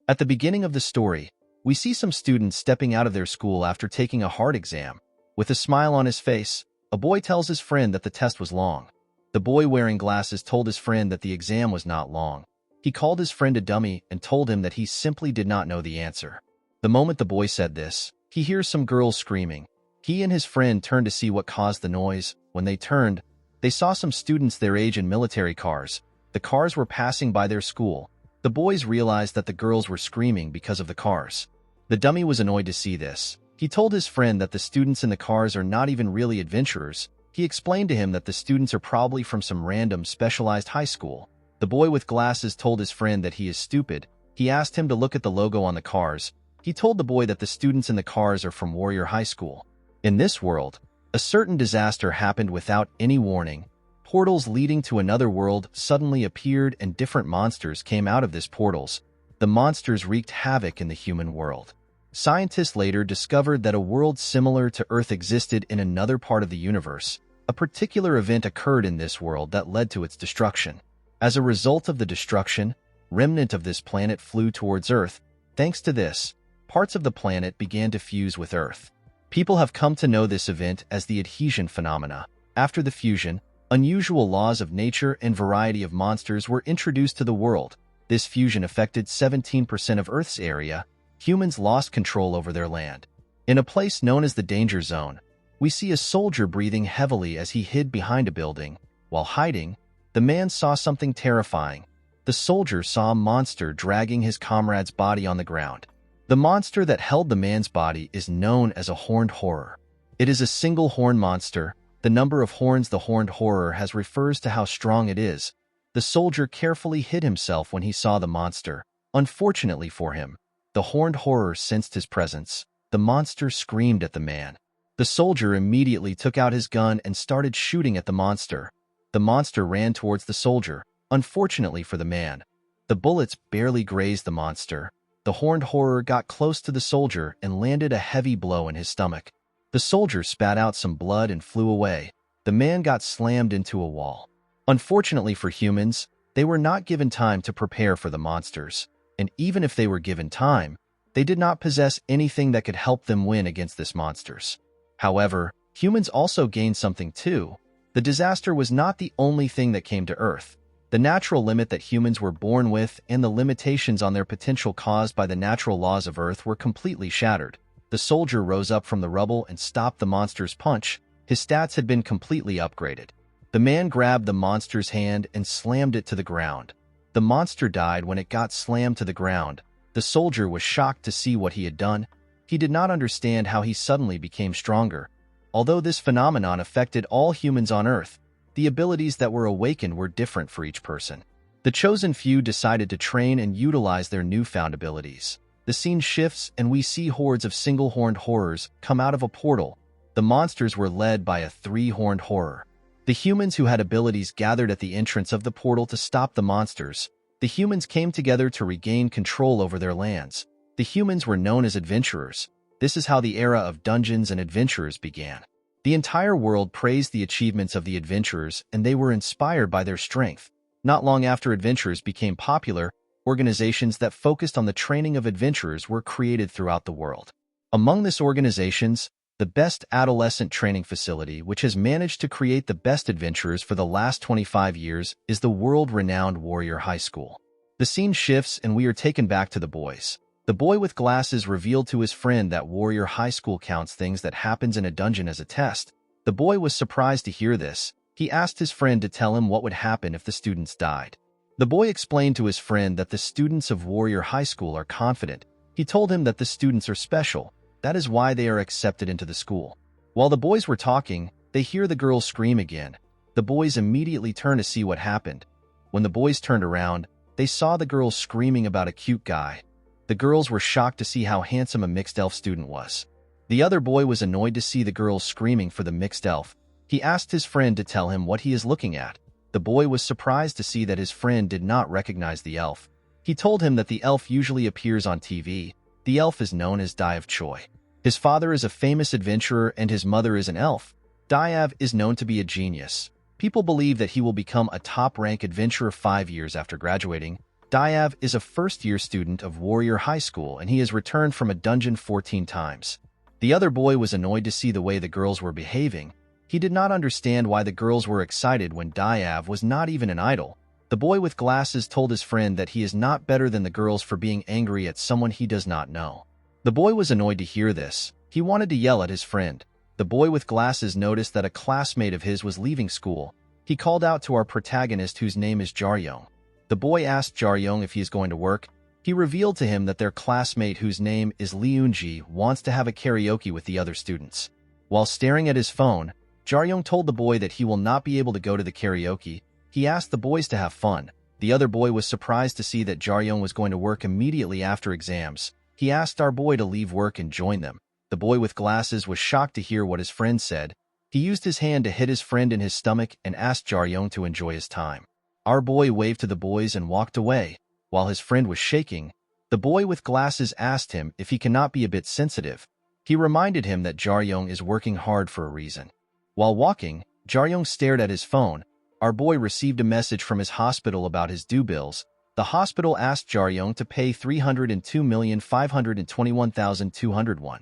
At the beginning of the story, we see some students stepping out of their school after taking a hard exam. With a smile on his face, a boy tells his friend that the test was long. The boy wearing glasses told his friend that the exam was not long. He called his friend a dummy and told him that he simply did not know the answer. The moment the boy said this, he hears some girls screaming. He and his friend turned to see what caused the noise. When they turned, they saw some students their age in military cars. The cars were passing by their school. The boys realized that the girls were screaming because of the cars. The dummy was annoyed to see this. He told his friend that the students in the cars are not even really adventurers. He explained to him that the students are probably from some random specialized high school. The boy with glasses told his friend that he is stupid. He asked him to look at the logo on the cars. He told the boy that the students in the cars are from Warrior High School. In this world, a certain disaster happened without any warning. Portals leading to another world suddenly appeared and different monsters came out of these portals. The monsters wreaked havoc in the human world. Scientists later discovered that a world similar to Earth existed in another part of the universe. A particular event occurred in this world that led to its destruction. As a result of the destruction, remnant of this planet flew towards Earth. Thanks to this, parts of the planet began to fuse with Earth. People have come to know this event as the adhesion phenomena. After the fusion, unusual laws of nature and variety of monsters were introduced to the world. This fusion affected 17% of Earth's area. Humans lost control over their land. In a place known as the danger zone, we see a soldier breathing heavily as he hid behind a building. While hiding, the man saw something terrifying. The soldier saw a monster dragging his comrade's body on the ground. The monster that held the man's body is known as a horned horror. It is a single horn monster. The number of horns the horned horror has refers to how strong it is. The soldier carefully hid himself when he saw the monster. Unfortunately for him, the horned horror sensed his presence. The monster screamed at the man. The soldier immediately took out his gun and started shooting at the monster. The monster ran towards the soldier. Unfortunately for the man, the bullets barely grazed the monster. The horned horror got close to the soldier and landed a heavy blow in his stomach. The soldier spat out some blood and flew away. The man got slammed into a wall. Unfortunately for humans, they were not given time to prepare for the monsters. And even if they were given time, they did not possess anything that could help them win against these monsters. However, humans also gained something too. The disaster was not the only thing that came to Earth. The natural limit that humans were born with and the limitations on their potential caused by the natural laws of Earth were completely shattered. The soldier rose up from the rubble and stopped the monster's punch. His stats had been completely upgraded. The man grabbed the monster's hand and slammed it to the ground. The monster died when it got slammed to the ground. The soldier was shocked to see what he had done. He did not understand how he suddenly became stronger. Although this phenomenon affected all humans on Earth, the abilities that were awakened were different for each person. The chosen few decided to train and utilize their newfound abilities. The scene shifts and we see hordes of single-horned horrors come out of a portal. The monsters were led by a three-horned horror. The humans who had abilities gathered at the entrance of the portal to stop the monsters. The humans came together to regain control over their lands. The humans were known as adventurers. This is how the era of dungeons and adventurers began. The entire world praised the achievements of the adventurers and they were inspired by their strength. Not long after adventurers became popular, organizations that focused on the training of adventurers were created throughout the world. Among these organizations, the best adolescent training facility, which has managed to create the best adventurers for the last 25 years, is the world-renowned Warrior High School. The scene shifts and we are taken back to the boys. The boy with glasses revealed to his friend that Warrior High School counts things that happens in a dungeon as a test. The boy was surprised to hear this. He asked his friend to tell him what would happen if the students died. The boy explained to his friend that the students of Warrior High School are confident. He told him that the students are special. That is why they are accepted into the school. While the boys were talking, they hear the girls scream again. The boys immediately turn to see what happened. When the boys turned around, they saw the girls screaming about a cute guy. The girls were shocked to see how handsome a mixed elf student was. The other boy was annoyed to see the girls screaming for the mixed elf. He asked his friend to tell him what he is looking at. The boy was surprised to see that his friend did not recognize the elf. He told him that the elf usually appears on TV. The elf is known as Diav Choi. His father is a famous adventurer and his mother is an elf. Diav is known to be a genius. People believe that he will become a top-rank adventurer 5 years after graduating. Diav is a first-year student of Warrior High School and he has returned from a dungeon 14 times. The other boy was annoyed to see the way the girls were behaving. He did not understand why the girls were excited when Diav was not even an idol. The boy with glasses told his friend that he is not better than the girls for being angry at someone he does not know. The boy was annoyed to hear this. He wanted to yell at his friend. The boy with glasses noticed that a classmate of his was leaving school. He called out to our protagonist whose name is Jaryong. The boy asked Jaryong if he is going to work. He revealed to him that their classmate whose name is Leunji wants to have a karaoke with the other students. While staring at his phone, Jaryong told the boy that he will not be able to go to the karaoke. He asked the boys to have fun. The other boy was surprised to see that Jaryong was going to work immediately after exams. He asked our boy to leave work and join them. The boy with glasses was shocked to hear what his friend said. He used his hand to hit his friend in his stomach and asked Jaryong to enjoy his time. Our boy waved to the boys and walked away. While his friend was shaking, the boy with glasses asked him if he cannot be a bit sensitive. He reminded him that Jaryong is working hard for a reason. While walking, Jaryong stared at his phone. Our boy received a message from his hospital about his due bills. The hospital asked Jaryong to pay 302,521,201.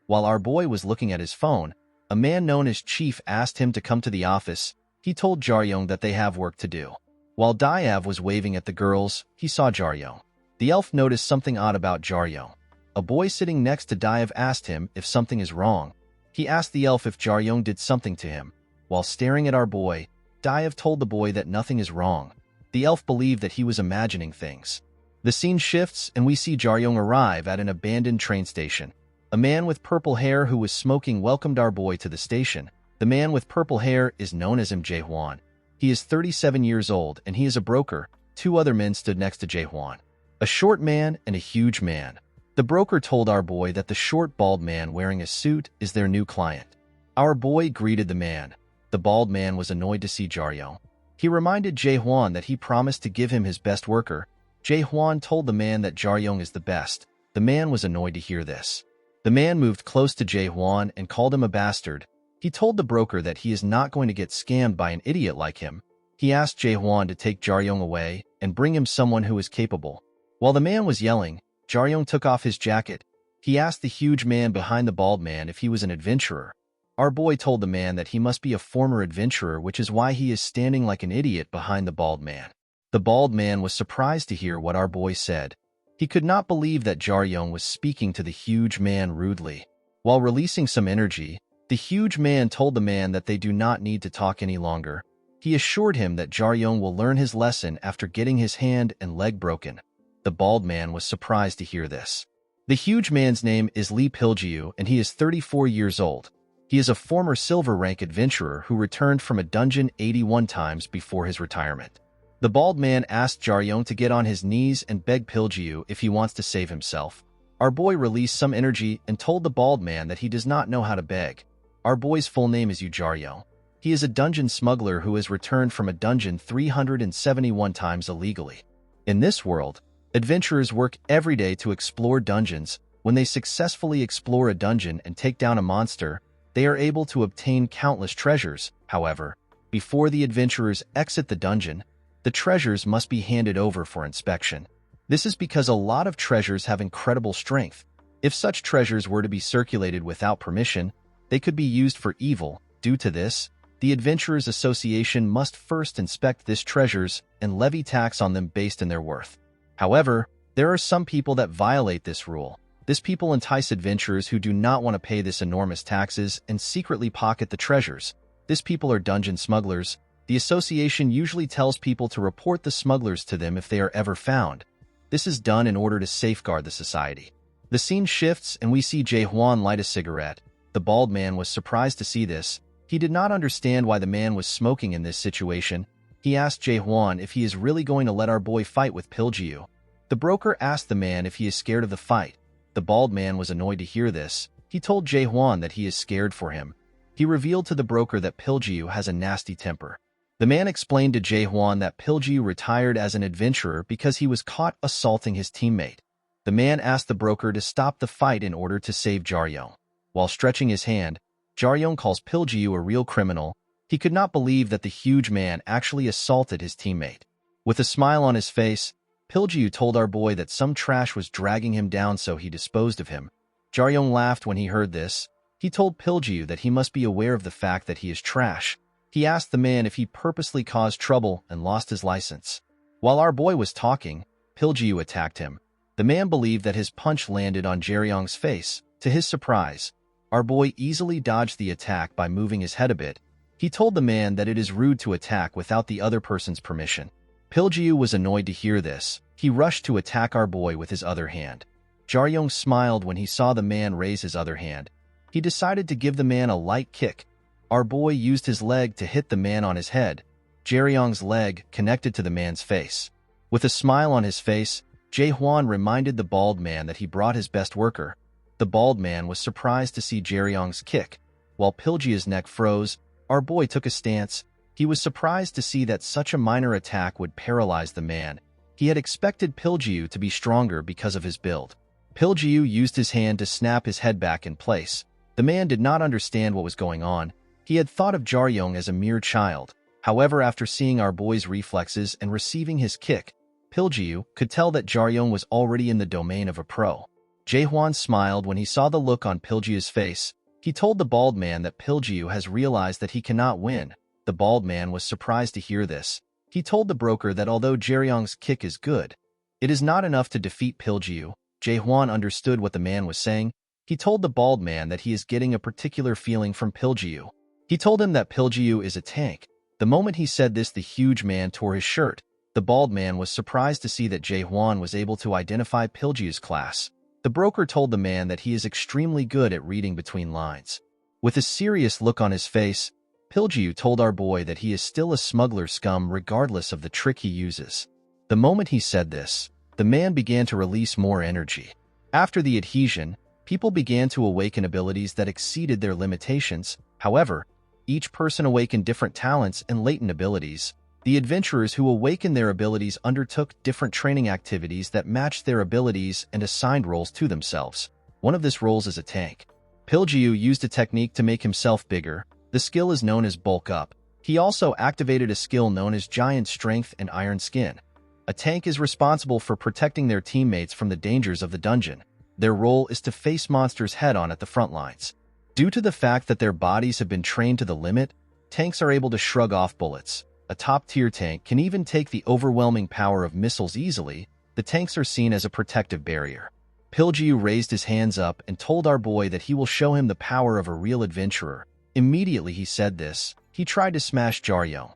While our boy was looking at his phone, a man known as Chief asked him to come to the office. He told Jaryong that they have work to do. While Diav was waving at the girls, he saw Jaryong. The elf noticed something odd about Jaryong. A boy sitting next to Diav asked him if something is wrong. He asked the elf if Jaryong did something to him. While staring at our boy, Diav told the boy that nothing is wrong. The elf believed that he was imagining things. The scene shifts and we see Jaryong arrive at an abandoned train station. A man with purple hair who was smoking welcomed our boy to the station. The man with purple hair is known as Jae-hwan. He is 37 years old and he is a broker. Two other men stood next to Jae-hwan, a short man and a huge man. The broker told our boy that the short bald man wearing a suit is their new client. Our boy greeted the man. The bald man was annoyed to see Jaryong. He reminded Jae-hwan that he promised to give him his best worker. Jae-hwan told the man that Jaryong is the best. The man was annoyed to hear this. The man moved close to Jae-hwan and called him a bastard. He told the broker that he is not going to get scammed by an idiot like him. He asked Jae-hwan to take Jaryong away and bring him someone who is capable. While the man was yelling, Jaryong took off his jacket. He asked the huge man behind the bald man if he was an adventurer. Our boy told the man that he must be a former adventurer, which is why he is standing like an idiot behind the bald man. The bald man was surprised to hear what our boy said. He could not believe that Jaryong was speaking to the huge man rudely. While releasing some energy, the huge man told the man that they do not need to talk any longer. He assured him that Jaryong will learn his lesson after getting his hand and leg broken. The bald man was surprised to hear this. The huge man's name is Lee Piljiu and he is 34 years old. He is a former silver rank adventurer who returned from a dungeon 81 times before his retirement. The bald man asked Jaryong to get on his knees and beg Piljiu if he wants to save himself. Our boy released some energy and told the bald man that he does not know how to beg. Our boy's full name is Yoo Jaryong. He is a dungeon smuggler who has returned from a dungeon 371 times illegally. In this world, adventurers work every day to explore dungeons. When they successfully explore a dungeon and take down a monster, they are able to obtain countless treasures. However, before the adventurers exit the dungeon, the treasures must be handed over for inspection. This is because a lot of treasures have incredible strength. If such treasures were to be circulated without permission, they could be used for evil. Due to this, the Adventurers Association must first inspect these treasures and levy tax on them based on their worth. However, there are some people that violate this rule. These people entice adventurers who do not want to pay this enormous taxes and secretly pocket the treasures. These people are dungeon smugglers. The association usually tells people to report the smugglers to them if they are ever found. This is done in order to safeguard the society. The scene shifts and we see Jae-hwan light a cigarette. The bald man was surprised to see this. He did not understand why the man was smoking in this situation. He asked Jae-hwan if he is really going to let our boy fight with Piljiu. The broker asked the man if he is scared of the fight. The bald man was annoyed to hear this. He told Jae-hwan that he is scared for him. He revealed to the broker that Piljiu has a nasty temper. The man explained to Jae-hwan that Piljiu retired as an adventurer because he was caught assaulting his teammate. The man asked the broker to stop the fight in order to save Jaryong. While stretching his hand, Jaryong calls Piljiu a real criminal. He could not believe that the huge man actually assaulted his teammate. With a smile on his face, Piljiu told our boy that some trash was dragging him down, so he disposed of him. Jaryong laughed when he heard this. He told Piljiu that he must be aware of the fact that he is trash. He asked the man if he purposely caused trouble and lost his license. While our boy was talking, Piljiu attacked him. The man believed that his punch landed on Jaryong's face. To his surprise, our boy easily dodged the attack by moving his head a bit. He told the man that it is rude to attack without the other person's permission. Piljiu was annoyed to hear this. He rushed to attack our boy with his other hand. Jaryong smiled when he saw the man raise his other hand. He decided to give the man a light kick. Our boy used his leg to hit the man on his head. Jaryong's leg connected to the man's face. With a smile on his face, Jae-hwan reminded the bald man that he brought his best worker. The bald man was surprised to see Jaryong's kick. While Piljiu's neck froze, our boy took a stance. He was surprised to see that such a minor attack would paralyze the man. He had expected Piljiu to be stronger because of his build. Piljiu used his hand to snap his head back in place. The man did not understand what was going on. He had thought of Jaryong as a mere child. However, after seeing our boy's reflexes and receiving his kick, Piljiu could tell that Jaryong was already in the domain of a pro. Jae-hwan smiled when he saw the look on Piljiu's face. He told the bald man that Piljiu has realized that he cannot win. The bald man was surprised to hear this. He told the broker that although Jaryong's kick is good, it is not enough to defeat Piljiu. Jae-hwan understood what the man was saying. He told the bald man that he is getting a particular feeling from Piljiu. He told him that Piljiu is a tank. The moment he said this, the huge man tore his shirt. The bald man was surprised to see that Jae-hwan was able to identify Piljiu's class. The broker told the man that he is extremely good at reading between lines. With a serious look on his face, Piljiu told our boy that he is still a smuggler scum regardless of the trick he uses. The moment he said this, the man began to release more energy. After the adhesion, people began to awaken abilities that exceeded their limitations. However, each person awakened different talents and latent abilities. The adventurers who awakened their abilities undertook different training activities that matched their abilities and assigned roles to themselves. One of these roles is a tank. Piljiu used a technique to make himself bigger. The skill is known as bulk up. He also activated a skill known as giant strength and iron skin. A tank is responsible for protecting their teammates from the dangers of the dungeon. Their role is to face monsters head-on at the front lines. Due to the fact that their bodies have been trained to the limit, tanks are able to shrug off bullets. A top-tier tank can even take the overwhelming power of missiles easily. The tanks are seen as a protective barrier. Piljiu raised his hands up and told our boy that he will show him the power of a real adventurer. Immediately he said this, he tried to smash Jaryong.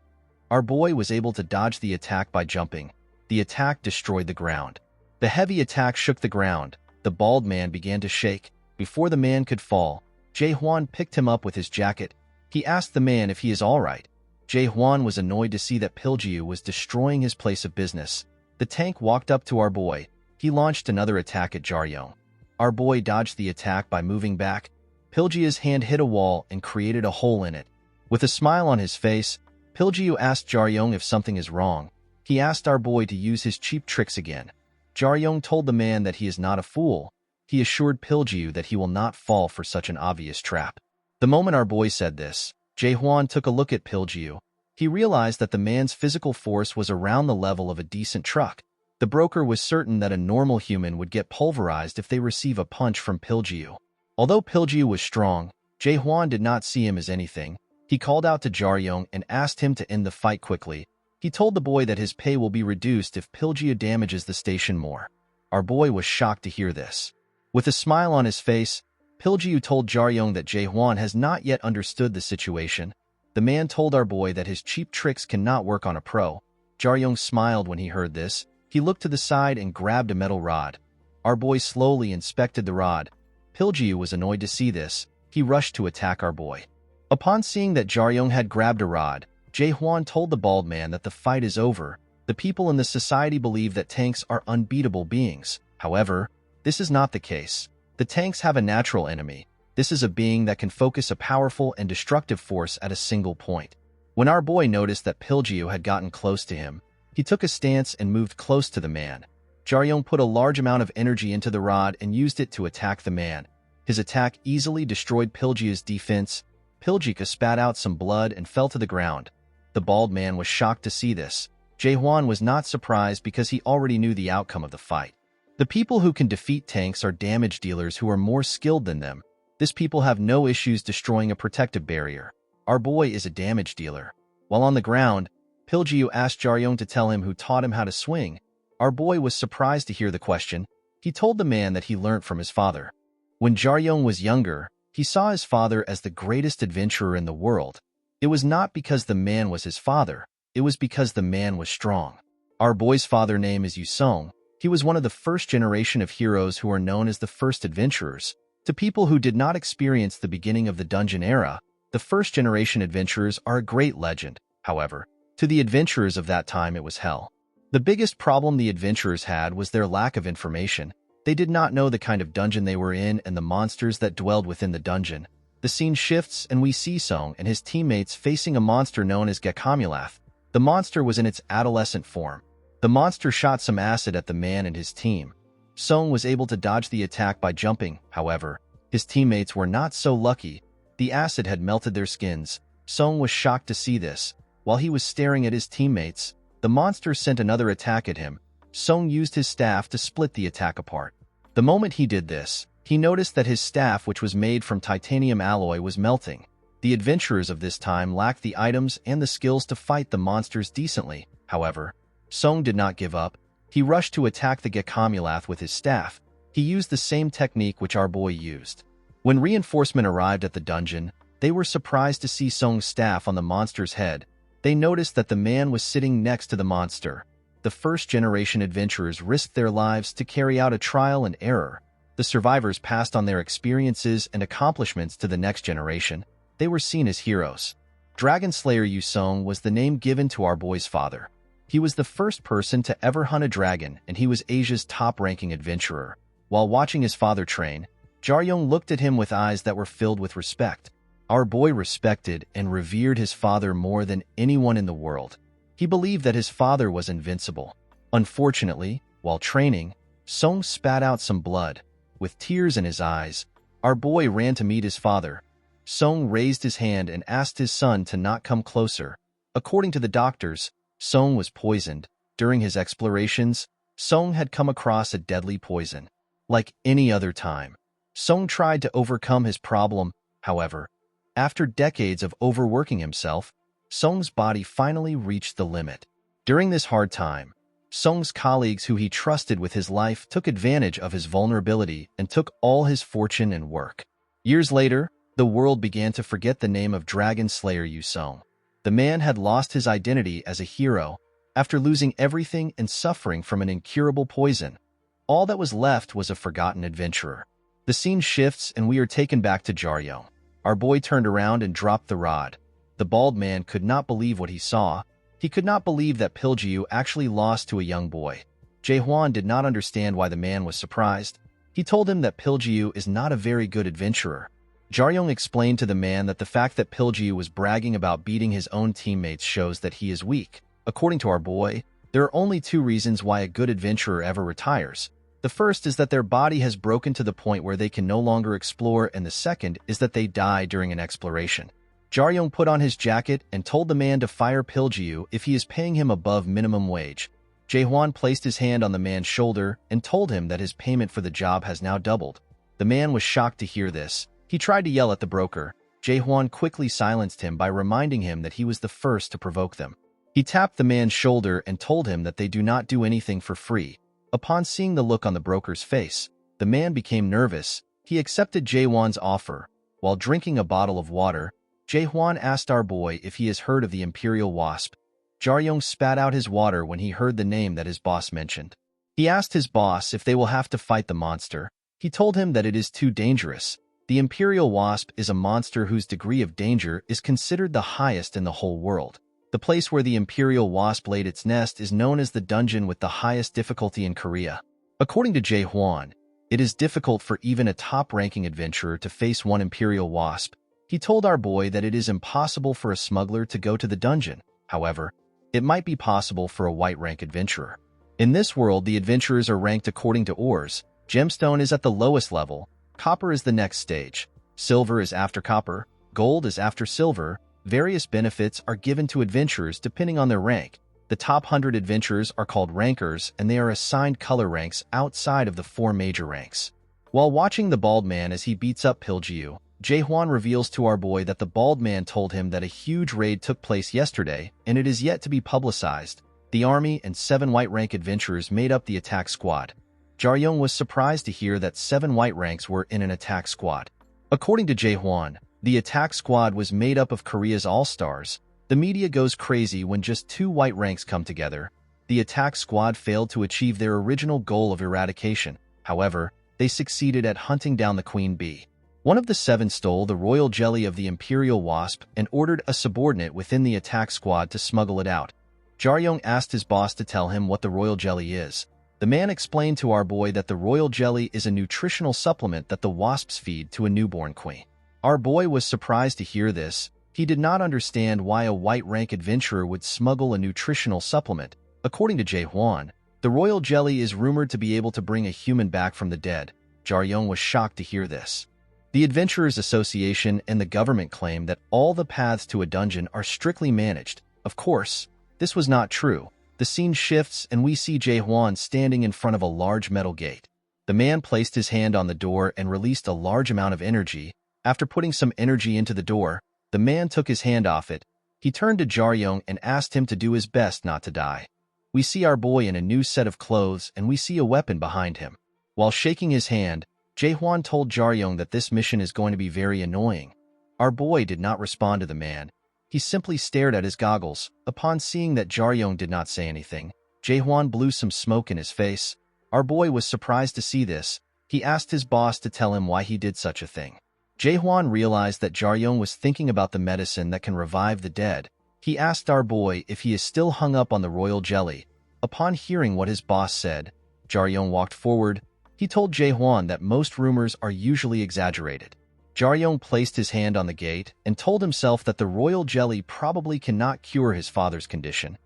Our boy was able to dodge the attack by jumping. The attack destroyed the ground. The heavy attack shook the ground. The bald man began to shake. Before the man could fall, Jae-hwan picked him up with his jacket. He asked the man if he is all right. Jae-hwan was annoyed to see that Piljiu was destroying his place of business. The tank walked up to our boy. He launched another attack at Jaryong. Our boy dodged the attack by moving back. Piljiu's hand hit a wall and created a hole in it. With a smile on his face, Piljiu asked Jaryong if something is wrong. He asked our boy to use his cheap tricks again. Jaryong told the man that he is not a fool. He assured Piljiu that he will not fall for such an obvious trap. The moment our boy said this, Jae-hwan took a look at Piljiu. He realized that the man's physical force was around the level of a decent truck. The broker was certain that a normal human would get pulverized if they receive a punch from Piljiu. Although Piljiu was strong, Jae-hwan did not see him as anything. He called out to Jaryong and asked him to end the fight quickly. He told the boy that his pay will be reduced if Piljiu damages the station more. Our boy was shocked to hear this. With a smile on his face, Piljiu told Jaryong that Jae-hwan has not yet understood the situation. The man told our boy that his cheap tricks cannot work on a pro. Jaryong smiled when he heard this. He looked to the side and grabbed a metal rod. Our boy slowly inspected the rod. Piljiu was annoyed to see this. He rushed to attack our boy. Upon seeing that Jaryong had grabbed a rod, Jae-hwan told the bald man that the fight is over. The people in the society believe that tanks are unbeatable beings. However, this is not the case. The tanks have a natural enemy. This is a being that can focus a powerful and destructive force at a single point. When our boy noticed that Piljiu had gotten close to him, he took a stance and moved close to the man. Jaryong put a large amount of energy into the rod and used it to attack the man. His attack easily destroyed Piljiu's defense. Piljiu spat out some blood and fell to the ground. The bald man was shocked to see this. Jae-hwan was not surprised because he already knew the outcome of the fight. The people who can defeat tanks are damage dealers who are more skilled than them. These people have no issues destroying a protective barrier. Our boy is a damage dealer. While on the ground, Piljiu asked Jaryong to tell him who taught him how to swing. Our boy was surprised to hear the question. He told the man that he learnt from his father. When Jaryong was younger, he saw his father as the greatest adventurer in the world. It was not because the man was his father. It was because the man was strong. Our boy's father name is Yoo. He was one of the first generation of heroes who are known as the first adventurers. To people who did not experience the beginning of the dungeon era, the first generation adventurers are a great legend. However, to the adventurers of that time it was hell. The biggest problem the adventurers had was their lack of information. They did not know the kind of dungeon they were in and the monsters that dwelled within the dungeon. The scene shifts and we see Song and his teammates facing a monster known as Gekamulath. The monster was in its adolescent form. The monster shot some acid at the man and his team. Song was able to dodge the attack by jumping. However, his teammates were not so lucky. The acid had melted their skins. Song was shocked to see this. While he was staring at his teammates, the monster sent another attack at him. Song used his staff to split the attack apart. The moment he did this, he noticed that his staff, which was made from titanium alloy, was melting. The adventurers of this time lacked the items and the skills to fight the monsters decently. However, Song did not give up. He rushed to attack the Gekamulath with his staff. He used the same technique which our boy used. When reinforcement arrived at the dungeon, they were surprised to see Song's staff on the monster's head. They noticed that the man was sitting next to the monster. The first-generation adventurers risked their lives to carry out a trial and error. The survivors passed on their experiences and accomplishments to the next generation. They were seen as heroes. Dragon Slayer Yoo Song was the name given to our boy's father. He was the first person to ever hunt a dragon, and he was Asia's top-ranking adventurer. While watching his father train, Jaryong looked at him with eyes that were filled with respect. Our boy respected and revered his father more than anyone in the world. He believed that his father was invincible. Unfortunately, while training, Song spat out some blood. With tears in his eyes, our boy ran to meet his father. Song raised his hand and asked his son to not come closer. According to the doctors, Song was poisoned. During his explorations, Song had come across a deadly poison. Like any other time, Song tried to overcome his problem. However, after decades of overworking himself, Song's body finally reached the limit. During this hard time, Song's colleagues who he trusted with his life took advantage of his vulnerability and took all his fortune and work. Years later, the world began to forget the name of Dragon Slayer Yoo Song. The man had lost his identity as a hero after losing everything and suffering from an incurable poison. All that was left was a forgotten adventurer. The scene shifts and we are taken back to Jaryong. Our boy turned around and dropped the rod. The bald man could not believe what he saw. He could not believe that Piljiu actually lost to a young boy. Jae-hwan did not understand why the man was surprised. He told him that Piljiu is not a very good adventurer. Jaryong explained to the man that the fact that Piljiu was bragging about beating his own teammates shows that he is weak. According to our boy, there are only two reasons why a good adventurer ever retires. The first is that their body has broken to the point where they can no longer explore, and the second is that they die during an exploration. Jaryong put on his jacket and told the man to fire Piljiu if he is paying him above minimum wage. Jae-hwan placed his hand on the man's shoulder and told him that his payment for the job has now doubled. The man was shocked to hear this. He tried to yell at the broker. Jae-hwan quickly silenced him by reminding him that he was the first to provoke them. He tapped the man's shoulder and told him that they do not do anything for free. Upon seeing the look on the broker's face, the man became nervous. He accepted Jae-hwan's offer. While drinking a bottle of water, Jae-hwan asked our boy if he has heard of the Imperial Wasp. Jaryong spat out his water when he heard the name that his boss mentioned. He asked his boss if they will have to fight the monster. He told him that it is too dangerous. The Imperial Wasp is a monster whose degree of danger is considered the highest in the whole world. The place where the Imperial Wasp laid its nest is known as the dungeon with the highest difficulty in Korea. According to Jae-hwan, it is difficult for even a top-ranking adventurer to face one Imperial Wasp. He told our boy that it is impossible for a smuggler to go to the dungeon. However, it might be possible for a white-rank adventurer. In this world, the adventurers are ranked according to ores. Gemstone is at the lowest level. Copper is the next stage. Silver is after copper. Gold is after silver. Various benefits are given to adventurers depending on their rank. The top 100 adventurers are called rankers, and they are assigned color ranks outside of the 4 major ranks. While watching the bald man as he beats up Piljiu, Jae-hwan reveals to our boy that the bald man told him that a huge raid took place yesterday, and it is yet to be publicized. The army and 7 white rank adventurers made up the attack squad. Jaryong was surprised to hear that 7 white ranks were in an attack squad. According to Jae-hwan, the attack squad was made up of Korea's all-stars. The media goes crazy when just 2 white ranks come together. The attack squad failed to achieve their original goal of eradication. However, they succeeded at hunting down the queen bee. One of the 7 stole the royal jelly of the imperial wasp and ordered a subordinate within the attack squad to smuggle it out. Jaryong asked his boss to tell him what the royal jelly is. The man explained to our boy that the royal jelly is a nutritional supplement that the wasps feed to a newborn queen. Our boy was surprised to hear this. He did not understand why a white rank adventurer would smuggle a nutritional supplement. According to Jae-hwan, the royal jelly is rumored to be able to bring a human back from the dead. Jaryong was shocked to hear this. The Adventurers Association and the government claim that all the paths to a dungeon are strictly managed. Of course, this was not true. The scene shifts and we see Jae-hwan standing in front of a large metal gate. The man placed his hand on the door and released a large amount of energy. After putting some energy into the door, the man took his hand off it. He turned to Jaryong and asked him to do his best not to die. We see our boy in a new set of clothes and we see a weapon behind him. While shaking his hand, Jae-hwan told Jaryong that this mission is going to be very annoying. Our boy did not respond to the man. He simply stared at his goggles. Upon seeing that Jaryong did not say anything, Jae-hwan blew some smoke in his face. Our boy was surprised to see this. He asked his boss to tell him why he did such a thing. Jae-hwan realized that Jaryong was thinking about the medicine that can revive the dead. He asked our boy if he is still hung up on the royal jelly. Upon hearing what his boss said, Jaryong walked forward. He told Jae-hwan that most rumors are usually exaggerated. Jaryong placed his hand on the gate and told himself that the royal jelly probably cannot cure his father's condition.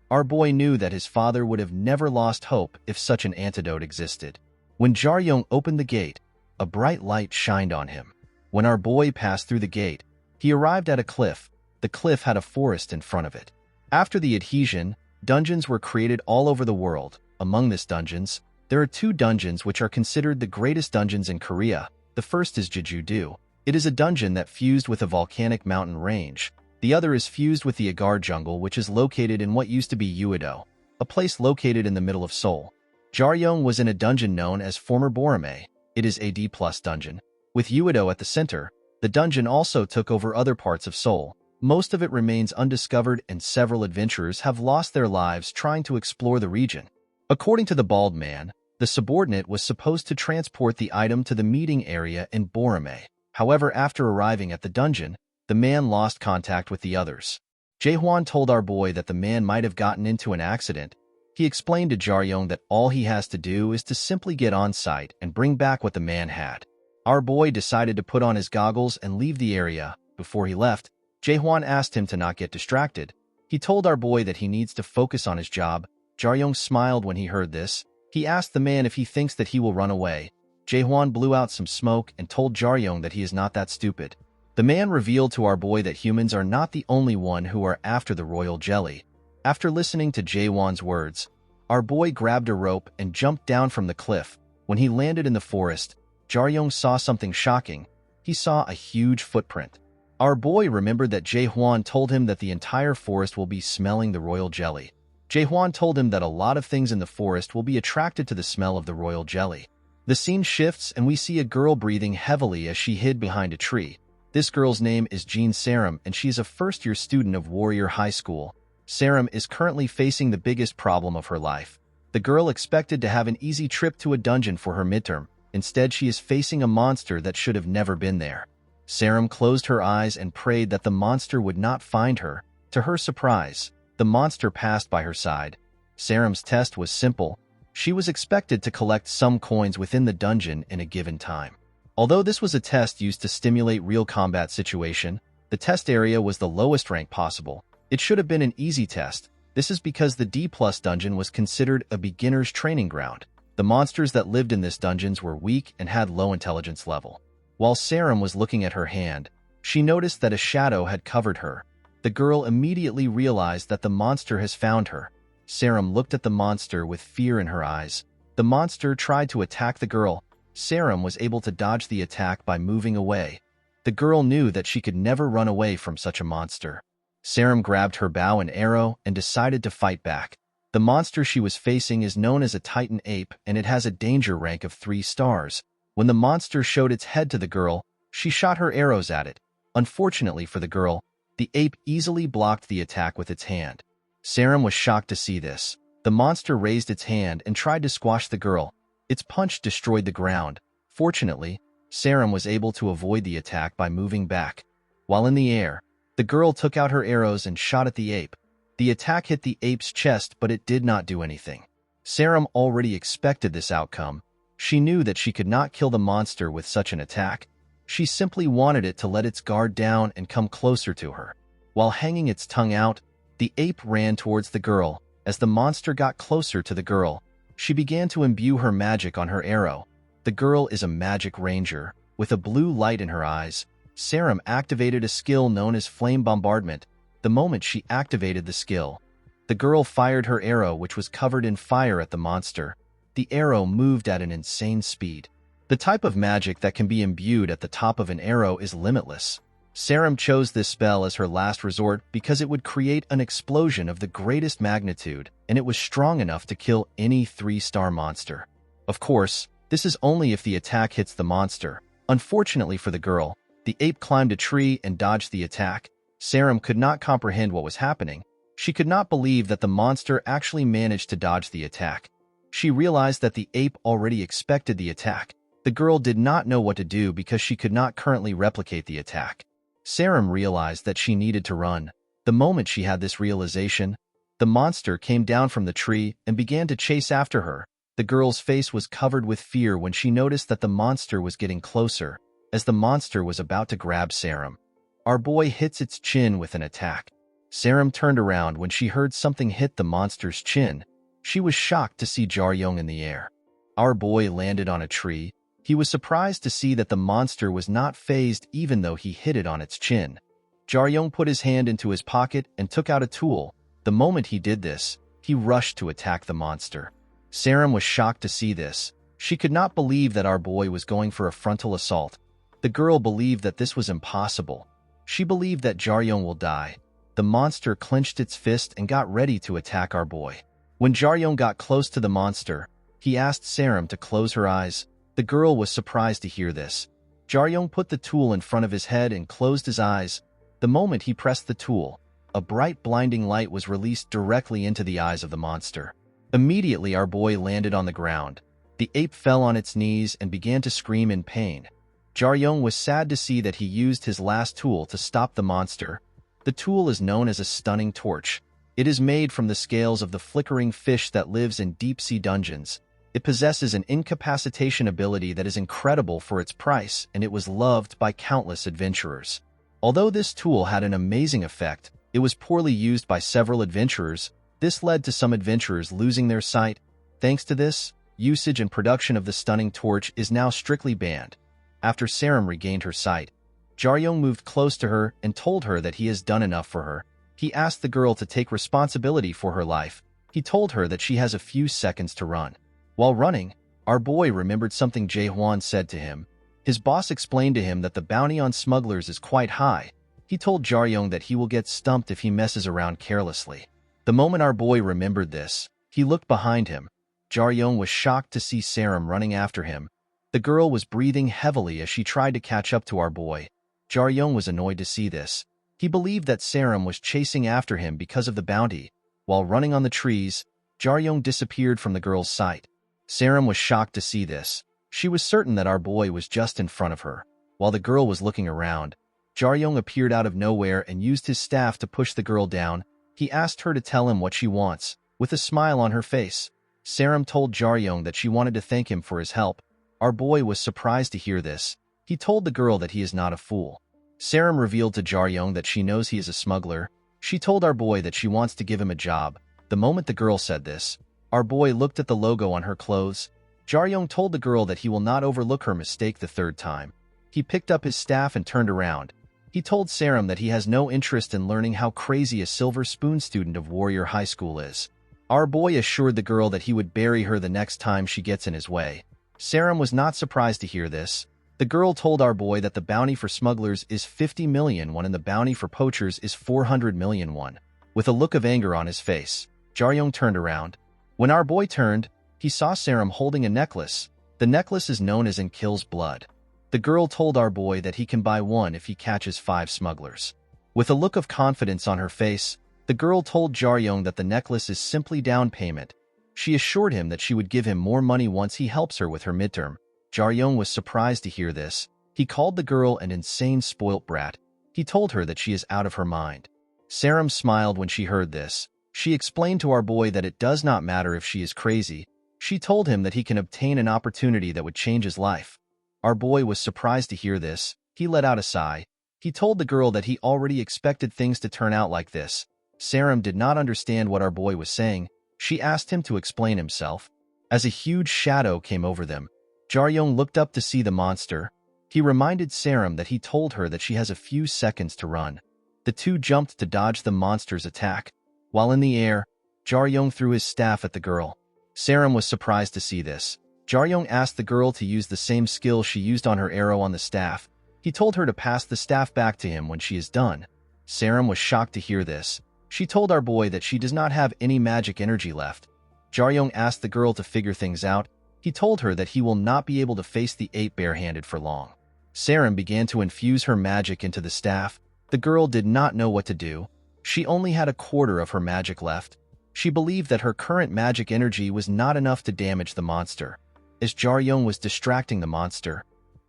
Our boy knew that his father would have never lost hope if such an antidote existed. When Jaryong opened the gate, a bright light shined on him. When our boy passed through the gate, he arrived at a cliff. The cliff had a forest in front of it. After the adhesion, dungeons were created all over the world. Among these dungeons, there are 2 dungeons which are considered the greatest dungeons in Korea. The first is Jeju-do. It is a dungeon that fused with a volcanic mountain range. The other is fused with the Agar jungle, which is located in what used to be Uido, a place located in the middle of Seoul. Jaryong was in a dungeon known as Former Borame. It is a D+ dungeon. With Uido at the center, the dungeon also took over other parts of Seoul. Most of it remains undiscovered and several adventurers have lost their lives trying to explore the region. According to the bald man, the subordinate was supposed to transport the item to the meeting area in Borame. However, after arriving at the dungeon, the man lost contact with the others. Jae-hwan told our boy that the man might have gotten into an accident. He explained to Jaryong that all he has to do is to simply get on site and bring back what the man had. Our boy decided to put on his goggles and leave the area. Before he left, Jae-hwan asked him to not get distracted. He told our boy that he needs to focus on his job. Jaryong smiled when he heard this. He asked the man if he thinks that he will run away. Jae-hwan blew out some smoke and told Jaryong that he is not that stupid. The man revealed to our boy that humans are not the only one who are after the royal jelly. After listening to Jae-hwan's words, our boy grabbed a rope and jumped down from the cliff. When he landed in the forest, Jaryong saw something shocking. He saw a huge footprint. Our boy remembered that Jae-hwan told him that the entire forest will be smelling the royal jelly. Jae-hwan told him that a lot of things in the forest will be attracted to the smell of the royal jelly. The scene shifts and we see a girl breathing heavily as she hid behind a tree. This girl's name is Jean Sarum and she is a first-year student of Warrior High School. Sarum is currently facing the biggest problem of her life. The girl expected to have an easy trip to a dungeon for her midterm. Instead, she is facing a monster that should have never been there. Sarum closed her eyes and prayed that the monster would not find her. To her surprise, the monster passed by her side. Sarum's test was simple. She was expected to collect some coins within the dungeon in a given time. Although this was a test used to stimulate real combat situation, the test area was the lowest rank possible. It should have been an easy test. This is because the D+ dungeon was considered a beginner's training ground. The monsters that lived in this dungeons were weak and had low intelligence level. While Sarum was looking at her hand, she noticed that a shadow had covered her. The girl immediately realized that the monster has found her. Sarum looked at the monster with fear in her eyes. The monster tried to attack the girl. Sarum was able to dodge the attack by moving away. The girl knew that she could never run away from such a monster. Sarum grabbed her bow and arrow and decided to fight back. The monster she was facing is known as a Titan ape, and it has a danger rank of 3 stars. When the monster showed its head to the girl, she shot her arrows at it. Unfortunately for the girl, the ape easily blocked the attack with its hand. Sarum was shocked to see this. The monster raised its hand and tried to squash the girl. Its punch destroyed the ground. Fortunately, Sarum was able to avoid the attack by moving back. While in the air, the girl took out her arrows and shot at the ape. The attack hit the ape's chest, but it did not do anything. Sarum already expected this outcome. She knew that she could not kill the monster with such an attack. She simply wanted it to let its guard down and come closer to her. While hanging its tongue out, the ape ran towards the girl. As the monster got closer to the girl, she began to imbue her magic on her arrow. The girl is a magic ranger. With a blue light in her eyes, Sarum activated a skill known as Flame Bombardment. The moment she activated the skill, the girl fired her arrow, which was covered in fire, at the monster. The arrow moved at an insane speed. The type of magic that can be imbued at the top of an arrow is limitless. Sarum chose this spell as her last resort because it would create an explosion of the greatest magnitude, and it was strong enough to kill any 3-star monster. Of course, this is only if the attack hits the monster. Unfortunately for the girl, the ape climbed a tree and dodged the attack. Sarum could not comprehend what was happening. She could not believe that the monster actually managed to dodge the attack. She realized that the ape already expected the attack. The girl did not know what to do because she could not currently replicate the attack. Sarum realized that she needed to run. The moment she had this realization, the monster came down from the tree and began to chase after her. The girl's face was covered with fear when she noticed that the monster was getting closer. As the monster was about to grab Sarum, our boy hits its chin with an attack. Sarum turned around when she heard something hit the monster's chin. She was shocked to see Jaryong in the air. Our boy landed on a tree. He was surprised to see that the monster was not fazed even though he hit it on its chin. Jaryong put his hand into his pocket and took out a tool. The moment he did this, he rushed to attack the monster. Sarum was shocked to see this. She could not believe that our boy was going for a frontal assault. The girl believed that this was impossible. She believed that Jaryong will die. The monster clenched its fist and got ready to attack our boy. When Jaryong got close to the monster, he asked Sarum to close her eyes. The girl was surprised to hear this. Jaryong put the tool in front of his head and closed his eyes. The moment he pressed the tool, a bright blinding light was released directly into the eyes of the monster. Immediately our boy landed on the ground. The ape fell on its knees and began to scream in pain. Jaryong was sad to see that he used his last tool to stop the monster. The tool is known as a stunning torch. It is made from the scales of the flickering fish that lives in deep-sea dungeons. It possesses an incapacitation ability that is incredible for its price, and it was loved by countless adventurers. Although this tool had an amazing effect, it was poorly used by several adventurers. This led to some adventurers losing their sight. Thanks to this, usage and production of the stunning torch is now strictly banned. After Sarum regained her sight, Jaryong moved close to her and told her that he has done enough for her. He asked the girl to take responsibility for her life. He told her that she has a few seconds to run. While running, our boy remembered something Jae-hwan said to him. His boss explained to him that the bounty on smugglers is quite high. He told Jaryong that he will get stumped if he messes around carelessly. The moment our boy remembered this, he looked behind him. Jaryong was shocked to see Sarum running after him. The girl was breathing heavily as she tried to catch up to our boy. Jaryong was annoyed to see this. He believed that Sarum was chasing after him because of the bounty. While running on the trees, Jaryong disappeared from the girl's sight. Sarum was shocked to see this. She was certain that our boy was just in front of her. While the girl was looking around, Jaryong appeared out of nowhere and used his staff to push the girl down. He asked her to tell him what she wants. With a smile on her face, Sarum told Jaryong that she wanted to thank him for his help. Our boy was surprised to hear this. He told the girl that he is not a fool. Sarum revealed to Jaryong that she knows he is a smuggler. She told our boy that she wants to give him a job. The moment the girl said this, our boy looked at the logo on her clothes. Jaryong told the girl that he will not overlook her mistake the third time. He picked up his staff and turned around. He told Sarum that he has no interest in learning how crazy a Silver Spoon student of Warrior High School is. Our boy assured the girl that he would bury her the next time she gets in his way. Saram was not surprised to hear this. The girl told our boy that the bounty for smugglers is 50 million won and the bounty for poachers is 400 million won. With a look of anger on his face, Jaryong turned around. When our boy turned, he saw Saram holding a necklace. The necklace is known as and kills blood. The girl told our boy that he can buy one if he catches 5 smugglers. With a look of confidence on her face, the girl told Jaryong that the necklace is simply down payment. She assured him that she would give him more money once he helps her with her midterm. Jaryong was surprised to hear this. He called the girl an insane spoilt brat. He told her that she is out of her mind. Saram smiled when she heard this. She explained to our boy that it does not matter if she is crazy. She told him that he can obtain an opportunity that would change his life. Our boy was surprised to hear this. He let out a sigh. He told the girl that he already expected things to turn out like this. Saram did not understand what our boy was saying. She asked him to explain himself. As a huge shadow came over them, Jaryong looked up to see the monster. He reminded Saram that he told her that she has a few seconds to run. The two jumped to dodge the monster's attack. While in the air, Jaryong threw his staff at the girl. Saram was surprised to see this. Jaryong asked the girl to use the same skill she used on her arrow on the staff. He told her to pass the staff back to him when she is done. Saram was shocked to hear this. She told our boy that she does not have any magic energy left. Jaryong asked the girl to figure things out. He told her that he will not be able to face the ape barehanded for long. Saram began to infuse her magic into the staff. The girl did not know what to do. She only had a quarter of her magic left. She believed that her current magic energy was not enough to damage the monster. As Jaryong was distracting the monster,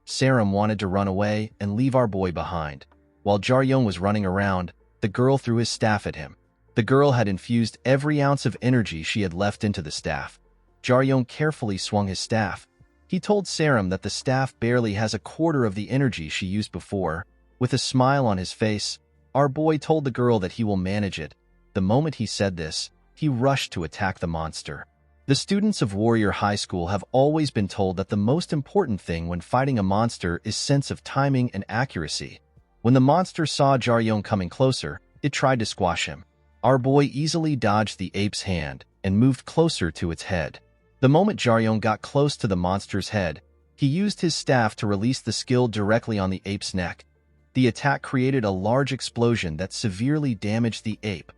Saram wanted to run away and leave our boy behind. While Jaryong was running around, the girl threw his staff at him. The girl had infused every ounce of energy she had left into the staff. Jaryong carefully swung his staff. He told Saram that the staff barely has a quarter of the energy she used before. With a smile on his face, our boy told the girl that he will manage it. The moment he said this, he rushed to attack the monster. The students of Warrior High School have always been told that the most important thing when fighting a monster is sense of timing and accuracy. When the monster saw Jaryong coming closer, it tried to squash him. Our boy easily dodged the ape's hand and moved closer to its head. The moment Jaryong got close to the monster's head, he used his staff to release the skill directly on the ape's neck. The attack created a large explosion that severely damaged the ape.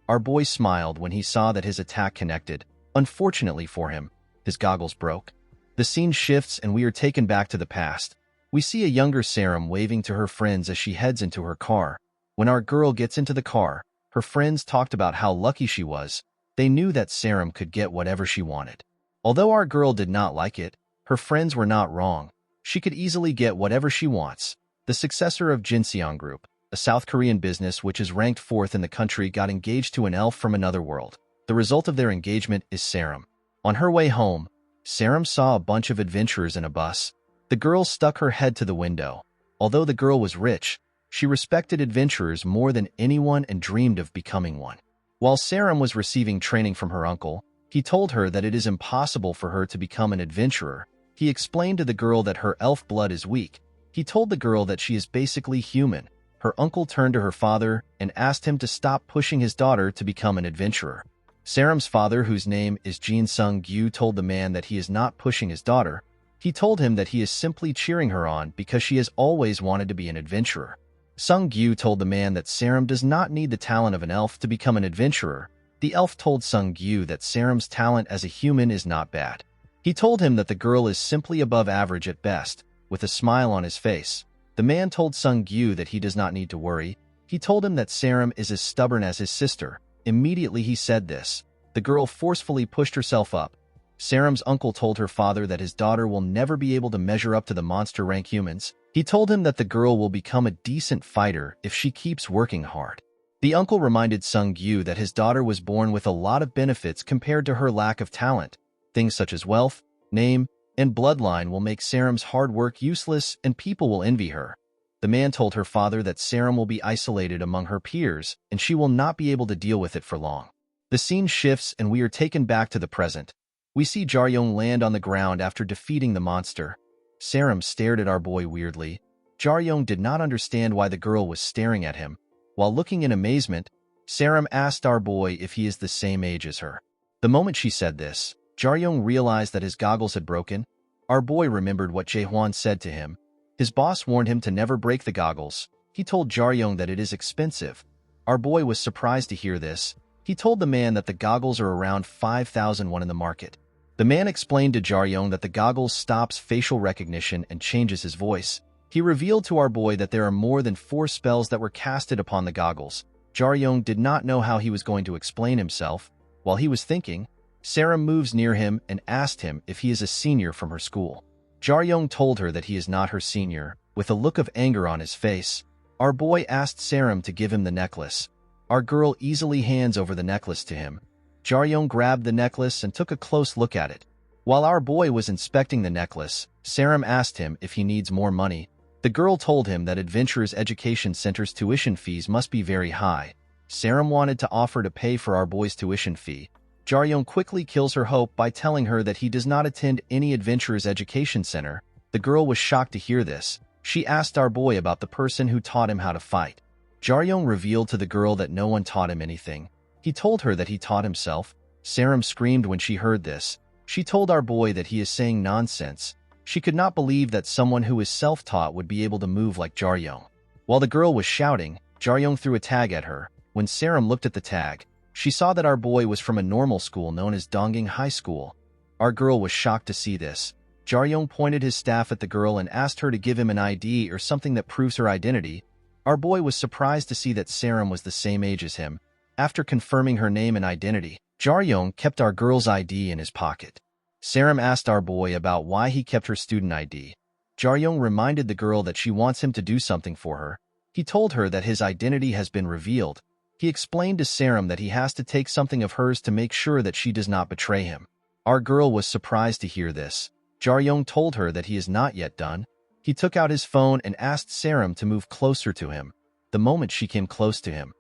Our boy smiled when he saw that his attack connected. Unfortunately for him, his goggles broke. The scene shifts and we are taken back to the past. We see a younger Saram waving to her friends as she heads into her car. When our girl gets into the car, her friends talked about how lucky she was. They knew that Saram could get whatever she wanted. Although our girl did not like it, her friends were not wrong. She could easily get whatever she wants. The successor of Jinseong Group, a South Korean business which is ranked 4th in the country, got engaged to an elf from another world. The result of their engagement is Saram. On her way home, Saram saw a bunch of adventurers in a bus. The girl stuck her head to the window. Although the girl was rich, she respected adventurers more than anyone and dreamed of becoming one. While Saram was receiving training from her uncle, he told her that it is impossible for her to become an adventurer. He explained to the girl that her elf blood is weak. He told the girl that she is basically human. Her uncle turned to her father and asked him to stop pushing his daughter to become an adventurer. Saram's father, whose name is Jin Sung-gyu, told the man that he is not pushing his daughter. He told him that he is simply cheering her on because she has always wanted to be an adventurer. Sung-gyu told the man that Saram does not need the talent of an elf to become an adventurer. The elf told Sung-gyu that Saram's talent as a human is not bad. He told him that the girl is simply above average at best. With a smile on his face, the man told Sung-gyu that he does not need to worry. He told him that Saram is as stubborn as his sister. Immediately he said this, the girl forcefully pushed herself up. Saram's uncle told her father that his daughter will never be able to measure up to the monster rank humans. He told him that the girl will become a decent fighter if she keeps working hard. The uncle reminded Sung-gyu that his daughter was born with a lot of benefits compared to her lack of talent. Things such as wealth, name, and bloodline will make Saram's hard work useless and people will envy her. The man told her father that Saram will be isolated among her peers and she will not be able to deal with it for long. The scene shifts and we are taken back to the present. We see Jaryong land on the ground after defeating the monster. Saram stared at our boy weirdly. Jaryong did not understand why the girl was staring at him. While looking in amazement, Saram asked our boy if he is the same age as her. The moment she said this, Jaryong realized that his goggles had broken. Our boy remembered what Jae-hwan said to him. His boss warned him to never break the goggles. He told Jaryong that it is expensive. Our boy was surprised to hear this. He told the man that the goggles are around 5,000 won in the market. The man explained to Jaryong that the goggles stops facial recognition and changes his voice. He revealed to our boy that there are more than 4 spells that were casted upon the goggles. Jaryong did not know how he was going to explain himself. While he was thinking, Sarah moves near him and asked him if he is a senior from her school. Jaryong told her that he is not her senior. With a look of anger on his face, our boy asked Sarah to give him the necklace. Our girl easily hands over the necklace to him. Jaryong grabbed the necklace and took a close look at it. While our boy was inspecting the necklace, Sarah asked him if he needs more money. The girl told him that Adventurers Education Center's tuition fees must be very high. Sarah wanted to offer to pay for our boy's tuition fee. Jaryong quickly kills her hope by telling her that he does not attend any Adventurers Education Center. The girl was shocked to hear this. She asked our boy about the person who taught him how to fight. Jaryong revealed to the girl that no one taught him anything. He told her that he taught himself. Sarah screamed when she heard this. She told our boy that he is saying nonsense. She could not believe that someone who is self-taught would be able to move like Jaryong. While the girl was shouting, Jaryong threw a tag at her. When Sarah looked at the tag, she saw that our boy was from a normal school known as Dongging High School. Our girl was shocked to see this. Jaryong pointed his staff at the girl and asked her to give him an ID or something that proves her identity. Our boy was surprised to see that Sarah was the same age as him. After confirming her name and identity, Jaryong kept our girl's ID in his pocket. Sarah asked our boy about why he kept her student ID. Jaryong reminded the girl that she wants him to do something for her. He told her that his identity has been revealed. He explained to Sarah that he has to take something of hers to make sure that she does not betray him. Our girl was surprised to hear this. Jaryong told her that he is not yet done. He took out his phone and asked Sarah to move closer to him. The moment she came close to him,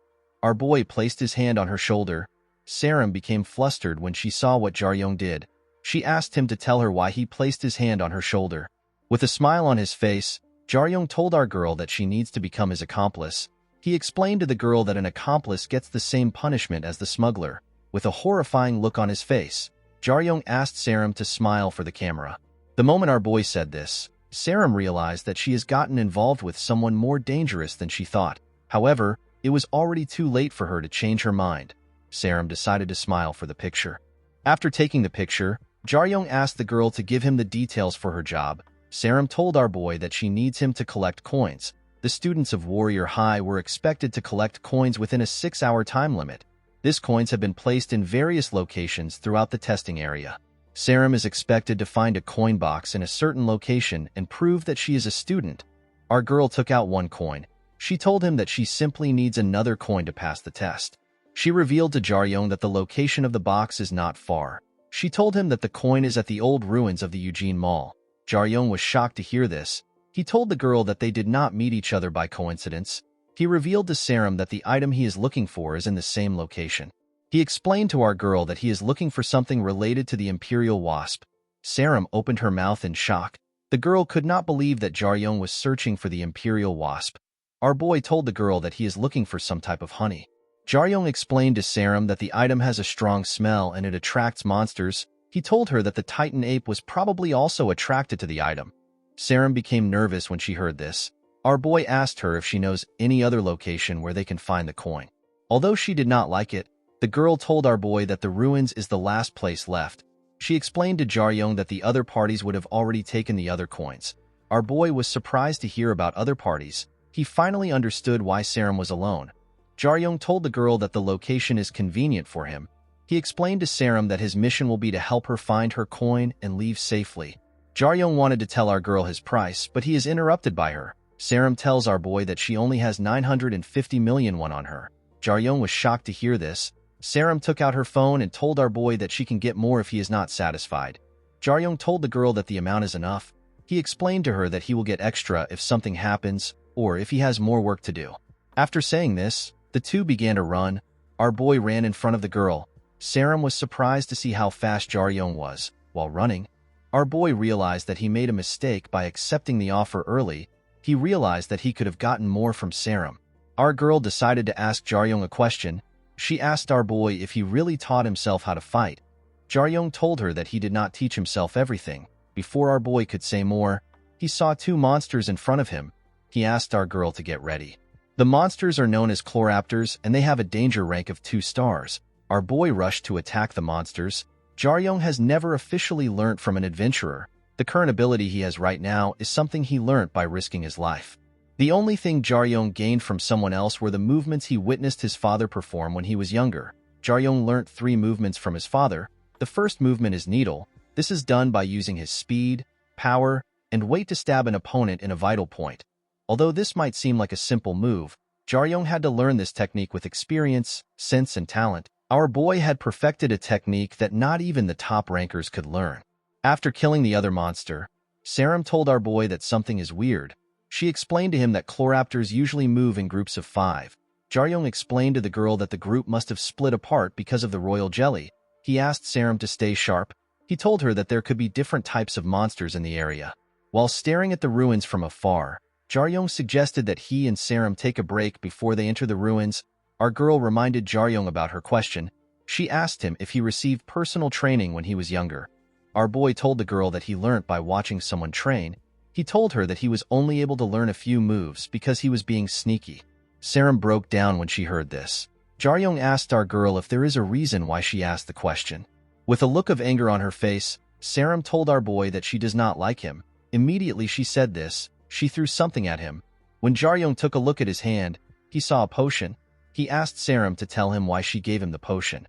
our boy placed his hand on her shoulder. Sarah became flustered when she saw what Jaryong did. She asked him to tell her why he placed his hand on her shoulder. With a smile on his face, Jaryong told our girl that she needs to become his accomplice. He explained to the girl that an accomplice gets the same punishment as the smuggler. With a horrifying look on his face, Jaryong asked Sarah to smile for the camera. The moment our boy said this, Sarah realized that she has gotten involved with someone more dangerous than she thought. However, it was already too late for her to change her mind. Sarah decided to smile for the picture. After taking the picture, Jaryong asked the girl to give him the details for her job. Sarah told our boy that she needs him to collect coins. The students of Warrior High were expected to collect coins within a 6-hour time limit. These coins have been placed in various locations throughout the testing area. Sarah is expected to find a coin box in a certain location and prove that she is a student. Our girl took out one coin. She told him that she simply needs another coin to pass the test. She revealed to Jaryong that the location of the box is not far. She told him that the coin is at the old ruins of the Eugene Mall. Jaryong was shocked to hear this. He told the girl that they did not meet each other by coincidence. He revealed to Sarah that the item he is looking for is in the same location. He explained to our girl that he is looking for something related to the Imperial Wasp. Sarah opened her mouth in shock. The girl could not believe that Jaryong was searching for the Imperial Wasp. Our boy told the girl that he is looking for some type of honey. Jaryong explained to Sarah that the item has a strong smell and it attracts monsters. He told her that the Titan ape was probably also attracted to the item. Sarah became nervous when she heard this. Our boy asked her if she knows any other location where they can find the coin. Although she did not like it, the girl told our boy that the ruins is the last place left. She explained to Jaryong that the other parties would have already taken the other coins. Our boy was surprised to hear about other parties. He finally understood why Sarah was alone. Jaryong told the girl that the location is convenient for him. He explained to Sarah that his mission will be to help her find her coin and leave safely. Jaryong wanted to tell our girl his price, but he is interrupted by her. Sarah tells our boy that she only has 950 million won on her. Jaryong was shocked to hear this. Sarah took out her phone and told our boy that she can get more if he is not satisfied. Jaryong told the girl that the amount is enough. He explained to her that he will get extra if something happens or if he has more work to do. After saying this, the two began to run. Our boy ran in front of the girl. Sarah was surprised to see how fast Jaryong was. While running, our boy realized that he made a mistake by accepting the offer early. He realized that he could have gotten more from Sarah. Our girl decided to ask Jaryong a question. She asked our boy if he really taught himself how to fight. Jaryong told her that he did not teach himself everything. Before our boy could say more, he saw two monsters in front of him. He asked our girl to get ready. The monsters are known as chloraptors, and they have a danger rank of 2 stars. Our boy rushed to attack the monsters. Jaryong has never officially learnt from an adventurer. The current ability he has right now is something he learnt by risking his life. The only thing Jaryong gained from someone else were the movements he witnessed his father perform when he was younger. Jaryong learnt 3 movements from his father. The first movement is Needle. This is done by using his speed, power, and weight to stab an opponent in a vital point. Although this might seem like a simple move, Jaryong had to learn this technique with experience, sense, and talent. Our boy had perfected a technique that not even the top rankers could learn. After killing the other monster, Saram told our boy that something is weird. She explained to him that chloraptors usually move in groups of 5. Jaryong explained to the girl that the group must have split apart because of the royal jelly. He asked Saram to stay sharp. He told her that there could be different types of monsters in the area. While staring at the ruins from afar, Jaryong suggested that he and Saram take a break before they enter the ruins. Our girl reminded Jaryong about her question. She asked him if he received personal training when he was younger. Our boy told the girl that he learnt by watching someone train. He told her that he was only able to learn a few moves because he was being sneaky. Saram broke down when she heard this. Jaryong asked our girl if there is a reason why she asked the question. With a look of anger on her face, Saram told our boy that she does not like him. Immediately she said this, she threw something at him. When Jaryong took a look at his hand, he saw a potion. He asked Saram to tell him why she gave him the potion.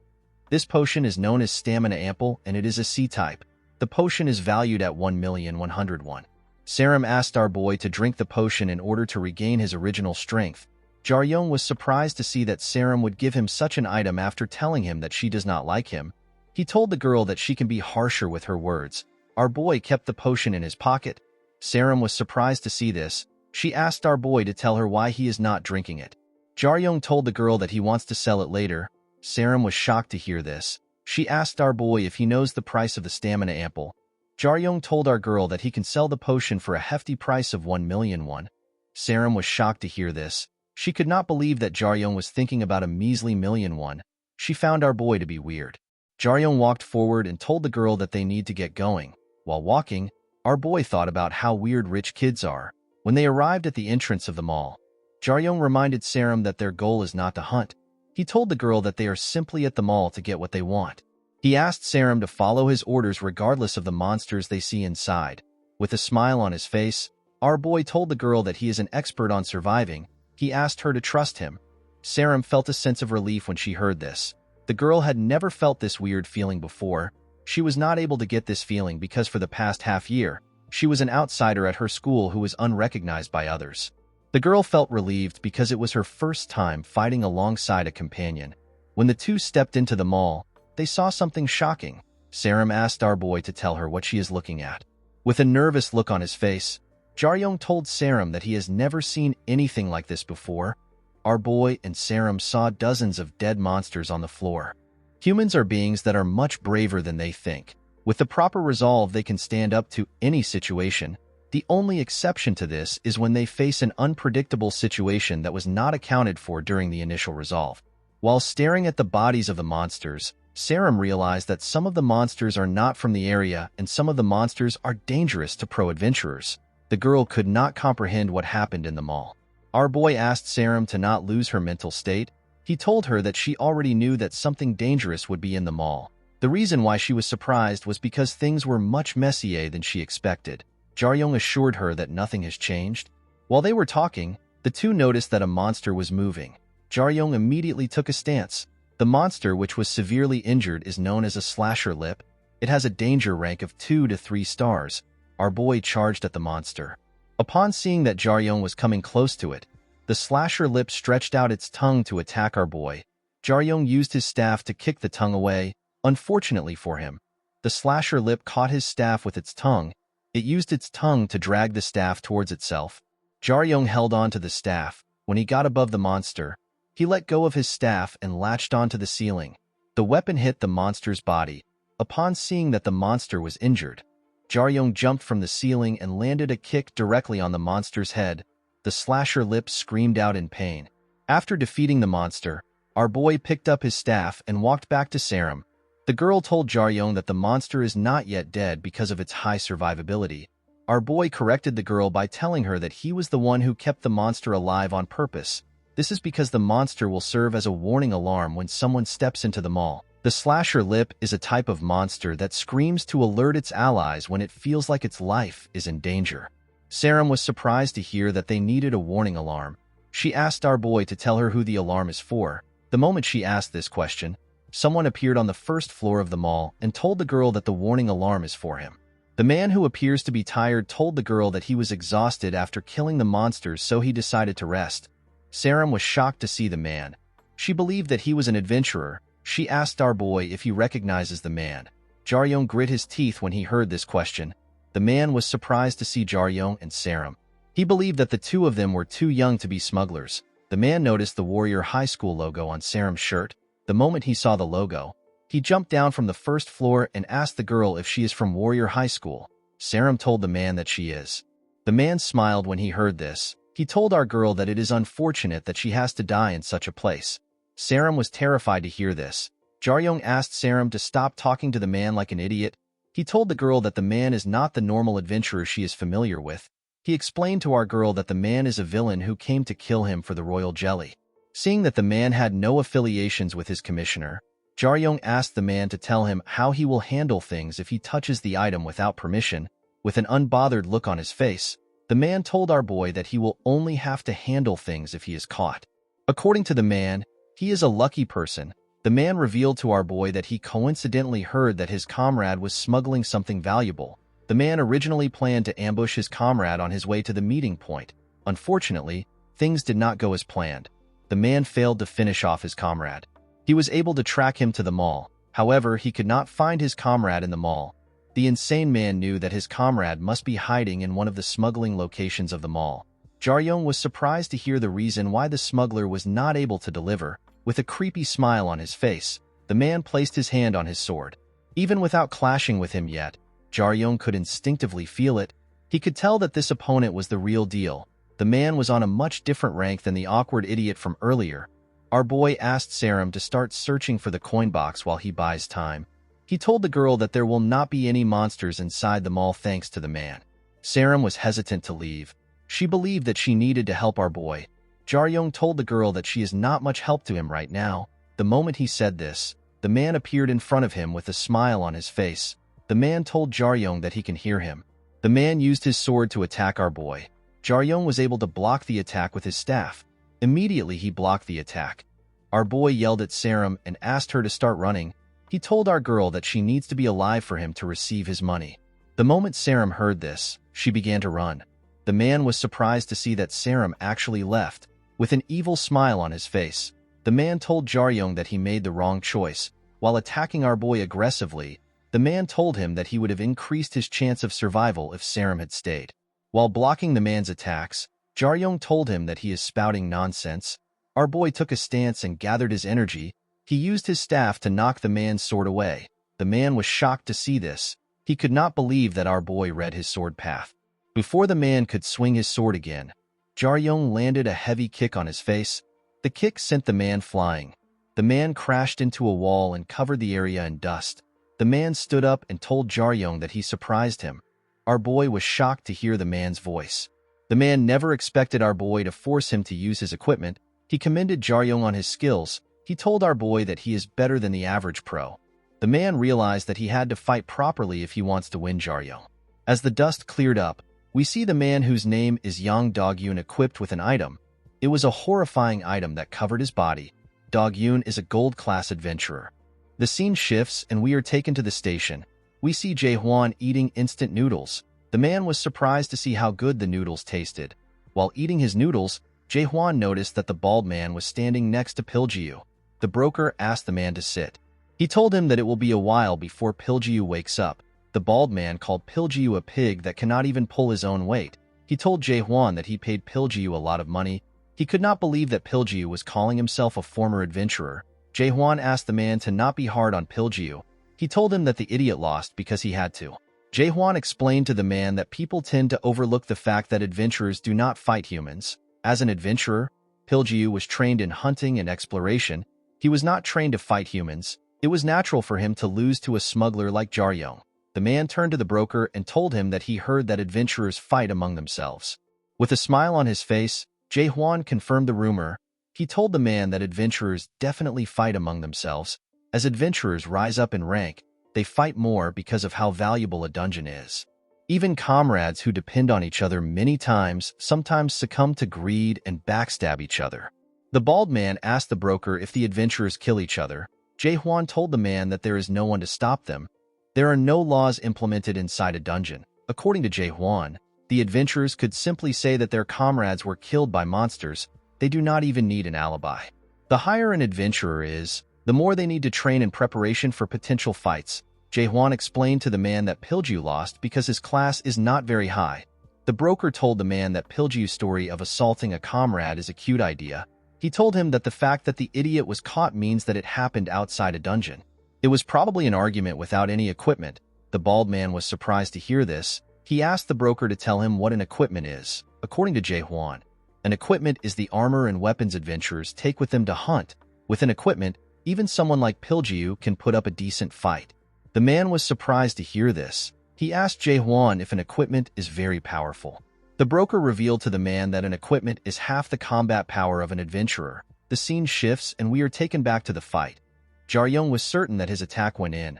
This potion is known as Stamina Ample, and it is a C-type. The potion is valued at 1,101,000. Saram asked our boy to drink the potion in order to regain his original strength. Jaryong was surprised to see that Saram would give him such an item after telling him that she does not like him. He told the girl that she can be harsher with her words. Our boy kept the potion in his pocket. Saram was surprised to see this. She asked our boy to tell her why he is not drinking it. Jaryong told the girl that he wants to sell it later. Saram was shocked to hear this. She asked our boy if he knows the price of the Stamina Ample. Jaryong told our girl that he can sell the potion for a hefty price of 1,000,001. Saram was shocked to hear this. She could not believe that Jaryong was thinking about a measly 1,000,001. She found our boy to be weird. Jaryong walked forward and told the girl that they need to get going. While walking, our boy thought about how weird rich kids are. When they arrived at the entrance of the mall, Jaryong reminded Saram that their goal is not to hunt. He told the girl that they are simply at the mall to get what they want. He asked Saram to follow his orders regardless of the monsters they see inside. With a smile on his face, our boy told the girl that he is an expert on surviving. He asked her to trust him. Saram felt a sense of relief when she heard this. The girl had never felt this weird feeling before. She was not able to get this feeling because for the past half year, she was an outsider at her school who was unrecognized by others. The girl felt relieved because it was her first time fighting alongside a companion. When the two stepped into the mall, they saw something shocking. Saram asked our boy to tell her what she is looking at. With a nervous look on his face, Jaryong told Saram that he has never seen anything like this before. Our boy and Saram saw dozens of dead monsters on the floor. Humans are beings that are much braver than they think. With the proper resolve, they can stand up to any situation. The only exception to this is when they face an unpredictable situation that was not accounted for during the initial resolve. While staring at the bodies of the monsters, Saram realized that some of the monsters are not from the area and some of the monsters are dangerous to pro-adventurers. The girl could not comprehend what happened in the mall. Our boy asked Saram to not lose her mental state. He told her that she already knew that something dangerous would be in the mall. The reason why she was surprised was because things were much messier than she expected. Jaryong assured her that nothing has changed. While they were talking, the two noticed that a monster was moving. Jaryong immediately took a stance. The monster, which was severely injured, is known as a slasher lip. It has a danger rank of 2 to 3 stars. Our boy charged at the monster. Upon seeing that Jaryong was coming close to it, the slasher lip stretched out its tongue to attack our boy. Jaryong used his staff to kick the tongue away. Unfortunately for him, the slasher lip caught his staff with its tongue. It used its tongue to drag the staff towards itself. Jaryong held on to the staff. When he got above the monster, he let go of his staff and latched onto the ceiling. The weapon hit the monster's body. Upon seeing that the monster was injured, Jaryong jumped from the ceiling and landed a kick directly on the monster's head. The slasher lip screamed out in pain. After defeating the monster, our boy picked up his staff and walked back to Saram. The girl told Jaryong that the monster is not yet dead because of its high survivability. Our boy corrected the girl by telling her that he was the one who kept the monster alive on purpose. This is because the monster will serve as a warning alarm when someone steps into the mall. The slasher lip is a type of monster that screams to alert its allies when it feels like its life is in danger. Saram was surprised to hear that they needed a warning alarm. She asked our boy to tell her who the alarm is for. The moment she asked this question, someone appeared on the first floor of the mall and told the girl that the warning alarm is for him. The man who appears to be tired told the girl that he was exhausted after killing the monsters, so he decided to rest. Saram was shocked to see the man. She believed that he was an adventurer. She asked our boy if he recognizes the man. Jaryong grit his teeth when he heard this question. The man was surprised to see Jaryong and Saram. He believed that the two of them were too young to be smugglers. The man noticed the Warrior High School logo on Saram's shirt. The moment he saw the logo, he jumped down from the first floor and asked the girl if she is from Warrior High School. Saram told the man that she is. The man smiled when he heard this. He told our girl that it is unfortunate that she has to die in such a place. Saram was terrified to hear this. Jaryong asked Saram to stop talking to the man like an idiot. He told the girl that the man is not the normal adventurer she is familiar with. He explained to our girl that the man is a villain who came to kill him for the royal jelly. Seeing that the man had no affiliations with his commissioner, Jaryong asked the man to tell him how he will handle things if he touches the item without permission. With an unbothered look on his face, the man told our boy that he will only have to handle things if he is caught. According to the man, he is a lucky person. The man revealed to our boy that he coincidentally heard that his comrade was smuggling something valuable. The man originally planned to ambush his comrade on his way to the meeting point. Unfortunately, things did not go as planned. The man failed to finish off his comrade. He was able to track him to the mall. However, he could not find his comrade in the mall. The insane man knew that his comrade must be hiding in one of the smuggling locations of the mall. Jaryong was surprised to hear the reason why the smuggler was not able to deliver. With a creepy smile on his face, the man placed his hand on his sword. Even without clashing with him yet, Jaryong could instinctively feel it. He could tell that this opponent was the real deal. The man was on a much different rank than the awkward idiot from earlier. Our boy asked Saram to start searching for the coin box while he buys time. He told the girl that there will not be any monsters inside the mall thanks to the man. Saram was hesitant to leave. She believed that she needed to help our boy. Jaryong told the girl that she is not much help to him right now. The moment he said this, the man appeared in front of him with a smile on his face. The man told Jaryong that he can hear him. The man used his sword to attack our boy. Jaryong was able to block the attack with his staff. Immediately he blocked the attack. Our boy yelled at Saram and asked her to start running. He told our girl that she needs to be alive for him to receive his money. The moment Saram heard this, she began to run. The man was surprised to see that Saram actually left. With an evil smile on his face, the man told Jaryong that he made the wrong choice. While attacking our boy aggressively, the man told him that he would have increased his chance of survival if Saram had stayed. While blocking the man's attacks, Jaryong told him that he is spouting nonsense. Our boy took a stance and gathered his energy. He used his staff to knock the man's sword away. The man was shocked to see this. He could not believe that our boy read his sword path. Before the man could swing his sword again, Jaryong landed a heavy kick on his face. The kick sent the man flying. The man crashed into a wall and covered the area in dust. The man stood up and told Jaryong that he surprised him. Our boy was shocked to hear the man's voice. The man never expected our boy to force him to use his equipment. He commended Jaryong on his skills. He told our boy that he is better than the average pro. The man realized that he had to fight properly if he wants to win Jaryong. As the dust cleared up, we see the man whose name is Yang Dog-yoon equipped with an item. It was a horrifying item that covered his body. Dog-yoon is a gold-class adventurer. The scene shifts and we are taken to the station. We see Jae-hwan eating instant noodles. The man was surprised to see how good the noodles tasted. While eating his noodles, Jae-hwan noticed that the bald man was standing next to Piljiu. The broker asked the man to sit. He told him that it will be a while before Piljiu wakes up. The bald man called Piljiu a pig that cannot even pull his own weight. He told Jae-hwan that he paid Piljiu a lot of money. He could not believe that Piljiu was calling himself a former adventurer. Jae-hwan asked the man to not be hard on Piljiu. He told him that the idiot lost because he had to. Jae-hwan explained to the man that people tend to overlook the fact that adventurers do not fight humans. As an adventurer, Piljiu was trained in hunting and exploration. He was not trained to fight humans. It was natural for him to lose to a smuggler like Jaryong. The man turned to the broker and told him that he heard that adventurers fight among themselves. With a smile on his face, Jae-hwan confirmed the rumor. He told the man that adventurers definitely fight among themselves. As adventurers rise up in rank, they fight more because of how valuable a dungeon is. Even comrades who depend on each other many times sometimes succumb to greed and backstab each other. The bald man asked the broker if the adventurers kill each other. Jae-hwan told the man that there is no one to stop them. There are no laws implemented inside a dungeon. According to Jae-hwan, the adventurers could simply say that their comrades were killed by monsters. They do not even need an alibi. The higher an adventurer is, the more they need to train in preparation for potential fights. Jae-hwan explained to the man that Pilju lost because his class is not very high. The broker told the man that Pilju's story of assaulting a comrade is a cute idea. He told him that the fact that the idiot was caught means that it happened outside a dungeon. It was probably an argument without any equipment. The bald man was surprised to hear this. He asked the broker to tell him what an equipment is. According to Jae-hwan, an equipment is the armor and weapons adventurers take with them to hunt. With an equipment, even someone like Pilju can put up a decent fight. The man was surprised to hear this. He asked Jae-hwan if an equipment is very powerful. The broker revealed to the man that an equipment is half the combat power of an adventurer. The scene shifts and we are taken back to the fight. Jaryong was certain that his attack went in.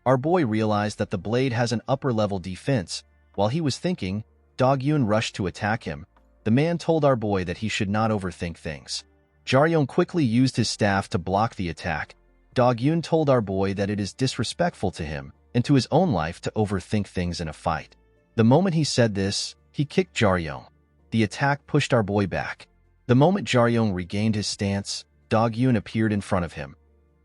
Our boy realized that the blade has an upper-level defense. While he was thinking, Dog-yoon rushed to attack him. The man told our boy that he should not overthink things. Jaryong quickly used his staff to block the attack. Dog-yoon told our boy that it is disrespectful to him and to his own life to overthink things in a fight. The moment he said this, he kicked Jaryong. The attack pushed our boy back. The moment Jaryong regained his stance, Dog-yoon appeared in front of him.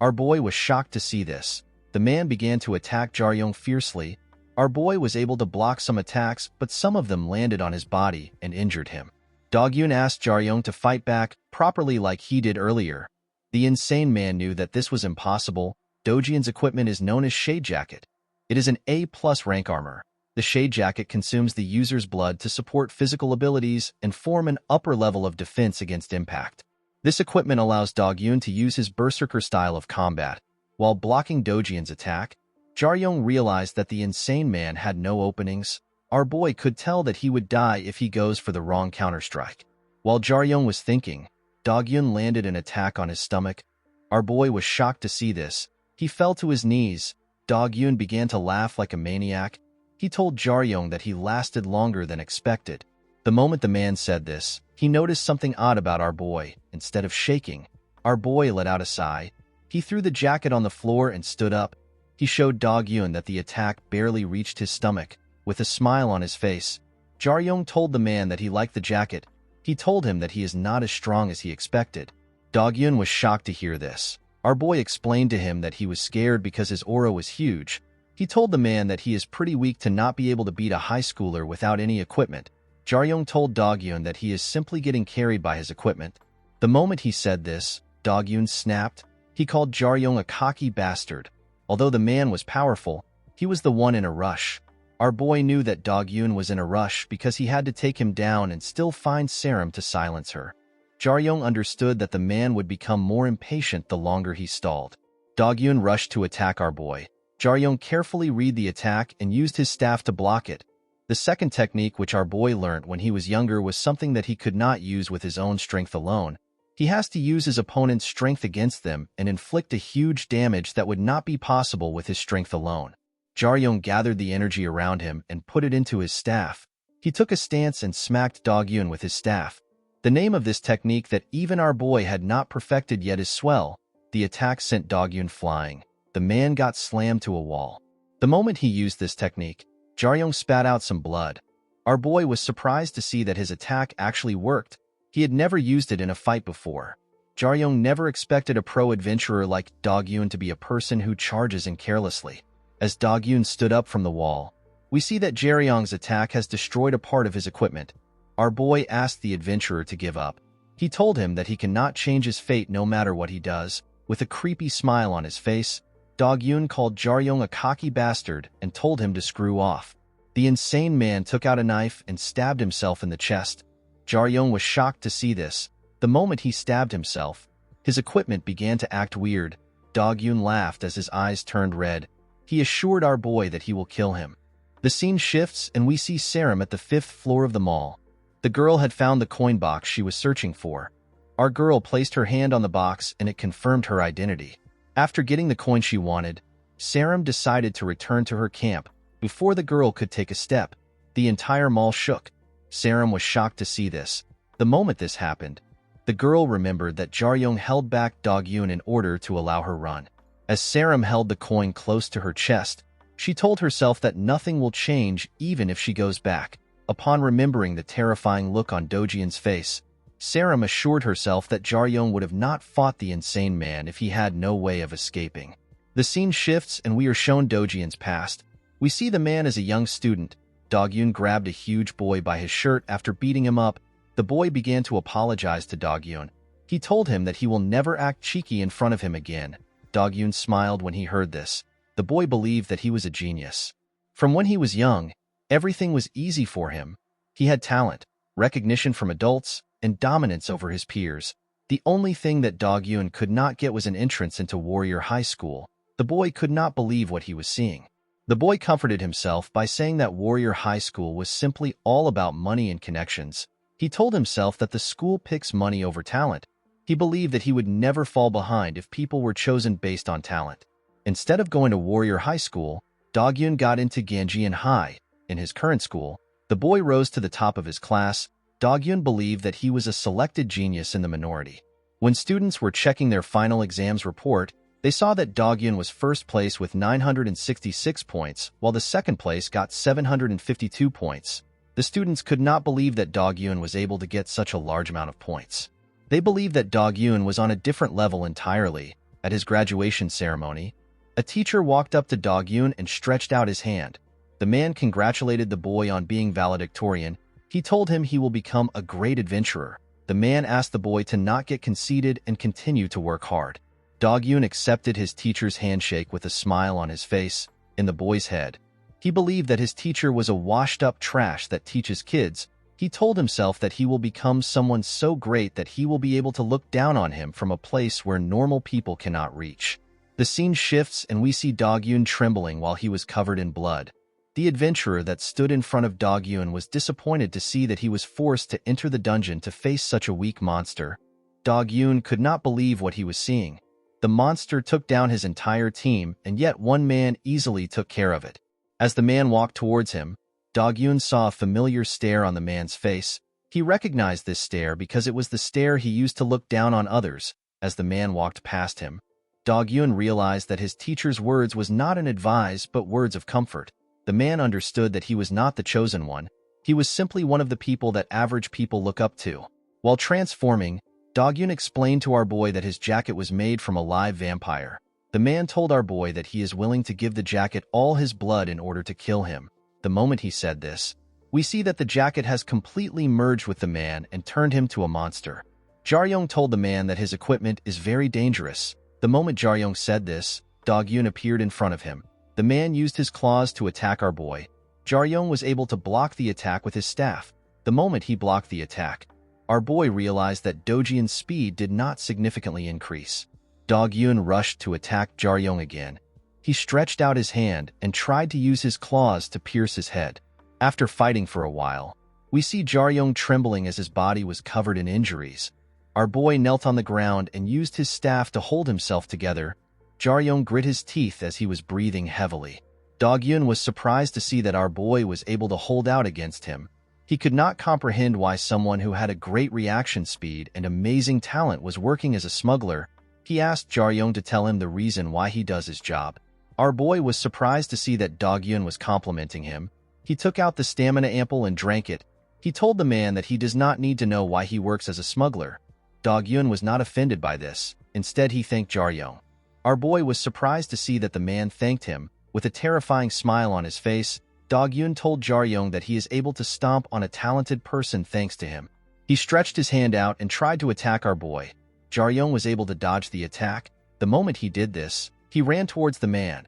Our boy was shocked to see this. The man began to attack Jaryong fiercely. Our boy was able to block some attacks, but some of them landed on his body and injured him. Dog-yoon asked Jaryong to fight back properly like he did earlier. The insane man knew that this was impossible. Dojin's equipment is known as Shade Jacket. It is an A+ rank armor. The Shade Jacket consumes the user's blood to support physical abilities and form an upper level of defense against impact. This equipment allows Dog-yoon to use his berserker style of combat. While blocking Dojin's attack, Jaryong realized that the insane man had no openings. Our boy could tell that he would die if he goes for the wrong counterstrike. While Jaryong was thinking, Dog-yoon landed an attack on his stomach. Our boy was shocked to see this. He fell to his knees. Dog-yoon began to laugh like a maniac. He told Jaryong that he lasted longer than expected. The moment the man said this, he noticed something odd about our boy. Instead of shaking, our boy let out a sigh. He threw the jacket on the floor and stood up. He showed Dog-yoon that the attack barely reached his stomach. With a smile on his face, Jaryong told the man that he liked the jacket. He told him that he is not as strong as he expected. Dog-yoon was shocked to hear this. Our boy explained to him that he was scared because his aura was huge. He told the man that he is pretty weak to not be able to beat a high schooler without any equipment. Jaryong told Dog-yoon that he is simply getting carried by his equipment. The moment he said this, Dog-yoon snapped. He called Jaryong a cocky bastard. Although the man was powerful, he was the one in a rush. Our boy knew that Dog-yoon was in a rush because he had to take him down and still find serum to silence her. Jaryong understood that the man would become more impatient the longer he stalled. Dog-yoon rushed to attack our boy. Jaryong carefully read the attack and used his staff to block it. The second technique which our boy learnt when he was younger was something that he could not use with his own strength alone. He has to use his opponent's strength against them and inflict a huge damage that would not be possible with his strength alone. Jaryong gathered the energy around him and put it into his staff. He took a stance and smacked Dog-yoon with his staff. The name of this technique that even our boy had not perfected yet is Swell. The attack sent Dog-yoon flying. The man got slammed to a wall. The moment he used this technique, Jaryong spat out some blood. Our boy was surprised to see that his attack actually worked. He had never used it in a fight before. Jaryong never expected a pro adventurer like Dog-yoon to be a person who charges in carelessly. As Dog-yoon stood up from the wall, we see that Jaryong's attack has destroyed a part of his equipment. Our boy asked the adventurer to give up. He told him that he cannot change his fate no matter what he does. With a creepy smile on his face, Dog-yoon called Jaryong a cocky bastard and told him to screw off. The insane man took out a knife and stabbed himself in the chest. Jaryong was shocked to see this. The moment he stabbed himself, his equipment began to act weird. Dog-yoon laughed as his eyes turned red. He assured our boy that he will kill him. The scene shifts and we see Saram at the 5th floor of the mall. The girl had found the coin box she was searching for. Our girl placed her hand on the box and it confirmed her identity. After getting the coin she wanted, Saram decided to return to her camp. Before the girl could take a step, the entire mall shook. Saram was shocked to see this. The moment this happened, the girl remembered that Jaryong held back Dog-yoon in order to allow her run. As Saram held the coin close to her chest, she told herself that nothing will change even if she goes back. Upon remembering the terrifying look on Dojin's face, Saram assured herself that Jaryong would have not fought the insane man if he had no way of escaping. The scene shifts and we are shown Dojin's past. We see the man as a young student. Dog-yoon grabbed a huge boy by his shirt after beating him up. The boy began to apologize to Dog-yoon. He told him that he will never act cheeky in front of him again. Dog-yoon smiled when he heard this. The boy believed that he was a genius. From when he was young, everything was easy for him. He had talent, recognition from adults, and dominance over his peers. The only thing that Dog-yoon could not get was an entrance into Warrior High School. The boy could not believe what he was seeing. The boy comforted himself by saying that Warrior High School was simply all about money and connections. He told himself that the school picks money over talent. He believed that he would never fall behind if people were chosen based on talent. Instead of going to Warrior High School, Dog-yoon got into Ganjian High. In his current school, the boy rose to the top of his class. Dog-yoon believed that he was a selected genius in the minority. When students were checking their final exams report, they saw that Dog-yoon was first place with 966 points, while the second place got 752 points. The students could not believe that Dog-yoon was able to get such a large amount of points. They believed that Dog-yoon was on a different level entirely. At his graduation ceremony, a teacher walked up to Dog-yoon and stretched out his hand. The man congratulated the boy on being valedictorian. He told him he will become a great adventurer. The man asked the boy to not get conceited and continue to work hard. Dog-yoon accepted his teacher's handshake with a smile on his face. In the boy's head, he believed that his teacher was a washed-up trash that teaches kids. He told himself that he will become someone so great that he will be able to look down on him from a place where normal people cannot reach. The scene shifts and we see Dog-yoon trembling while he was covered in blood. The adventurer that stood in front of Dog-yoon was disappointed to see that he was forced to enter the dungeon to face such a weak monster. Dog-yoon could not believe what he was seeing. The monster took down his entire team, and yet one man easily took care of it. As the man walked towards him, Dog-yoon saw a familiar stare on the man's face. He recognized this stare because it was the stare he used to look down on others. As the man walked past him, Dog-yoon realized that his teacher's words was not an advice but words of comfort. The man understood that he was not the chosen one. He was simply one of the people that average people look up to. While transforming, Dog-yoon explained to our boy that his jacket was made from a live vampire. The man told our boy that he is willing to give the jacket all his blood in order to kill him. The moment he said this, we see that the jacket has completely merged with the man and turned him to a monster. Jaryong told the man that his equipment is very dangerous. The moment Jaryong said this, Dog-yoon appeared in front of him. The man used his claws to attack our boy. Jaryong was able to block the attack with his staff. The moment he blocked the attack, our boy realized that Dojin's speed did not significantly increase. Dog-yoon rushed to attack Jaryong again. He stretched out his hand and tried to use his claws to pierce his head. After fighting for a while, we see Jaryong trembling as his body was covered in injuries. Our boy knelt on the ground and used his staff to hold himself together. Jaryong grit his teeth as he was breathing heavily. Dog-yoon was surprised to see that our boy was able to hold out against him. He could not comprehend why someone who had a great reaction speed and amazing talent was working as a smuggler. He asked Jaryong to tell him the reason why he does his job. Our boy was surprised to see that Dog-yoon was complimenting him. He took out the stamina ample and drank it. He told the man that he does not need to know why he works as a smuggler. Dog-yoon was not offended by this. Instead, he thanked Jaryong. Our boy was surprised to see that the man thanked him. With a terrifying smile on his face, Dog-yoon told Jaryong that he is able to stomp on a talented person thanks to him. He stretched his hand out and tried to attack our boy. Jaryong was able to dodge the attack. The moment he did this, he ran towards the man.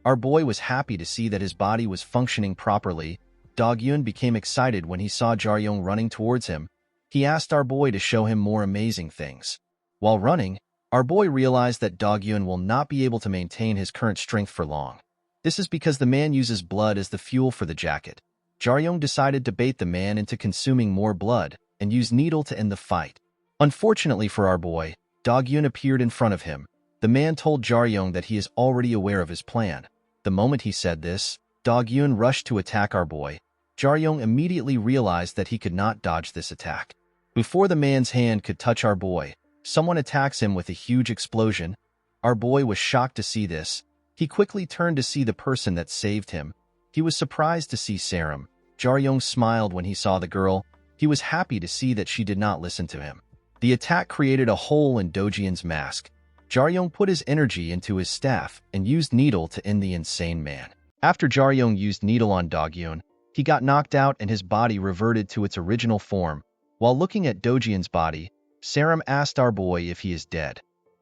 Our boy was happy to see that his body was functioning properly. Dog-yoon became excited when he saw Jaryong running towards him. He asked our boy to show him more amazing things. While running, Our boy realized that Dog-Yun will not be able to maintain his current strength for long. This is because the man uses blood as the fuel for the jacket. Jaryong decided to bait the man into consuming more blood and use needle to end the fight. Unfortunately for our boy, Dog-Yun appeared in front of him. The man told Jaryong that he is already aware of his plan. The moment he said this, Dog-Yun rushed to attack our boy. Jaryong immediately realized that he could not dodge this attack. Before the man's hand could touch our boy, someone attacks him with a huge explosion. Our boy was shocked to see this. He quickly turned to see the person that saved him. He was surprised to see Saram. Jaryong smiled when he saw the girl. He was happy to see that she did not listen to him. The attack created a hole in Dojin's mask. Jaryong put his energy into his staff and used needle to end the insane man. After Jaryong used needle on Dog-Yun, he got knocked out and his body reverted to its original form. While looking at Dojin's body, Saram asked our boy if he is dead.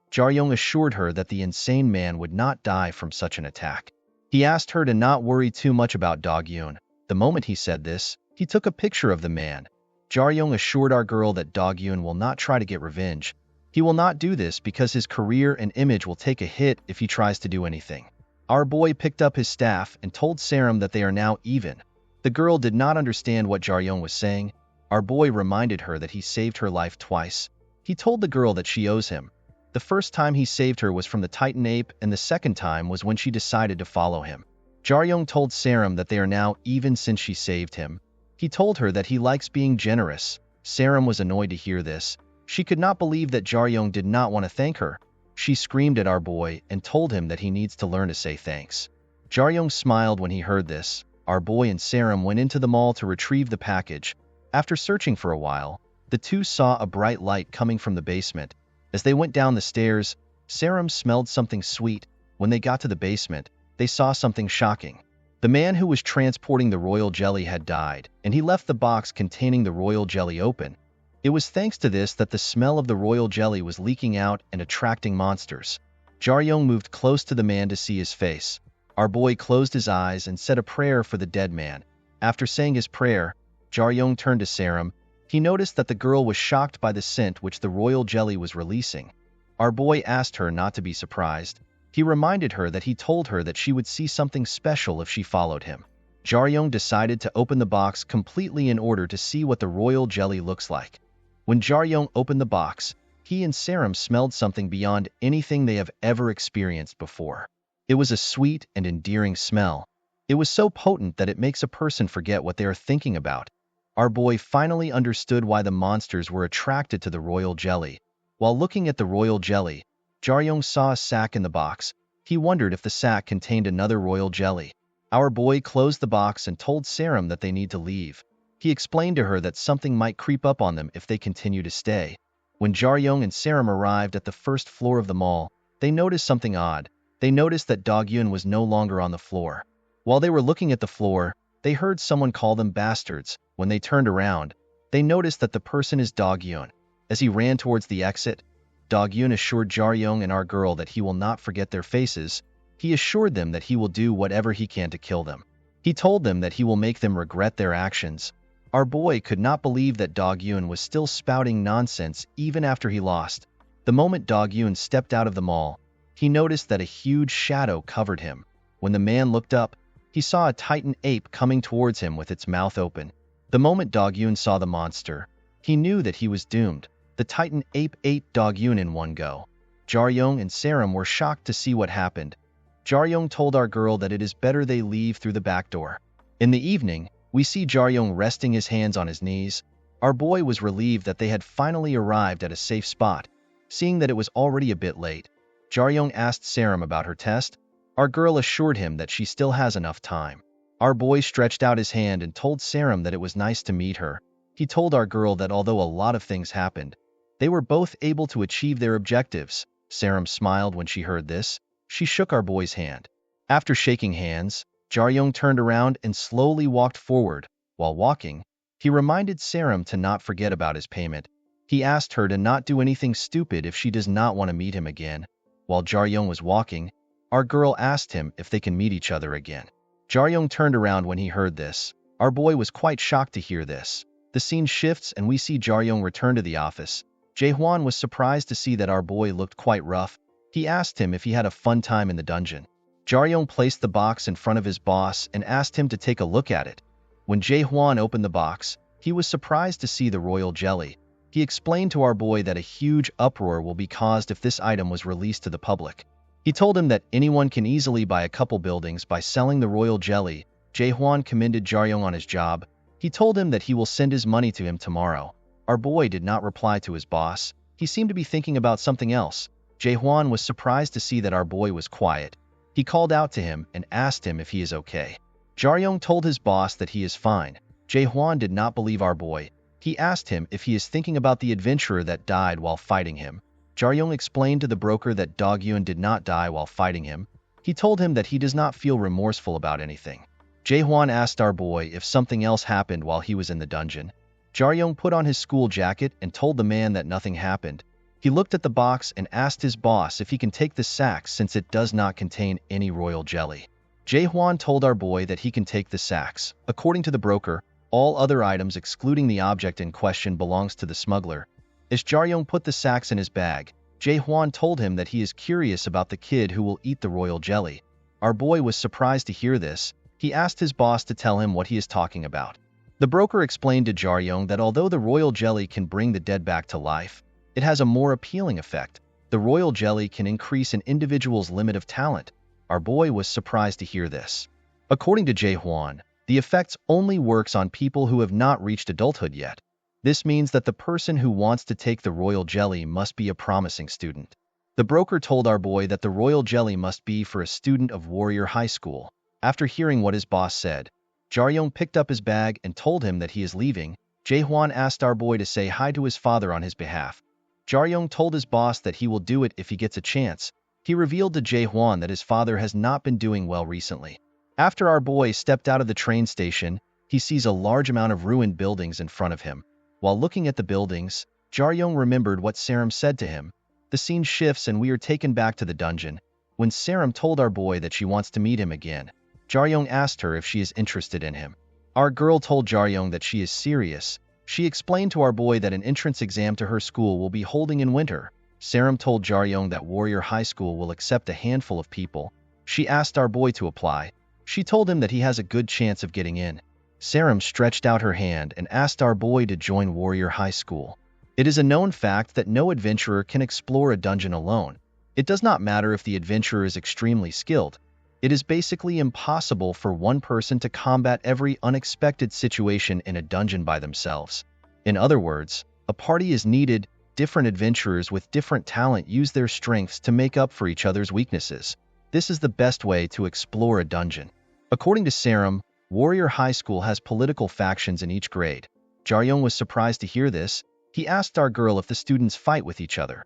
Jaryong assured her that the insane man would not die from such an attack. He asked her to not worry too much about Dog-Yun. The moment he said this, he took a picture of the man. Jaryong assured our girl that Dog-Yun will not try to get revenge. He will not do this because his career and image will take a hit if he tries to do anything. Our boy picked up his staff and told Saram that they are now even. The girl did not understand what Jaryong was saying. Our boy reminded her that he saved her life twice. He told the girl that she owes him. The first time he saved her was from the Titan ape, and the second time was when she decided to follow him. Jaryong told Saram that they are now even since she saved him. He told her that he likes being generous. Saram was annoyed to hear this. She could not believe that Jaryong did not want to thank her. She screamed at our boy and told him that he needs to learn to say thanks. Jaryong smiled when he heard this. Our boy and Saram went into the mall to retrieve the package. After searching for a while, the two saw a bright light coming from the basement. As they went down the stairs, Saram smelled something sweet. When they got to the basement, they saw something shocking. The man who was transporting the royal jelly had died, and he left the box containing the royal jelly open. It was thanks to this that the smell of the royal jelly was leaking out and attracting monsters. Jaryong moved close to the man to see his face. Our boy closed his eyes and said a prayer for the dead man. After saying his prayer, Jaryong turned to Saram. He noticed that the girl was shocked by the scent which the royal jelly was releasing. Our boy asked her not to be surprised. He reminded her that he told her that she would see something special if she followed him. Jaryong decided to open the box completely in order to see what the royal jelly looks like. When Jaryong opened the box, he and Saram smelled something beyond anything they have ever experienced before. It was a sweet and endearing smell. It was so potent that it makes a person forget what they are thinking about. Our boy finally understood why the monsters were attracted to the royal jelly. While looking at the royal jelly, Jaryong saw a sack in the box. He wondered if the sack contained another royal jelly. Our boy closed the box and told Saram that they need to leave. He explained to her that something might creep up on them if they continue to stay. When Jaryong and Saram arrived at the first floor of the mall, they noticed something odd. They noticed that Dog-Yun was no longer on the floor. While they were looking at the floor, they heard someone call them bastards. When they turned around, they noticed that the person is Dog-Yun. As he ran towards the exit, Dog-Yun assured Jaryong and our girl that he will not forget their faces. He assured them that he will do whatever he can to kill them. He told them that he will make them regret their actions. Our boy could not believe that Dog-Yun was still spouting nonsense even after he lost. The moment Dog-Yun stepped out of the mall, he noticed that a huge shadow covered him. When the man looked up, he saw a Titan ape coming towards him with its mouth open. The moment Dog-Yun saw the monster, he knew that he was doomed. The Titan ape ate Dog-Yun in one go. Jaryong and Saram were shocked to see what happened. Jaryong told our girl that it is better they leave through the back door. In the evening, we see Jaryong resting his hands on his knees. Our boy was relieved that they had finally arrived at a safe spot. Seeing that it was already a bit late, Jaryong asked Saram about her test. Our girl assured him that she still has enough time. Our boy stretched out his hand and told Saram that it was nice to meet her. He told our girl that although a lot of things happened, they were both able to achieve their objectives. Saram smiled when she heard this. She shook our boy's hand. After shaking hands, Jaryong turned around and slowly walked forward. While walking, he reminded Saram to not forget about his payment. He asked her to not do anything stupid if she does not want to meet him again. While Jaryong was walking, our girl asked him if they can meet each other again. Jaryong turned around when he heard this. Our boy was quite shocked to hear this. The scene shifts and we see Jaryong return to the office. Jae-hwan was surprised to see that our boy looked quite rough. He asked him if he had a fun time in the dungeon. Jaryong placed the box in front of his boss and asked him to take a look at it. When Jae-hwan opened the box, he was surprised to see the royal jelly. He explained to our boy that a huge uproar will be caused if this item was released to the public. He told him that anyone can easily buy a couple buildings by selling the royal jelly. Jae-hwan commended Jaryong on his job. He told him that he will send his money to him tomorrow. Our boy did not reply to his boss. He seemed to be thinking about something else. Jae-hwan was surprised to see that our boy was quiet. He called out to him and asked him if he is okay. Jaryong told his boss that he is fine. Jae-hwan did not believe our boy. He asked him if he is thinking about the adventurer that died while fighting him. Jaryong explained to the broker that Dog-Eun did not die while fighting him. He told him that he does not feel remorseful about anything. Jae-hwan asked our boy if something else happened while he was in the dungeon. Jaryong put on his school jacket and told the man that nothing happened. He looked at the box and asked his boss if he can take the sack since it does not contain any royal jelly. Jae-hwan told our boy that he can take the sacks. According to the broker, all other items excluding the object in question belongs to the smuggler. As Jaryong put the sacks in his bag, Jae-hwan told him that he is curious about the kid who will eat the royal jelly. Our boy was surprised to hear this. He asked his boss to tell him what he is talking about. The broker explained to Jaryong that although the royal jelly can bring the dead back to life, it has a more appealing effect. The royal jelly can increase an individual's limit of talent. Our boy was surprised to hear this. According to Jae-hwan, the effects only works on people who have not reached adulthood yet. This means that the person who wants to take the royal jelly must be a promising student. The broker told our boy that the royal jelly must be for a student of Warrior High School. After hearing what his boss said, Jaryong picked up his bag and told him that he is leaving. Jae-hwan asked our boy to say hi to his father on his behalf. Jaryong told his boss that he will do it if he gets a chance. He revealed to Jae-hwan that his father has not been doing well recently. After our boy stepped out of the train station, he sees a large amount of ruined buildings in front of him. While looking at the buildings, Jaryong remembered what Saram said to him. The scene shifts and we are taken back to the dungeon. When Saram told our boy that she wants to meet him again, Jaryong asked her if she is interested in him. Our girl told Jaryong that she is serious. She explained to our boy that an entrance exam to her school will be holding in winter. Saram told Jaryong that Warrior High School will accept a handful of people. She asked our boy to apply. She told him that he has a good chance of getting in. Saram stretched out her hand and asked our boy to join Warrior High School. It is a known fact that no adventurer can explore a dungeon alone. It does not matter if the adventurer is extremely skilled. It is basically impossible for one person to combat every unexpected situation in a dungeon by themselves. In other words, a party is needed. Different adventurers with different talent use their strengths to make up for each other's weaknesses. This is the best way to explore a dungeon. According to Saram, Warrior High School has political factions in each grade. Jaryong was surprised to hear this. He asked our girl if the students fight with each other.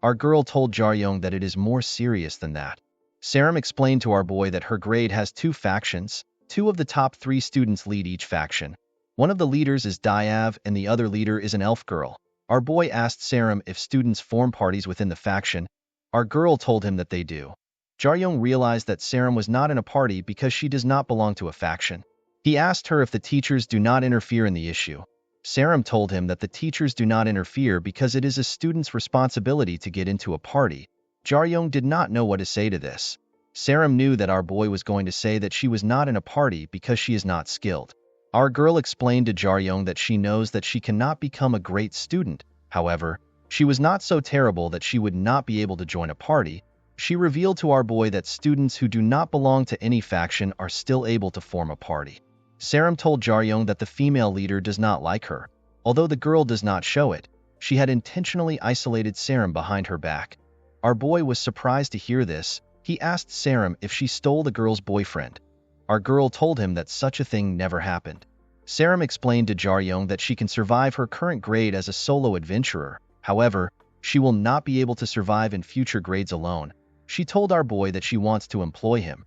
Our girl told Jaryong that it is more serious than that. Saram explained to our boy that her grade has 2 factions. 2 of the top 3 students lead each faction. One of the leaders is Diav and the other leader is an elf girl. Our boy asked Saram if students form parties within the faction. Our girl told him that they do. Jaryong realized that Saram was not in a party because she does not belong to a faction. He asked her if the teachers do not interfere in the issue. Saram told him that the teachers do not interfere because it is a student's responsibility to get into a party. Jaryong did not know what to say to this. Saram knew that our boy was going to say that she was not in a party because she is not skilled. Our girl explained to Jaryong that she knows that she cannot become a great student. However, she was not so terrible that she would not be able to join a party. She revealed to our boy that students who do not belong to any faction are still able to form a party. Saram told Jaryong that the female leader does not like her. Although the girl does not show it, she had intentionally isolated Saram behind her back. Our boy was surprised to hear this. He asked Saram if she stole the girl's boyfriend. Our girl told him that such a thing never happened. Saram explained to Jaryong that she can survive her current grade as a solo adventurer. However, she will not be able to survive in future grades alone. She told our boy that she wants to employ him.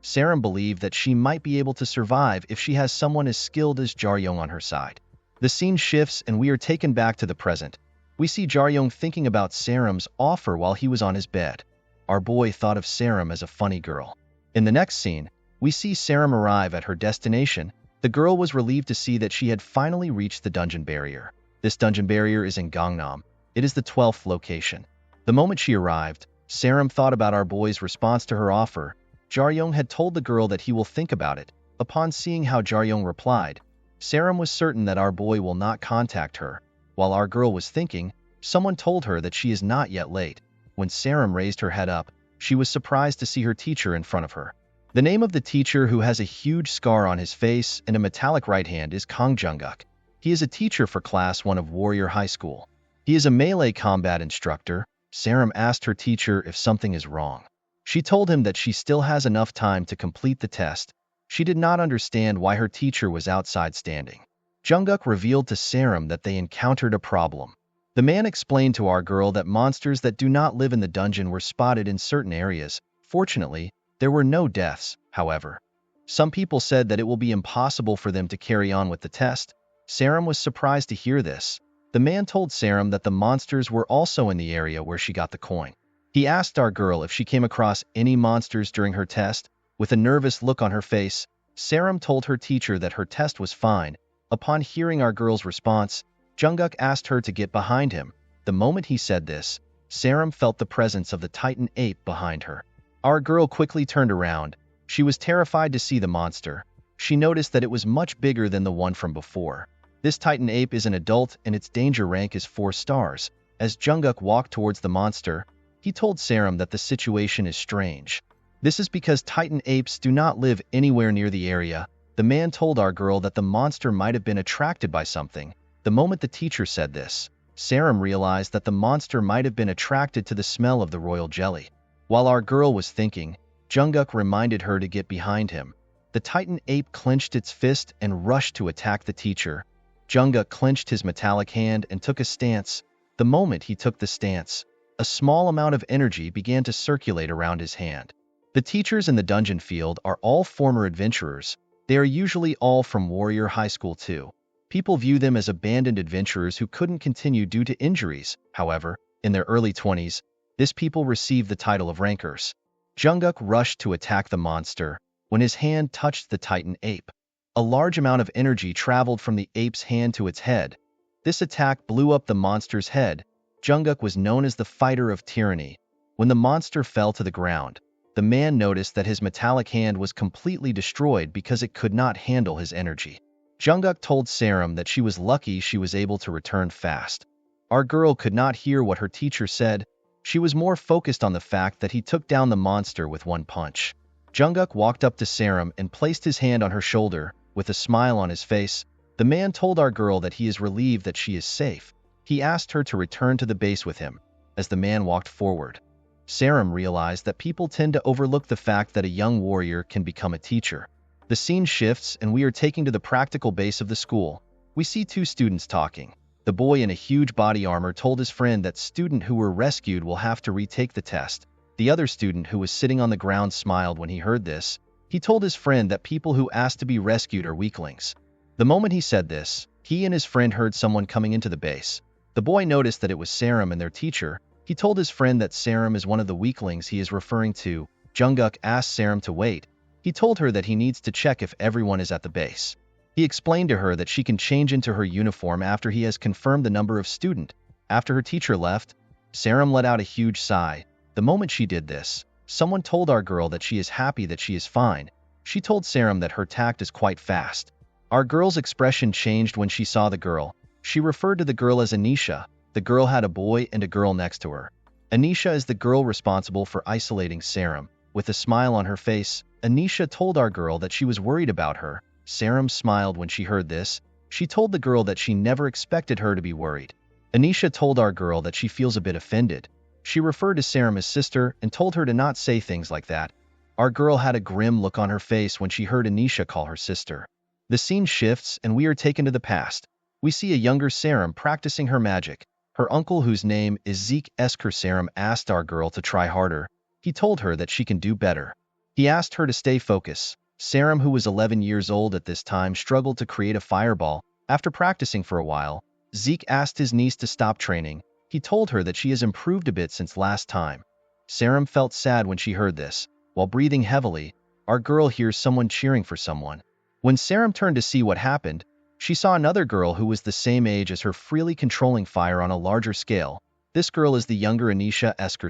Saram believed that she might be able to survive if she has someone as skilled as Jaryong on her side. The scene shifts and we are taken back to the present. We see Jaryong thinking about Saram's offer while he was on his bed. Our boy thought of Saram as a funny girl. In the next scene, we see Saram arrive at her destination. The girl was relieved to see that she had finally reached the dungeon barrier. This dungeon barrier is in Gangnam. It is the 12th location. The moment she arrived, Saram thought about our boy's response to her offer. Jaryong had told the girl that he will think about it. Upon seeing how Jaryong replied, Saram was certain that our boy will not contact her. While our girl was thinking, someone told her that she is not yet late. When Saram raised her head up, she was surprised to see her teacher in front of her. The name of the teacher, who has a huge scar on his face and a metallic right hand, is Kang Jungkook. He is a teacher for Class 1 of Warrior High School. He is a melee combat instructor. Saram asked her teacher if something is wrong. She told him that she still has enough time to complete the test. She did not understand why her teacher was outside standing. Jungkook revealed to Saram that they encountered a problem. The man explained to our girl that monsters that do not live in the dungeon were spotted in certain areas. Fortunately, there were no deaths, however. Some people said that it will be impossible for them to carry on with the test. Saram was surprised to hear this. The man told Saram that the monsters were also in the area where she got the coin. He asked our girl if she came across any monsters during her test. With a nervous look on her face, Saram told her teacher that her test was fine. Upon hearing our girl's response, Jungkook asked her to get behind him. The moment he said this, Saram felt the presence of the Titan ape behind her. Our girl quickly turned around. She was terrified to see the monster. She noticed that it was much bigger than the one from before. This Titan ape is an adult and its danger rank is 4 stars. As Jungkook walked towards the monster, he told Saram that the situation is strange. This is because Titan apes do not live anywhere near the area. The man told our girl that the monster might have been attracted by something. The moment the teacher said this, Saram realized that the monster might have been attracted to the smell of the royal jelly. While our girl was thinking, Jungkook reminded her to get behind him. The Titan ape clenched its fist and rushed to attack the teacher. Jungkook clenched his metallic hand and took a stance. The moment he took the stance, a small amount of energy began to circulate around his hand. The teachers in the dungeon field are all former adventurers. They are usually all from Warrior High School too. People view them as abandoned adventurers who couldn't continue due to injuries. However, in their early 20s, this people receive the title of rankers. Jungkook rushed to attack the monster. When his hand touched the Titan ape, a large amount of energy traveled from the ape's hand to its head. This attack blew up the monster's head. Jungkook was known as the fighter of tyranny. When the monster fell to the ground, the man noticed that his metallic hand was completely destroyed because it could not handle his energy. Jungkook told Saram that she was lucky she was able to return fast. Our girl could not hear what her teacher said. She was more focused on the fact that he took down the monster with one punch. Jungkook walked up to Saram and placed his hand on her shoulder. With a smile on his face, the man told our girl that he is relieved that she is safe. He asked her to return to the base with him. As the man walked forward, Saram realized that people tend to overlook the fact that a young warrior can become a teacher. The scene shifts and we are taken to the practical base of the school. We see 2 students talking. The boy in a huge body armor told his friend that student who were rescued will have to retake the test. The other student who was sitting on the ground smiled when he heard this. He told his friend that people who ask to be rescued are weaklings. The moment he said this, he and his friend heard someone coming into the base. The boy noticed that it was Saram and their teacher. He told his friend that Saram is one of the weaklings he is referring to. Jungkook asked Saram to wait. He told her that he needs to check if everyone is at the base. He explained to her that she can change into her uniform after he has confirmed the number of student. After her teacher left, Saram let out a huge sigh. The moment she did this, someone told our girl that she is happy that she is fine. She told Saram that her tact is quite fast. Our girl's expression changed when she saw the girl. She referred to the girl as Anisha. The girl had a boy and a girl next to her. Anisha is the girl responsible for isolating Saram. With a smile on her face, Anisha told our girl that she was worried about her. Saram smiled when she heard this. She told the girl that she never expected her to be worried. Anisha told our girl that she feels a bit offended. She referred to Saram as sister and told her to not say things like that. Our girl had a grim look on her face when she heard Anisha call her sister. The scene shifts and we are taken to the past. We see a younger Saram practicing her magic. Her uncle, whose name is Zeke Esker Saram, asked our girl to try harder. He told her that she can do better. He asked her to stay focused. Saram, who was 11 years old at this time, struggled to create a fireball. After practicing for a while, Zeke asked his niece to stop training. He told her that she has improved a bit since last time. Saram felt sad when she heard this. While breathing heavily, our girl hears someone cheering for someone. When Saram turned to see what happened, She saw another girl who was the same age as her freely controlling fire on a larger scale. This girl is the younger Anisha Esker.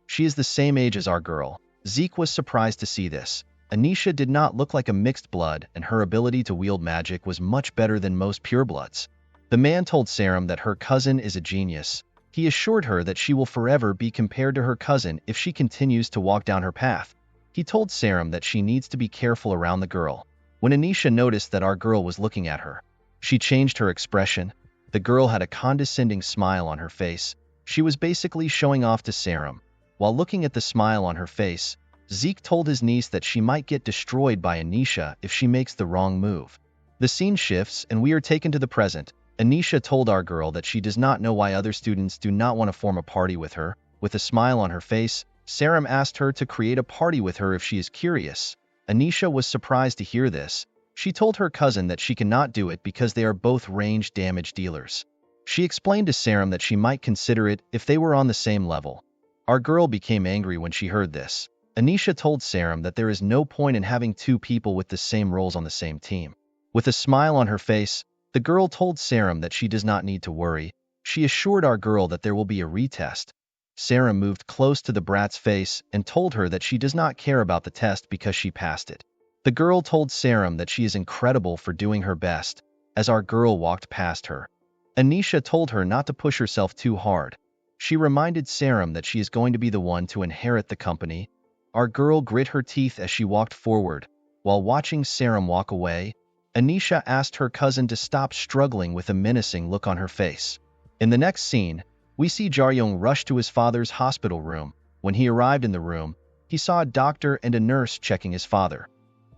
She is the same age as our girl. Zeke was surprised to see this. Anisha did not look like a mixed blood, and her ability to wield magic was much better than most purebloods. The man told Sarum that her cousin is a genius. He assured her that she will forever be compared to her cousin if she continues to walk down her path. He told Sarum that she needs to be careful around the girl. When Anisha noticed that our girl was looking at her, she changed her expression. The girl had a condescending smile on her face. She was basically showing off to Sarum. While looking at the smile on her face, Zeke told his niece that she might get destroyed by Anisha if she makes the wrong move. The scene shifts and we are taken to the present. Anisha told our girl that she does not know why other students do not want to form a party with her. With a smile on her face, Sarum asked her to create a party with her if she is curious. Anisha was surprised to hear this. She told her cousin that she cannot do it because they are both range damage dealers. She explained to Sarum that she might consider it if they were on the same level. Our girl became angry when she heard this. Anisha told Sarum that there is no point in having two people with the same roles on the same team. With a smile on her face, the girl told Sarum that she does not need to worry. She assured our girl that there will be a retest. Sarum moved close to the brat's face and told her that she does not care about the test because she passed it. The girl told Sarum that she is incredible for doing her best. As our girl walked past her, Anisha told her not to push herself too hard. She reminded Sarum that she is going to be the one to inherit the company. Our girl grit her teeth as she walked forward. While watching Sarum walk away, Anisha asked her cousin to stop struggling with a menacing look on her face. In the next scene, we see Jaryong rush to his father's hospital room. When he arrived in the room, he saw a doctor and a nurse checking his father.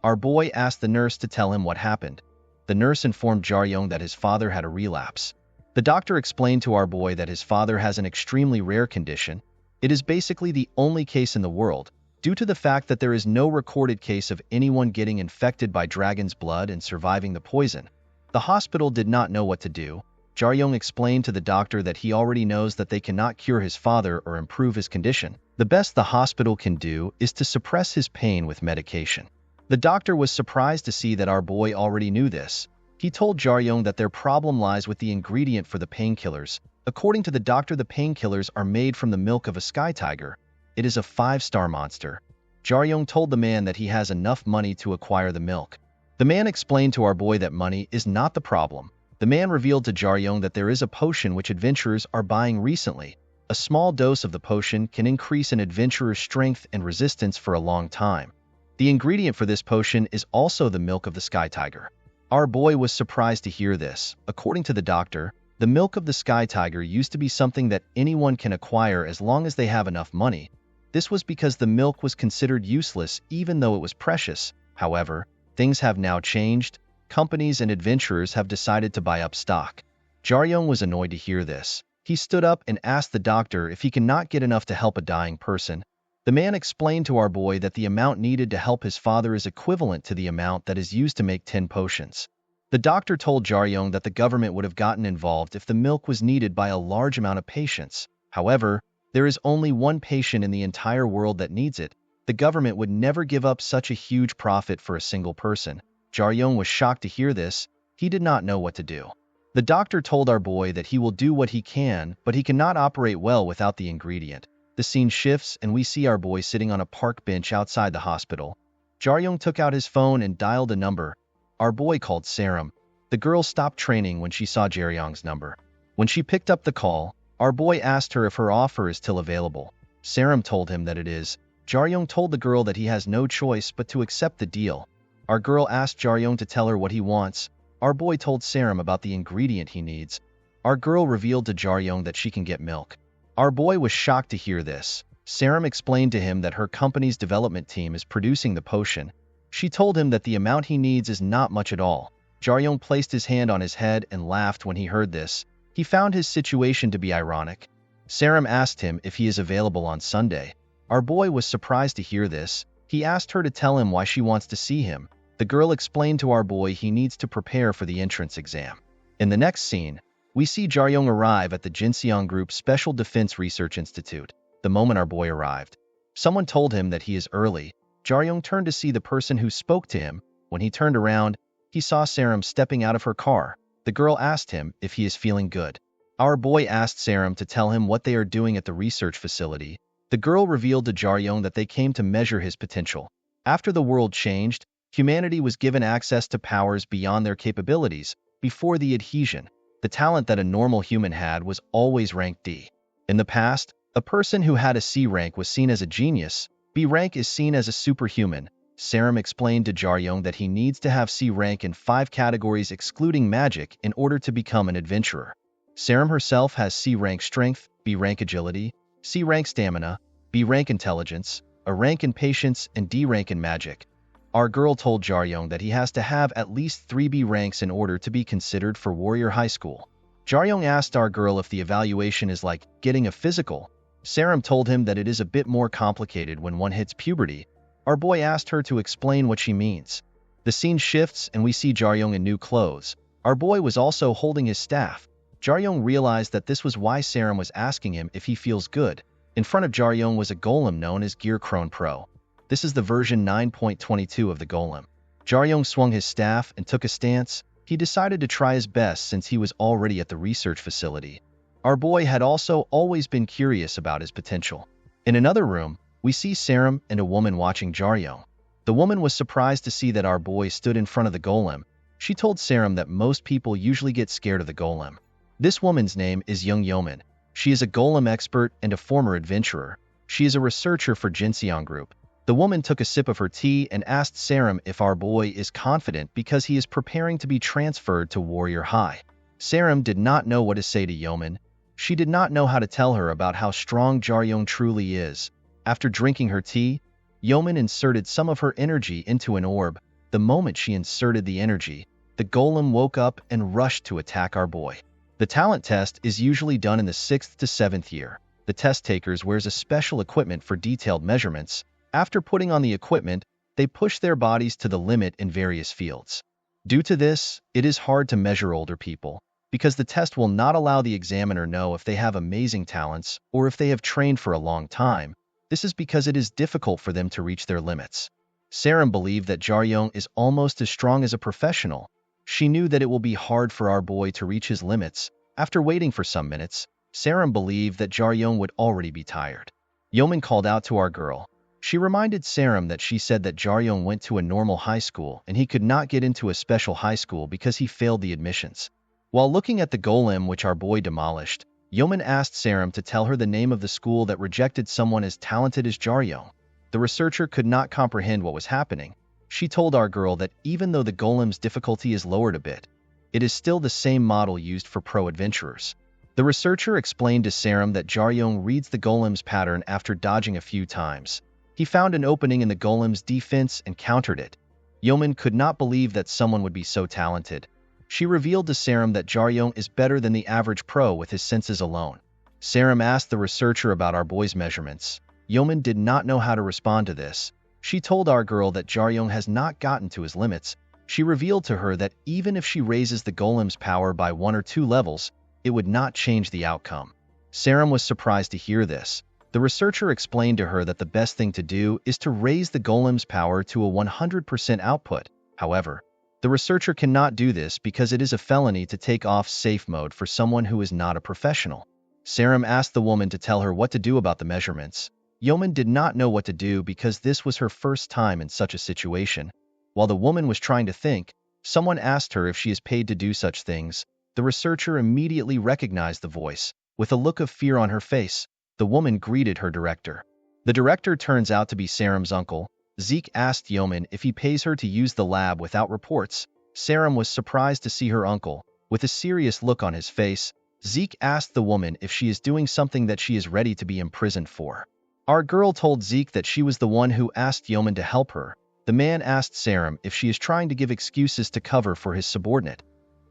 Our boy asked the nurse to tell him what happened. The nurse informed Jaryong that his father had a relapse. The doctor explained to our boy that his father has an extremely rare condition. It is basically the only case in the world, due to the fact that there is no recorded case of anyone getting infected by dragon's blood and surviving the poison. The hospital did not know what to do. Jaryong explained to the doctor that he already knows that they cannot cure his father or improve his condition. The best the hospital can do is to suppress his pain with medication. The doctor was surprised to see that our boy already knew this. He told Jaryong that their problem lies with the ingredient for the painkillers. According to the doctor, the painkillers are made from the milk of a sky tiger. It is a 5-star monster. Jaryong told the man that he has enough money to acquire the milk. The man explained to our boy that money is not the problem. The man revealed to Jaryong that there is a potion which adventurers are buying recently. A small dose of the potion can increase an adventurer's strength and resistance for a long time. The ingredient for this potion is also the milk of the sky tiger. Our boy was surprised to hear this. According to the doctor, the milk of the sky tiger used to be something that anyone can acquire as long as they have enough money. This was because the milk was considered useless even though it was precious. However, things have now changed. Companies and adventurers have decided to buy up stock. Jaryong was annoyed to hear this. He stood up and asked the doctor if he cannot get enough to help a dying person. The man explained to our boy that the amount needed to help his father is equivalent to the amount that is used to make 10 potions. The doctor told Jaryong that the government would have gotten involved if the milk was needed by a large amount of patients. However, there is only one patient in the entire world that needs it. The government would never give up such a huge profit for a single person. Jaryong was shocked to hear this. He did not know what to do. The doctor told our boy that he will do what he can, but he cannot operate well without the ingredient. The scene shifts and we see our boy sitting on a park bench outside the hospital. Jaryong took out his phone and dialed a number. Our boy called Sarum. The girl stopped training when she saw Jaryong's number. When she picked up the call, our boy asked her if her offer is still available. Sarum told him that it is. Jaryong told the girl that he has no choice but to accept the deal. Our girl asked Jaryong to tell her what he wants. Our boy told Sarum about the ingredient he needs. Our girl revealed to Jaryong that she can get milk. Our boy was shocked to hear this. Sarum explained to him that her company's development team is producing the potion. She told him that the amount he needs is not much at all. Jaryong placed his hand on his head and laughed when he heard this. He found his situation to be ironic. Sarum asked him if he is available on Sunday. Our boy was surprised to hear this. He asked her to tell him why she wants to see him. The girl explained to our boy he needs to prepare for the entrance exam. In the next scene, we see Jaryong arrive at the Jinseong Group's Special Defense Research Institute. The moment our boy arrived, someone told him that he is early. Jaryong turned to see the person who spoke to him. When he turned around, he saw Saram stepping out of her car. The girl asked him if he is feeling good. Our boy asked Saram to tell him what they are doing at the research facility. The girl revealed to Jaryong that they came to measure his potential. After the world changed, humanity was given access to powers beyond their capabilities. Before the adhesion, the talent that a normal human had was always ranked D. In the past, a person who had a C rank was seen as a genius. B rank is seen as a superhuman. Saram explained to Jaryong that he needs to have C rank in 5 categories excluding magic in order to become an adventurer. Saram herself has C rank strength, B rank agility, C rank stamina, B rank intelligence, A rank in patience, and D rank in magic. Our girl told Jaryong that he has to have at least 3 B ranks in order to be considered for Warrior High School. Jaryong asked our girl if the evaluation is like getting a physical. Saram told him that it is a bit more complicated when one hits puberty. Our boy asked her to explain what she means. The scene shifts and we see Jaryong in new clothes. Our boy was also holding his staff. Jaryong realized that this was why Saram was asking him if he feels good. In front of Jaryong was a golem known as Gear Crone Pro. This is the version 9.22 of the golem. Jaryong swung his staff and took a stance. He decided to try his best since he was already at the research facility. Our boy had also always been curious about his potential. In another room, we see Saram and a woman watching Jaryong. The woman was surprised to see that our boy stood in front of the golem. She told Saram that most people usually get scared of the golem. This woman's name is Young Yeoman. She is a golem expert and a former adventurer. She is a researcher for Jinseong Group. The woman took a sip of her tea and asked Saram if our boy is confident because he is preparing to be transferred to Warrior High. Saram did not know what to say to Yeoman. She did not know how to tell her about how strong Jaryong truly is. After drinking her tea, Yeoman inserted some of her energy into an orb. The moment she inserted the energy, the golem woke up and rushed to attack our boy. The talent test is usually done in the 6th to 7th year. The test takers wears a special equipment for detailed measurements. After putting on the equipment, they push their bodies to the limit in various fields. Due to this, it is hard to measure older people, because the test will not allow the examiner know if they have amazing talents or if they have trained for a long time. This is because it is difficult for them to reach their limits. Saram believed that Jaryong is almost as strong as a professional. She knew that it will be hard for our boy to reach his limits. After waiting for some minutes, Saram believed that Jaryong would already be tired. Yeoman called out to our girl. She reminded Saram that she said that Jaryong went to a normal high school and he could not get into a special high school because he failed the admissions. While looking at the golem which our boy demolished, Yeoman asked Saram to tell her the name of the school that rejected someone as talented as Jaryong. The researcher could not comprehend what was happening. She told our girl that even though the golem's difficulty is lowered a bit, it is still the same model used for pro adventurers. The researcher explained to Saram that Jaryong reads the golem's pattern after dodging a few times. He found an opening in the golem's defense and countered it. Yeoman could not believe that someone would be so talented. She revealed to Saram that Jaryong is better than the average pro with his senses alone. Saram asked the researcher about our boy's measurements. Yeoman did not know how to respond to this. She told our girl that Jaryong has not gotten to his limits. She revealed to her that even if she raises the golem's power by 1 or 2 levels, it would not change the outcome. Saram was surprised to hear this. The researcher explained to her that the best thing to do is to raise the golem's power to a 100% output. However, the researcher cannot do this because it is a felony to take off safe mode for someone who is not a professional. Saram asked the woman to tell her what to do about the measurements. Yeoman did not know what to do because this was her first time in such a situation. While the woman was trying to think, someone asked her if she is paid to do such things. The researcher immediately recognized the voice. With a look of fear on her face, the woman greeted her director. The director turns out to be Saram's uncle. Zeke asked Yeoman if he pays her to use the lab without reports. Saram was surprised to see her uncle. With a serious look on his face, Zeke asked the woman if she is doing something that she is ready to be imprisoned for. Our girl told Zeke that she was the one who asked Yeoman to help her. The man asked Saram if she is trying to give excuses to cover for his subordinate.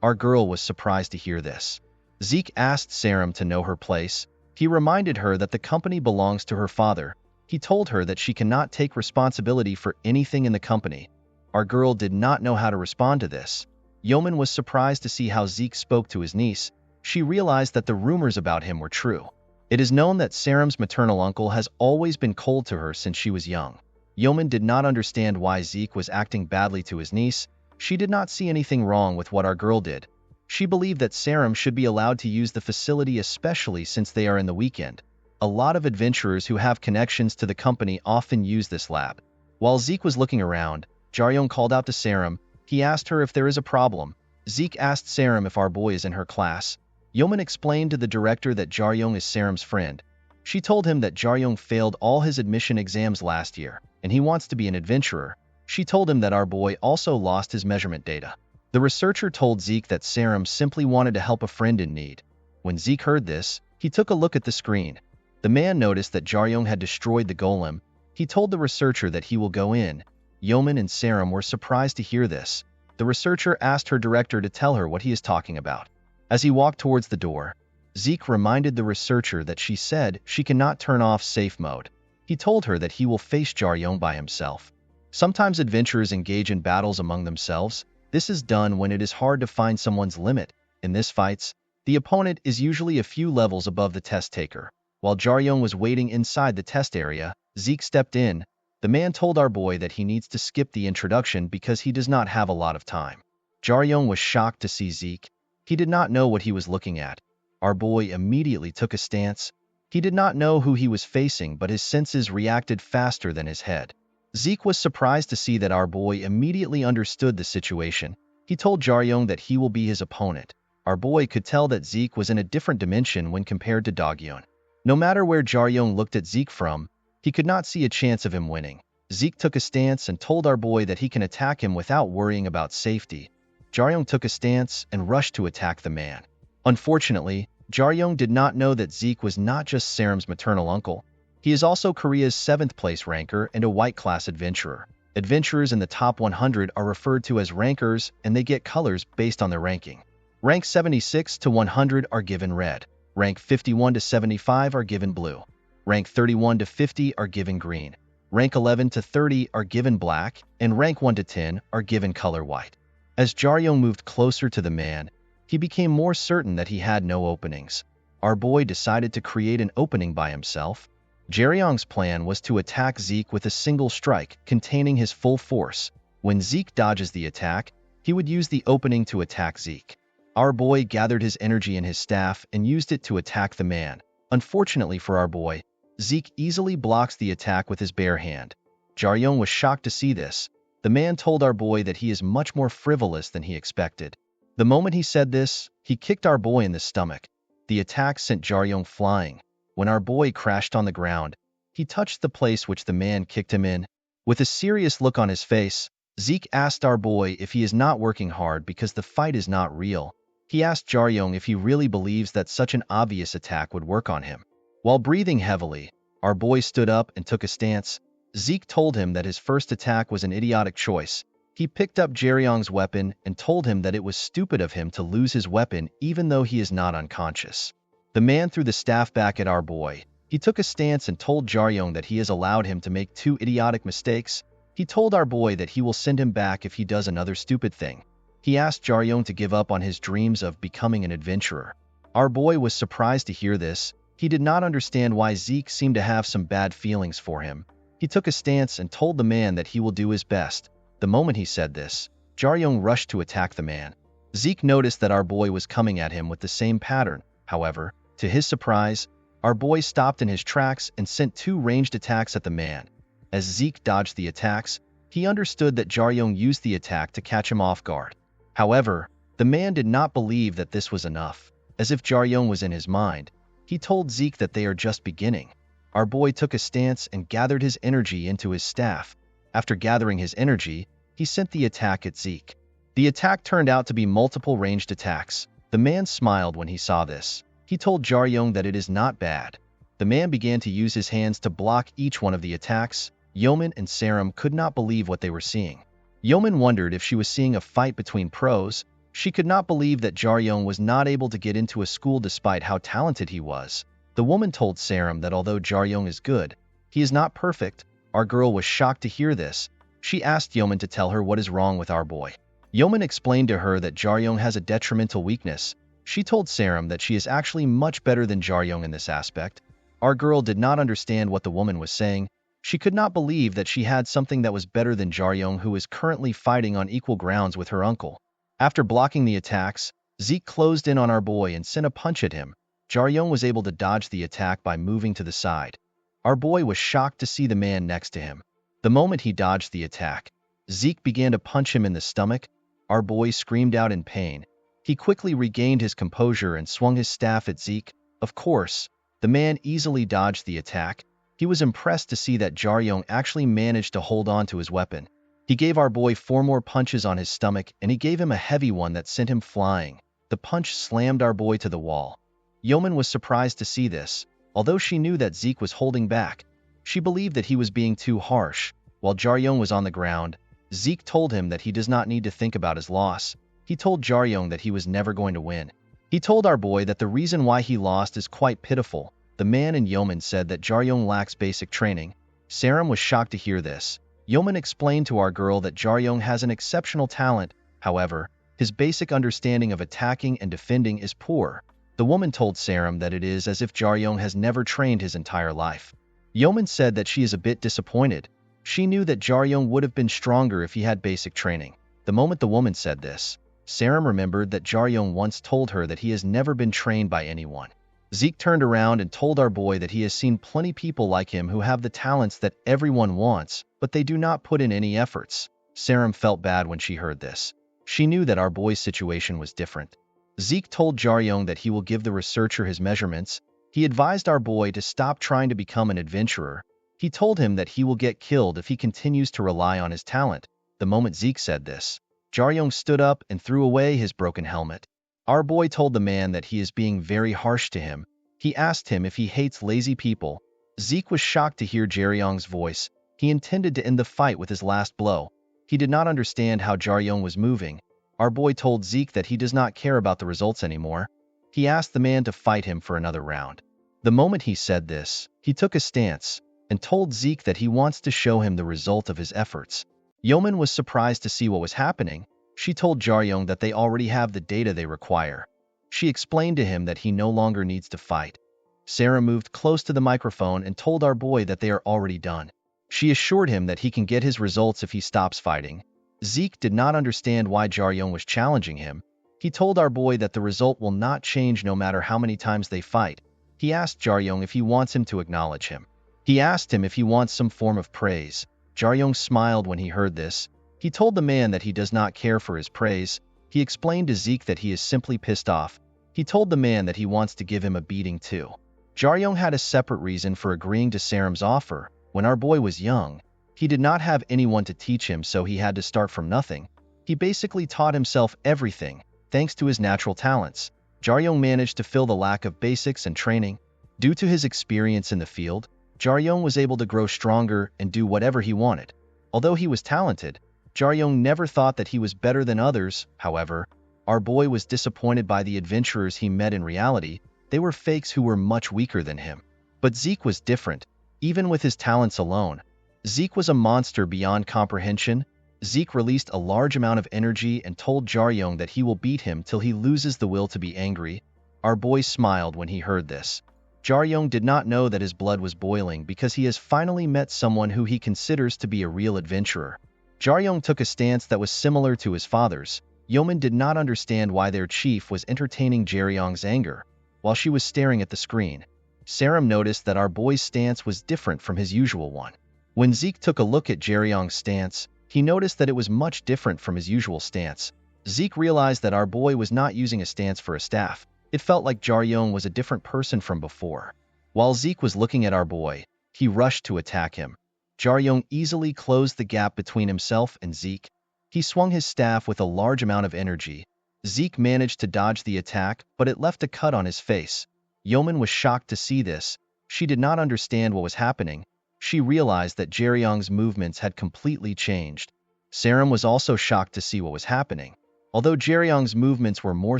Our girl was surprised to hear this. Zeke asked Saram to know her place. He reminded her that the company belongs to her father. He told her that she cannot take responsibility for anything in the company. Our girl did not know how to respond to this. Yeoman was surprised to see how Zeke spoke to his niece. She realized that the rumors about him were true. It is known that Saram's maternal uncle has always been cold to her since she was young. Yeoman did not understand why Zeke was acting badly to his niece. She did not see anything wrong with what our girl did. She believed that Sarum should be allowed to use the facility, especially since they are in the weekend. A lot of adventurers who have connections to the company often use this lab. While Zeke was looking around, Jaryong called out to Sarum. He asked her if there is a problem. Zeke asked Sarum if our boy is in her class. Yeoman explained to the director that Jaryong is Sarum's friend. She told him that Jaryong failed all his admission exams last year, and he wants to be an adventurer. She told him that our boy also lost his measurement data. The researcher told Zeke that Sarum simply wanted to help a friend in need. When Zeke heard this, he took a look at the screen. The man noticed that Jaryong had destroyed the golem. He told the researcher that he will go in. Yeoman and Sarum were surprised to hear this. The researcher asked her director to tell her what he is talking about. As he walked towards the door, Zeke reminded the researcher that she said she cannot turn off safe mode. He told her that he will face Jaryong by himself. Sometimes adventurers engage in battles among themselves. This is done when it is hard to find someone's limit. In this fights, the opponent is usually a few levels above the test taker. While Jaryong was waiting inside the test area, Zeke stepped in. The man told our boy that he needs to skip the introduction because he does not have a lot of time. Jaryong was shocked to see Zeke. He did not know what he was looking at. Our boy immediately took a stance. He did not know who he was facing, but his senses reacted faster than his head. Zeke was surprised to see that our boy immediately understood the situation. He told Jaryong that he will be his opponent. Our boy could tell that Zeke was in a different dimension when compared to Dogyeon. No matter where Jaryong looked at Zeke from, he could not see a chance of him winning. Zeke took a stance and told our boy that he can attack him without worrying about safety. Jaryong took a stance and rushed to attack the man. Unfortunately, Jaryong did not know that Zeke was not just Sarum's maternal uncle. He is also Korea's 7th place ranker and a white class adventurer. Adventurers in the top 100 are referred to as rankers, and they get colors based on their ranking. Rank 76 to 100 are given red. Rank 51 to 75 are given blue. Rank 31 to 50 are given green. Rank 11 to 30 are given black, and rank 1 to 10 are given color white. As Jaryong moved closer to the man, he became more certain that he had no openings. Our boy decided to create an opening by himself. Jaryong's plan was to attack Zeke with a single strike containing his full force. When Zeke dodges the attack, he would use the opening to attack Zeke. Our boy gathered his energy in his staff and used it to attack the man. Unfortunately for our boy, Zeke easily blocks the attack with his bare hand. Jaryong was shocked to see this. The man told our boy that he is much more frivolous than he expected. The moment he said this, he kicked our boy in the stomach. The attack sent Jaryong flying. When our boy crashed on the ground, he touched the place which the man kicked him in. With a serious look on his face, Zeke asked our boy if he is not working hard because the fight is not real. He asked Jaryong if he really believes that such an obvious attack would work on him. While breathing heavily, our boy stood up and took a stance. Zeke told him that his first attack was an idiotic choice. He picked up Jaryong's weapon and told him that it was stupid of him to lose his weapon even though he is not unconscious. The man threw the staff back at our boy. He took a stance and told Jaryong that he has allowed him to make 2 idiotic mistakes. He told our boy that he will send him back if he does another stupid thing. He asked Jaryong to give up on his dreams of becoming an adventurer. Our boy was surprised to hear this. He did not understand why Zeke seemed to have some bad feelings for him. He took a stance and told the man that he will do his best. The moment he said this, Jaryong rushed to attack the man. Zeke noticed that our boy was coming at him with the same pattern. However, to his surprise, our boy stopped in his tracks and sent 2 ranged attacks at the man. As Zeke dodged the attacks, he understood that Jaryong used the attack to catch him off guard. However, the man did not believe that this was enough. As if Jaryong was in his mind, he told Zeke that they are just beginning. Our boy took a stance and gathered his energy into his staff. After gathering his energy, he sent the attack at Zeke. The attack turned out to be multiple ranged attacks. The man smiled when he saw this. He told Jaryong that it is not bad. The man began to use his hands to block each one of the attacks. Yeoman and Sarum could not believe what they were seeing. Yeoman wondered if she was seeing a fight between pros. She could not believe that Jaryong was not able to get into a school despite how talented he was. The woman told Sarum that although Jaryong is good, he is not perfect. Our girl was shocked to hear this. She asked Yeoman to tell her what is wrong with our boy. Yeoman explained to her that Jaryong has a detrimental weakness. She told Sarum that she is actually much better than Jaryong in this aspect. Our girl did not understand what the woman was saying. She could not believe that she had something that was better than Jaryong, who is currently fighting on equal grounds with her uncle. After blocking the attacks, Zeke closed in on our boy and sent a punch at him. Jaryong was able to dodge the attack by moving to the side. Our boy was shocked to see the man next to him. The moment he dodged the attack, Zeke began to punch him in the stomach. Our boy screamed out in pain. He quickly regained his composure and swung his staff at Zeke. Of course, the man easily dodged the attack. He was impressed to see that Jaryong actually managed to hold on to his weapon. He gave our boy 4 more punches on his stomach, and he gave him a heavy one that sent him flying. The punch slammed our boy to the wall. Yeoman was surprised to see this. Although she knew that Zeke was holding back, she believed that he was being too harsh. While Jaryong was on the ground, Zeke told him that he does not need to think about his loss. He told Jaryong that he was never going to win. He told our boy that the reason why he lost is quite pitiful. The man and Yeoman said that Jaryong lacks basic training. Saram was shocked to hear this. Yeoman explained to our girl that Jaryong has an exceptional talent. However, his basic understanding of attacking and defending is poor. The woman told Saram that it is as if Jaryong has never trained his entire life. Yeoman said that she is a bit disappointed. She knew that Jaryong would have been stronger if he had basic training. The moment the woman said this, Saram remembered that Jaryong once told her that he has never been trained by anyone. Zeke turned around and told our boy that he has seen plenty people like him who have the talents that everyone wants, but they do not put in any efforts. Saram felt bad when she heard this. She knew that our boy's situation was different. Zeke told Jaryong that he will give the researcher his measurements. He advised our boy to stop trying to become an adventurer. He told him that he will get killed if he continues to rely on his talent. The moment Zeke said this, Jaryong stood up and threw away his broken helmet. Our boy told the man that he is being very harsh to him. He asked him if he hates lazy people. Zeke was shocked to hear Jaryong's voice. He intended to end the fight with his last blow. He did not understand how Jaryong was moving. Our boy told Zeke that he does not care about the results anymore. He asked the man to fight him for another round. The moment he said this, he took a stance and told Zeke that he wants to show him the result of his efforts. Yeoman was surprised to see what was happening. She told Jaryong that they already have the data they require. She explained to him that he no longer needs to fight. Sarah moved close to the microphone and told our boy that they are already done. She assured him that he can get his results if he stops fighting. Zeke did not understand why Jaryong was challenging him. He told our boy that the result will not change no matter how many times they fight. He asked Jaryong if he wants him to acknowledge him. He asked him if he wants some form of praise. Jaryong smiled when he heard this. He told the man that he does not care for his praise. He explained to Zeke that he is simply pissed off. He told the man that he wants to give him a beating too. Jaryong had a separate reason for agreeing to Saram's offer. When our boy was young, he did not have anyone to teach him, so he had to start from nothing. He basically taught himself everything, thanks to his natural talents. Jaryong managed to fill the lack of basics and training. Due to his experience in the field, Jaryong was able to grow stronger and do whatever he wanted. Although he was talented, Jaryong never thought that he was better than others. However, our boy was disappointed by the adventurers he met in reality. They were fakes who were much weaker than him. But Zeke was different. Even with his talents alone, Zeke was a monster beyond comprehension. Zeke released a large amount of energy and told Jaryong that he will beat him till he loses the will to be angry. Our boy smiled when he heard this. Jaryong did not know that his blood was boiling because he has finally met someone who he considers to be a real adventurer. Jaryong took a stance that was similar to his father's. Yeoman did not understand why their chief was entertaining Jaryong's anger. While she was staring at the screen, Saram noticed that our boy's stance was different from his usual one. When Zeke took a look at Jaryong's stance, he noticed that it was much different from his usual stance. Zeke realized that our boy was not using a stance for a staff. It felt like Jaryong was a different person from before. While Zeke was looking at our boy, he rushed to attack him. Jaryong easily closed the gap between himself and Zeke. He swung his staff with a large amount of energy. Zeke managed to dodge the attack, but it left a cut on his face. Yeoman was shocked to see this. She did not understand what was happening. She realized that Jaryong's movements had completely changed. Saram was also shocked to see what was happening. Although Jaryong's movements were more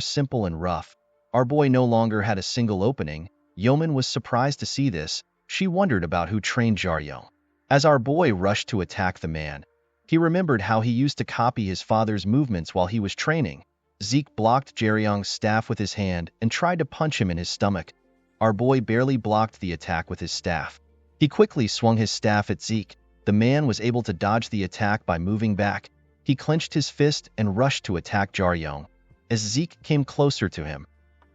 simple and rough, our boy no longer had a single opening. Yeoman was surprised to see this. She wondered about who trained Jaryong. As our boy rushed to attack the man, he remembered how he used to copy his father's movements while he was training. Zeke blocked Jaryong's staff with his hand and tried to punch him in his stomach. Our boy barely blocked the attack with his staff. He quickly swung his staff at Zeke. The man was able to dodge the attack by moving back. He clenched his fist and rushed to attack Jaryong. As Zeke came closer to him,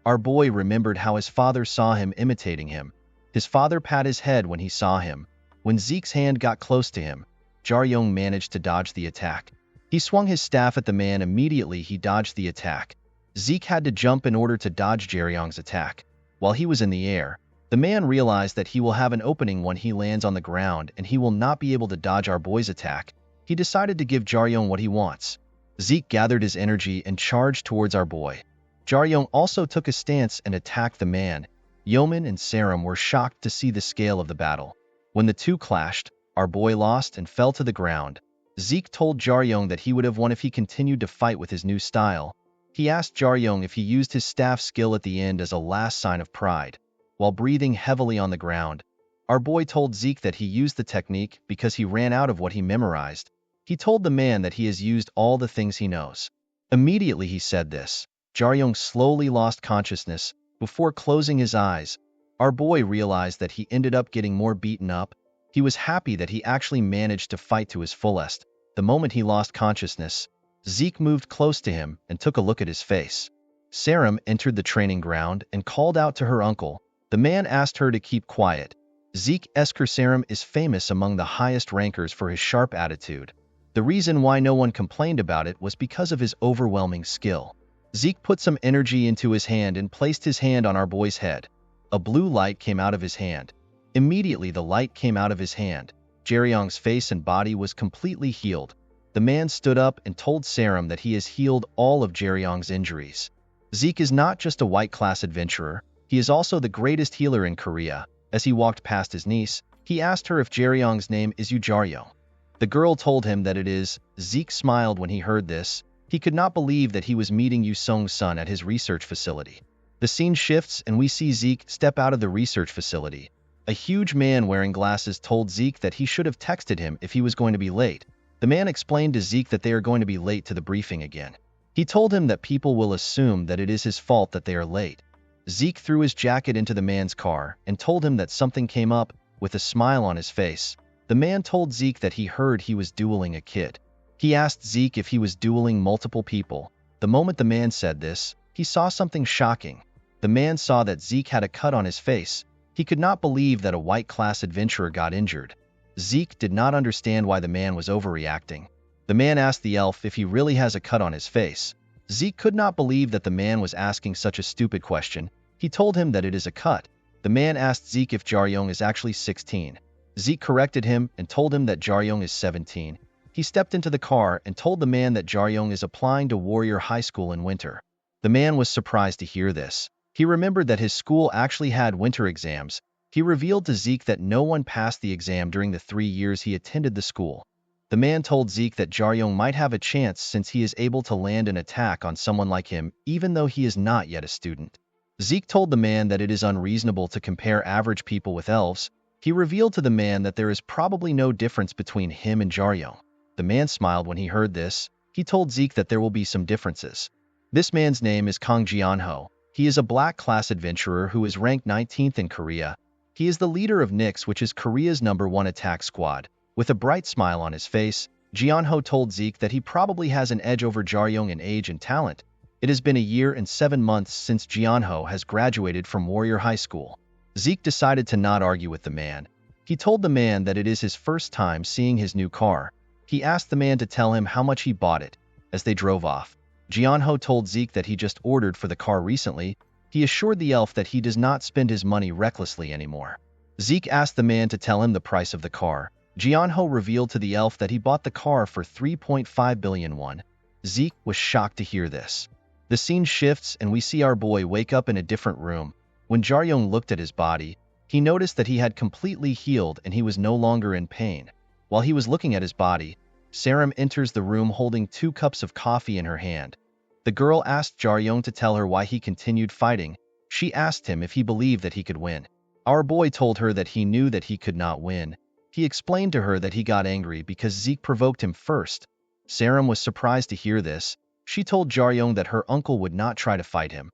our boy remembered how his father saw him imitating him. His father pat his head when he saw him. When Zeke's hand got close to him, Jaryong managed to dodge the attack. He swung his staff at the man. Immediately he dodged the attack. Zeke had to jump in order to dodge Jaryong's attack. While he was in the air, the man realized that he will have an opening when he lands on the ground and he will not be able to dodge our boy's attack. He decided to give Jaryong what he wants. Zeke gathered his energy and charged towards our boy. Jaryong also took a stance and attacked the man. Yeoman and Sarum were shocked to see the scale of the battle. When the two clashed, our boy lost and fell to the ground. Zeke told Jaryong that he would have won if he continued to fight with his new style. He asked Jaryong if he used his staff skill at the end as a last sign of pride. While breathing heavily on the ground, our boy told Zeke that he used the technique because he ran out of what he memorized. He told the man that he has used all the things he knows. Immediately he said this, Jaryong slowly lost consciousness. Before closing his eyes, our boy realized that he ended up getting more beaten up. He was happy that he actually managed to fight to his fullest. The moment he lost consciousness, Zeke moved close to him and took a look at his face. Sarum entered the training ground and called out to her uncle. The man asked her to keep quiet. Zeke's Sarum is famous among the highest rankers for his sharp attitude. The reason why no one complained about it was because of his overwhelming skill. Zeke put some energy into his hand and placed his hand on our boy's head. A blue light came out of his hand. Immediately the light came out of his hand. Jaryong's face and body was completely healed. The man stood up and told Sarum that he has healed all of Jaryong's injuries. Zeke is not just a white class adventurer, he is also the greatest healer in Korea. As he walked past his niece, he asked her if Jaryong's name is Yoo Jaryong. The girl told him that it is. Zeke smiled when he heard this. He could not believe that he was meeting Yoo Sung's son at his research facility. The scene shifts and we see Zeke step out of the research facility. A huge man wearing glasses told Zeke that he should have texted him if he was going to be late. The man explained to Zeke that they are going to be late to the briefing again. He told him that people will assume that it is his fault that they are late. Zeke threw his jacket into the man's car and told him that something came up. With a smile on his face, the man told Zeke that he heard he was dueling a kid. He asked Zeke if he was dueling multiple people. The moment the man said this, he saw something shocking. The man saw that Zeke had a cut on his face. He could not believe that a white-class adventurer got injured. Zeke did not understand why the man was overreacting. The man asked the elf if he really has a cut on his face. Zeke could not believe that the man was asking such a stupid question. He told him that it is a cut. The man asked Zeke if Jaryong is actually 16. Zeke corrected him and told him that Jaryong is 17. He stepped into the car and told the man that Jaryong is applying to Warrior High School in winter. The man was surprised to hear this. He remembered that his school actually had winter exams. He revealed to Zeke that no one passed the exam during the 3 years he attended the school. The man told Zeke that Jaryong might have a chance since he is able to land an attack on someone like him even though he is not yet a student. Zeke told the man that it is unreasonable to compare average people with elves. He revealed to the man that there is probably no difference between him and Jaryong. The man smiled when he heard this. He told Zeke that there will be some differences. This man's name is Kang Jianho. He is a black class adventurer who is ranked 19th in Korea. He is the leader of NYX, which is Korea's #1 attack squad. With a bright smile on his face, Jianho told Zeke that he probably has an edge over Jaryong in age and talent. It has been a year and 7 months since Jianho has graduated from Warrior High School. Zeke decided to not argue with the man. He told the man that it is his first time seeing his new car. He asked the man to tell him how much he bought it. As they drove off, Jianho told Zeke that he just ordered for the car recently. He assured the elf that he does not spend his money recklessly anymore. Zeke asked the man to tell him the price of the car. Jianho revealed to the elf that he bought the car for 3.5 billion won. Zeke was shocked to hear this. The scene shifts and we see our boy wake up in a different room. When Jaryong looked at his body, he noticed that he had completely healed and he was no longer in pain. While he was looking at his body, Sarum enters the room holding 2 cups of coffee in her hand. The girl asked Jaryong to tell her why he continued fighting. She asked him if he believed that he could win. Our boy told her that he knew that he could not win. He explained to her that he got angry because Zeke provoked him first. Sarum was surprised to hear this. She told Jaryong that her uncle would not try to fight him.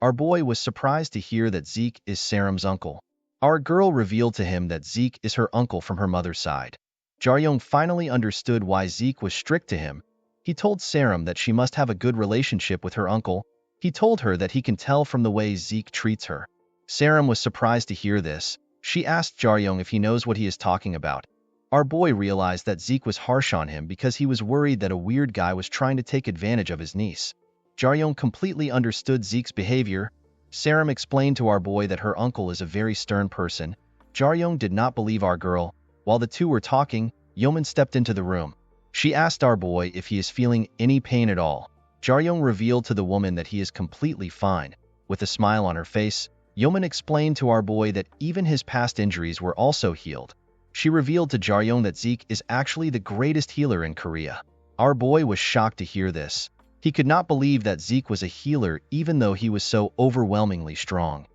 Our boy was surprised to hear that Zeke is Sarum's uncle. Our girl revealed to him that Zeke is her uncle from her mother's side. Jaryong finally understood why Zeke was strict to him. He told Saram that she must have a good relationship with her uncle. He told her that he can tell from the way Zeke treats her. Saram was surprised to hear this. She asked Jaryong if he knows what he is talking about. Our boy realized that Zeke was harsh on him because he was worried that a weird guy was trying to take advantage of his niece. Jaryong completely understood Zeke's behavior. Saram explained to our boy that her uncle is a very stern person. Jaryong did not believe our girl. While the two were talking, Yeoman stepped into the room. She asked our boy if he is feeling any pain at all. Jaryong revealed to the woman that he is completely fine. With a smile on her face, Yeoman explained to our boy that even his past injuries were also healed. She revealed to Jaryong that Zeke is actually the greatest healer in Korea. Our boy was shocked to hear this. He could not believe that Zeke was a healer even though he was so overwhelmingly strong.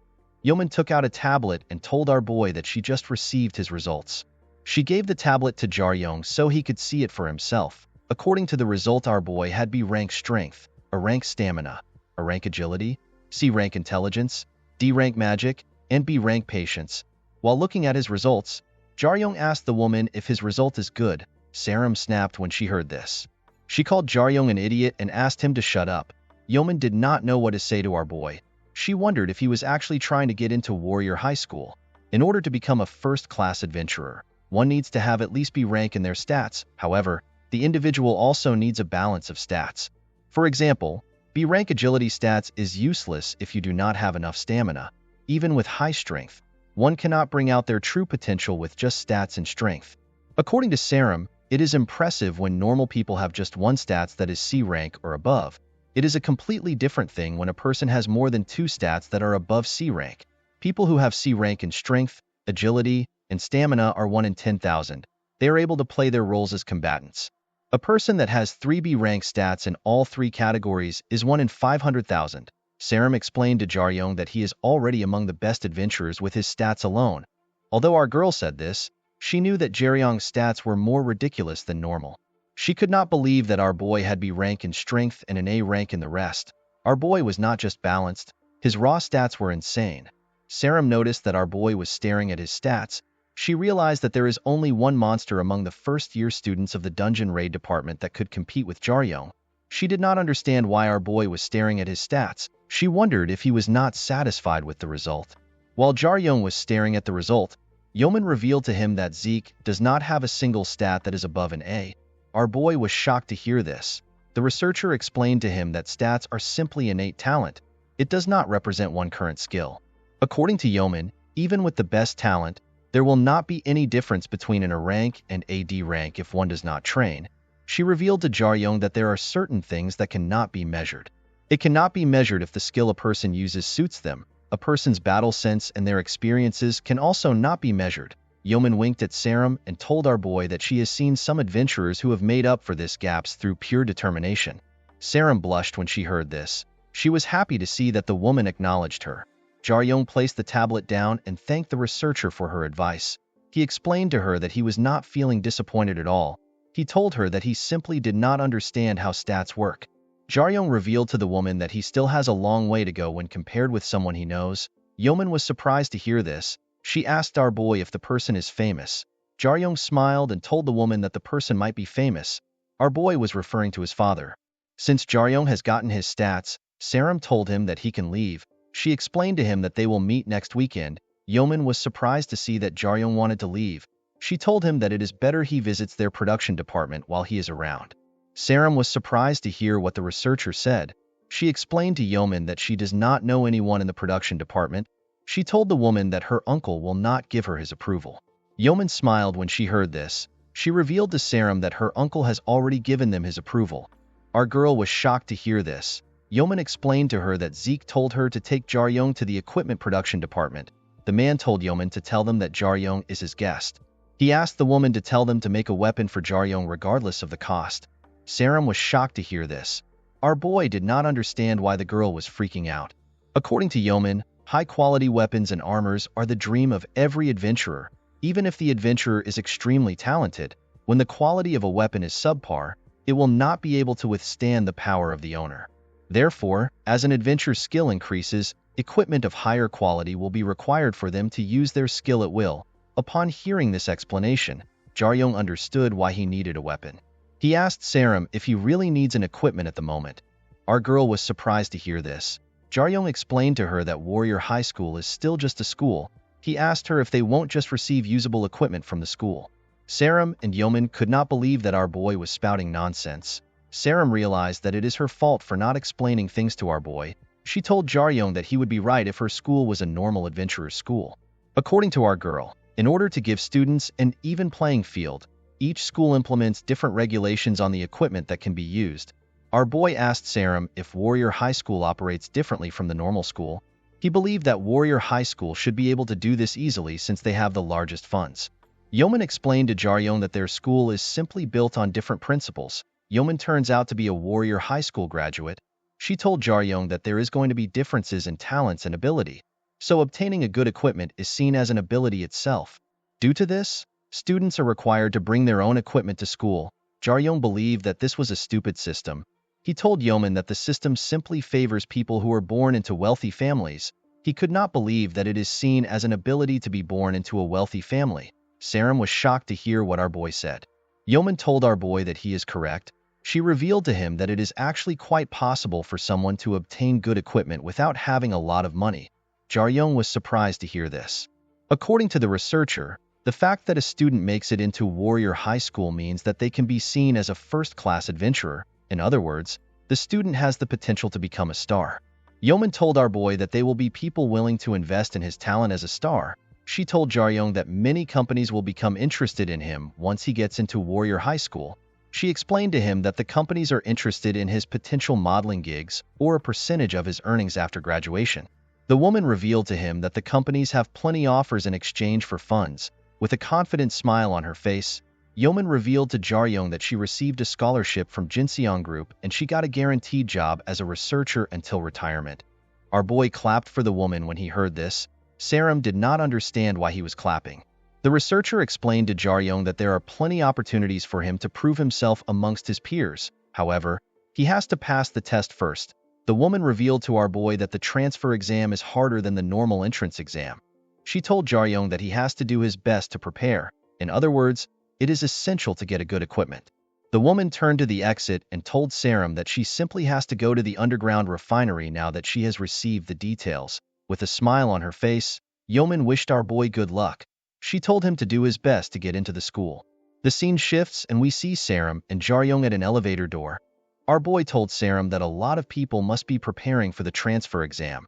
Yeoman took out a tablet and told our boy that she just received his results. She gave the tablet to Jaryong so he could see it for himself. According to the result, our boy had B rank strength, A rank stamina, A rank agility, C rank intelligence, D rank magic, and B rank patience. While looking at his results, Jaryong asked the woman if his result is good. Saram snapped when she heard this. She called Jaryong an idiot and asked him to shut up. Yeoman did not know what to say to our boy. She wondered if he was actually trying to get into Warrior High School. In order to become a first-class adventurer, one needs to have at least B rank in their stats. However, the individual also needs a balance of stats. For example, B rank agility stats is useless if you do not have enough stamina. Even with high strength, one cannot bring out their true potential with just stats and strength. According to Saram, it is impressive when normal people have just one stats that is C rank or above. It is a completely different thing when a person has more than two stats that are above C rank. People who have C rank in strength, agility, and stamina are 1 in 10,000. They are able to play their roles as combatants. A person that has 3 B rank stats in all three categories is 1 in 500,000. Saram explained to Jaryong that he is already among the best adventurers with his stats alone. Although our girl said this, she knew that Jaryong's stats were more ridiculous than normal. She could not believe that our boy had B rank in strength and an A rank in the rest. Our boy was not just balanced, his raw stats were insane. Saram noticed that our boy was staring at his stats. She realized that there is only one monster among the first-year students of the Dungeon Raid Department that could compete with Jaryong. She did not understand why our boy was staring at his stats. She wondered if he was not satisfied with the result. While Jaryong was staring at the result, Yeoman revealed to him that Zeke does not have a single stat that is above an A. Our boy was shocked to hear this. The researcher explained to him that stats are simply innate talent. It does not represent one current skill. According to Yeoman, even with the best talent, there will not be any difference between an A rank and a D rank if one does not train. She revealed to Jaryong that there are certain things that cannot be measured. It cannot be measured if the skill a person uses suits them. A person's battle sense and their experiences can also not be measured. Yeoman winked at Saram and told our boy that she has seen some adventurers who have made up for this gaps through pure determination. Saram blushed when she heard this. She was happy to see that the woman acknowledged her. Jaryong placed the tablet down and thanked the researcher for her advice. He explained to her that he was not feeling disappointed at all. He told her that he simply did not understand how stats work. Jaryong revealed to the woman that he still has a long way to go when compared with someone he knows. Yeoman was surprised to hear this. She asked our boy if the person is famous. Jaryong smiled and told the woman that the person might be famous. Our boy was referring to his father. Since Jaryong has gotten his stats, Saram told him that he can leave. She explained to him that they will meet next weekend. Yeoman was surprised to see that Jaryong wanted to leave. She told him that it is better he visits their production department while he is around. Saram was surprised to hear what the researcher said. She explained to Yeoman that she does not know anyone in the production department. She told the woman that her uncle will not give her his approval. Yeoman smiled when she heard this. She revealed to Saram that her uncle has already given them his approval. Our girl was shocked to hear this. Yeoman explained to her that Zeke told her to take Jaryong to the equipment production department. The man told Yeoman to tell them that Jaryong is his guest. He asked the woman to tell them to make a weapon for Jaryong regardless of the cost. Saram was shocked to hear this. Our boy did not understand why the girl was freaking out. According to Yeoman, high-quality weapons and armors are the dream of every adventurer. Even if the adventurer is extremely talented, when the quality of a weapon is subpar, it will not be able to withstand the power of the owner. Therefore, as an adventurer's skill increases, equipment of higher quality will be required for them to use their skill at will. Upon hearing this explanation, Jaryong understood why he needed a weapon. He asked Saram if he really needs an equipment at the moment. Our girl was surprised to hear this. Jaryong explained to her that Warrior High School is still just a school. He asked her if they won't just receive usable equipment from the school. Saram and Yeoman could not believe that our boy was spouting nonsense. Saram realized that it is her fault for not explaining things to our boy. She told Jaryong that he would be right if her school was a normal adventurer's school. According to our girl, in order to give students an even playing field, each school implements different regulations on the equipment that can be used. Our boy asked Saram if Warrior High School operates differently from the normal school. He believed that Warrior High School should be able to do this easily since they have the largest funds. Yeoman explained to Jaryong that their school is simply built on different principles. Yeoman turns out to be a Warrior High School graduate. She told Jaryong that there is going to be differences in talents and ability, so obtaining a good equipment is seen as an ability itself. Due to this, students are required to bring their own equipment to school. Jaryong believed that this was a stupid system. He told Yeoman that the system simply favors people who are born into wealthy families. He could not believe that it is seen as an ability to be born into a wealthy family. Saram was shocked to hear what our boy said. Yeoman told our boy that he is correct. She revealed to him that it is actually quite possible for someone to obtain good equipment without having a lot of money. Jaryong was surprised to hear this. According to the researcher, the fact that a student makes it into Warrior High School means that they can be seen as a first-class adventurer. In other words, the student has the potential to become a star. Yeoman told our boy that they will be people willing to invest in his talent as a star. She told Jaryong that many companies will become interested in him once he gets into Warrior High School. She explained to him that the companies are interested in his potential modeling gigs or a percentage of his earnings after graduation. The woman revealed to him that the companies have plenty offers in exchange for funds. With a confident smile on her face, Yeoman revealed to Jaryong that she received a scholarship from Jinseong Group and she got a guaranteed job as a researcher until retirement. Our boy clapped for the woman when he heard this. Saram did not understand why he was clapping. The researcher explained to Jaryong that there are plenty opportunities for him to prove himself amongst his peers. However, he has to pass the test first. The woman revealed to our boy that the transfer exam is harder than the normal entrance exam. She told Jaryong that he has to do his best to prepare. In other words, it is essential to get a good equipment. The woman turned to the exit and told Saram that she simply has to go to the underground refinery now that she has received the details. With a smile on her face, Yeoman wished our boy good luck. She told him to do his best to get into the school. The scene shifts and we see Saram and Jaryong at an elevator door. Our boy told Saram that a lot of people must be preparing for the transfer exam.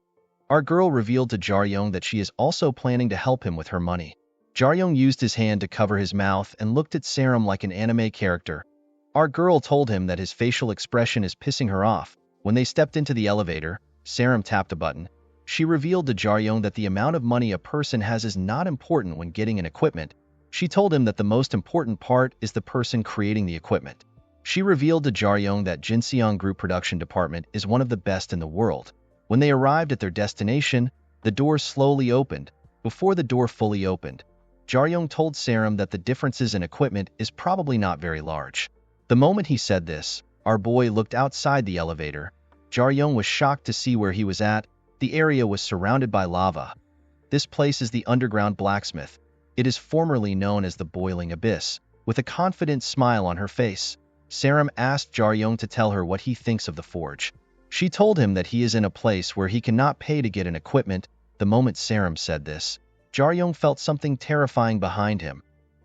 Our girl revealed to Jaryong that she is also planning to help him with her money. Jaryong used his hand to cover his mouth and looked at Saram like an anime character. Our girl told him that his facial expression is pissing her off. When they stepped into the elevator, Saram tapped a button. She revealed to Jaryong that the amount of money a person has is not important when getting an equipment. She told him that the most important part is the person creating the equipment. She revealed to Jaryong that Jinseong Group production department is one of the best in the world. When they arrived at their destination, the door slowly opened. Before the door fully opened, Jaryong told Saram that the differences in equipment is probably not very large. The moment he said this, our boy looked outside the elevator. Jaryong was shocked to see where he was at. The area was surrounded by lava. This place is the underground blacksmith. It is formerly known as the Boiling Abyss. With a confident smile on her face, Saram asked Jaryong to tell her what he thinks of the forge. She told him that he is in a place where he cannot pay to get an equipment. The moment Saram said this, Jaryong felt something terrifying behind him.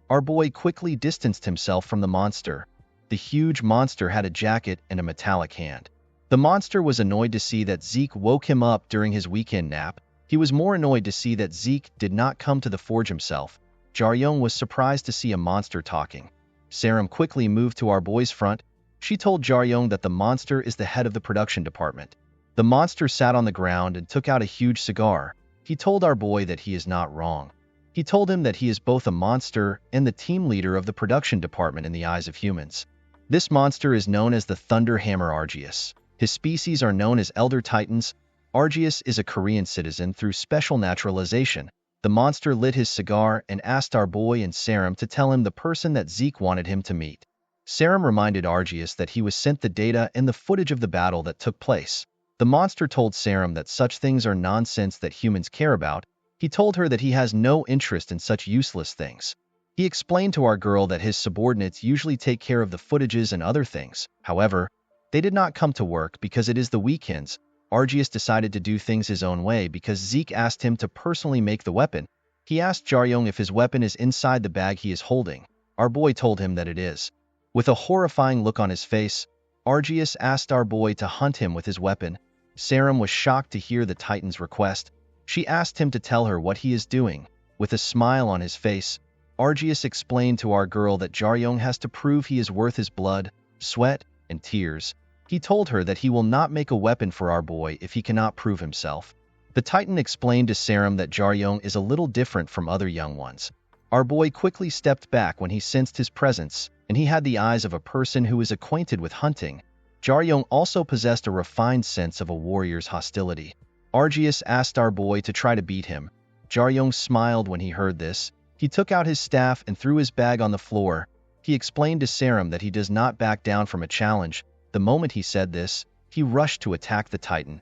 Our boy quickly distanced himself from the monster. The huge monster had a jacket and a metallic hand. The monster was annoyed to see that Zeke woke him up during his weekend nap. He was more annoyed to see that Zeke did not come to the forge himself. Jaryong was surprised to see a monster talking. Saram quickly moved to our boy's front. She told Jaryong that the monster is the head of the production department. The monster sat on the ground and took out a huge cigar. He told our boy that he is not wrong. He told him that he is both a monster and the team leader of the production department in the eyes of humans. This monster is known as the Thunder Hammer Argeus. His species are known as Elder Titans. Argeus is a Korean citizen through special naturalization. The monster lit his cigar and asked our boy and Saram to tell him the person that Zeke wanted him to meet. Saram reminded Argeus that he was sent the data and the footage of the battle that took place. The monster told Sarum that such things are nonsense that humans care about. He told her that he has no interest in such useless things. He explained to our girl that his subordinates usually take care of the footages and other things. However, they did not come to work because it is the weekends. Argius decided to do things his own way because Zeke asked him to personally make the weapon. He asked Jaryong if his weapon is inside the bag he is holding. Our boy told him that it is. With a horrifying look on his face, Argius asked our boy to hunt him with his weapon. Sarum was shocked to hear the Titan's request. She asked him to tell her what he is doing. With a smile on his face, Argius explained to our girl that Jaryong has to prove he is worth his blood, sweat, and tears. He told her that he will not make a weapon for our boy if he cannot prove himself. The Titan explained to Sarum that Jaryong is a little different from other young ones. Our boy quickly stepped back when he sensed his presence, and he had the eyes of a person who is acquainted with hunting. Jaryong also possessed a refined sense of a warrior's hostility. Argius asked our boy to try to beat him. Jaryong smiled when he heard this. He took out his staff and threw his bag on the floor. He explained to Sarum that he does not back down from a challenge. The moment he said this, he rushed to attack the Titan.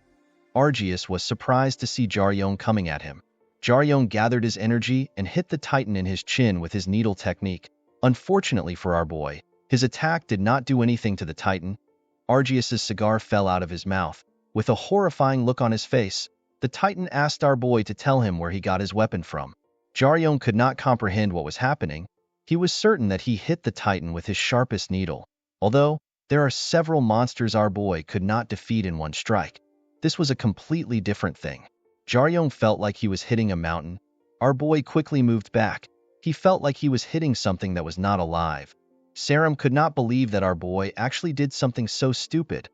Argius was surprised to see Jaryong coming at him. Jaryong gathered his energy and hit the Titan in his chin with his needle technique. Unfortunately for our boy, his attack did not do anything to the Titan. Argius's cigar fell out of his mouth. With a horrifying look on his face, the Titan asked our boy to tell him where he got his weapon from. Jaryong could not comprehend what was happening. He was certain that he hit the Titan with his sharpest needle. Although there are several monsters our boy could not defeat in one strike, this was a completely different thing. Jaryong felt like he was hitting a mountain. Our boy quickly moved back. He felt like he was hitting something that was not alive. Sarum could not believe that our boy actually did something so stupid.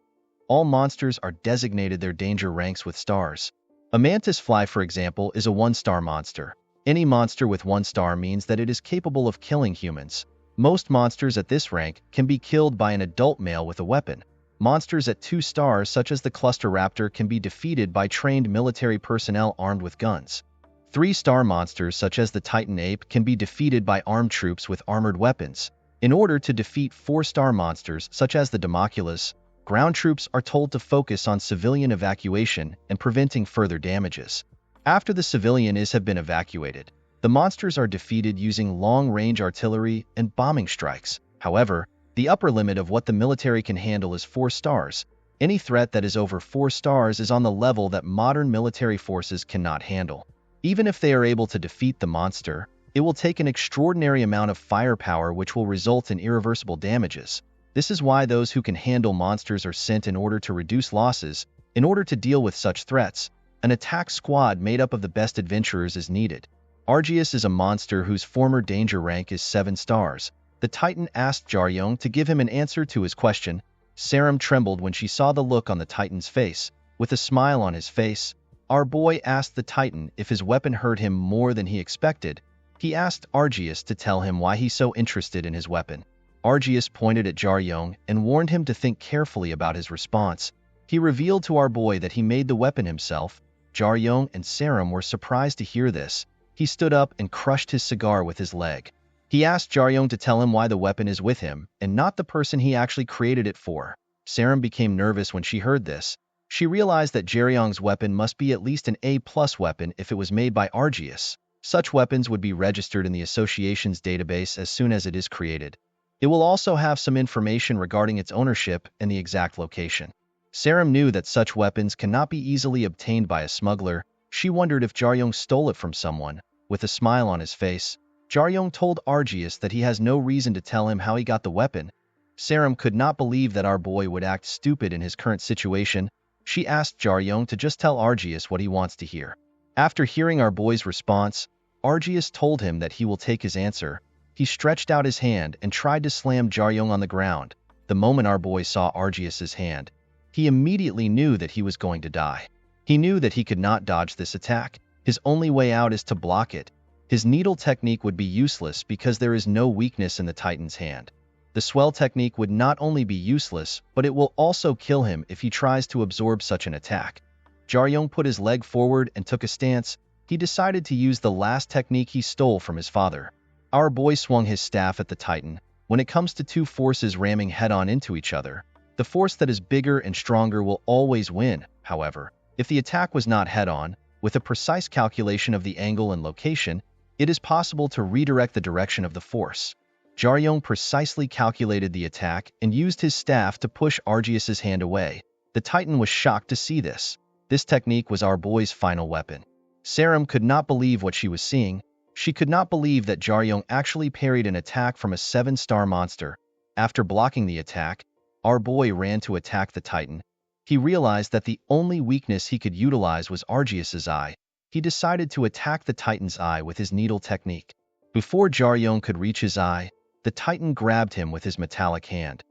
All monsters are designated their danger ranks with stars. A mantis fly, for example, is a 1-star monster. Any monster with 1 star means that it is capable of killing humans. Most monsters at this rank can be killed by an adult male with a weapon. Monsters at 2 stars, such as the cluster raptor, can be defeated by trained military personnel armed with guns. 3-star monsters, such as the Titan ape, can be defeated by armed troops with armored weapons. In order to defeat 4-star monsters, such as the Democulus, ground troops are told to focus on civilian evacuation and preventing further damages. After the civilians have been evacuated, the monsters are defeated using long-range artillery and bombing strikes. However, the upper limit of what the military can handle is 4 stars. Any threat that is over 4 stars is on the level that modern military forces cannot handle. Even if they are able to defeat the monster, it will take an extraordinary amount of firepower which will result in irreversible damages. This is why those who can handle monsters are sent in order to reduce losses. In order to deal with such threats, an attack squad made up of the best adventurers is needed. Argius is a monster whose former danger rank is 7 stars. The Titan asked Jaryong to give him an answer to his question. Sarum trembled when she saw the look on the Titan's face. With a smile on his face, our boy asked the Titan if his weapon hurt him more than he expected. He asked Argius to tell him why he's so interested in his weapon. Argius pointed at Jaryong and warned him to think carefully about his response. He revealed to our boy that he made the weapon himself. Jaryong and Sarum were surprised to hear this. He stood up and crushed his cigar with his leg. He asked Jaryong to tell him why the weapon is with him, and not the person he actually created it for. Sarum became nervous when she heard this. She realized that Jaryong's weapon must be at least an A+ weapon if it was made by Argius. Such weapons would be registered in the association's database as soon as it is created. It will also have some information regarding its ownership and the exact location. Sarum knew that such weapons cannot be easily obtained by a smuggler. She wondered if Jaryong stole it from someone. With a smile on his face, Jaryong told Argius that he has no reason to tell him how he got the weapon. Sarum could not believe that our boy would act stupid in his current situation. She asked Jaryong to just tell Argius what he wants to hear. After hearing our boy's response, Argius told him that he will take his answer. He stretched out his hand and tried to slam Jaryong on the ground. The moment our boy saw Argius's hand, he immediately knew that he was going to die. He knew that he could not dodge this attack. His only way out is to block it. His needle technique would be useless because there is no weakness in the Titan's hand. The swell technique would not only be useless, but it will also kill him if he tries to absorb such an attack. Jaryong put his leg forward and took a stance. He decided to use the last technique he stole from his father. Our boy swung his staff at the Titan. When it comes to two forces ramming head-on into each other, the force that is bigger and stronger will always win. however. If the attack was not head-on, with a precise calculation of the angle and location, it is possible to redirect the direction of the force. Jaryong precisely calculated the attack and used his staff to push Argius's hand away. The Titan was shocked to see this. This technique was our boy's final weapon. Saram could not believe what she was seeing. She could not believe that Jaryong actually parried an attack from a 7-star monster. After blocking the attack, our boy ran to attack the Titan. He realized that the only weakness he could utilize was Argius's eye. He decided to attack the Titan's eye with his needle technique. Before Jaryong could reach his eye, the Titan grabbed him with his metallic hand.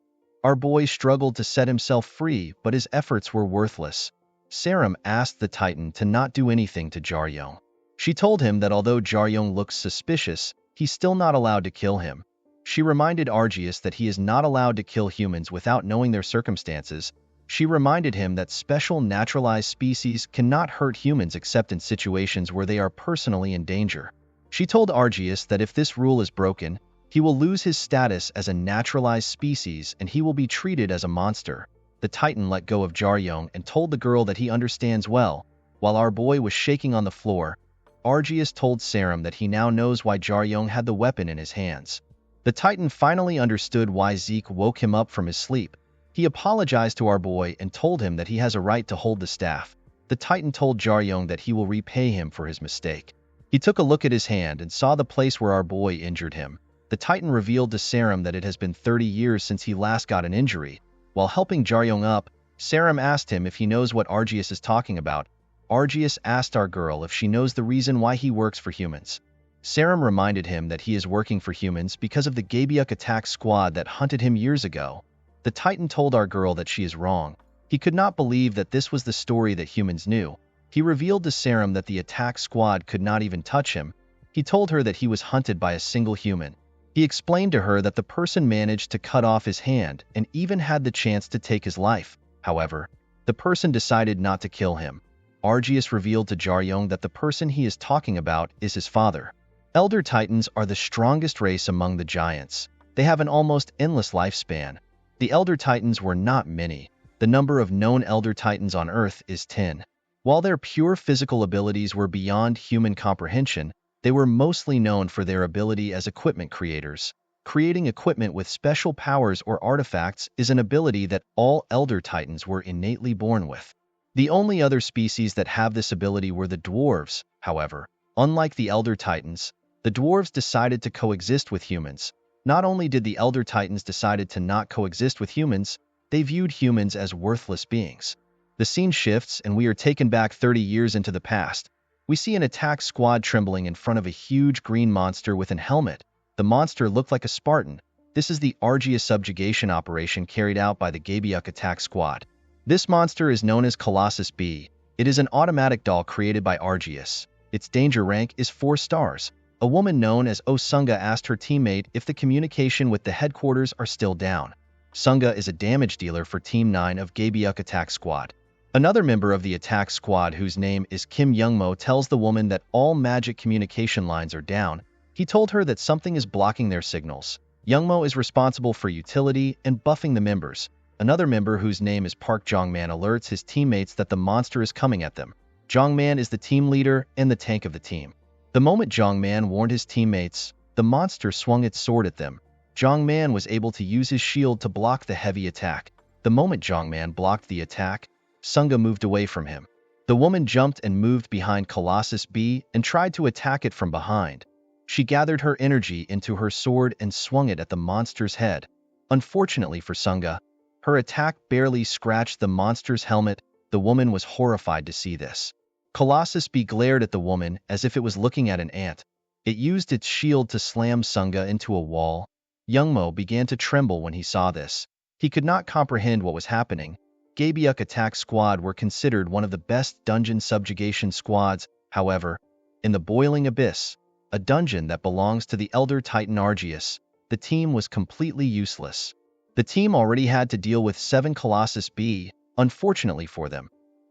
Our boy struggled to set himself free, but his efforts were worthless. Saram asked the Titan to not do anything to Jaryong. She told him that although Jaryong looks suspicious, he's still not allowed to kill him. She reminded Argius that he is not allowed to kill humans without knowing their circumstances. She reminded him that special naturalized species cannot hurt humans except in situations where they are personally in danger. She told Argius that if this rule is broken, he will lose his status as a naturalized species and he will be treated as a monster. The Titan let go of Jaryong and told the girl that he understands well. While our boy was shaking on the floor, Argius told Saram that he now knows why Jaryong had the weapon in his hands. The Titan finally understood why Zeke woke him up from his sleep. He apologized to our boy and told him that he has a right to hold the staff. The Titan told Jaryong that he will repay him for his mistake. He took a look at his hand and saw the place where our boy injured him. The Titan revealed to Saram that it has been 30 years since he last got an injury. While helping Jaryong up, Saram asked him if he knows what Argius is talking about. Argius asked our girl if she knows the reason why he works for humans. Saram reminded him that he is working for humans because of the Gabyuk attack squad that hunted him years ago. The Titan told our girl that she is wrong. He could not believe that this was the story that humans knew. He revealed to Saram that the attack squad could not even touch him. He told her that he was hunted by a single human. He explained to her that the person managed to cut off his hand and even had the chance to take his life. However, the person decided not to kill him. Argius revealed to Jaryong that the person he is talking about is his father. Elder Titans are the strongest race among the giants. They have an almost endless lifespan. The Elder Titans were not many. The number of known Elder Titans on Earth is 10. While their pure physical abilities were beyond human comprehension, they were mostly known for their ability as equipment creators. Creating equipment with special powers or artifacts is an ability that all Elder Titans were innately born with. The only other species that have this ability were the dwarves. However, unlike the Elder Titans, the dwarves decided to coexist with humans. Not only did the Elder Titans decided to not coexist with humans, they viewed humans as worthless beings. The scene shifts and we are taken back 30 years into the past. We see an attack squad trembling in front of a huge green monster with an helmet. The monster looked like a Spartan. This is the Argius subjugation operation carried out by the Gabyuk attack squad. This monster is known as Colossus B. It is an automatic doll created by Argius. Its danger rank is 4 stars. A woman known as Sunga asked her teammate if the communication with the headquarters are still down. Sunga is a damage dealer for Team 9 of Gabyuk attack squad. Another member of the attack squad whose name is Kim Youngmo tells the woman that all magic communication lines are down. He told her that something is blocking their signals. Youngmo is responsible for utility and buffing the members. Another member whose name is Park Jongman alerts his teammates that the monster is coming at them. Jongman is the team leader and the tank of the team. The moment Jongman warned his teammates, the monster swung its sword at them. Jongman was able to use his shield to block the heavy attack. The moment Jongman blocked the attack, Sunga moved away from him. The woman jumped and moved behind Colossus B and tried to attack it from behind. She gathered her energy into her sword and swung it at the monster's head. Unfortunately for Sunga, her attack barely scratched the monster's helmet. The woman was horrified to see this. Colossus B glared at the woman as if it was looking at an ant. It used its shield to slam Sunga into a wall. Youngmo began to tremble when he saw this. He could not comprehend what was happening. Gabyuk attack squad were considered one of the best dungeon subjugation squads. However, in the Boiling Abyss, a dungeon that belongs to the Elder Titan Argius, the team was completely useless. The team already had to deal with 7 Colossus B, unfortunately for them.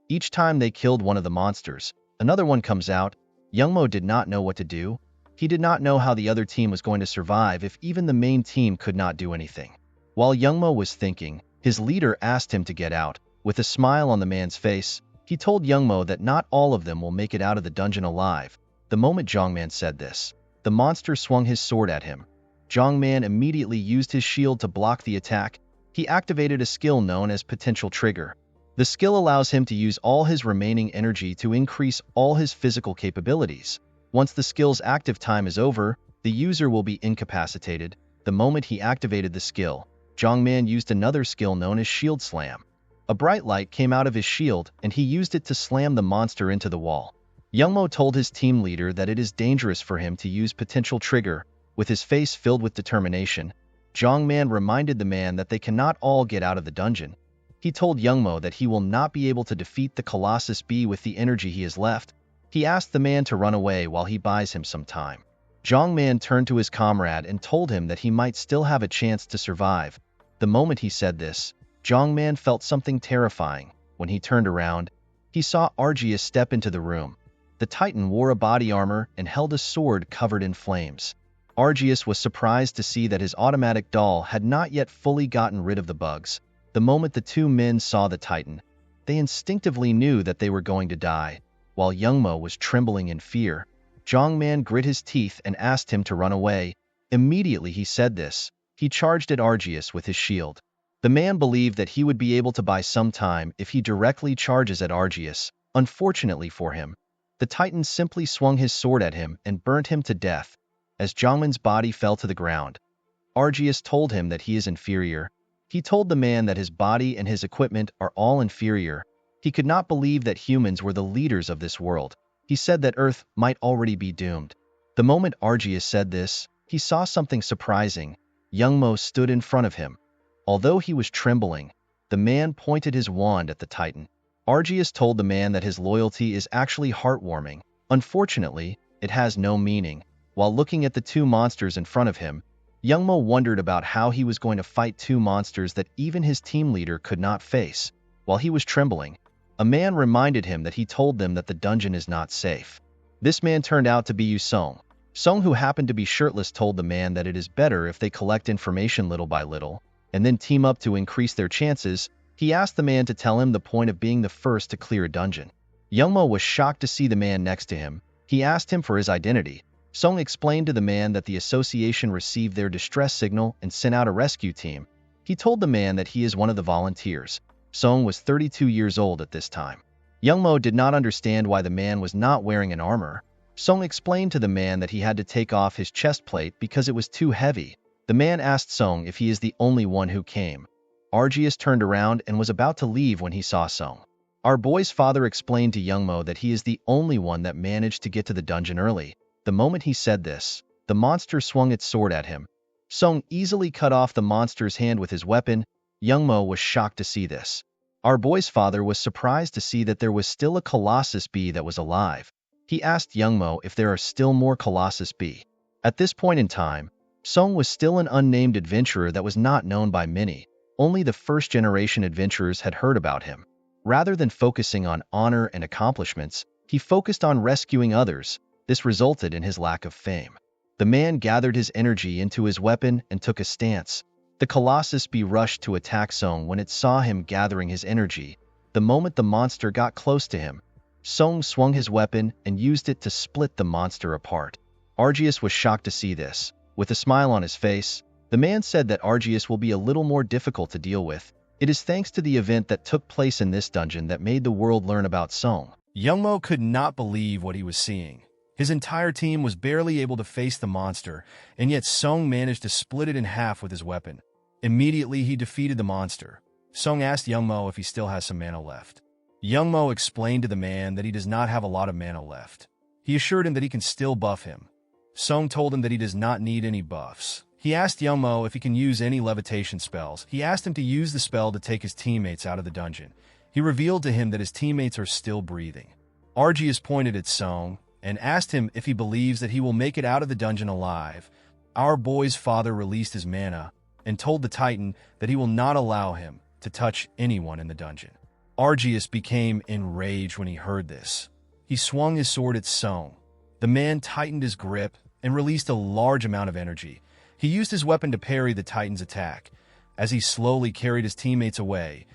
Each time they killed one of the monsters, another one comes out. Youngmo did not know what to do. He did not know how the other team was going to survive if even the main team could not do anything. While Youngmo was thinking, his leader asked him to get out. With a smile on the man's face, He told Youngmo that not all of them will make it out of the dungeon alive. The moment Jongman said this, the monster swung his sword at him. Jongman immediately used his shield to block the attack. He activated a skill known as Potential Trigger. The skill allows him to use all his remaining energy to increase all his physical capabilities. Once the skill's active time is over, the user will be incapacitated. The moment he activated the skill, Jongman used another skill known as Shield Slam. A bright light came out of his shield, and he used it to slam the monster into the wall. Youngmo told his team leader that it is dangerous for him to use Potential Trigger. With his face filled with determination, Jongman reminded the man that they cannot all get out of the dungeon. He told Youngmo that he will not be able to defeat the Colossus Bee with the energy he has left. He asked the man to run away while he buys him some time. Jongman turned to his comrade and told him that he might still have a chance to survive. The moment he said this, Jongman felt something terrifying. When he turned around, he saw Argeus step into the room. The Titan wore a body armor and held a sword covered in flames. Argeus was surprised to see that his automatic doll had not yet fully gotten rid of the bugs. The moment the two men saw the Titan, they instinctively knew that they were going to die. While Youngmo was trembling in fear, Jongman grit his teeth and asked him to run away. Immediately he said this, he charged at Argeus with his shield. The man believed that he would be able to buy some time if he directly charges at Argeus. Unfortunately for him, the Titan simply swung his sword at him and burnt him to death. As Jongman's body fell to the ground, Argeus told him that he is inferior. He told the man that his body and his equipment are all inferior. He could not believe that humans were the leaders of this world. He said that Earth might already be doomed. The moment Argeus said this, he saw something surprising. Youngmo stood in front of him. Although he was trembling, the man pointed his wand at the Titan. Argeus told the man that his loyalty is actually heartwarming. Unfortunately, it has no meaning. While looking at the two monsters in front of him, Youngmo wondered about how he was going to fight two monsters that even his team leader could not face. While he was trembling, a man reminded him that he told them that the dungeon is not safe. This man turned out to be Yoo Jaryong. Song, who happened to be shirtless, told the man that it is better if they collect information little by little, and then team up to increase their chances. He asked the man to tell him the point of being the first to clear a dungeon. Youngmo was shocked to see the man next to him. He asked him for his identity. Song explained to the man that the association received their distress signal and sent out a rescue team. He told the man that he is one of the volunteers. Song was 32 years old at this time. Youngmo did not understand why the man was not wearing an armor. Song explained to the man that he had to take off his chest plate because it was too heavy. The man asked Song if he is the only one who came. Argeus turned around and was about to leave when he saw Song. Our boy's father explained to Youngmo that he is the only one that managed to get to the dungeon early. The moment he said this, the monster swung its sword at him. Song easily cut off the monster's hand with his weapon. Youngmo was shocked to see this. Our boy's father was surprised to see that there was still a Colossus Bee that was alive. He asked Youngmo if there are still more Colossus Bee. At this point in time, Song was still an unnamed adventurer that was not known by many. Only the first-generation adventurers had heard about him. Rather than focusing on honor and accomplishments, he focused on rescuing others. This resulted in his lack of fame. The man gathered his energy into his weapon and took a stance. The Colossus Bee rushed to attack Song when it saw him gathering his energy. The moment the monster got close to him, Song swung his weapon and used it to split the monster apart. Argeus was shocked to see this. With a smile on his face, the man said that Argeus will be a little more difficult to deal with. It is thanks to the event that took place in this dungeon that made the world learn about Song. Youngmo could not believe what he was seeing. His entire team was barely able to face the monster, and yet Song managed to split it in half with his weapon. Immediately, he defeated the monster. Song asked Youngmo if he still has some mana left. Youngmo explained to the man that he does not have a lot of mana left. He assured him that he can still buff him. Song told him that he does not need any buffs. He asked Youngmo if he can use any levitation spells. He asked him to use the spell to take his teammates out of the dungeon. He revealed to him that his teammates are still breathing. Argeus pointed at Song and asked him if he believes that he will make it out of the dungeon alive. Our boy's father released his mana and told the Titan that he will not allow him to touch anyone in the dungeon. Argeus became enraged when he heard this. He swung his sword at Song. The man tightened his grip and released a large amount of energy. He used his weapon to parry the Titan's attack. As he slowly carried his teammates away,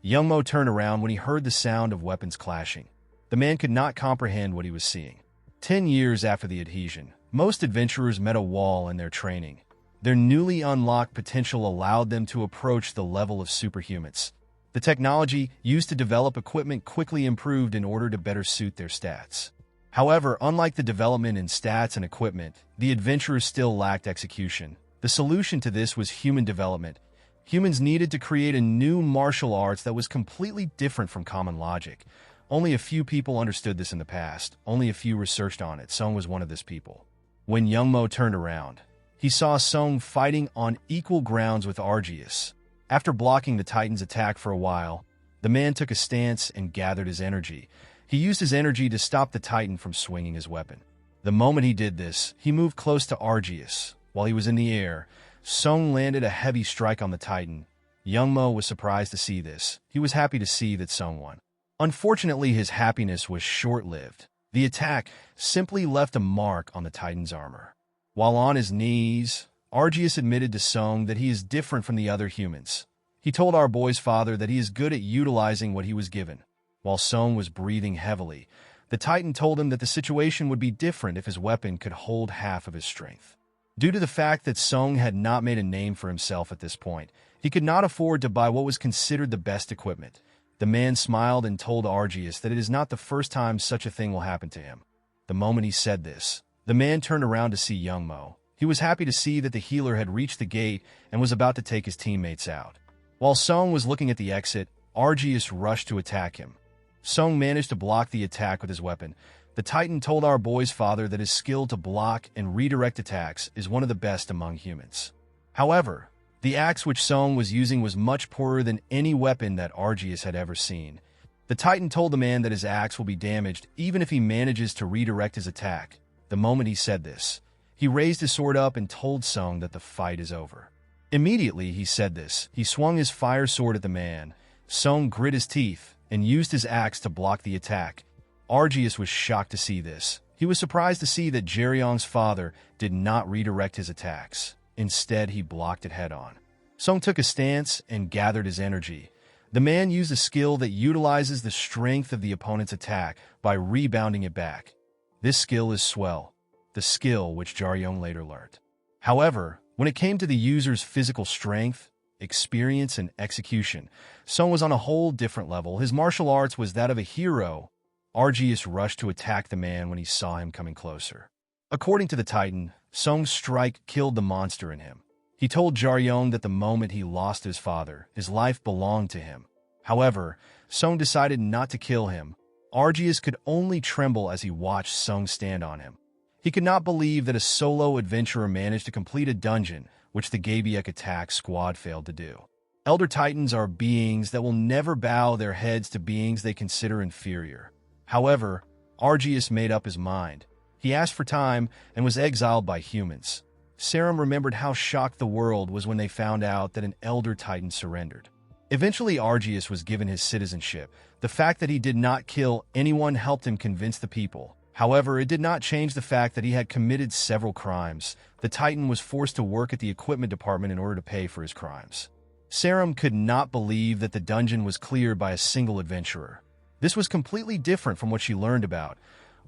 Youngmo turned around when he heard the sound of weapons clashing. The man could not comprehend what he was seeing. 10 years after the adhesion, most adventurers met a wall in their training. Their newly unlocked potential allowed them to approach the level of superhumans. The technology used to develop equipment quickly improved in order to better suit their stats. However, unlike the development in stats and equipment, the adventurers still lacked execution. The solution to this was human development. Humans needed to create a new martial arts that was completely different from common logic. Only a few people understood this in the past. Only a few researched on it. Song was one of these people. When Youngmo turned around, he saw Song fighting on equal grounds with Argius. After blocking the Titan's attack for a while, the man took a stance and gathered his energy. He used his energy to stop the Titan from swinging his weapon. The moment he did this, he moved close to Argius. While he was in the air, Song landed a heavy strike on the Titan. Youngmo was surprised to see this. He was happy to see that Song won. Unfortunately, his happiness was short-lived. The attack simply left a mark on the Titan's armor. While on his knees, Argius admitted to Song that he is different from the other humans. He told our boy's father that he is good at utilizing what he was given. While Song was breathing heavily, the Titan told him that the situation would be different if his weapon could hold half of his strength. Due to the fact that Song had not made a name for himself at this point, he could not afford to buy what was considered the best equipment. The man smiled and told Argius that it is not the first time such a thing will happen to him. The moment he said this, the man turned around to see Youngmo. He was happy to see that the healer had reached the gate and was about to take his teammates out. While Song was looking at the exit, Argius rushed to attack him. Song managed to block the attack with his weapon. The Titan told our boy's father that his skill to block and redirect attacks is one of the best among humans. However, the axe which Song was using was much poorer than any weapon that Argius had ever seen. The Titan told the man that his axe will be damaged even if he manages to redirect his attack. The moment he said this, he raised his sword up and told Song that the fight is over. Immediately he said this, he swung his fire sword at the man. Song grit his teeth and used his axe to block the attack. Argius was shocked to see this. He was surprised to see that Jaryong's father did not redirect his attacks. Instead, he blocked it head-on. Song took a stance and gathered his energy. The man used a skill that utilizes the strength of the opponent's attack by rebounding it back. This skill is Swell, the skill which Jaryong later learned. However, when it came to the user's physical strength, experience, and execution, Song was on a whole different level. His martial arts was that of a hero. Argius rushed to attack the man when he saw him coming closer. According to the Titan, Song's strike killed the monster in him. He told Jaryong that the moment he lost his father, his life belonged to him. However, Song decided not to kill him. Argius could only tremble as he watched Song stand on him. He could not believe that a solo adventurer managed to complete a dungeon, which the Gabiek attack squad failed to do. Elder Titans are beings that will never bow their heads to beings they consider inferior. However, Argius made up his mind. He asked for time and was exiled by humans. Sarum remembered how shocked the world was when they found out that an Elder Titan surrendered. Eventually, Argius was given his citizenship. The fact that he did not kill anyone helped him convince the people. However, it did not change the fact that he had committed several crimes. The Titan was forced to work at the equipment department in order to pay for his crimes. Sarum could not believe that the dungeon was cleared by a single adventurer. This was completely different from what she learned about.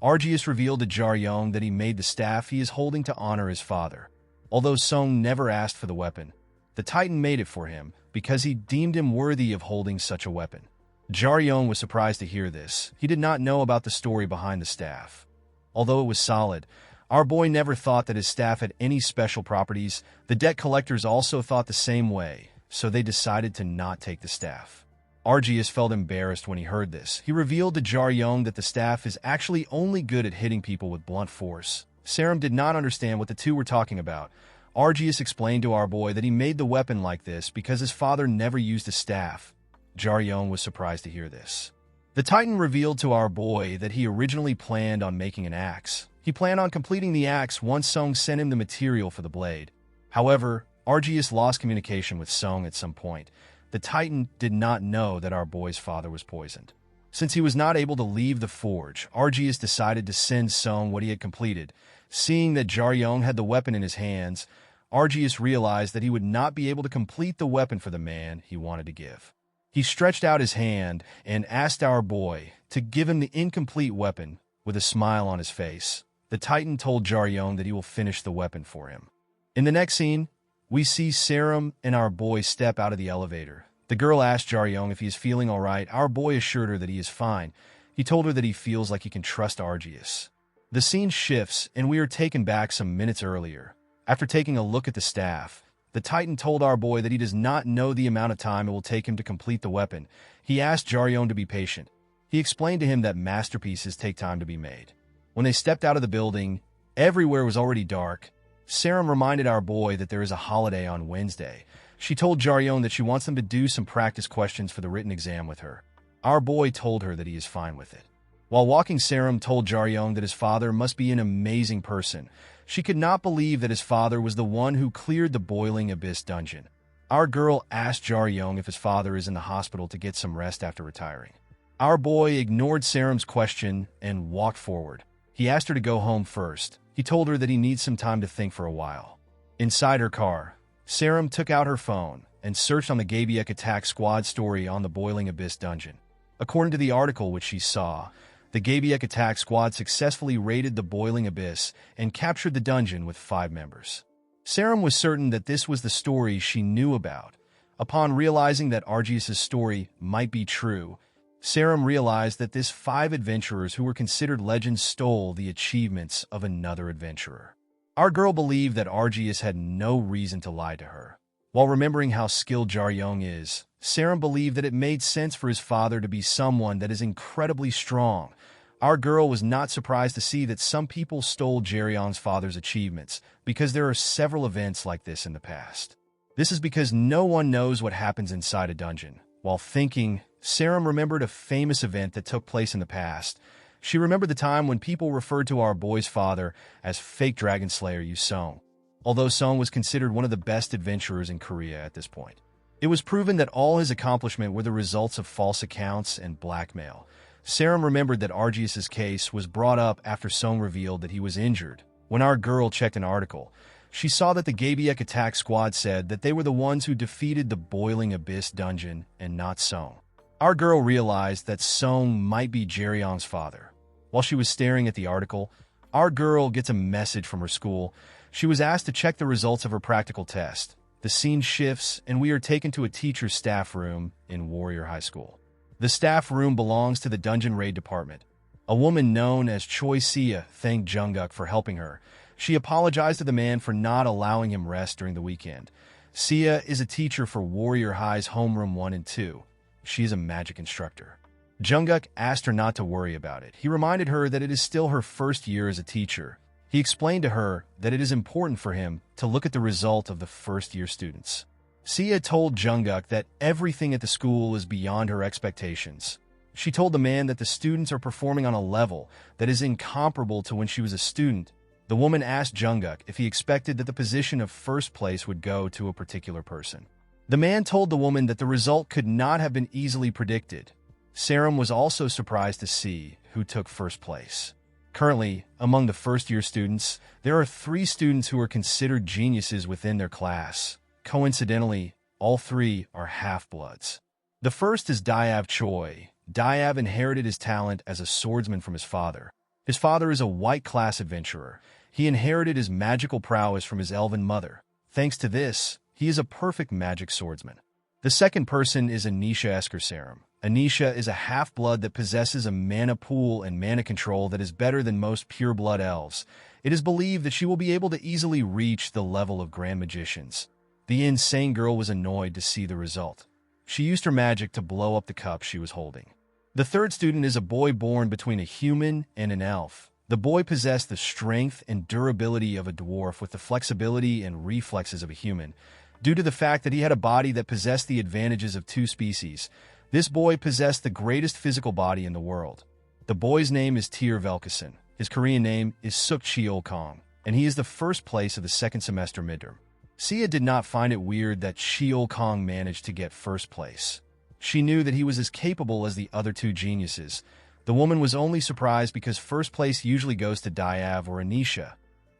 Argius revealed to Jaryong that he made the staff he is holding to honor his father. Although Song never asked for the weapon, the Titan made it for him because he deemed him worthy of holding such a weapon. Jaryong was surprised to hear this. He did not know about the story behind the staff. Although it was solid, our boy never thought that his staff had any special properties. The debt collectors also thought the same way, so they decided to not take the staff. Argius felt embarrassed when he heard this. He revealed to Jaryong that the staff is actually only good at hitting people with blunt force. Sarum did not understand what the two were talking about. Argius explained to our boy that he made the weapon like this because his father never used a staff. Jaryong was surprised to hear this. The Titan revealed to our boy that he originally planned on making an axe. He planned on completing the axe once Song sent him the material for the blade. However, Argius lost communication with Song at some point. The Titan did not know that our boy's father was poisoned. Since he was not able to leave the forge, Argius decided to send Song what he had completed. Seeing that Jaryong had the weapon in his hands, Argius realized that he would not be able to complete the weapon for the man he wanted to give. He stretched out his hand and asked our boy to give him the incomplete weapon with a smile on his face. The Titan told Jaryong that he will finish the weapon for him. In the next scene, we see Sarum and our boy step out of the elevator. The girl asked Jaryong if he is feeling all right. Our boy assured her that he is fine. He told her that he feels like he can trust Argius. The scene shifts, and we are taken back some minutes earlier. After taking a look at the staff, the Titan told our boy that he does not know the amount of time it will take him to complete the weapon. He asked Jaryong to be patient. He explained to him that masterpieces take time to be made. When they stepped out of the building, everywhere was already dark. Sarum reminded our boy that there is a holiday on Wednesday. She told Jaryong that she wants them to do some practice questions for the written exam with her. Our boy told her that he is fine with it. While walking, Sarum told Jaryong that his father must be an amazing person. She could not believe that his father was the one who cleared the boiling abyss dungeon. Our girl asked Jaryong if his father is in the hospital to get some rest after retiring. Our boy ignored Sarum's question and walked forward. He asked her to go home first. He told her that he needs some time to think for a while. Inside her car, Sarum took out her phone and searched on the Gabiek attack squad story on the Boiling Abyss dungeon. According to the article which she saw, the Gabiek attack squad successfully raided the Boiling Abyss and captured the dungeon with 5 members. Sarum was certain that this was the story she knew about. Upon realizing that Argius' story might be true, Sarum realized that this 5 adventurers who were considered legends stole the achievements of another adventurer. Our girl believed that Argius had no reason to lie to her. While remembering how skilled Jaryong is, Sarum believed that it made sense for his father to be someone that is incredibly strong. Our girl was not surprised to see that some people stole Jaryong's father's achievements, because there are several events like this in the past. This is because no one knows what happens inside a dungeon. While thinking, Sarum remembered a famous event that took place in the past. She remembered the time when people referred to our boy's father as fake dragon slayer Yoo Jaryong. Although Song was considered one of the best adventurers in Korea at this point, it was proven that all his accomplishments were the results of false accounts and blackmail. Sarum remembered that Argius' case was brought up after Song revealed that he was injured. When our girl checked an article, she saw that the Gabiek attack squad said that they were the ones who defeated the Boiling Abyss dungeon and not Song. Our girl realized that Song might be Jaryong's father. While she was staring at the article, our girl gets a message from her school. She was asked to check the results of her practical test. The scene shifts, and we are taken to a teacher's staff room in Warrior High School. The staff room belongs to the Dungeon Raid Department. A woman known as Choi Sia thanked Jungkook for helping her. She apologized to the man for not allowing him rest during the weekend. Sia is a teacher for Warrior High's Homeroom 1 and 2. She is a magic instructor. Jungkook asked her not to worry about it. He reminded her that it is still her first year as a teacher. He explained to her that it is important for him to look at the result of the first-year students. Sia told Jungkook that everything at the school is beyond her expectations. She told the man that the students are performing on a level that is incomparable to when she was a student. The woman asked Jungkook if he expected that the position of first place would go to a particular person. The man told the woman that the result could not have been easily predicted. Sarum was also surprised to see who took first place. Currently, among the first-year students, there are 3 students who are considered geniuses within their class. Coincidentally, all 3 are half-bloods. The first is Diav Choi. Diav inherited his talent as a swordsman from his father. His father is a white-class adventurer. He inherited his magical prowess from his elven mother. Thanks to this, he is a perfect magic swordsman. The second person is Anisha Esker Sarum. Anisha is a half-blood that possesses a mana pool and mana control that is better than most pure-blood elves. It is believed that she will be able to easily reach the level of Grand Magicians. The insane girl was annoyed to see the result. She used her magic to blow up the cup she was holding. The third student is a boy born between a human and an elf. The boy possessed the strength and durability of a dwarf with the flexibility and reflexes of a human. Due to the fact that he had a body that possessed the advantages of 2 species, this boy possessed the greatest physical body in the world. The boy's name is Tyr Velkason. His Korean name is Suk Cheol Kong, and he is the first place of the second semester midterm. Sia did not find it weird that Cheol Kong managed to get first place. She knew that he was as capable as the other 2 geniuses. The woman was only surprised because first place usually goes to Diav or Anisha.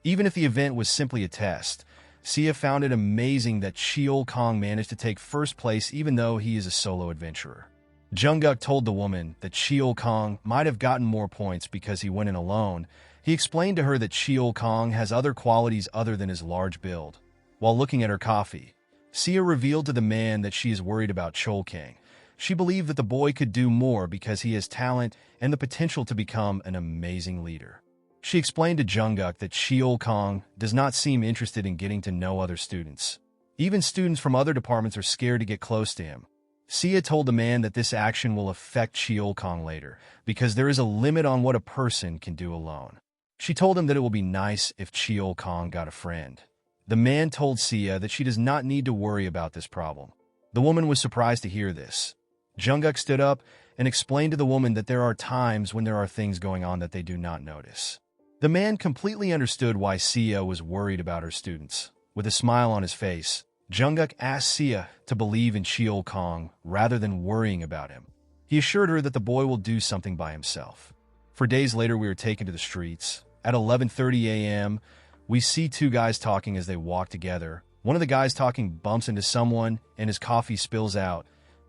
Even if the event was simply a test, Sia found it amazing that Cheol Kong managed to take first place even though he is a solo adventurer. Jungkook told the woman that Cheol Kong might have gotten more points because he went in alone. He explained to her that Cheol Kong has other qualities other than his large build. While looking at her coffee, Sia revealed to the man that she is worried about Cheol Kong. She believed that the boy could do more because he has talent and the potential to become an amazing leader. She explained to Jungkook that Cheol Kong does not seem interested in getting to know other students. Even students from other departments are scared to get close to him. Sia told the man that this action will affect Cheol Kong later, because there is a limit on what a person can do alone. She told him that it will be nice if Cheol Kong got a friend. The man told Sia that she does not need to worry about this problem. The woman was surprised to hear this. Jungkook stood up and explained to the woman that there are times when there are things going on that they do not notice. The man completely understood why Sia was worried about her students. With a smile on his face, Jungkook asked Sia to believe in Cheol Kong rather than worrying about him. He assured her that the boy will do something by himself. For days later, we were taken to the streets. At 11:30 a.m., we see two guys talking as they walk together. One of the guys talking bumps into someone and his coffee spills out.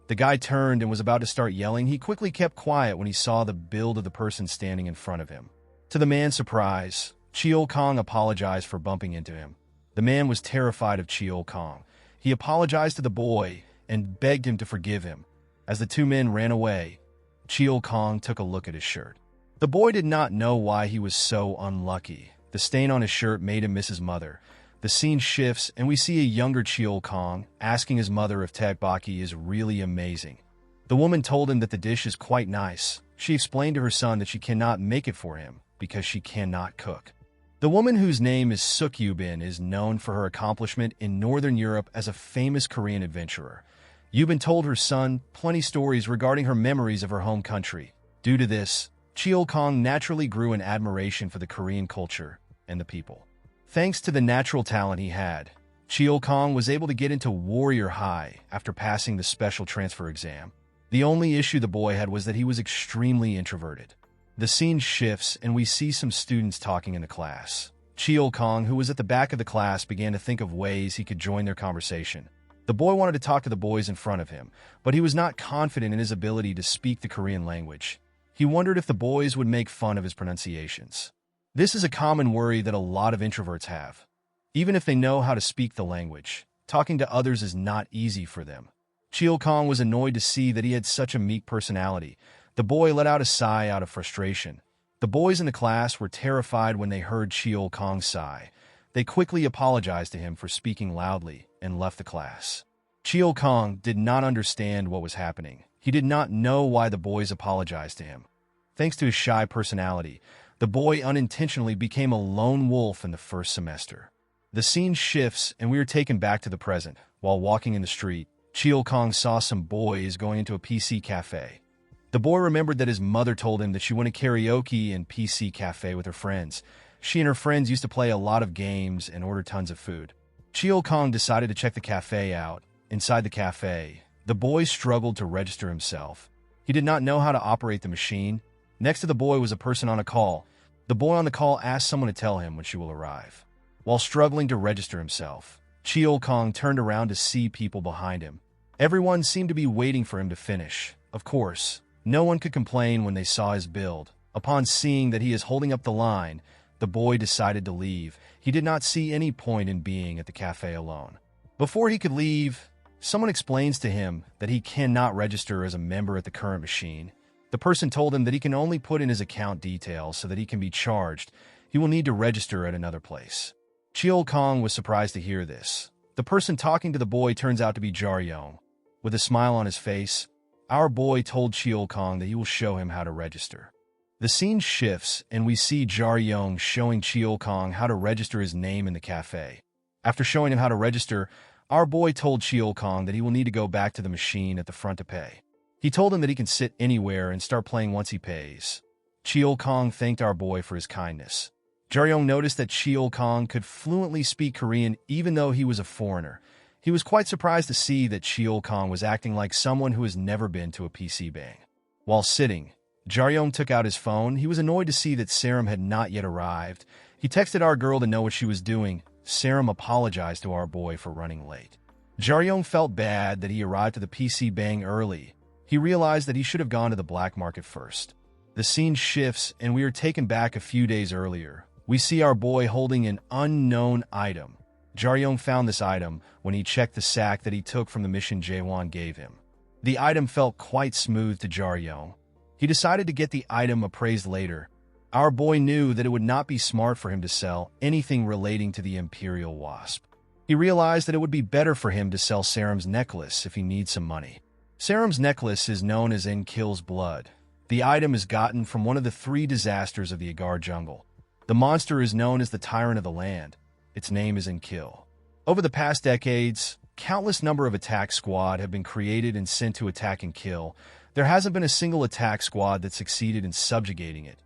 The guy turned and was about to start yelling. He quickly kept quiet when he saw the build of the person standing in front of him. To the man's surprise, Cheol Kong apologized for bumping into him. The man was terrified of Cheol Kong. He apologized to the boy and begged him to forgive him. As the two men ran away, Cheol Kong took a look at his shirt. The boy did not know why he was so unlucky. The stain on his shirt made him miss his mother. The scene shifts, and we see a younger Cheol Kong asking his mother if tteokbokki is really amazing. The woman told him that the dish is quite nice. She explained to her son that she cannot make it for him because she cannot cook. The woman, whose name is Suk Yubin, is known for her accomplishment in Northern Europe as a famous Korean adventurer. Yubin told her son plenty stories regarding her memories of her home country. Due to this, Cheol Kong naturally grew an admiration for the Korean culture and the people. Thanks to the natural talent he had, Cheol Kong was able to get into Warrior High after passing the special transfer exam. The only issue the boy had was that he was extremely introverted. The scene shifts, and we see some students talking in the class. Cheol Kong, who was at the back of the class, began to think of ways he could join their conversation. The boy wanted to talk to the boys in front of him, but he was not confident in his ability to speak the Korean language. He wondered if the boys would make fun of his pronunciations. This is a common worry that a lot of introverts have. Even if they know how to speak the language, talking to others is not easy for them. Cheol Kong was annoyed to see that he had such a meek personality. The boy let out a sigh out of frustration. The boys in the class were terrified when they heard Cheol Kong sigh. They quickly apologized to him for speaking loudly and left the class. Cheol Kong did not understand what was happening. He did not know why the boys apologized to him. Thanks to his shy personality, the boy unintentionally became a lone wolf in the first semester. The scene shifts, and we are taken back to the present. While walking in the street, Cheol Kong saw some boys going into a PC cafe. The boy remembered that his mother told him that she went to karaoke and PC cafe with her friends. She and her friends used to play a lot of games and order tons of food. Cheol Kong decided to check the cafe out. Inside the cafe, the boy struggled to register himself. He did not know how to operate the machine. Next to the boy was a person on a call. The boy on the call asked someone to tell him when she will arrive. While struggling to register himself, Cheol Kong turned around to see people behind him. Everyone seemed to be waiting for him to finish. Of course, no one could complain when they saw his build. Upon seeing that he is holding up the line, the boy decided to leave. He did not see any point in being at the cafe alone. Before he could leave, someone explains to him that he cannot register as a member at the current machine. The person told him that he can only put in his account details so that he can be charged. He will need to register at another place. Cheol Kong was surprised to hear this. The person talking to the boy turns out to be Jaryong. With a smile on his face, our boy told Cheol Kong that he will show him how to register. The scene shifts, and we see Jaryong showing Cheol Kong how to register his name in the cafe. After showing him how to register, our boy told Cheol Kong that he will need to go back to the machine at the front to pay. He told him that he can sit anywhere and start playing once he pays. Cheol Kong thanked our boy for his kindness. Jaryong noticed that Cheol Kong could fluently speak Korean even though he was a foreigner. He was quite surprised to see that Cheol Kong was acting like someone who has never been to a PC bang. While sitting, Jaryong took out his phone. He was annoyed to see that Serum had not yet arrived. He texted our girl to know what she was doing. Serim apologized to our boy for running late. Jaryong felt bad that he arrived to the PC Bang early. He realized that he should have gone to the black market first. The scene shifts, and we are taken back a few days earlier. We see our boy holding an unknown item. Jaryong found this item when he checked the sack that he took from the mission Jaewon gave him. The item felt quite smooth to Jaryong. He decided to get the item appraised later. Our boy knew that it would not be smart for him to sell anything relating to the Imperial Wasp. He realized that it would be better for him to sell Serim's necklace if he needs some money. Serim's necklace is known as Enkil's Blood. The item is gotten from one of the 3 disasters of the Agar jungle. The monster is known as the Tyrant of the Land. Its name is Enkil. Over the past decades, countless number of attack squad have been created and sent to attack and kill. There hasn't been a single attack squad that succeeded in subjugating it.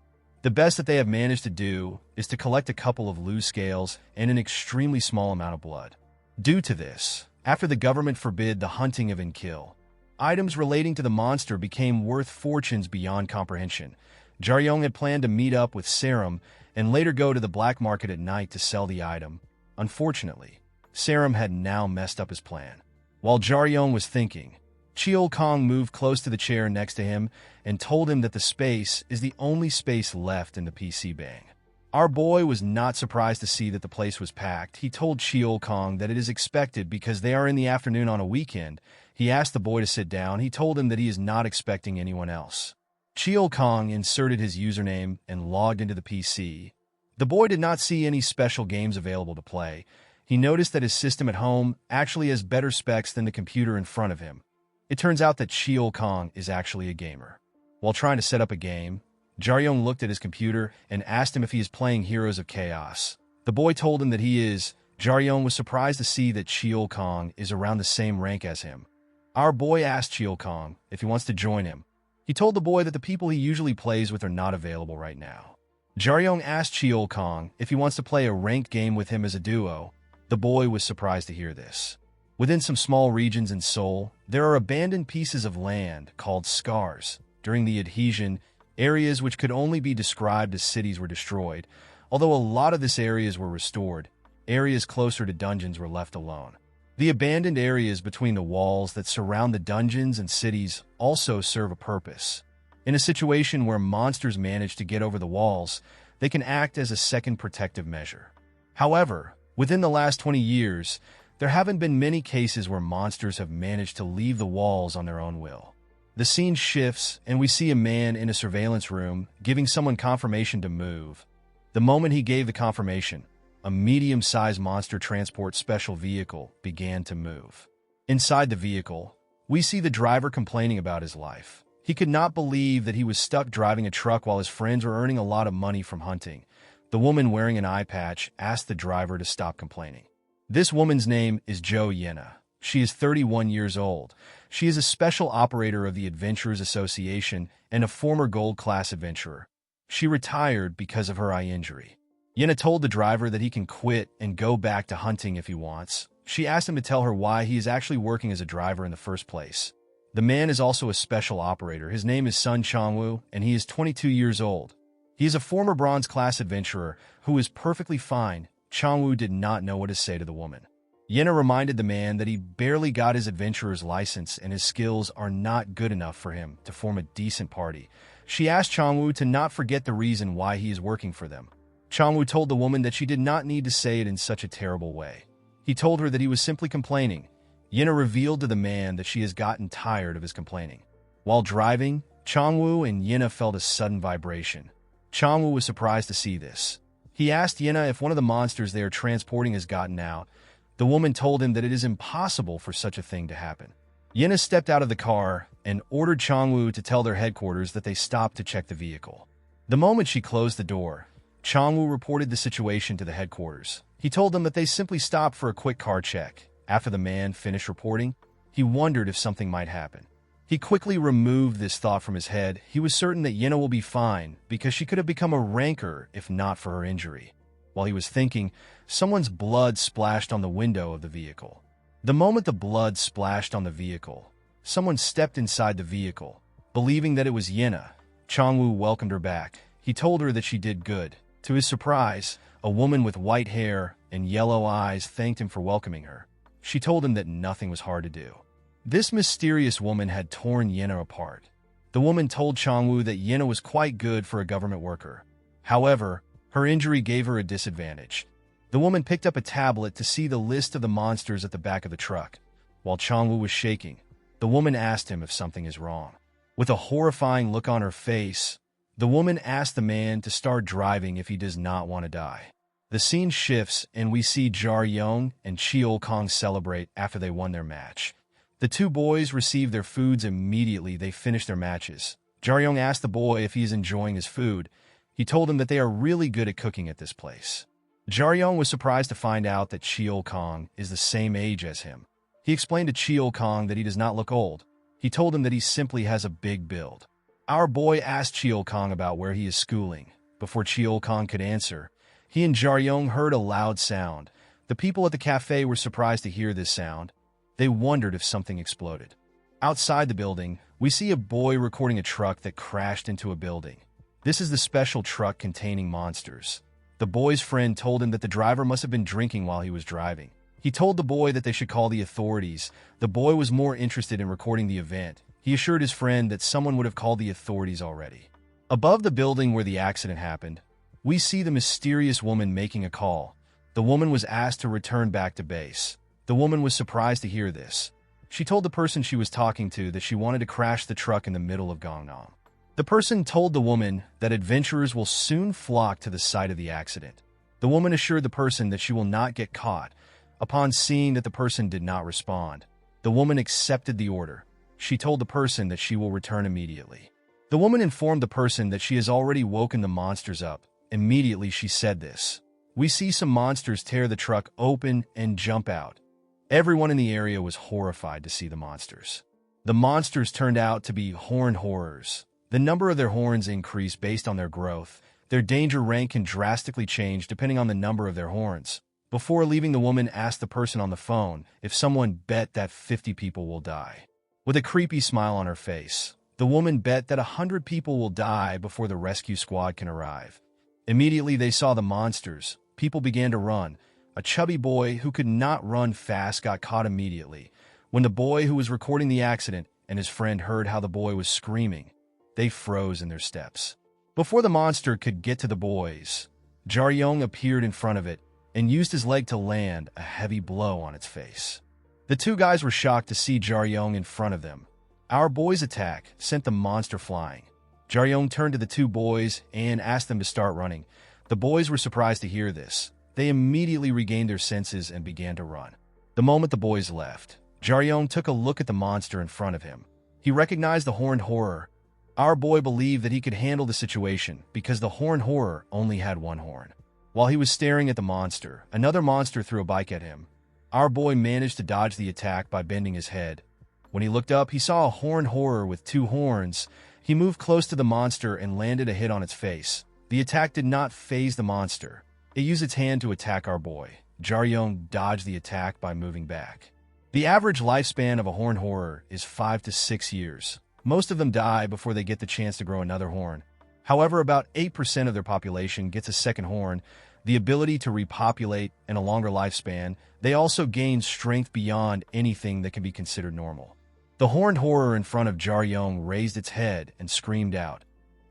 The best that they have managed to do is to collect a couple of loose scales and an extremely small amount of blood. Due to this, after the government forbid the hunting of Enkil, items relating to the monster became worth fortunes beyond comprehension. Jaryong had planned to meet up with Serim and later go to the black market at night to sell the item. Unfortunately, Serim had now messed up his plan. While Jaryong was thinking, Cheol Kong moved close to the chair next to him and told him that the space is the only space left in the PC Bang. Our boy was not surprised to see that the place was packed. He told Cheol Kong that it is expected because they are in the afternoon on a weekend. He asked the boy to sit down. He told him that he is not expecting anyone else. Cheol Kong inserted his username and logged into the PC. The boy did not see any special games available to play. He noticed that his system at home actually has better specs than the computer in front of him. It turns out that Cheol Kong is actually a gamer. While trying to set up a game, Jaryong looked at his computer and asked him if he is playing Heroes of Chaos. The boy told him that he is. Jaryong was surprised to see that Cheol Kong is around the same rank as him. Our boy asked Cheol Kong if he wants to join him. He told the boy that the people he usually plays with are not available right now. Jaryong asked Cheol Kong if he wants to play a ranked game with him as a duo. The boy was surprised to hear this. Within some small regions in Seoul, there are abandoned pieces of land called scars. During the adhesion, areas which could only be described as cities were destroyed. Although a lot of these areas were restored, areas closer to dungeons were left alone. The abandoned areas between the walls that surround the dungeons and cities also serve a purpose. In a situation where monsters manage to get over the walls, they can act as a second protective measure. However, within the last 20 years, there haven't been many cases where monsters have managed to leave the walls on their own will. The scene shifts, and we see a man in a surveillance room giving someone confirmation to move. The moment he gave the confirmation, a medium-sized monster transport special vehicle began to move. Inside the vehicle, we see the driver complaining about his life. He could not believe that he was stuck driving a truck while his friends were earning a lot of money from hunting. The woman wearing an eye patch asked the driver to stop complaining. This woman's name is Jo Yena. She is 31 years old. She is a special operator of the Adventurers Association and a former gold-class adventurer. She retired because of her eye injury. Yena told the driver that he can quit and go back to hunting if he wants. She asked him to tell her why he is actually working as a driver in the first place. The man is also a special operator. His name is Sun Changwoo, and he is 22 years old. He is a former bronze-class adventurer who is perfectly fine. Changwoo did not know what to say to the woman. Yena reminded the man that he barely got his adventurer's license and his skills are not good enough for him to form a decent party. She asked Changwoo to not forget the reason why he is working for them. Changwoo told the woman that she did not need to say it in such a terrible way. He told her that he was simply complaining. Yena revealed to the man that she has gotten tired of his complaining. While driving, Changwoo and Yena felt a sudden vibration. Changwoo was surprised to see this. He asked Yena if one of the monsters they are transporting has gotten out. The woman told him that it is impossible for such a thing to happen. Yena stepped out of the car and ordered Changwoo to tell their headquarters that they stopped to check the vehicle. The moment she closed the door, Changwoo reported the situation to the headquarters. He told them that they simply stopped for a quick car check. After the man finished reporting, he wondered if something might happen. He quickly removed this thought from his head. He was certain that Yena will be fine because she could have become a ranker if not for her injury. While he was thinking, someone's blood splashed on the window of the vehicle. The moment the blood splashed on the vehicle, someone stepped inside the vehicle. Believing that it was Yena, Changwoo welcomed her back. He told her that she did good. To his surprise, a woman with white hair and yellow eyes thanked him for welcoming her. She told him that nothing was hard to do. This mysterious woman had torn Yena apart. The woman told Changwu that Yena was quite good for a government worker. However, her injury gave her a disadvantage. The woman picked up a tablet to see the list of the monsters at the back of the truck. While Changwu was shaking, the woman asked him if something is wrong. With a horrifying look on her face, the woman asked the man to start driving if he does not want to die. The scene shifts and we see Jaryong and Cheol Kong celebrate after they won their match. The two boys receive their foods immediately they finish their matches. Jaryong asked the boy if he is enjoying his food. He told him that they are really good at cooking at this place. Jaryong was surprised to find out that Cheol Kong is the same age as him. He explained to Cheol Kong that he does not look old. He told him that he simply has a big build. Our boy asked Cheol Kong about where he is schooling. Before Cheol Kong could answer, he and Jaryong heard a loud sound. The people at the cafe were surprised to hear this sound. They wondered if something exploded. Outside the building, we see a boy recording a truck that crashed into a building. This is the special truck containing monsters. The boy's friend told him that the driver must have been drinking while he was driving. He told the boy that they should call the authorities. The boy was more interested in recording the event. He assured his friend that someone would have called the authorities already. Above the building where the accident happened, we see the mysterious woman making a call. The woman was asked to return back to base. The woman was surprised to hear this. She told the person she was talking to that she wanted to crash the truck in the middle of Gangnam. The person told the woman that adventurers will soon flock to the site of the accident. The woman assured the person that she will not get caught. Upon seeing that the person did not respond, the woman accepted the order. She told the person that she will return immediately. The woman informed the person that she has already woken the monsters up. Immediately she said this. We see some monsters tear the truck open and jump out. Everyone in the area was horrified to see the monsters. The monsters turned out to be horned horrors. The number of their horns increased based on their growth. Their danger rank can drastically change depending on the number of their horns. Before leaving, the woman asked the person on the phone if someone bet that 50 people will die. With a creepy smile on her face, the woman bet that 100 people will die before the rescue squad can arrive. Immediately they saw the monsters. People began to run. A chubby boy who could not run fast got caught immediately. When the boy who was recording the accident and his friend heard how the boy was screaming, they froze in their steps. Before the monster could get to the boys, Jaryong appeared in front of it and used his leg to land a heavy blow on its face. The two guys were shocked to see Jaryong in front of them. Our boy's attack sent the monster flying. Jaryong turned to the two boys and asked them to start running. The boys were surprised to hear this. They immediately regained their senses and began to run. The moment the boys left, Jaryong took a look at the monster in front of him. He recognized the horned horror. Our boy believed that he could handle the situation because the horned horror only had one horn. While he was staring at the monster, another monster threw a bike at him. Our boy managed to dodge the attack by bending his head. When he looked up, he saw a horned horror with two horns. He moved close to the monster and landed a hit on its face. The attack did not faze the monster. It used its hand to attack our boy. Jaryong dodged the attack by moving back. The average lifespan of a horned horror is 5 to 6 years. Most of them die before they get the chance to grow another horn. However, about 8% of their population gets a second horn, the ability to repopulate, and a longer lifespan. They also gain strength beyond anything that can be considered normal. The horned horror in front of Jaryong raised its head and screamed out.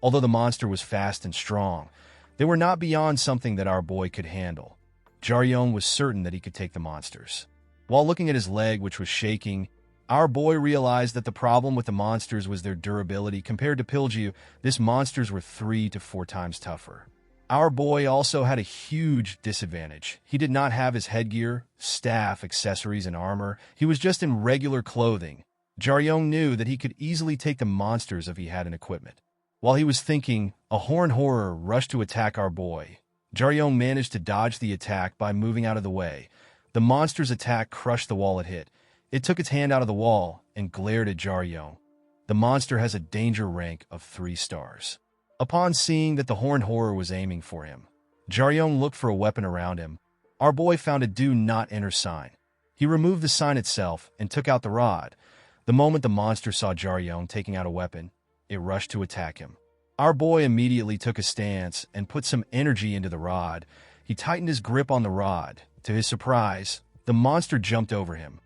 Although the monster was fast and strong, they were not beyond something that our boy could handle. Jaryong was certain that he could take the monsters. While looking at his leg, which was shaking, our boy realized that the problem with the monsters was their durability. Compared to Pilju, these monsters were 3 to 4 times tougher. Our boy also had a huge disadvantage. He did not have his headgear, staff, accessories, and armor. He was just in regular clothing. Jaryong knew that he could easily take the monsters if he had an equipment. While he was thinking, a horned horror rushed to attack our boy. Jaryong managed to dodge the attack by moving out of the way. The monster's attack crushed the wall it hit. It took its hand out of the wall and glared at Jaryong. The monster has a danger rank of 3 stars. Upon seeing that the horned horror was aiming for him, Jaryong looked for a weapon around him. Our boy found a do not enter sign. He removed the sign itself and took out the rod. The moment the monster saw Jaryong taking out a weapon, it rushed to attack him. Our boy immediately took a stance and put some energy into the rod. He tightened his grip on the rod. To his surprise, the monster jumped over him.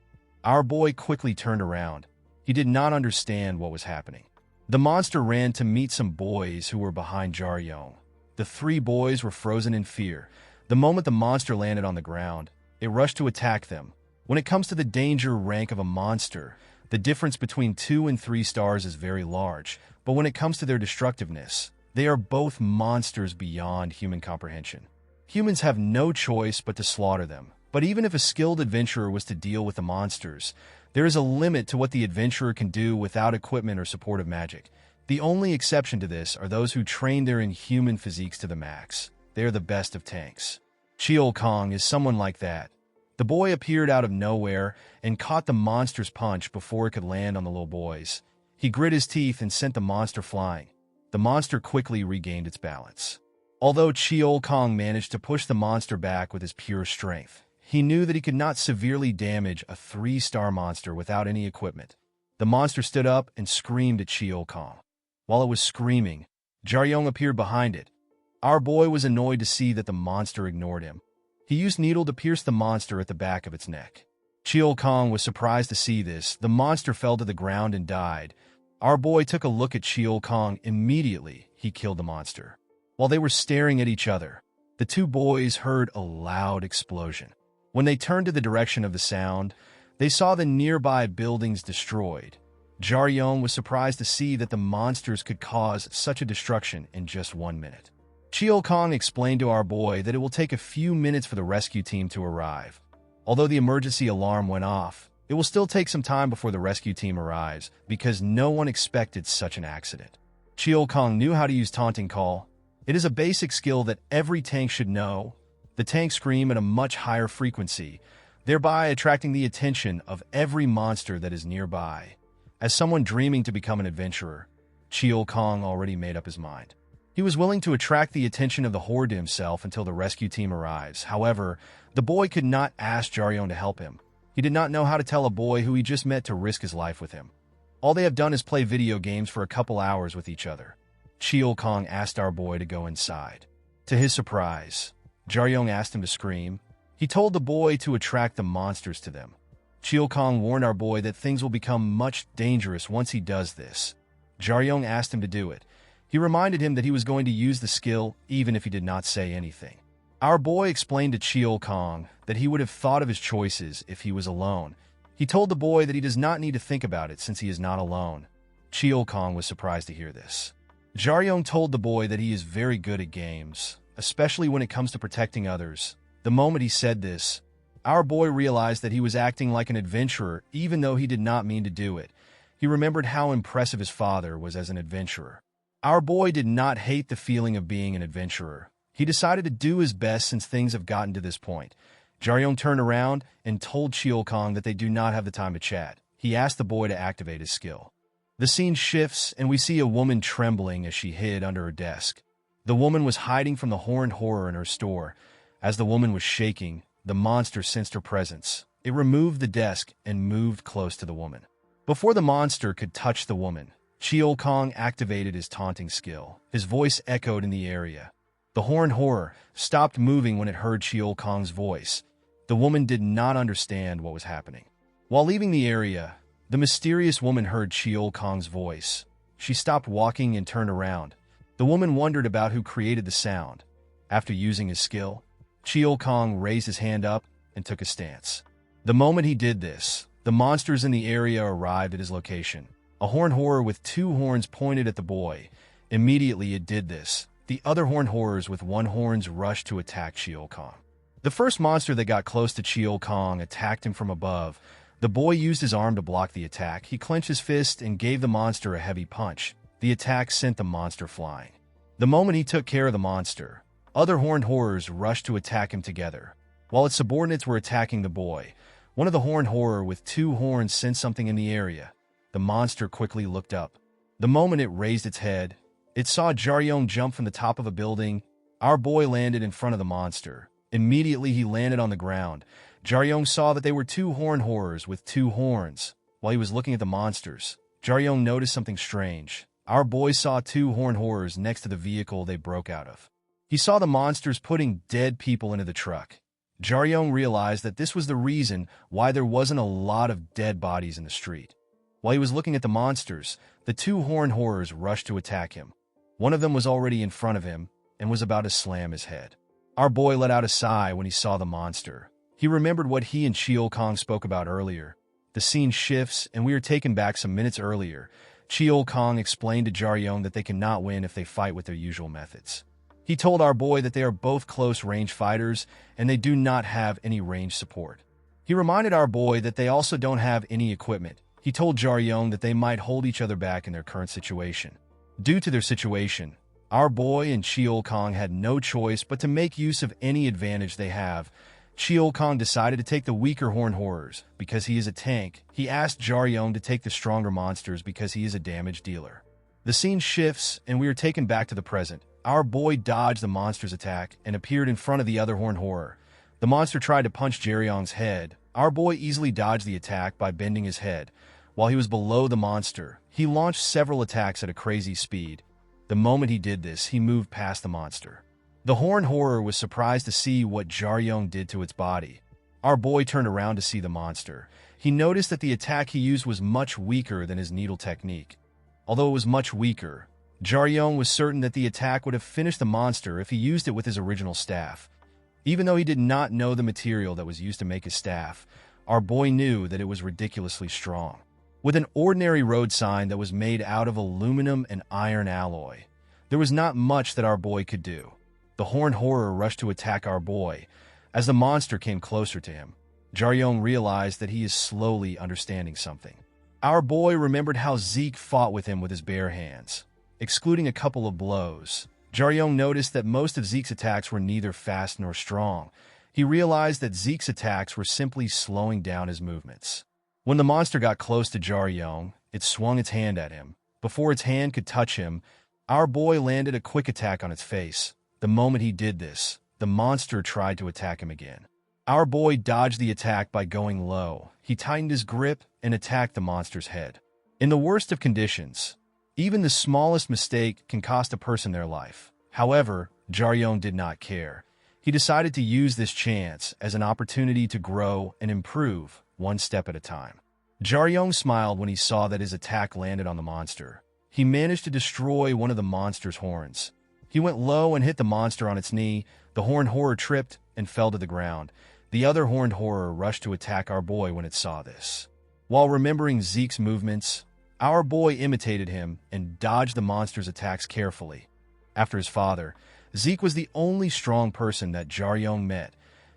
Our boy quickly turned around. He did not understand what was happening. The monster ran to meet some boys who were behind Jaryong. The three boys were frozen in fear. The moment the monster landed on the ground, it rushed to attack them. When it comes to the danger rank of a monster, the difference between 2 and 3 stars is very large, but when it comes to their destructiveness, they are both monsters beyond human comprehension. Humans have no choice but to slaughter them, but even if a skilled adventurer was to deal with the monsters, there is a limit to what the adventurer can do without equipment or supportive magic. The only exception to this are those who train their inhuman physiques to the max. They are the best of tanks. Cheol Kong is someone like that. The boy appeared out of nowhere and caught the monster's punch before it could land on the little boys. He grit his teeth and sent the monster flying. The monster quickly regained its balance. Although Cheol Kong managed to push the monster back with his pure strength, he knew that he could not severely damage a 3-star monster without any equipment. The monster stood up and screamed at Cheol Kong. While it was screaming, Jaryong appeared behind it. Our boy was annoyed to see that the monster ignored him. He used needle to pierce the monster at the back of its neck. Cheol Kong was surprised to see this. The monster fell to the ground and died. Our boy took a look at Cheol Kong. Immediately, he killed the monster. While they were staring at each other, the two boys heard a loud explosion. When they turned to the direction of the sound, they saw the nearby buildings destroyed. Jaryong was surprised to see that the monsters could cause such a destruction in just 1 minute. Cheol Kong explained to our boy that it will take a few minutes for the rescue team to arrive. Although the emergency alarm went off, it will still take some time before the rescue team arrives because no one expected such an accident. Cheol Kong knew how to use taunting call. It is a basic skill that every tank should know. The tanks scream at a much higher frequency, thereby attracting the attention of every monster that is nearby. As someone dreaming to become an adventurer, Cheol Kong already made up his mind. He was willing to attract the attention of the horde to himself until the rescue team arrives. However, the boy could not ask Jaryong to help him. He did not know how to tell a boy who he just met to risk his life with him. All they have done is play video games for a couple hours with each other. Cheol Kong asked our boy to go inside. To his surprise, Jaryong asked him to scream. He told the boy to attract the monsters to them. Cheol Kong warned our boy that things will become much dangerous once he does this. Jaryong asked him to do it. He reminded him that he was going to use the skill even if he did not say anything. Our boy explained to Cheol Kong that he would have thought of his choices if he was alone. He told the boy that he does not need to think about it since he is not alone. Cheol Kong was surprised to hear this. Jaryong told the boy that he is very good at games, especially when it comes to protecting others. The moment he said this, our boy realized that he was acting like an adventurer even though he did not mean to do it. He remembered how impressive his father was as an adventurer. Our boy did not hate the feeling of being an adventurer. He decided to do his best since things have gotten to this point. Jaryong turned around and told Cheol Kong that they do not have the time to chat. He asked the boy to activate his skill. The scene shifts and we see a woman trembling as she hid under her desk. The woman was hiding from the horned horror in her store. As the woman was shaking, the monster sensed her presence. It removed the desk and moved close to the woman. Before the monster could touch the woman, Cheol Kong activated his taunting skill. His voice echoed in the area. The horned horror stopped moving when it heard Cheol Kong's voice. The woman did not understand what was happening. While leaving the area, the mysterious woman heard Cheol Kong's voice. She stopped walking and turned around. The woman wondered about who created the sound. After using his skill, Cheol Kong raised his hand up and took a stance. The moment he did this, the monsters in the area arrived at his location. A horned horror with 2 horns pointed at the boy. Immediately it did this. The other horned horrors with 1 horns rushed to attack Cheol Kong. The first monster that got close to Cheol Kong attacked him from above. The boy used his arm to block the attack. He clenched his fist and gave the monster a heavy punch. The attack sent the monster flying. The moment he took care of the monster, other horned horrors rushed to attack him together. While its subordinates were attacking the boy, one of the horned horror with 2 horns sensed something in the area. The monster quickly looked up. The moment it raised its head, it saw Jaryong jump from the top of a building. Our boy landed in front of the monster. Immediately he landed on the ground. Jaryong saw that they were 2 horned horrors with 2 horns. While he was looking at the monsters, Jaryong noticed something strange. Our boy saw 2 horned horrors next to the vehicle they broke out of. He saw the monsters putting dead people into the truck. Jaryong realized that this was the reason why there wasn't a lot of dead bodies in the street. While he was looking at the monsters, the two horned horrors rushed to attack him. One of them was already in front of him and was about to slam his head. Our boy let out a sigh when he saw the monster. He remembered what he and Cheol Kong spoke about earlier. The scene shifts, and we are taken back some minutes earlier. Cheol Kong explained to Jaryong that they cannot win if they fight with their usual methods. He told our boy that they are both close-range fighters, and they do not have any range support. He reminded our boy that they also don't have any equipment. He told Jaryong that they might hold each other back in their current situation. Due to their situation, our boy and Cheol Kong had no choice but to make use of any advantage they have. Cheol Kong decided to take the weaker horned horrors because he is a tank. He asked Jaryong to take the stronger monsters because he is a damage dealer. The scene shifts, and we are taken back to the present. Our boy dodged the monster's attack and appeared in front of the other horned horror. The monster tried to punch Jaryong's head. Our boy easily dodged the attack by bending his head. While he was below the monster, he launched several attacks at a crazy speed. The moment he did this, he moved past the monster. The horned horror was surprised to see what Jaryong did to its body. Our boy turned around to see the monster. He noticed that the attack he used was much weaker than his needle technique. Although it was much weaker, Jaryong was certain that the attack would have finished the monster if he used it with his original staff. Even though he did not know the material that was used to make his staff, our boy knew that it was ridiculously strong. With an ordinary road sign that was made out of aluminum and iron alloy, there was not much that our boy could do. The horned horror rushed to attack our boy. As the monster came closer to him, Jaryong realized that he is slowly understanding something. Our boy remembered how Zeke fought with him with his bare hands. Excluding a couple of blows, Jaryong noticed that most of Zeke's attacks were neither fast nor strong. He realized that Zeke's attacks were simply slowing down his movements. When the monster got close to Jaryong, it swung its hand at him. Before its hand could touch him, our boy landed a quick attack on its face. The moment he did this, the monster tried to attack him again. Our boy dodged the attack by going low. He tightened his grip and attacked the monster's head. In the worst of conditions, even the smallest mistake can cost a person their life. However, Jaryong did not care. He decided to use this chance as an opportunity to grow and improve, one step at a time. Jaryong smiled when he saw that his attack landed on the monster. He managed to destroy one of the monster's horns. He went low and hit the monster on its knee. The horned horror tripped and fell to the ground. The other horned horror rushed to attack our boy when it saw this. While remembering Zeke's movements, our boy imitated him and dodged the monster's attacks carefully. After his father, Zeke was the only strong person that Jaryong met.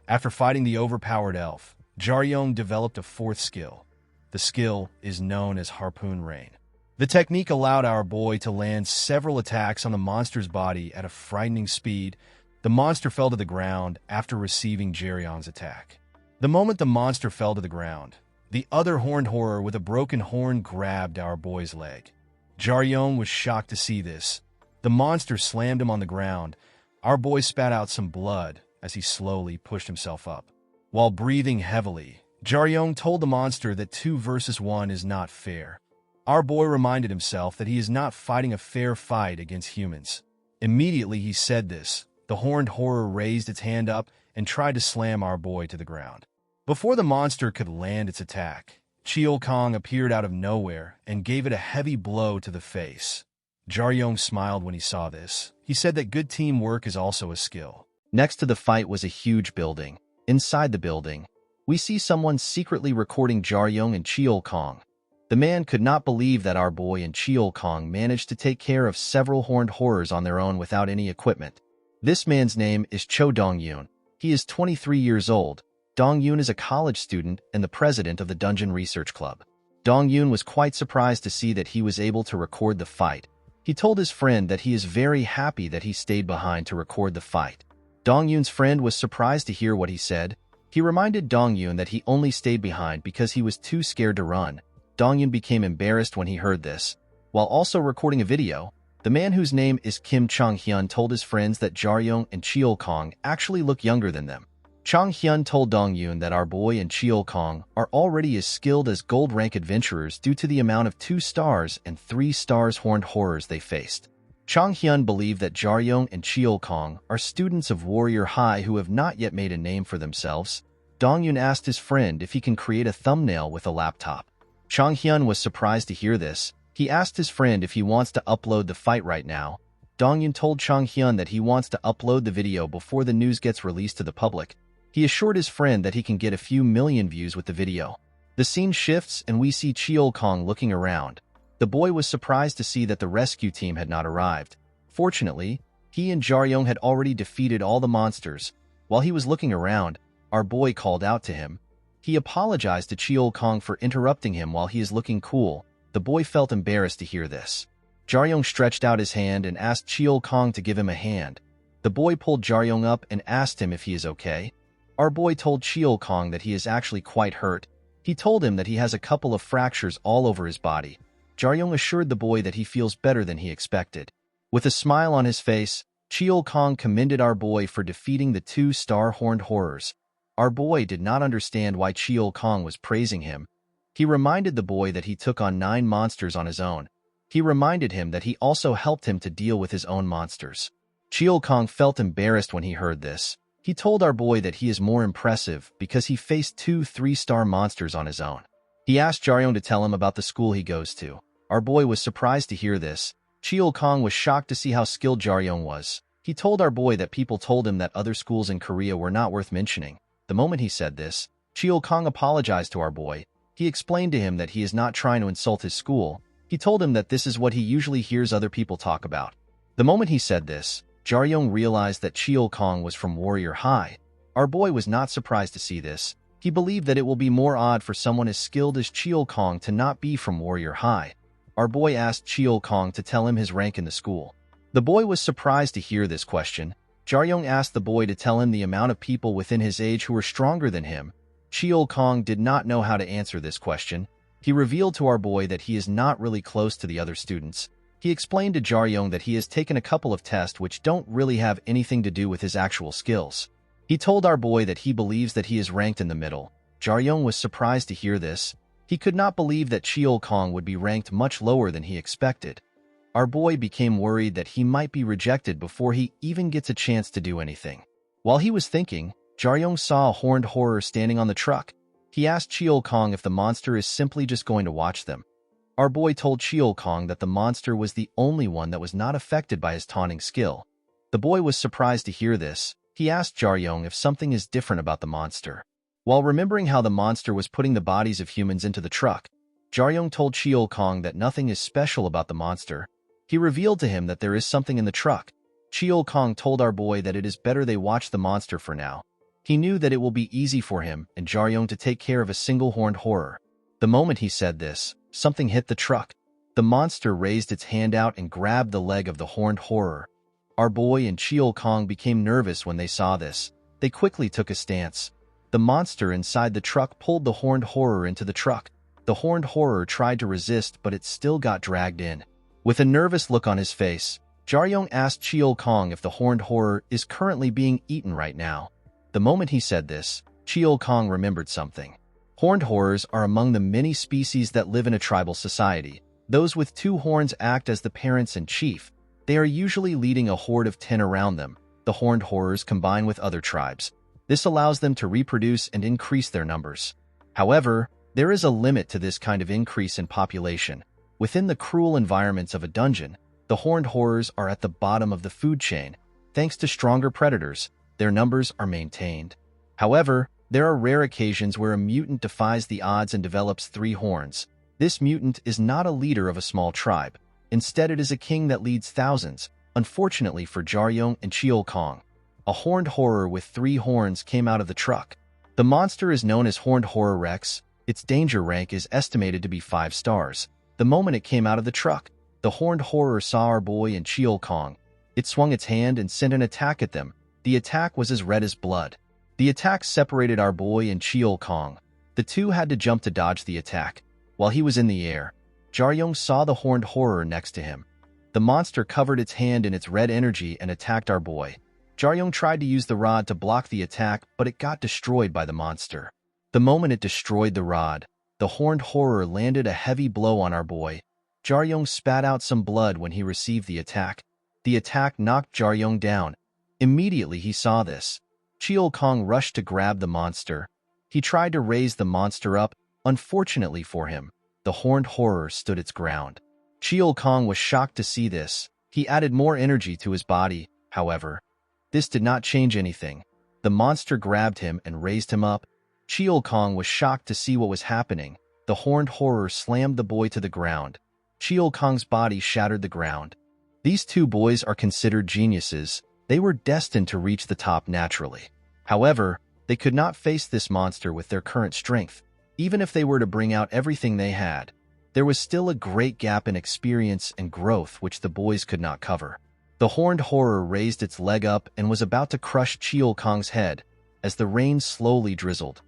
After fighting the overpowered elf, Jaryong developed a fourth skill. The skill is known as Harpoon Rain. The technique allowed our boy to land several attacks on the monster's body at a frightening speed. The monster fell to the ground after receiving Jaryong's attack. The moment the monster fell to the ground, the other horned horror with a broken horn grabbed our boy's leg. Jaryong was shocked to see this. The monster slammed him on the ground. Our boy spat out some blood as he slowly pushed himself up. While breathing heavily, Jaryong told the monster that 2 versus 1 is not fair. Our boy reminded himself that he is not fighting a fair fight against humans. Immediately he said this, the horned horror raised its hand up and tried to slam our boy to the ground. Before the monster could land its attack, Cheol Kong appeared out of nowhere and gave it a heavy blow to the face. Jaryong smiled when he saw this. He said that good teamwork is also a skill. Next to the fight was a huge building. Inside the building, we see someone secretly recording Jaryong and Cheol Kong. The man could not believe that our boy and Cheol Kong managed to take care of several horned horrors on their own without any equipment. This man's name is Cho Dong-yoon. He is 23 years old. Dong-yoon is a college student and the president of the Dungeon Research Club. Dong-yoon was quite surprised to see that he was able to record the fight. He told his friend that he is very happy that he stayed behind to record the fight. Dong-yoon's friend was surprised to hear what he said. He reminded Dong-yoon that he only stayed behind because he was too scared to run. Dong-yoon became embarrassed when he heard this. While also recording a video, the man whose name is Kim Chang-hyun told his friends that Jaryong and Cheol Kong actually look younger than them. Chang-hyun told Dong-yoon that our boy and Cheol Kong are already as skilled as gold-rank adventurers due to the amount of 2 stars and 3 stars horned horrors they faced. Chang Hyun believed that Jaryong and Cheol Kong are students of Warrior High who have not yet made a name for themselves. Dongyun asked his friend if he can create a thumbnail with a laptop. Chang Hyun was surprised to hear this. He asked his friend if he wants to upload the fight right now. Dongyun told Chang Hyun that he wants to upload the video before the news gets released to the public. He assured his friend that he can get a few million views with the video. The scene shifts and we see Cheol Kong looking around. The boy was surprised to see that the rescue team had not arrived. Fortunately, he and Jaryong had already defeated all the monsters. While he was looking around, our boy called out to him. He apologized to Cheol Kong for interrupting him while he is looking cool. The boy felt embarrassed to hear this. Jaryong stretched out his hand and asked Cheol Kong to give him a hand. The boy pulled Jaryong up and asked him if he is okay. Our boy told Cheol Kong that he is actually quite hurt. He told him that he has a couple of fractures all over his body. Jaryong assured the boy that he feels better than he expected. With a smile on his face, Cheol Kong commended our boy for defeating the 2-star horned horrors. Our boy did not understand why Cheol Kong was praising him. He reminded the boy that he took on 9 monsters on his own. He reminded him that he also helped him to deal with his own monsters. Cheol Kong felt embarrassed when he heard this. He told our boy that he is more impressive because he faced 2 3-star monsters on his own. He asked Jaryong to tell him about the school he goes to. Our boy was surprised to hear this. Cheol Kong was shocked to see how skilled Jaryong was. He told our boy that people told him that other schools in Korea were not worth mentioning. The moment he said this, Cheol Kong apologized to our boy. He explained to him that he is not trying to insult his school. He told him that this is what he usually hears other people talk about. The moment he said this, Jaryong realized that Cheol Kong was from Warrior High. Our boy was not surprised to see this. He believed that it will be more odd for someone as skilled as Cheol Kong to not be from Warrior High. Our boy asked Cheol Kong to tell him his rank in the school. The boy was surprised to hear this question. Jaryong asked the boy to tell him the amount of people within his age who were stronger than him. Cheol Kong did not know how to answer this question. He revealed to our boy that he is not really close to the other students. He explained to Jaryong that he has taken a couple of tests which don't really have anything to do with his actual skills. He told our boy that he believes that he is ranked in the middle. Jaryong was surprised to hear this. He could not believe that Cheol Kong would be ranked much lower than he expected. Our boy became worried that he might be rejected before he even gets a chance to do anything. While he was thinking, Jaryong saw a horned horror standing on the truck. He asked Cheol Kong if the monster is simply just going to watch them. Our boy told Cheol Kong that the monster was the only one that was not affected by his taunting skill. The boy was surprised to hear this. He asked Jaryong if something is different about the monster. While remembering how the monster was putting the bodies of humans into the truck, Jaryong told Cheol Kong that nothing is special about the monster. He revealed to him that there is something in the truck. Cheol Kong told our boy that it is better they watch the monster for now. He knew that it will be easy for him and Jaryong to take care of a single horned horror. The moment he said this, something hit the truck. The monster raised its hand out and grabbed the leg of the horned horror. Our boy and Cheol Kong became nervous when they saw this. They quickly took a stance. The monster inside the truck pulled the horned horror into the truck. The horned horror tried to resist, but it still got dragged in. With a nervous look on his face, Jaryong asked Cheol Kong if the horned horror is currently being eaten right now. The moment he said this, Cheol Kong remembered something. Horned horrors are among the many species that live in a tribal society. Those with 2 horns act as the parents and chief. They are usually leading a horde of 10 around them. The horned horrors combine with other tribes. This allows them to reproduce and increase their numbers. However, there is a limit to this kind of increase in population. Within the cruel environments of a dungeon, the horned horrors are at the bottom of the food chain. Thanks to stronger predators, their numbers are maintained. However, there are rare occasions where a mutant defies the odds and develops 3 horns. This mutant is not a leader of a small tribe. Instead, it is a king that leads thousands. Unfortunately for Jaryong and Cheol Kong, a horned horror with 3 horns came out of the truck. The monster is known as Horned Horror Rex. Its danger rank is estimated to be 5 stars. The moment it came out of the truck, the horned horror saw our boy and Cheol Kong. It swung its hand and sent an attack at them. The attack was as red as blood. The attack separated our boy and Cheol Kong. The two had to jump to dodge the attack. While he was in the air, Jaryong saw the horned horror next to him. The monster covered its hand in its red energy and attacked our boy. Jaryong tried to use the rod to block the attack, but it got destroyed by the monster. The moment it destroyed the rod, the horned horror landed a heavy blow on our boy. Jaryong spat out some blood when he received the attack. The attack knocked Jaryong down. Immediately he saw this. Cheol Kong rushed to grab the monster. He tried to raise the monster up. Unfortunately for him, the horned horror stood its ground. Cheol Kong was shocked to see this. He added more energy to his body, however. This did not change anything. The monster grabbed him and raised him up. Cheol Kong was shocked to see what was happening. The horned horror slammed the boy to the ground. Cheol Kong's body shattered the ground. These two boys are considered geniuses. They were destined to reach the top naturally. However, they could not face this monster with their current strength. Even if they were to bring out everything they had, there was still a great gap in experience and growth which the boys could not cover. The horned horror raised its leg up and was about to crush Cheol Kong's head as the rain slowly drizzled.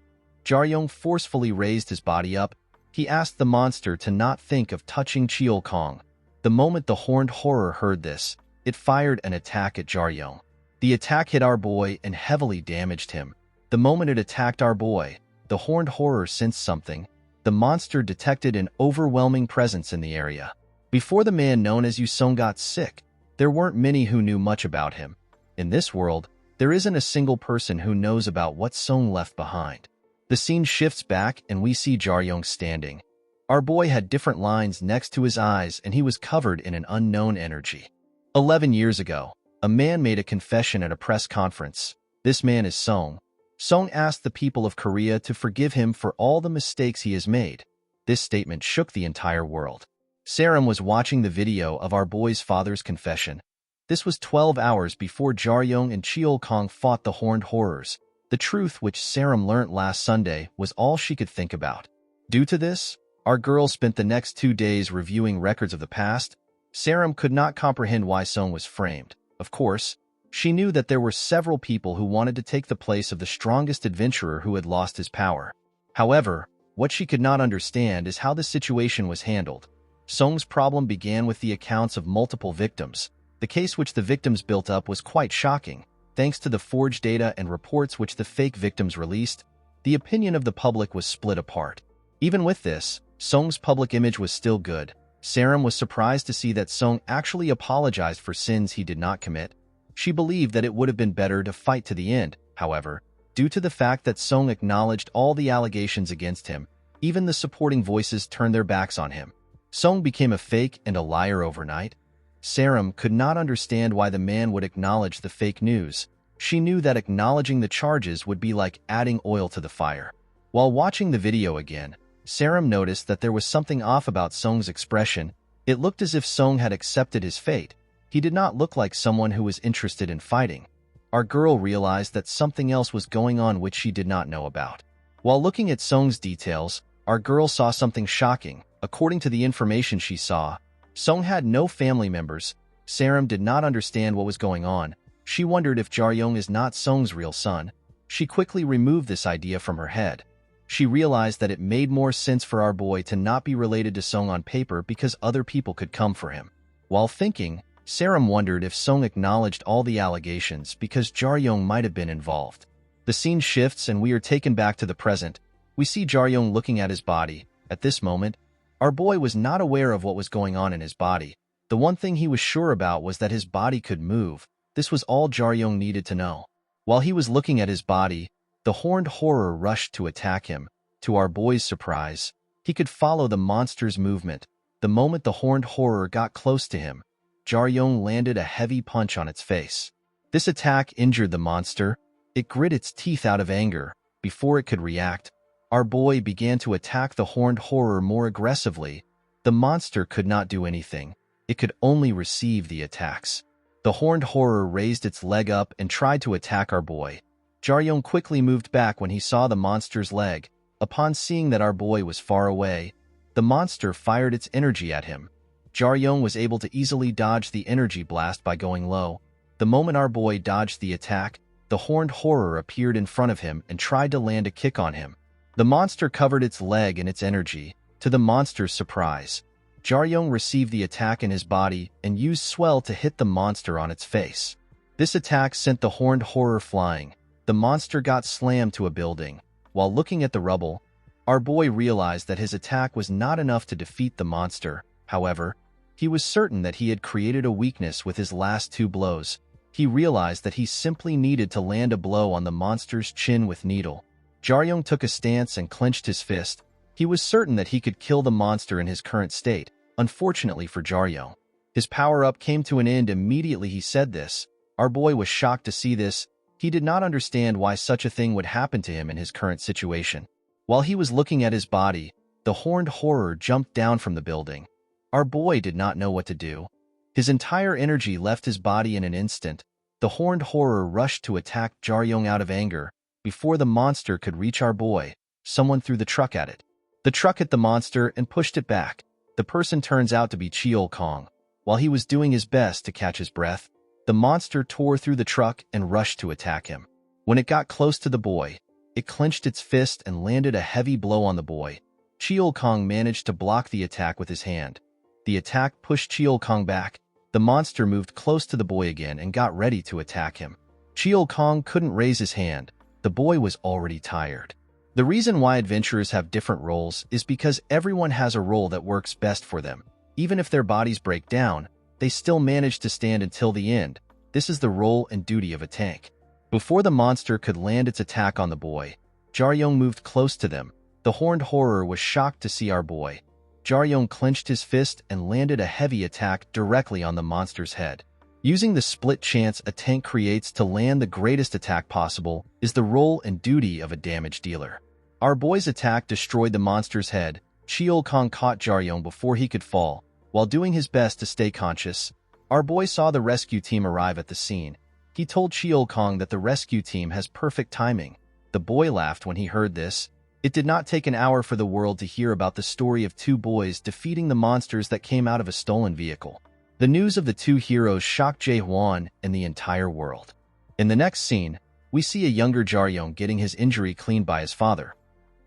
Jaryong forcefully raised his body up. He asked the monster to not think of touching Cheol Kong. The moment the horned horror heard this, it fired an attack at Jaryong. The attack hit our boy and heavily damaged him. The moment it attacked our boy, the horned horror sensed something. The monster detected an overwhelming presence in the area. Before the man known as Yoo Jaryong got sick, there weren't many who knew much about him. In this world, there isn't a single person who knows about what Song left behind. The scene shifts back and we see Jaryong standing. Our boy had different lines next to his eyes and he was covered in an unknown energy. 11 years ago, a man made a confession at a press conference. This man is Song. Song asked the people of Korea to forgive him for all the mistakes he has made. This statement shook the entire world. Saram was watching the video of our boy's father's confession. This was 12 hours before Jaryong and Cheol Kong fought the horned horrors. The truth which Saram learnt last Sunday was all she could think about. Due to this, our girl spent the next 2 days reviewing records of the past. Saram could not comprehend why Song was framed. Of course, she knew that there were several people who wanted to take the place of the strongest adventurer who had lost his power. However, what she could not understand is how the situation was handled. Song's problem began with the accounts of multiple victims. The case which the victims built up was quite shocking. Thanks to the forged data and reports which the fake victims released, the opinion of the public was split apart. Even with this, Song's public image was still good. Saram was surprised to see that Song actually apologized for sins he did not commit. She believed that it would have been better to fight to the end. However, due to the fact that Song acknowledged all the allegations against him, even the supporting voices turned their backs on him. Song became a fake and a liar overnight. Saram could not understand why the man would acknowledge the fake news. She knew that acknowledging the charges would be like adding oil to the fire. While watching the video again, Saram noticed that there was something off about Song's expression. It looked as if Song had accepted his fate. He did not look like someone who was interested in fighting. Our girl realized that something else was going on which she did not know about. While looking at Song's details, our girl saw something shocking. According to the information she saw, Song had no family members. Saram did not understand what was going on. She wondered if Jaryong is not Song's real son. She quickly removed this idea from her head. She realized that it made more sense for our boy to not be related to Song on paper because other people could come for him. While thinking, Saram wondered if Song acknowledged all the allegations because Jaryong might have been involved. The scene shifts and we are taken back to the present. We see Jaryong looking at his body. At this moment, our boy was not aware of what was going on in his body. The one thing he was sure about was that his body could move. This was all Jaryong needed to know. While he was looking at his body, the horned horror rushed to attack him. To our boy's surprise, he could follow the monster's movement. The moment the horned horror got close to him, Jaryong landed a heavy punch on its face. This attack injured the monster. It grit its teeth out of anger. Before it could react, our boy began to attack the horned horror more aggressively. The monster could not do anything. It could only receive the attacks. The horned horror raised its leg up and tried to attack our boy. Jaryong quickly moved back when he saw the monster's leg. Upon seeing that our boy was far away, the monster fired its energy at him. Jaryong was able to easily dodge the energy blast by going low. The moment our boy dodged the attack, the horned horror appeared in front of him and tried to land a kick on him. The monster covered its leg in its energy. To the monster's surprise, Jaryong received the attack in his body and used swell to hit the monster on its face. This attack sent the horned horror flying. The monster got slammed to a building. While looking at the rubble, our boy realized that his attack was not enough to defeat the monster. However, He was certain that he had created a weakness with his last 2 blows. He realized that he simply needed to land a blow on the monster's chin with needle. Jaryong took a stance and clenched his fist. He was certain that he could kill the monster in his current state. Unfortunately for Jaryong, his power-up came to an end immediately he said this. Our boy was shocked to see this. He did not understand why such a thing would happen to him in his current situation. While he was looking at his body, the horned horror jumped down from the building. Our boy did not know what to do. His entire energy left his body in an instant. The horned horror rushed to attack Jaryong out of anger. Before the monster could reach our boy, someone threw the truck at it. The truck hit the monster and pushed it back. The person turns out to be Cheol Kong. While he was doing his best to catch his breath, the monster tore through the truck and rushed to attack him. When it got close to the boy, it clenched its fist and landed a heavy blow on the boy. Cheol Kong managed to block the attack with his hand. The attack pushed Cheol Kong back. The monster moved close to the boy again and got ready to attack him. Cheol Kong couldn't raise his hand. The boy was already tired. The reason why adventurers have different roles is because everyone has a role that works best for them. Even if their bodies break down, they still manage to stand until the end. This is the role and duty of a tank. Before the monster could land its attack on the boy, Jaryong moved close to them. The horned horror was shocked to see our boy. Jaryong clenched his fist and landed a heavy attack directly on the monster's head. Using the split chance a tank creates to land the greatest attack possible is the role and duty of a damage dealer. Our boy's attack destroyed the monster's head. Cheol Kong caught Jaryong before he could fall. While doing his best to stay conscious, our boy saw the rescue team arrive at the scene. He told Cheol Kong that the rescue team has perfect timing. The boy laughed when he heard this. It did not take an hour for the world to hear about the story of 2 boys defeating the monsters that came out of a stolen vehicle. The news of the 2 heroes shocked Jae-hwan and the entire world. In the next scene, we see a younger Jaryong getting his injury cleaned by his father.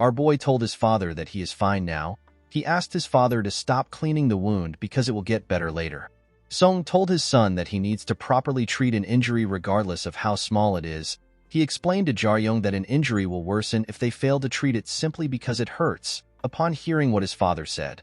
Our boy told his father that he is fine now. He asked his father to stop cleaning the wound because it will get better later. Song told his son that he needs to properly treat an injury regardless of how small it is. He explained to Jaryong that an injury will worsen if they fail to treat it simply because it hurts. Upon hearing what his father said,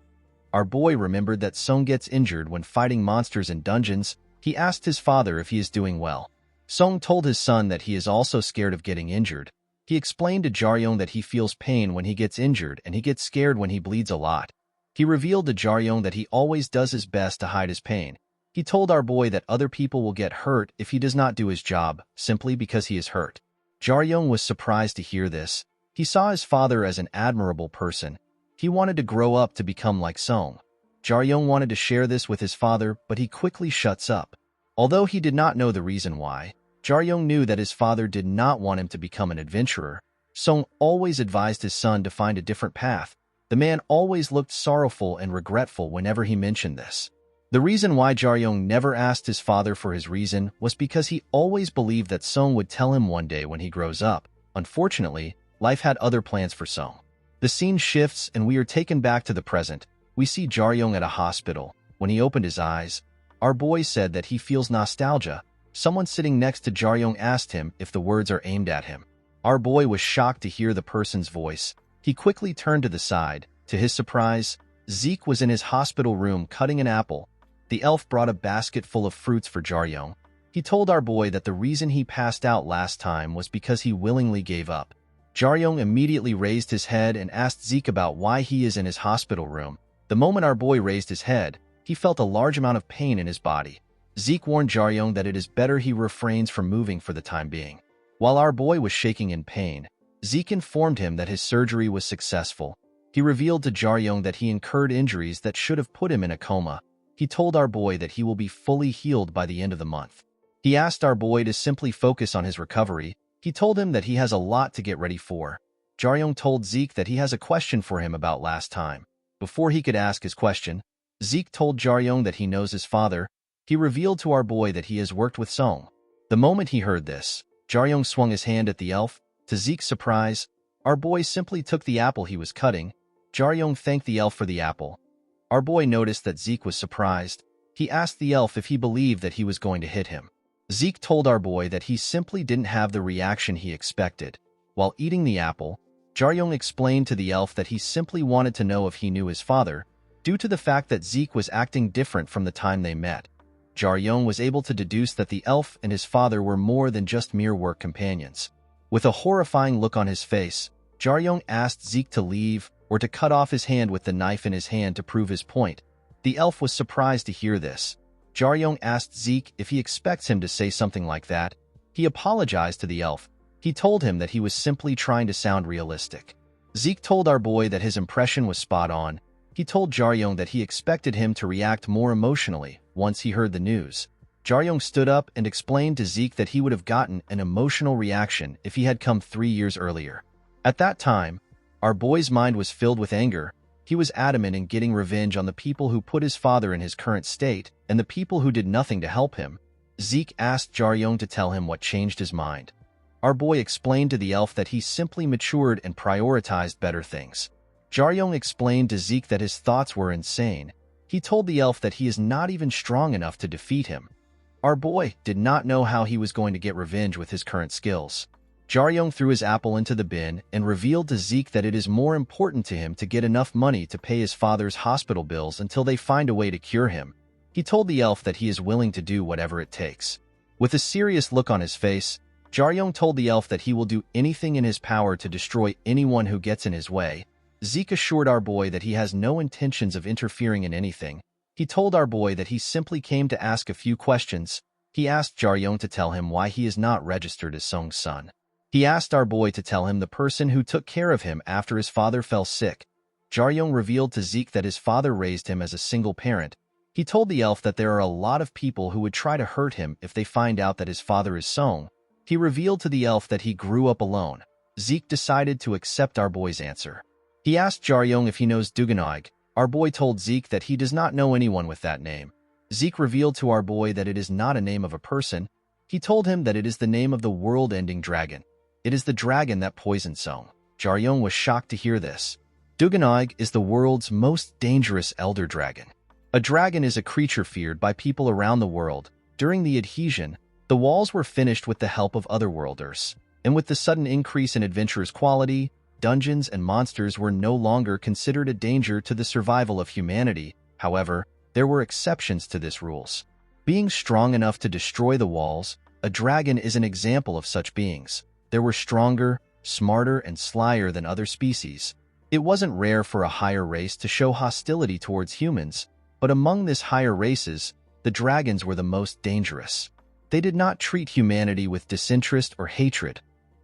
our boy remembered that Song gets injured when fighting monsters in dungeons. He asked his father if he is doing well. Song told his son that he is also scared of getting injured. He explained to Jaryong that he feels pain when he gets injured and he gets scared when he bleeds a lot. He revealed to Jaryong that he always does his best to hide his pain. He told our boy that other people will get hurt if he does not do his job, simply because he is hurt. Jaryong was surprised to hear this. He saw his father as an admirable person. He wanted to grow up to become like Song. Jaryong wanted to share this with his father, but he quickly shuts up. Although he did not know the reason why, Jaryong knew that his father did not want him to become an adventurer. Song always advised his son to find a different path. The man always looked sorrowful and regretful whenever he mentioned this. The reason why Jaryong never asked his father for his reason was because he always believed that Song would tell him one day when he grows up. Unfortunately, life had other plans for Song. The scene shifts and we are taken back to the present. We see Jaryong at a hospital. When he opened his eyes, our boy said that he feels nostalgia. Someone sitting next to Jaryong asked him if the words are aimed at him. Our boy was shocked to hear the person's voice. He quickly turned to the side. To his surprise, Zeke was in his hospital room cutting an apple. The elf brought a basket full of fruits for Jaryong. He told our boy that the reason he passed out last time was because he willingly gave up. Jaryong immediately raised his head and asked Zeke about why he is in his hospital room. The moment our boy raised his head, he felt a large amount of pain in his body. Zeke warned Jaryong that it is better he refrains from moving for the time being. While our boy was shaking in pain, Zeke informed him that his surgery was successful. He revealed to Jaryong that he incurred injuries that should have put him in a coma. He told our boy that he will be fully healed by the end of the month. He asked our boy to simply focus on his recovery. He told him that he has a lot to get ready for. Jaryong told Zeke that he has a question for him about last time. Before he could ask his question, Zeke told Jaryong that he knows his father. He revealed to our boy that he has worked with Song. The moment he heard this, Jaryong swung his hand at the elf. To Zeke's surprise, our boy simply took the apple he was cutting. Jaryong thanked the elf for the apple. Our boy noticed that Zeke was surprised. He asked the elf if he believed that he was going to hit him. Zeke told our boy that he simply didn't have the reaction he expected. While eating the apple, Jaryong explained to the elf that he simply wanted to know if he knew his father. Due to the fact that Zeke was acting different from the time they met, Jaryong was able to deduce that the elf and his father were more than just mere work companions. With a horrifying look on his face, Jaryong asked Zeke to leave or to cut off his hand with the knife in his hand to prove his point. The elf was surprised to hear this. Jaryong asked Zeke if he expects him to say something like that. He apologized to the elf. He told him that he was simply trying to sound realistic. Zeke told our boy that his impression was spot on. He told Jaryong that he expected him to react more emotionally once he heard the news. Jaryong stood up and explained to Zeke that he would have gotten an emotional reaction if he had come 3 years earlier. At that time, our boy's mind was filled with anger. He was adamant in getting revenge on the people who put his father in his current state and the people who did nothing to help him. Zeke asked Jaryong to tell him what changed his mind. Our boy explained to the elf that he simply matured and prioritized better things. Jaryong explained to Zeke that his thoughts were insane. He told the elf that he is not even strong enough to defeat him. Our boy did not know how he was going to get revenge with his current skills. Jaryong threw his apple into the bin and revealed to Zeke that it is more important to him to get enough money to pay his father's hospital bills until they find a way to cure him. He told the elf that he is willing to do whatever it takes. With a serious look on his face, Jaryong told the elf that he will do anything in his power to destroy anyone who gets in his way. Zeke assured our boy that he has no intentions of interfering in anything. He told our boy that he simply came to ask a few questions. He asked Jaryong to tell him why he is not registered as Song's son. He asked our boy to tell him the person who took care of him after his father fell sick. Jaryong revealed to Zeke that his father raised him as a single parent. He told the elf that there are a lot of people who would try to hurt him if they find out that his father is Song. He revealed to the elf that he grew up alone. Zeke decided to accept our boy's answer. He asked Jaryong if he knows Duganog. Our boy told Zeke that he does not know anyone with that name. Zeke revealed to our boy that it is not a name of a person. He told him that it is the name of the world-ending dragon. It is the dragon that poisoned Song. Jaryong was shocked to hear this. Duganog is the world's most dangerous elder dragon. A dragon is a creature feared by people around the world. During the adhesion, the walls were finished with the help of otherworlders, and with the sudden increase in adventurers' quality, dungeons and monsters were no longer considered a danger to the survival of humanity. However, there were exceptions to this rules. Being strong enough to destroy the walls, a dragon is an example of such beings. They were stronger, smarter, and slyer than other species. It wasn't rare for a higher race to show hostility towards humans, but among this higher races, the dragons were the most dangerous. They did not treat humanity with disinterest or hatred.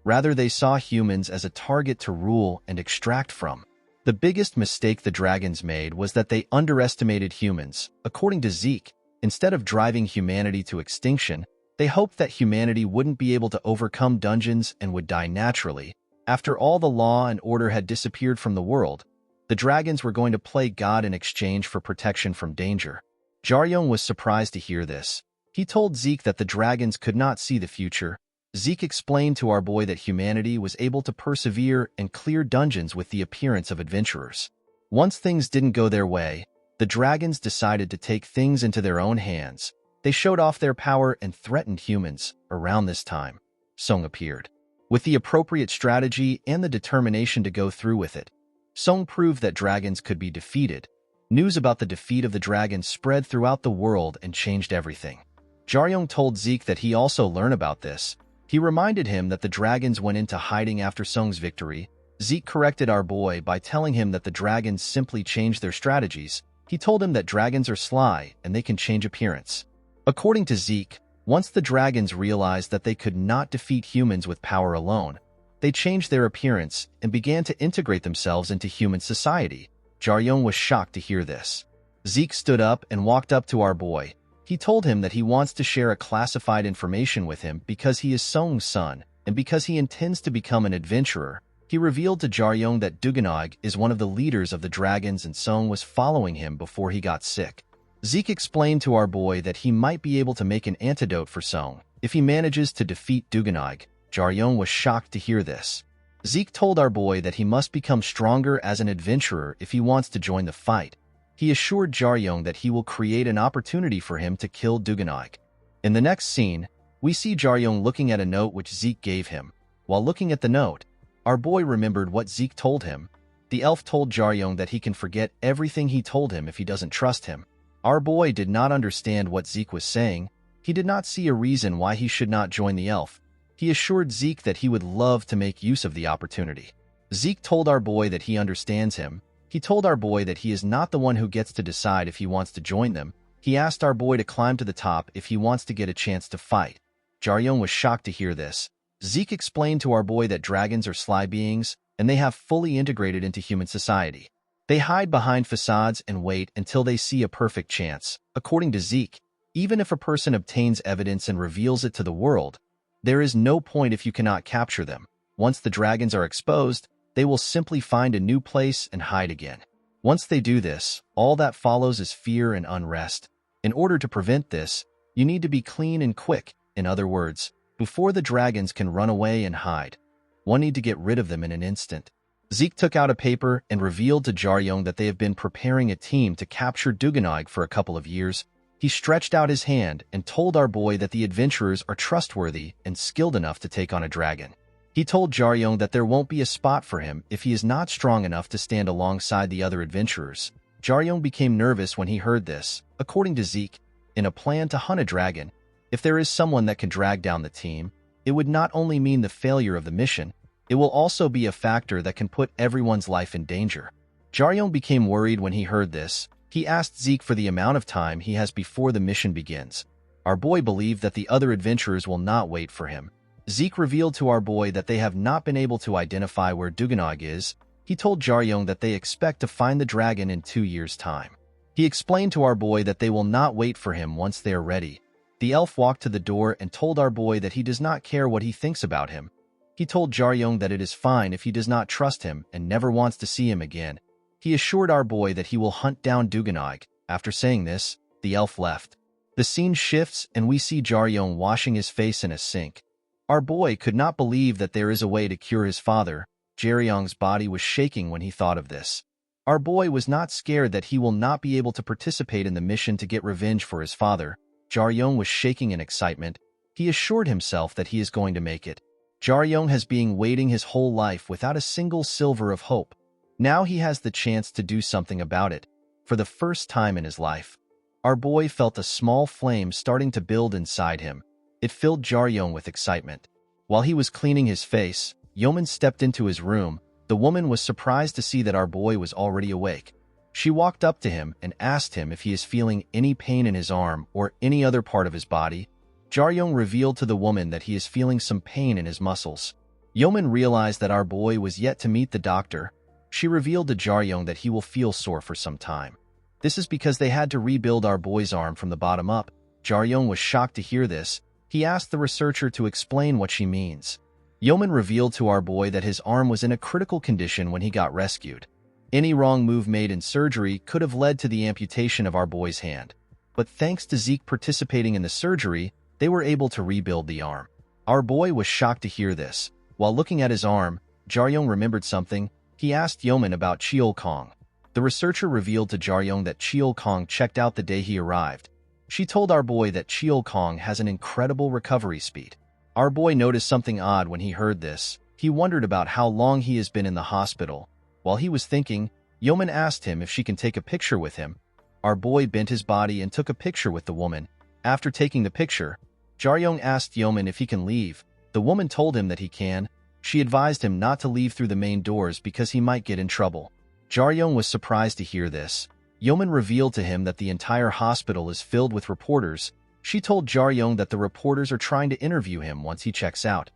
Rather, they saw humans as a target to rule and extract from. The biggest mistake the dragons made was that they underestimated humans. According to Zeke, instead of driving humanity to extinction, they hoped that humanity wouldn't be able to overcome dungeons and would die naturally. After all the law and order had disappeared from the world, the dragons were going to play God in exchange for protection from danger. Jaryong was surprised to hear this. He told Zeke that the dragons could not see the future. Zeke explained to our boy that humanity was able to persevere and clear dungeons with the appearance of adventurers. Once things didn't go their way, the dragons decided to take things into their own hands. They showed off their power and threatened humans. Around this time, Song appeared. With the appropriate strategy and the determination to go through with it, Song proved that dragons could be defeated. News about the defeat of the dragons spread throughout the world and changed everything. Jaryong told Zeke that he also learned about this. He reminded him that the dragons went into hiding after Song's victory. Zeke corrected our boy by telling him that the dragons simply changed their strategies. He told him that dragons are sly and they can change appearance. According to Zeke, once the dragons realized that they could not defeat humans with power alone, they changed their appearance and began to integrate themselves into human society. Jaryong was shocked to hear this. Zeke stood up and walked up to our boy. He told him that he wants to share a classified information with him because he is Song's son and because he intends to become an adventurer. He revealed to Jaryong that Duganog is one of the leaders of the dragons and Song was following him before he got sick. Zeke explained to our boy that he might be able to make an antidote for Song if he manages to defeat Duganog. Jaryong was shocked to hear this. Zeke told our boy that he must become stronger as an adventurer if he wants to join the fight. He assured Jaryong that he will create an opportunity for him to kill Duganog. In the next scene, we see Jaryong looking at a note which Zeke gave him. While looking at the note, our boy remembered what Zeke told him. The elf told Jaryong that he can forget everything he told him if he doesn't trust him. Our boy did not understand what Zeke was saying. He did not see a reason why he should not join the elf. He assured Zeke that he would love to make use of the opportunity. Zeke told our boy that he understands him. He told our boy that he is not the one who gets to decide if he wants to join them. He asked our boy to climb to the top if he wants to get a chance to fight. Jaryong was shocked to hear this. Zeke explained to our boy that dragons are sly beings, and they have fully integrated into human society. They hide behind facades and wait until they see a perfect chance. According to Zeke, even if a person obtains evidence and reveals it to the world, there is no point if you cannot capture them. Once the dragons are exposed, they will simply find a new place and hide again. Once they do this, all that follows is fear and unrest. In order to prevent this, you need to be clean and quick. In other words, before the dragons can run away and hide, one need to get rid of them in an instant. Zeke took out a paper and revealed to Jaryong that they have been preparing a team to capture Duganog for a couple of years. He stretched out his hand and told our boy that the adventurers are trustworthy and skilled enough to take on a dragon. He told Jaryong that there won't be a spot for him if he is not strong enough to stand alongside the other adventurers. Jaryong became nervous when he heard this. According to Zeke, in a plan to hunt a dragon, if there is someone that can drag down the team, it would not only mean the failure of the mission, it will also be a factor that can put everyone's life in danger. Jaryong became worried when he heard this. He asked Zeke for the amount of time he has before the mission begins. Our boy believed that the other adventurers will not wait for him. Zeke revealed to our boy that they have not been able to identify where Duganog is. He told Jaryong that they expect to find the dragon in 2 years' time. He explained to our boy that they will not wait for him once they are ready. The elf walked to the door and told our boy that he does not care what he thinks about him. He told Jaryong that it is fine if he does not trust him and never wants to see him again. He assured our boy that he will hunt down Duganog. After saying this, the elf left. The scene shifts and we see Jaryong washing his face in a sink. Our boy could not believe that there is a way to cure his father. Jaryong's body was shaking when he thought of this. Our boy was not scared that he will not be able to participate in the mission to get revenge for his father. Jaryong was shaking in excitement. He assured himself that he is going to make it. Jaryong has been waiting his whole life without a single silver of hope. Now he has the chance to do something about it. For the first time in his life, our boy felt a small flame starting to build inside him. It filled Jaryong with excitement. While he was cleaning his face, Yeoman stepped into his room. The woman was surprised to see that our boy was already awake. She walked up to him and asked him if he is feeling any pain in his arm or any other part of his body. Jaryong revealed to the woman that he is feeling some pain in his muscles. Yeoman realized that our boy was yet to meet the doctor. She revealed to Jaryong that he will feel sore for some time. This is because they had to rebuild our boy's arm from the bottom up. Jaryong was shocked to hear this. He asked the researcher to explain what she means. Yeoman revealed to our boy that his arm was in a critical condition when he got rescued. Any wrong move made in surgery could have led to the amputation of our boy's hand. But thanks to Zeke participating in the surgery, they were able to rebuild the arm. Our boy was shocked to hear this. While looking at his arm, Jaryong remembered something. He asked Yeoman about Cheol Kong. The researcher revealed to Jaryong that Cheol Kong checked out the day he arrived. She told our boy that Cheol Kong has an incredible recovery speed. Our boy noticed something odd when he heard this. He wondered about how long he has been in the hospital. While he was thinking, Yeoman asked him if she can take a picture with him. Our boy bent his body and took a picture with the woman. After taking the picture, Jaryong asked Yeoman if he can leave. The woman told him that he can. She advised him not to leave through the main doors because he might get in trouble. Jaryong was surprised to hear this. Yeoman revealed to him that the entire hospital is filled with reporters. She told Jaryong that the reporters are trying to interview him once he checks out.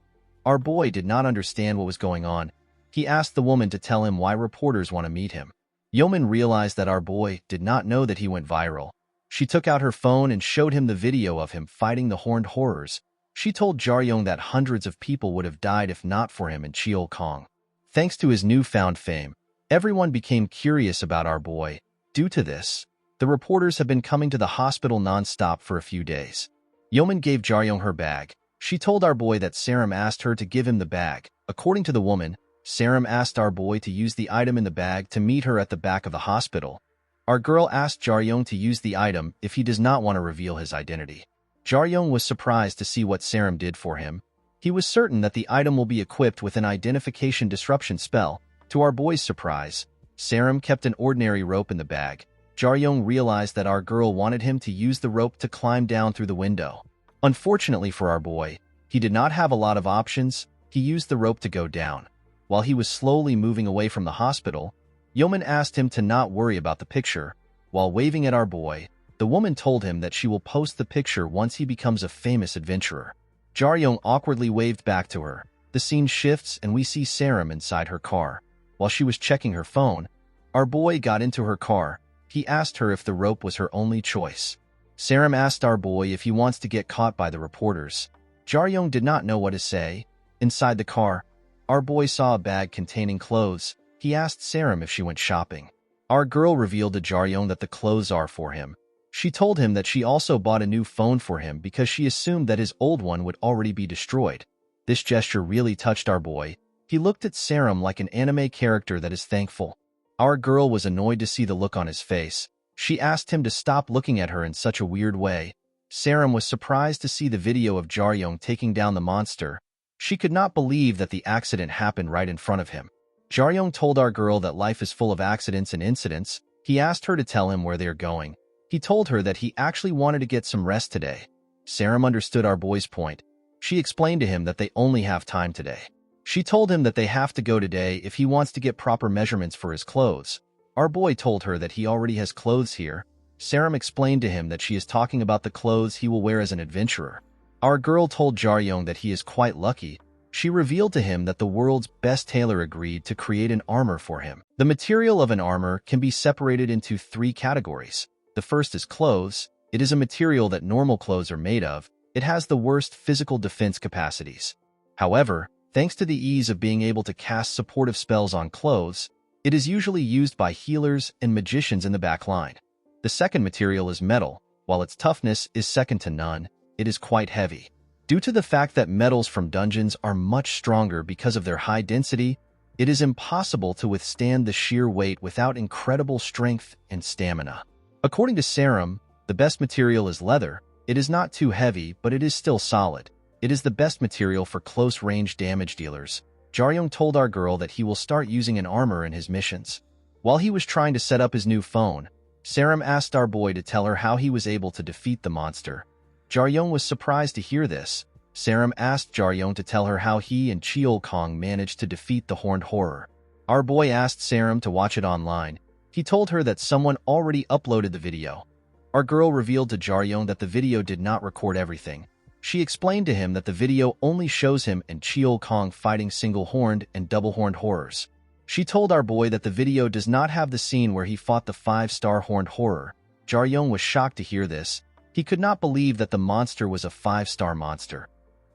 Our boy did not understand what was going on. He asked the woman to tell him why reporters want to meet him. Yeoman realized that our boy did not know that he went viral. She took out her phone and showed him the video of him fighting the horned horrors. She told Jaryong that hundreds of people would have died if not for him and Cheol Kong. Thanks to his newfound fame, everyone became curious about our boy. Due to this, the reporters have been coming to the hospital non-stop for a few days. Yeoman gave Jaryong her bag. She told our boy that Saram asked her to give him the bag. According to the woman, Saram asked our boy to use the item in the bag to meet her at the back of the hospital. Our girl asked Jaryong to use the item if he does not want to reveal his identity. Jaryong was surprised to see what Saram did for him. He was certain that the item will be equipped with an identification disruption spell. To our boy's surprise, Saram kept an ordinary rope in the bag. Jaryong realized that our girl wanted him to use the rope to climb down through the window. Unfortunately for our boy, he did not have a lot of options. He used the rope to go down. While he was slowly moving away from the hospital, Yeoman asked him to not worry about the picture. While waving at our boy, the woman told him that she will post the picture once he becomes a famous adventurer. Jaryong awkwardly waved back to her. The scene shifts and we see Saram inside her car. While she was checking her phone, our boy got into her car. He asked her if the rope was her only choice. Saram asked our boy if he wants to get caught by the reporters. Jaryong did not know what to say. Inside the car, our boy saw a bag containing clothes. He asked Saram if she went shopping. Our girl revealed to Jaryong that the clothes are for him. She told him that she also bought a new phone for him because she assumed that his old one would already be destroyed. This gesture really touched our boy. He looked at Saram like an anime character that is thankful. Our girl was annoyed to see the look on his face. She asked him to stop looking at her in such a weird way. Saram was surprised to see the video of Jaryong taking down the monster. She could not believe that the accident happened right in front of him. Jaryong told our girl that life is full of accidents and incidents. He asked her to tell him where they are going. He told her that he actually wanted to get some rest today. Saram understood our boy's point. She explained to him that they only have time today. She told him that they have to go today if he wants to get proper measurements for his clothes. Our boy told her that he already has clothes here. Saram explained to him that she is talking about the clothes he will wear as an adventurer. Our girl told Jaryong that he is quite lucky. She revealed to him that the world's best tailor agreed to create an armor for him. The material of an armor can be separated into 3 categories. The first is clothes. It is a material that normal clothes are made of. It has the worst physical defense capacities. However, thanks to the ease of being able to cast supportive spells on clothes, it is usually used by healers and magicians in the back line. The second material is metal. While its toughness is second to none, it is quite heavy. Due to the fact that metals from dungeons are much stronger because of their high density, it is impossible to withstand the sheer weight without incredible strength and stamina. According to Saram, the best material is leather. It is not too heavy, but it is still solid. It is the best material for close-range damage dealers. Jaryong told our girl that he will start using an armor in his missions. While he was trying to set up his new phone, Saram asked our boy to tell her how he was able to defeat the monster. Jaryong was surprised to hear this. Saram asked Jaryong to tell her how he and Cheol Kong managed to defeat the horned horror. Our boy asked Saram to watch it online. He told her that someone already uploaded the video. Our girl revealed to Jaryong that the video did not record everything. She explained to him that the video only shows him and Cheol Kong fighting single-horned and double-horned horrors. She told our boy that the video does not have the scene where he fought the 5-star horned horror. Jaryong was shocked to hear this. He could not believe that the monster was a 5-star monster.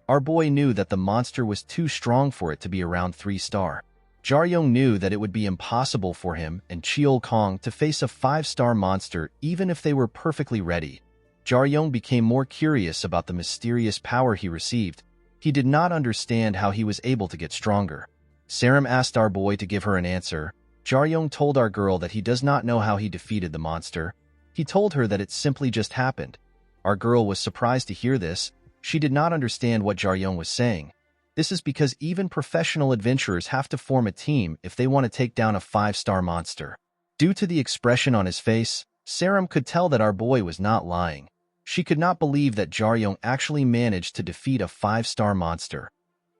Our boy knew that the monster was too strong for it to be around 3-star. Jaryong knew that it would be impossible for him and Cheol Kong to face a 5-star monster even if they were perfectly ready. Jaryong became more curious about the mysterious power he received. He did not understand how he was able to get stronger. Saram asked our boy to give her an answer. Jaryong told our girl that he does not know how he defeated the monster. He told her that it simply just happened. Our girl was surprised to hear this. She did not understand what Jaryong was saying. This is because even professional adventurers have to form a team if they want to take down a 5-star monster. Due to the expression on his face, Saram could tell that our boy was not lying. She could not believe that Jaryong actually managed to defeat a 5-star monster.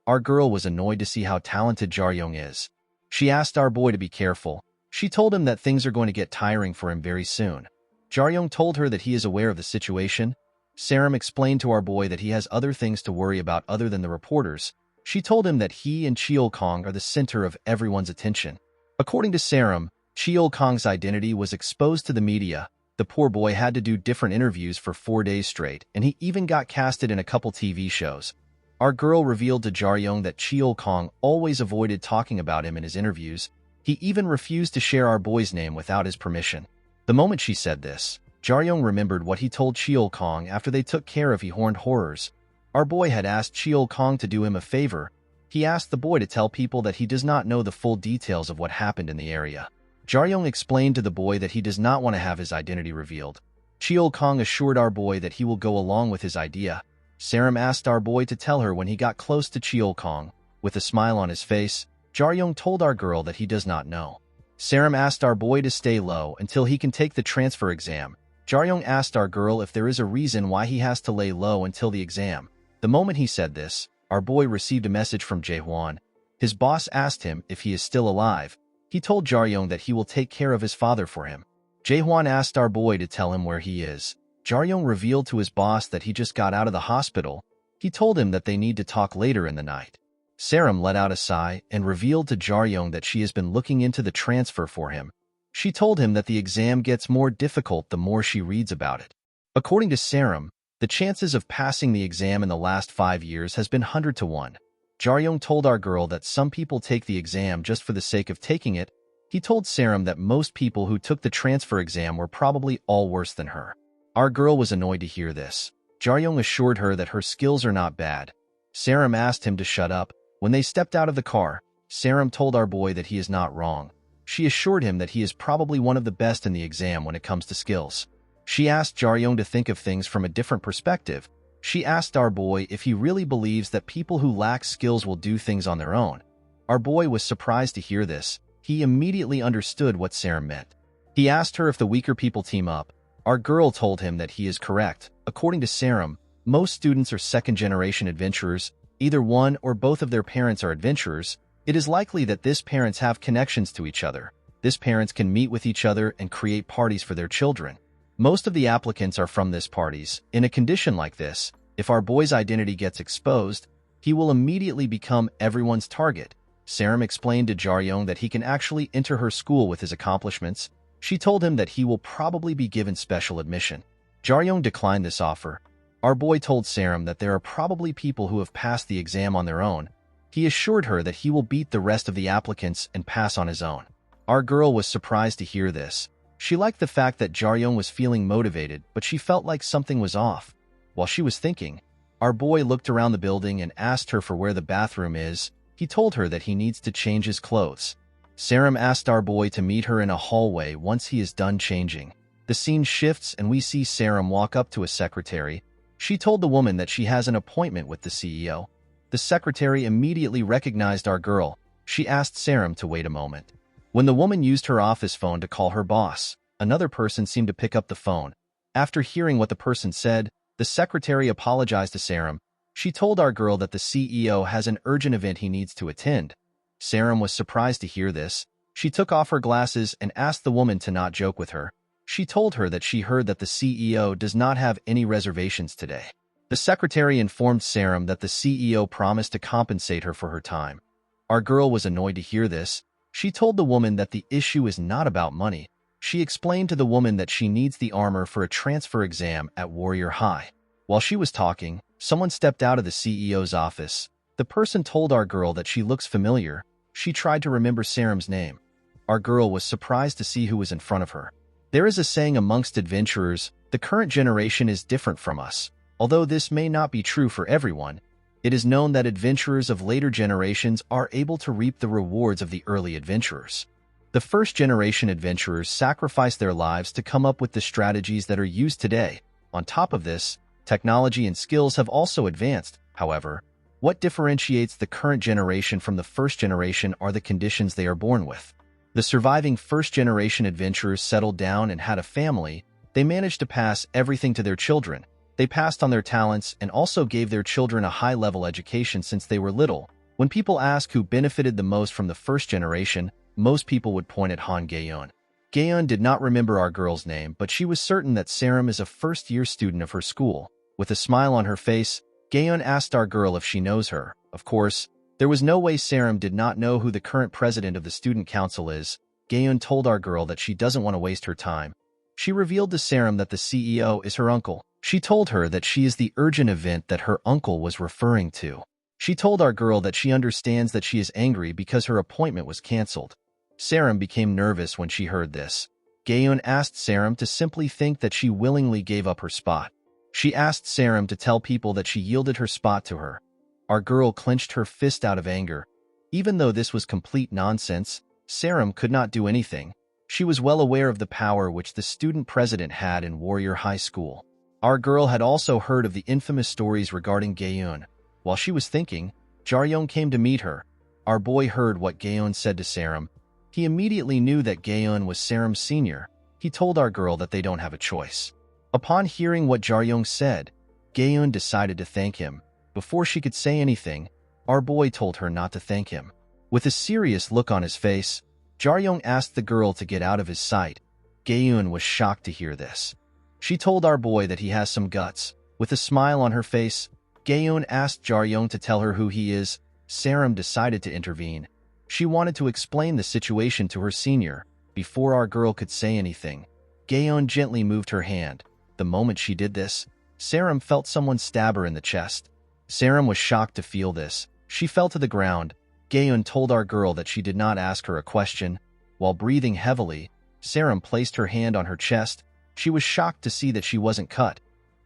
Our girl was annoyed to see how talented Jaryong is. She asked our boy to be careful. She told him that things are going to get tiring for him very soon. Jaryong told her that he is aware of the situation. Saram explained to our boy that he has other things to worry about other than the reporters. She told him that he and Cheol Kong are the center of everyone's attention. According to Saram, Cheol Kong's identity was exposed to the media. The poor boy had to do different interviews for 4 days straight, and he even got casted in a couple TV shows. Our girl revealed to Jaryong that Cheol Kong always avoided talking about him in his interviews. He even refused to share our boy's name without his permission. The moment she said this, Jaryong remembered what he told Cheol Kong after they took care of the horned horrors. Our boy had asked Cheol Kong to do him a favor. He asked the boy to tell people that he does not know the full details of what happened in the area. Jaryong explained to the boy that he does not want to have his identity revealed. Cheol Kong assured our boy that he will go along with his idea. Saram asked our boy to tell her when he got close to Cheol Kong. With a smile on his face, Jaryong told our girl that he does not know. Saram asked our boy to stay low until he can take the transfer exam. Jaryong asked our girl if there is a reason why he has to lay low until the exam. The moment he said this, our boy received a message from Jae-hwan. His boss asked him if he is still alive. He told Jaryong that he will take care of his father for him. Jae-hwan asked our boy to tell him where he is. Jaryong revealed to his boss that he just got out of the hospital. He told him that they need to talk later in the night. Saram let out a sigh and revealed to Jaryong that she has been looking into the transfer for him. She told him that the exam gets more difficult the more she reads about it. According to Saram, the chances of passing the exam in the last 5 years has been 100 to 1. Jaryong told our girl that some people take the exam just for the sake of taking it. He told Saram that most people who took the transfer exam were probably all worse than her. Our girl was annoyed to hear this. Jaryong assured her that her skills are not bad. Saram asked him to shut up. When they stepped out of the car, Saram told our boy that he is not wrong. She assured him that he is probably one of the best in the exam when it comes to skills. She asked Jaryong to think of things from a different perspective. She asked our boy if he really believes that people who lack skills will do things on their own. Our boy was surprised to hear this. He immediately understood what Saram meant. He asked her if the weaker people team up. Our girl told him that he is correct. According to Saram, most students are second-generation adventurers. Either one or both of their parents are adventurers. It is likely that these parents have connections to each other. These parents can meet with each other and create parties for their children. Most of the applicants are from these parties. In a condition like this, if our boy's identity gets exposed, he will immediately become everyone's target. Saram explained to Jaryong that he can actually enter her school with his accomplishments. She told him that he will probably be given special admission. Jaryong declined this offer. Our boy told Saram that there are probably people who have passed the exam on their own. He assured her that he will beat the rest of the applicants and pass on his own. Our girl was surprised to hear this. She liked the fact that Jaryong was feeling motivated, but she felt like something was off. While she was thinking, our boy looked around the building and asked her for where the bathroom is. He told her that he needs to change his clothes. Saram asked our boy to meet her in a hallway once he is done changing. The scene shifts and we see Saram walk up to a secretary. She told the woman that she has an appointment with the CEO. The secretary immediately recognized our girl. She asked Saram to wait a moment. When the woman used her office phone to call her boss, another person seemed to pick up the phone. After hearing what the person said, the secretary apologized to Saram. She told our girl that the CEO has an urgent event he needs to attend. Saram was surprised to hear this. She took off her glasses and asked the woman to not joke with her. She told her that she heard that the CEO does not have any reservations today. The secretary informed Saram that the CEO promised to compensate her for her time. Our girl was annoyed to hear this. She told the woman that the issue is not about money. She explained to the woman that she needs the armor for a transfer exam at Warrior High. While she was talking, someone stepped out of the CEO's office. The person told our girl that she looks familiar. She tried to remember Saram's name. Our girl was surprised to see who was in front of her. There is a saying amongst adventurers, the current generation is different from us. Although this may not be true for everyone, it is known that adventurers of later generations are able to reap the rewards of the early adventurers. The first-generation adventurers sacrifice their lives to come up with the strategies that are used today. On top of this, technology and skills have also advanced. However, what differentiates the current generation from the first generation are the conditions they are born with. The surviving first-generation adventurers settled down and had a family. They managed to pass everything to their children. They passed on their talents and also gave their children a high-level education since they were little. When people ask who benefited the most from the first generation, most people would point at Han Gaeun. Gaeun did not remember our girl's name, but she was certain that Saram is a first-year student of her school. With a smile on her face, Gaeun asked our girl if she knows her. Of course, there was no way Saram did not know who the current president of the student council is. Gaeun told our girl that she doesn't want to waste her time. She revealed to Saram that the CEO is her uncle. She told her that she is the urgent event that her uncle was referring to. She told our girl that she understands that she is angry because her appointment was cancelled. Saram became nervous when she heard this. Gaeun asked Saram to simply think that she willingly gave up her spot. She asked Saram to tell people that she yielded her spot to her. Our girl clenched her fist out of anger. Even though this was complete nonsense, Saram could not do anything. She was well aware of the power which the student president had in Warrior High School. Our girl had also heard of the infamous stories regarding Gaeun. While she was thinking, Jaryong came to meet her. Our boy heard what Gaeun said to Saram. He immediately knew that Gaeun was Saram's senior. He told our girl that they don't have a choice. Upon hearing what Jaryong said, Gaeun decided to thank him. Before she could say anything, our boy told her not to thank him. With a serious look on his face, Jaryong asked the girl to get out of his sight. Gaeun was shocked to hear this. She told our boy that he has some guts. With a smile on her face, Gaeun asked Jaryong to tell her who he is. Saram decided to intervene. She wanted to explain the situation to her senior. Before our girl could say anything, Gaeun gently moved her hand. The moment she did this, Saram felt someone stab her in the chest. Saram was shocked to feel this. She fell to the ground. Gaeun told our girl that she did not ask her a question. While breathing heavily, Saram placed her hand on her chest. She was shocked to see that she wasn't cut.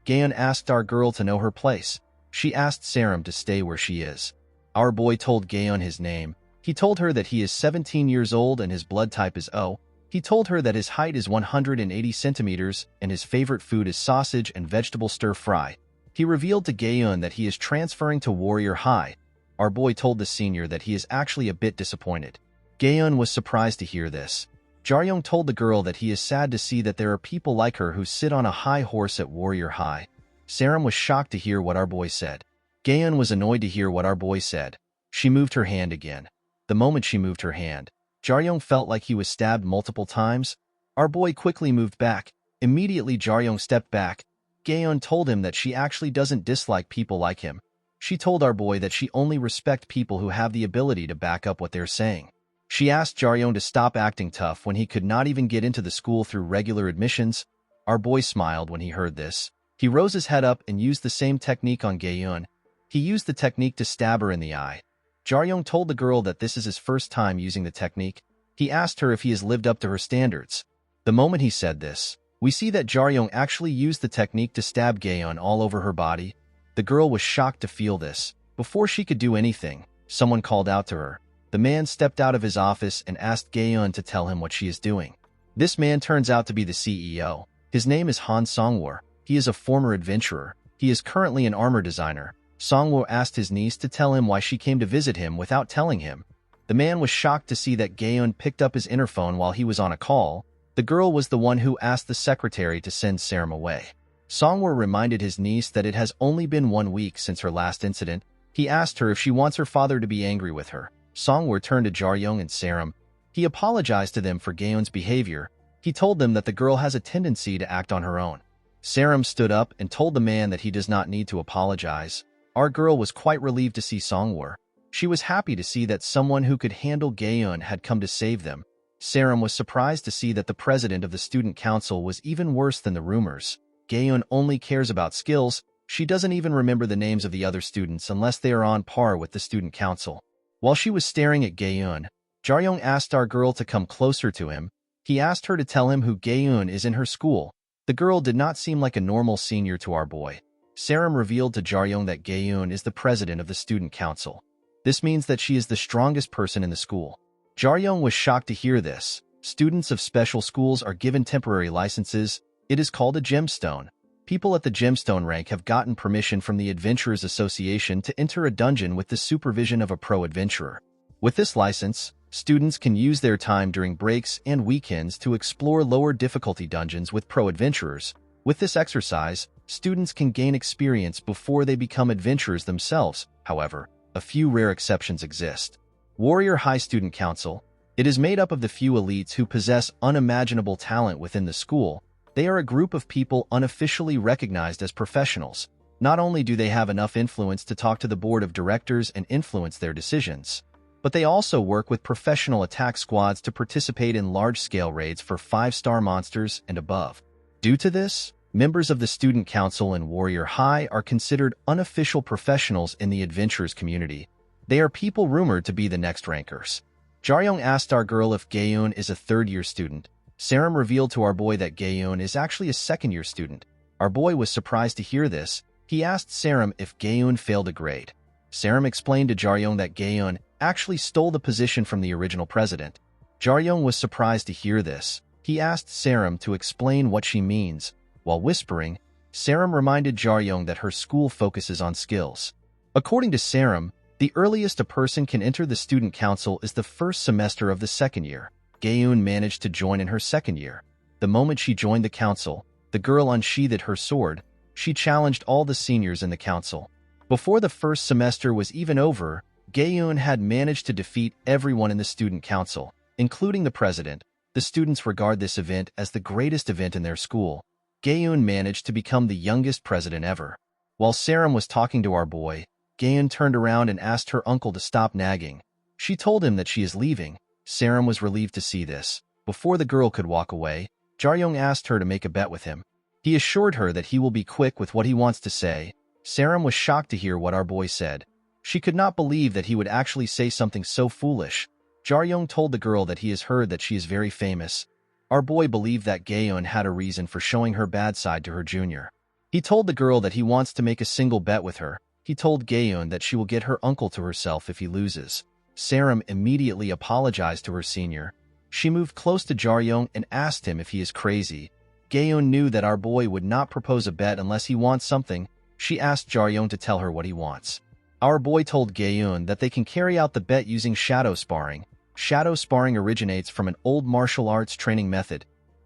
Gaeun asked our girl to know her place. She asked Saram to stay where she is. Our boy told Gaeun his name. He told her that he is 17 years old and his blood type is O. He told her that his height is 180 centimeters and his favorite food is sausage and vegetable stir-fry. He revealed to Gaeun that he is transferring to Warrior High. Our boy told the senior that he is actually a bit disappointed. Gaeun was surprised to hear this. Jaryong told the girl that he is sad to see that there are people like her who sit on a high horse at Warrior High. Saram was shocked to hear what our boy said. Gaeun was annoyed to hear what our boy said. She moved her hand again. The moment she moved her hand, Jaryong felt like he was stabbed multiple times. Our boy quickly moved back. Immediately Jaryong stepped back. Gaeun told him that she actually doesn't dislike people like him. She told our boy that she only respects people who have the ability to back up what they're saying. She asked Jaryong to stop acting tough when he could not even get into the school through regular admissions. Our boy smiled when he heard this. He rose his head up and used the same technique on Gaeun. He used the technique to stab her in the eye. Jaryong told the girl that this is his first time using the technique. He asked her if he has lived up to her standards. The moment he said this, we see that Jaryong actually used the technique to stab Gaeun all over her body. The girl was shocked to feel this. Before she could do anything, someone called out to her. The man stepped out of his office and asked Gaeun to tell him what she is doing. This man turns out to be the CEO. His name is Han Songwoo. He is a former adventurer. He is currently an armor designer. Songwoo asked his niece to tell him why she came to visit him without telling him. The man was shocked to see that Gaeun picked up his interphone while he was on a call. The girl was the one who asked the secretary to send Saram away. Songwoo reminded his niece that it has only been 1 week since her last incident. He asked her if she wants her father to be angry with her. Songwoo turned to Jaryong and Saram. He apologized to them for Gaeun's behavior. He told them that the girl has a tendency to act on her own. Saram stood up and told the man that he does not need to apologize. Our girl was quite relieved to see Songwoo. She was happy to see that someone who could handle Gaeun had come to save them. Saram was surprised to see that the president of the student council was even worse than the rumors. Gaeun only cares about skills. She doesn't even remember the names of the other students unless they are on par with the student council. While she was staring at Gaeun, Jaryong asked our girl to come closer to him. He asked her to tell him who Gaeun is in her school. The girl did not seem like a normal senior to our boy. Saram revealed to Jaryong that Gaeun is the president of the student council. This means that she is the strongest person in the school. Jaryong was shocked to hear this. Students of special schools are given temporary licenses. It is called a gemstone. People at the gemstone rank have gotten permission from the Adventurers Association to enter a dungeon with the supervision of a pro-adventurer. With this license, students can use their time during breaks and weekends to explore lower difficulty dungeons with pro-adventurers. With this exercise, students can gain experience before they become adventurers themselves. However, a few rare exceptions exist. Warrior High Student Council. It is made up of the few elites who possess unimaginable talent within the school. They are a group of people unofficially recognized as professionals. Not only do they have enough influence to talk to the board of directors and influence their decisions, but they also work with professional attack squads to participate in large-scale raids for 5-star monsters and above. Due to this, members of the Student Council in Warrior High are considered unofficial professionals in the adventurers community. They are people rumored to be the next rankers. Jaryong asked our girl if Gaeun is a third-year student. Saram revealed to our boy that Gaeun is actually a second-year student. Our boy was surprised to hear this. He asked Saram if Gaeun failed a grade. Saram explained to Jaryong that Gaeun actually stole the position from the original president. Jaryong was surprised to hear this. He asked Saram to explain what she means. While whispering, Saram reminded Jaryong that her school focuses on skills. According to Saram, The earliest a person can enter the student council is the first semester of the second year. Gaeun managed to join in her second year. The moment she joined the council, the girl unsheathed her sword. She challenged all the seniors in the council. Before the first semester was even over, Gaeun had managed to defeat everyone in the student council, including the president. The students regard this event as the greatest event in their school. Gaeun managed to become the youngest president ever. While Saram was talking to our boy, Gaeun turned around and asked her uncle to stop nagging. She told him that she is leaving. Saram was relieved to see this. Before the girl could walk away, Jaryong asked her to make a bet with him. He assured her that he will be quick with what he wants to say. Saram was shocked to hear what our boy said. She could not believe that he would actually say something so foolish. Jaryong told the girl that he has heard that she is very famous. Our boy believed that Gaeun had a reason for showing her bad side to her junior. He told the girl that he wants to make a single bet with her. He told Gaeun that she will get her uncle to herself if he loses. Saram immediately apologized to her senior. She moved close to Jaryong and asked him if he is crazy. Gaeun knew that our boy would not propose a bet unless he wants something. She asked Jaryong to tell her what he wants. Our boy told Gaeun that they can carry out the bet using shadow sparring. Shadow sparring originates from an old martial arts training method.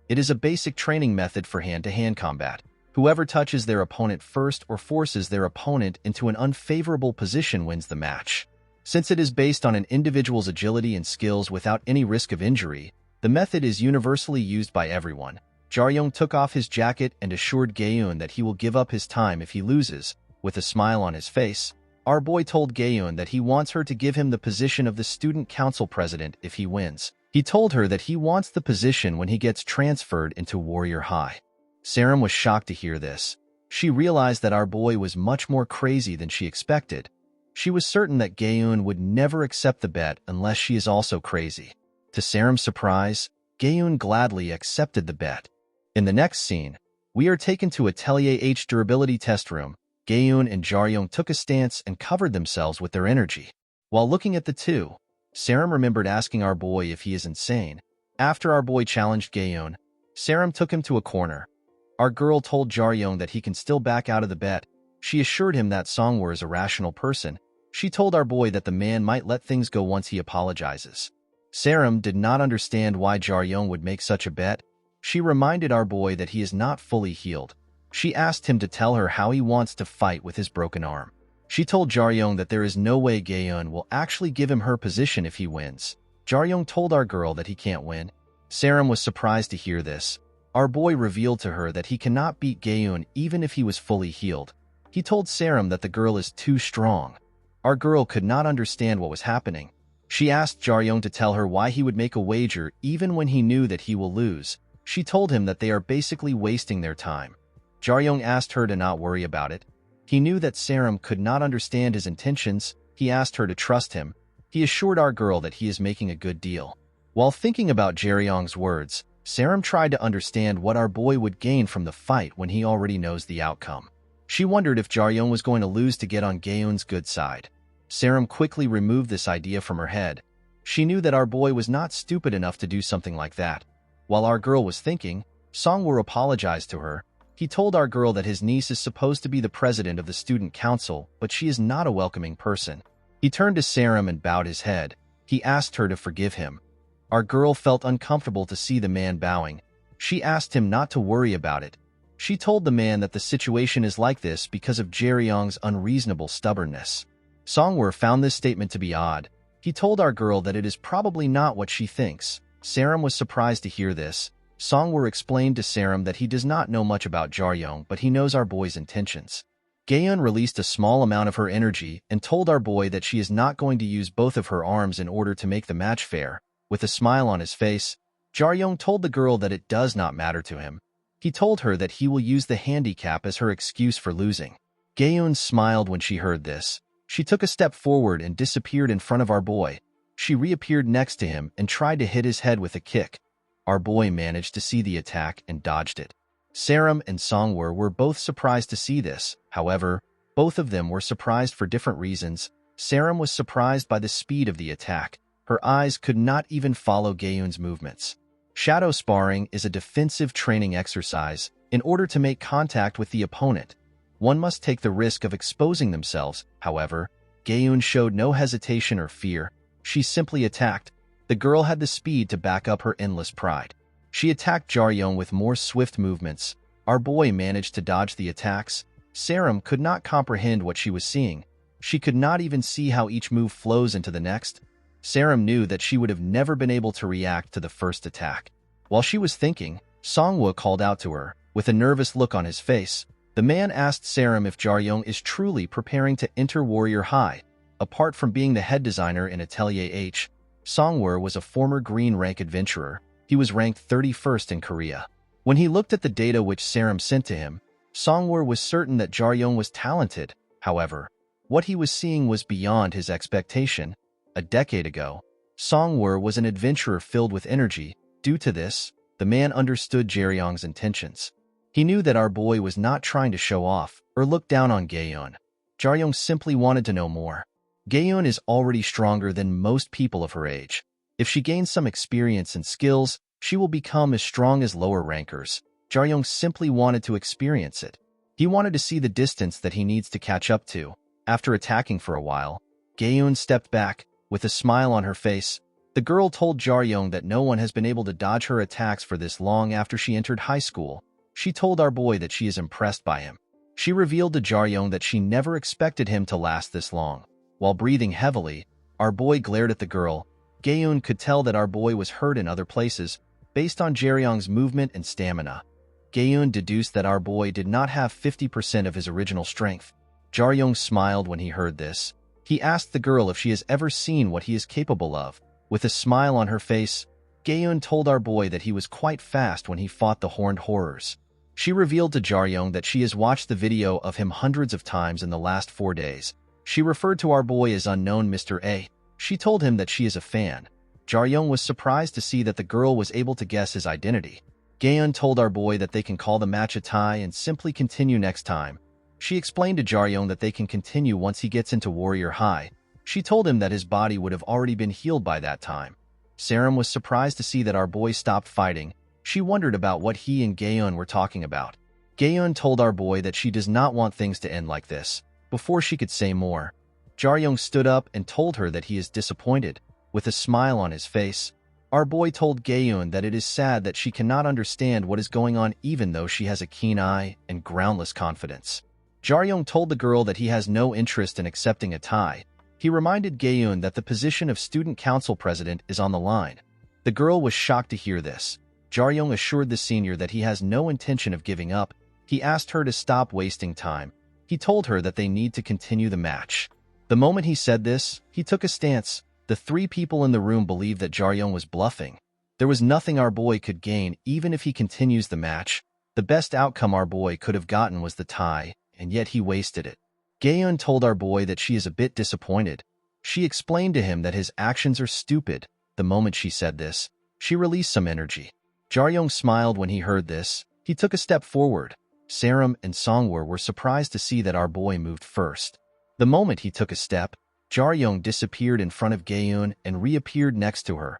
It is a basic training method for hand-to-hand combat. Whoever touches their opponent first or forces their opponent into an unfavorable position wins the match. Since it is based on an individual's agility and skills without any risk of injury, the method is universally used by everyone. Jaryong took off his jacket and assured Gaeun that he will give up his time if he loses. With a smile on his face, our boy told Gaeun that he wants her to give him the position of the student council president if he wins. He told her that he wants the position when he gets transferred into Warrior High. Saram was shocked to hear this. She realized that our boy was much more crazy than she expected. She was certain that Gaeun would never accept the bet unless she is also crazy. To Saram's surprise, Gaeun gladly accepted the bet. In the next scene, we are taken to Atelier H durability test room. Gaeun and Jaryong took a stance and covered themselves with their energy. While looking at the two, Saram remembered asking our boy if he is insane. After our boy challenged Gaeun, Saram took him to a corner. Our girl told Jaryong that he can still back out of the bet. She assured him that Songwoo is a rational person. She told our boy that the man might let things go once he apologizes. Saram did not understand why Jaryong would make such a bet. She reminded our boy that he is not fully healed. She asked him to tell her how he wants to fight with his broken arm. She told Jaryong that there is no way Gaeun will actually give him her position if he wins. Jaryong told our girl that he can't win. Saram was surprised to hear this. Our boy revealed to her that he cannot beat Gaeun even if he was fully healed. He told Saram that the girl is too strong. Our girl could not understand what was happening. She asked Jaryong to tell her why he would make a wager even when he knew that he will lose. She told him that they are basically wasting their time. Jaryong asked her to not worry about it. He knew that Saram could not understand his intentions. He asked her to trust him. He assured our girl that he is making a good deal. While thinking about Jaryong's words, Saram tried to understand what our boy would gain from the fight when he already knows the outcome. She wondered if Jaryong was going to lose to get on Gaeun's good side. Saram quickly removed this idea from her head. She knew that our boy was not stupid enough to do something like that. While our girl was thinking, Songwoo apologized to her. He told our girl that his niece is supposed to be the president of the student council, but she is not a welcoming person. He turned to Saram and bowed his head. He asked her to forgive him. Our girl felt uncomfortable to see the man bowing. She asked him not to worry about it. She told the man that the situation is like this because of Jaryong's unreasonable stubbornness. Songwoo found this statement to be odd. He told our girl that it is probably not what she thinks. Saram was surprised to hear this. Songwoo explained to Saram that he does not know much about Jaryong, but he knows our boy's intentions. Gaeun released a small amount of her energy and told our boy that she is not going to use both of her arms in order to make the match fair. With a smile on his face, Jaryong told the girl that it does not matter to him. He told her that he will use the handicap as her excuse for losing. Gaeun smiled when she heard this. She took a step forward and disappeared in front of our boy. She reappeared next to him and tried to hit his head with a kick. Our boy managed to see the attack and dodged it. Saram and Songwoo were both surprised to see this. However, both of them were surprised for different reasons. Saram was surprised by the speed of the attack. Her eyes could not even follow Gaeun's movements. Shadow sparring is a defensive training exercise. In order to make contact with the opponent, one must take the risk of exposing themselves. However, Gaeun showed no hesitation or fear. She simply attacked. The girl had the speed to back up her endless pride. She attacked Jaryong with more swift movements. Our boy managed to dodge the attacks. Saram could not comprehend what she was seeing. She could not even see how each move flows into the next. Saram knew that she would have never been able to react to the first attack. While she was thinking, Songhwa called out to her. With a nervous look on his face, the man asked Saram if Jaryong is truly preparing to enter Warrior High. Apart from being the head designer in Atelier H, Songhwa was a former green rank adventurer. He was ranked 31st in Korea. When he looked at the data which Saram sent to him, Songhwa was certain that Jaryong was talented. However, what he was seeing was beyond his expectation. A decade ago, Songhwa was an adventurer filled with energy. Due to this, the man understood Jaryong's intentions. He knew that our boy was not trying to show off or look down on Gaeun. Jaryong simply wanted to know more. Gaeun is already stronger than most people of her age. If she gains some experience and skills, she will become as strong as lower rankers. Jaryong simply wanted to experience it. He wanted to see the distance that he needs to catch up to. After attacking for a while, Gaeun stepped back. With a smile on her face, the girl told Jaryong that no one has been able to dodge her attacks for this long after she entered high school. She told our boy that she is impressed by him. She revealed to Jaryong that she never expected him to last this long. While breathing heavily, our boy glared at the girl. Gaeun could tell that our boy was hurt in other places, based on Jaryong's movement and stamina. Gaeun deduced that our boy did not have 50% of his original strength. Jaryong smiled when he heard this. He asked the girl if she has ever seen what he is capable of. With a smile on her face, Gaeun told our boy that he was quite fast when he fought the horned horrors. She revealed to Jaryong that she has watched the video of him hundreds of times in the last 4 days. She referred to our boy as unknown Mr. A. She told him that she is a fan. Jaryong was surprised to see that the girl was able to guess his identity. Gaeun told our boy that they can call the match a tie and simply continue next time. She explained to Jaryong that they can continue once he gets into Warrior High. She told him that his body would have already been healed by that time. Saram was surprised to see that our boy stopped fighting. She wondered about what he and Gaeun were talking about. Gaeun told our boy that she does not want things to end like this. Before she could say more, Jaryong stood up and told her that he is disappointed. With a smile on his face, our boy told Gaeun that it is sad that she cannot understand what is going on even though she has a keen eye and groundless confidence. Jaryong told the girl that he has no interest in accepting a tie. He reminded Gaeun that the position of student council president is on the line. The girl was shocked to hear this. Jaryong assured the senior that he has no intention of giving up. He asked her to stop wasting time. He told her that they need to continue the match. The moment he said this, he took a stance. The 3 people in the room believed that Jaryong was bluffing. There was nothing our boy could gain even if he continues the match. The best outcome our boy could have gotten was the tie, and yet he wasted it. Gaeun told our boy that she is a bit disappointed. She explained to him that his actions are stupid. The moment she said this, she released some energy. Jaryong smiled when he heard this. He took a step forward. Saram and Songhwa were surprised to see that our boy moved first. The moment he took a step, Jaryong disappeared in front of Gaeun and reappeared next to her.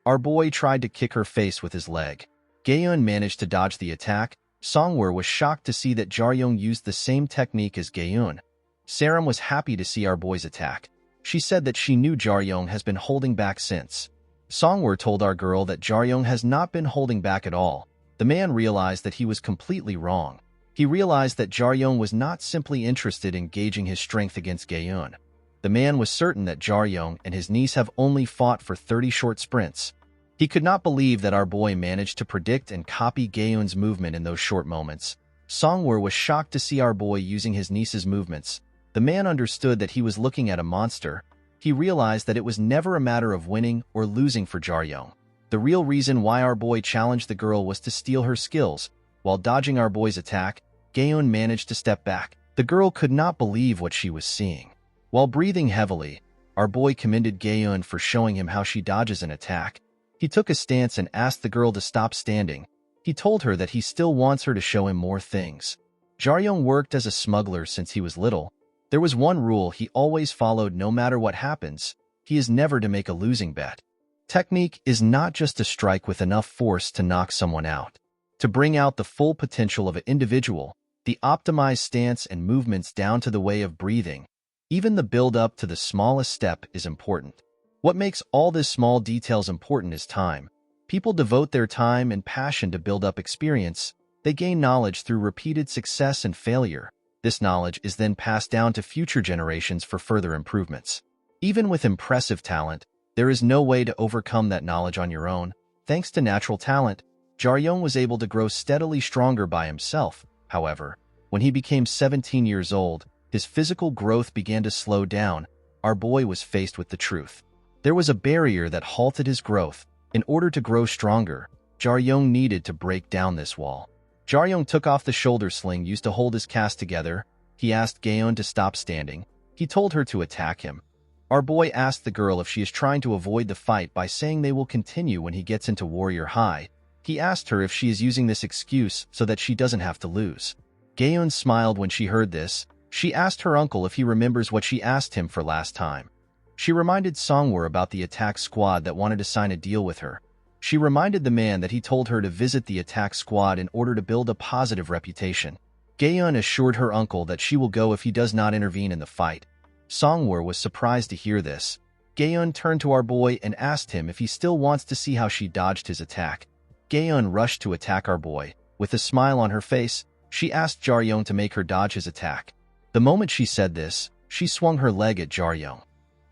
Our boy tried to kick her face with his leg. Gaeun managed to dodge the attack. Songhwa was shocked to see that Jaryong used the same technique as Gaeun. Saram was happy to see our boy's attack. She said that she knew Jaryong has been holding back since. Songhwa told our girl that Jaryong has not been holding back at all. The man realized that he was completely wrong. He realized that Jaryong was not simply interested in gauging his strength against Gaeun. The man was certain that Jaryong and his niece have only fought for 30 short sprints. He could not believe that our boy managed to predict and copy Gaeun's movement in those short moments. Songhwa was shocked to see our boy using his niece's movements. The man understood that he was looking at a monster. He realized that it was never a matter of winning or losing for Jaryong. The real reason why our boy challenged the girl was to steal her skills. While dodging our boy's attack, Gaeun managed to step back. The girl could not believe what she was seeing. While breathing heavily, our boy commended Gaeun for showing him how she dodges an attack. He took a stance and asked the girl to stop standing. He told her that he still wants her to show him more things. Jaryong worked as a smuggler since he was little. There was one rule he always followed no matter what happens. He is never to make a losing bet. Technique is not just to strike with enough force to knock someone out. To bring out the full potential of an individual, the optimized stance and movements down to the way of breathing, Even the build-up to the smallest step is important. What makes all these small details important is time. People devote their time and passion to build up experience. They gain knowledge through repeated success and failure. This knowledge is then passed down to future generations for further improvements. Even with impressive talent, there is no way to overcome that knowledge on your own. Thanks to natural talent, Jaryong was able to grow steadily stronger by himself. However, when he became 17 years old, his physical growth began to slow down. Our boy was faced with the truth. There was a barrier that halted his growth. In order to grow stronger, Jaryong needed to break down this wall. Jaryong took off the shoulder sling used to hold his cast together. He asked Gaeun to stop standing. He told her to attack him. Our boy asked the girl if she is trying to avoid the fight by saying they will continue when he gets into Warrior High. He asked her if she is using this excuse so that she doesn't have to lose. Gaeun smiled when she heard this. She asked her uncle if he remembers what she asked him for last time. She reminded Songwoo about the attack squad that wanted to sign a deal with her. She reminded the man that he told her to visit the attack squad in order to build a positive reputation. Gaeun assured her uncle that she will go if he does not intervene in the fight. Songwoo was surprised to hear this. Gaeun turned to our boy and asked him if he still wants to see how she dodged his attack. Gaeun rushed to attack our boy. With a smile on her face, she asked Jaryong to make her dodge his attack. The moment she said this, she swung her leg at Jaryong.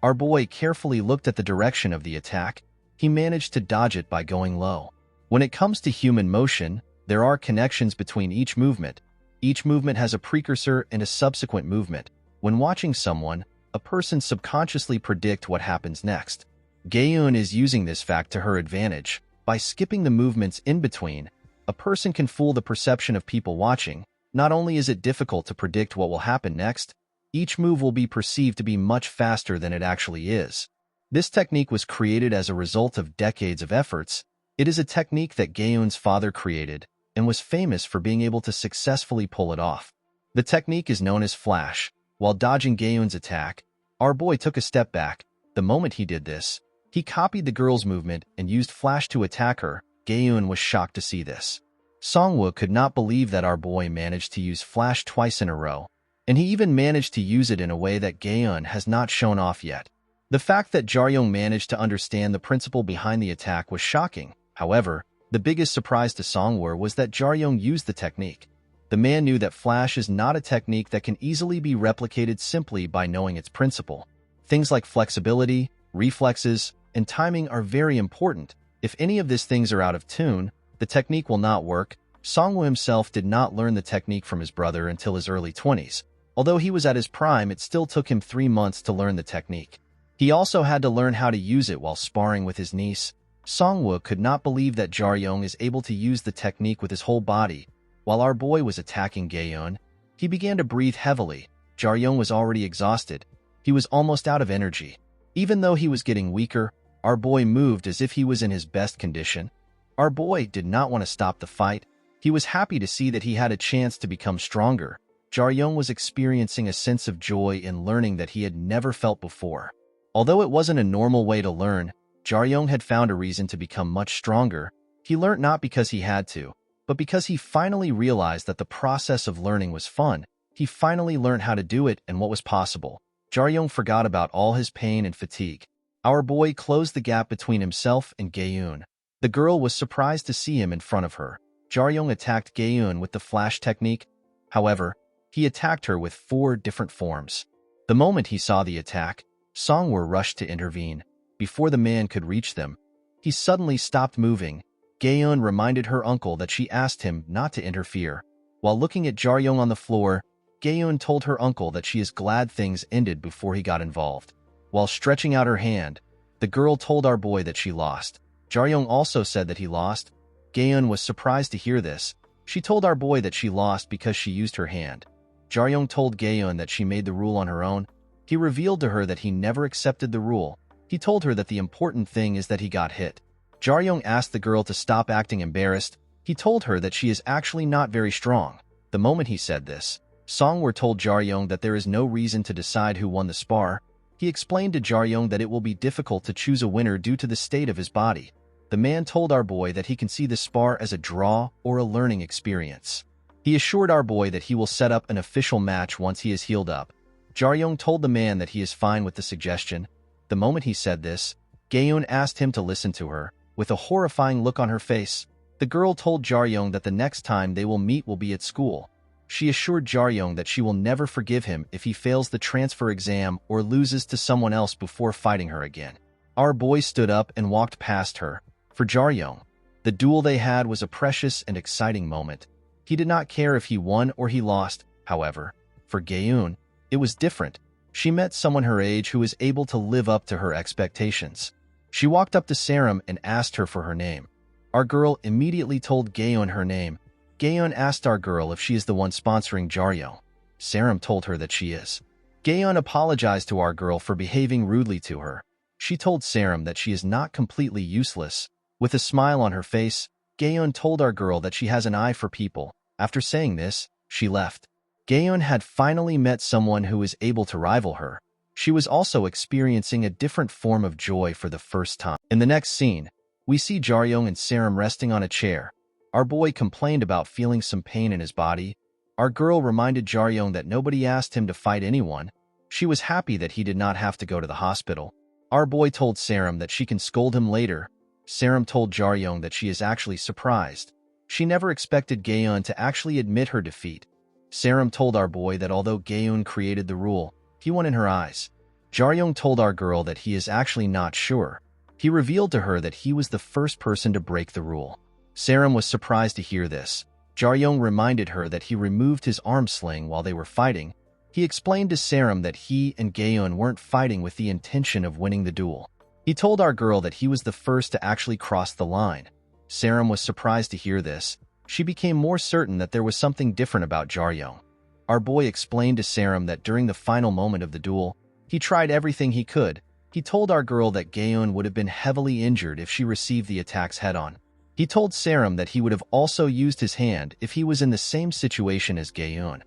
Our boy carefully looked at the direction of the attack. He managed to dodge it by going low. When it comes to human motion, there are connections between each movement. Each movement has a precursor and a subsequent movement. When watching someone, a person subconsciously predicts what happens next. Gaeun is using this fact to her advantage. By skipping the movements in between, a person can fool the perception of people watching. Not only is it difficult to predict what will happen next, each move will be perceived to be much faster than it actually is. This technique was created as a result of decades of efforts. It is a technique that Gaeun's father created and was famous for being able to successfully pull it off. The technique is known as flash. While dodging Gaeun's attack, our boy took a step back. The moment he did this, he copied the girl's movement and used flash to attack her. Gaeun was shocked to see this. Songwoo could not believe that our boy managed to use flash twice in a row, and he even managed to use it in a way that Gaeun has not shown off yet. The fact that Jaryong managed to understand the principle behind the attack was shocking. However, the biggest surprise to Songwoo was that Jaryong used the technique. The man knew that flash is not a technique that can easily be replicated simply by knowing its principle. Things like flexibility, reflexes, and timing are very important. If any of these things are out of tune, the technique will not work. Songwoo himself did not learn the technique from his brother until his early 20s. Although he was at his prime, it still took him 3 months to learn the technique. He also had to learn how to use it while sparring with his niece. Songwoo could not believe that Jaryong is able to use the technique with his whole body. While our boy was attacking Gaeun, he began to breathe heavily. Jaryong was already exhausted. He was almost out of energy. Even though he was getting weaker, our boy moved as if he was in his best condition. Our boy did not want to stop the fight. He was happy to see that he had a chance to become stronger. Jaryong was experiencing a sense of joy in learning that he had never felt before. Although it wasn't a normal way to learn, Jaryong had found a reason to become much stronger. He learned not because he had to, but because he finally realized that the process of learning was fun. He finally learned how to do it and what was possible. Jaryong forgot about all his pain and fatigue. Our boy closed the gap between himself and Gaeun. The girl was surprised to see him in front of her. Jaryong attacked Gaeun with the flash technique. However, he attacked her with 4 different forms. The moment he saw the attack, Songwoo rushed to intervene. Before the man could reach them, he suddenly stopped moving. Gaeun reminded her uncle that she asked him not to interfere. While looking at Jaryong on the floor, Gaeun told her uncle that she is glad things ended before he got involved. While stretching out her hand, the girl told our boy that she lost. Jaryong also said that he lost. Gaeun was surprised to hear this. She told our boy that she lost because she used her hand. Jaryong told Gaeun that she made the rule on her own. He revealed to her that he never accepted the rule. He told her that the important thing is that he got hit. Jaryong asked the girl to stop acting embarrassed. He told her that she is actually not very strong. The moment he said this, Songwoo told Jaryong that there is no reason to decide who won the spar. He explained to Jaryong that it will be difficult to choose a winner due to the state of his body. The man told our boy that he can see the spar as a draw or a learning experience. He assured our boy that he will set up an official match once he is healed up. Jaryong told the man that he is fine with the suggestion. The moment he said this, Gaeun asked him to listen to her. With a horrifying look on her face, the girl told Jaryong that the next time they will meet will be at school. She assured Jaryong that she will never forgive him if he fails the transfer exam or loses to someone else before fighting her again. Our boy stood up and walked past her. For Jaryong, the duel they had was a precious and exciting moment. He did not care if he won or he lost. However, for Gaeun, it was different. She met someone her age who was able to live up to her expectations. She walked up to Saram and asked her for her name. Our girl immediately told Gaeun her name. Gaeun asked our girl if she is the one sponsoring Jaryong. Saram told her that she is. Gaeun apologized to our girl for behaving rudely to her. She told Saram that she is not completely useless. With a smile on her face, Gaeun told our girl that she has an eye for people. After saying this, she left. Gaeun had finally met someone who was able to rival her. She was also experiencing a different form of joy for the first time. In the next scene, we see Jaryong and Saram resting on a chair. Our boy complained about feeling some pain in his body. Our girl reminded Jaryong that nobody asked him to fight anyone. She was happy that he did not have to go to the hospital. Our boy told Saram that she can scold him later. Saram told Jaryong that she is actually surprised. She never expected Gaeun to actually admit her defeat. Saram told our boy that although Gaeun created the rule, he won in her eyes. Jaryong told our girl that he is actually not sure. He revealed to her that he was the first person to break the rule. Saram was surprised to hear this. Jaryong reminded her that he removed his arm sling while they were fighting. He explained to Saram that he and Gaeun weren't fighting with the intention of winning the duel. He told our girl that he was the first to actually cross the line. Saram was surprised to hear this. She became more certain that there was something different about Jaryong. Our boy explained to Saram that during the final moment of the duel, he tried everything he could. He told our girl that Gaeun would have been heavily injured if she received the attacks head-on. He told Saram that he would have also used his hand if he was in the same situation as Gaeun.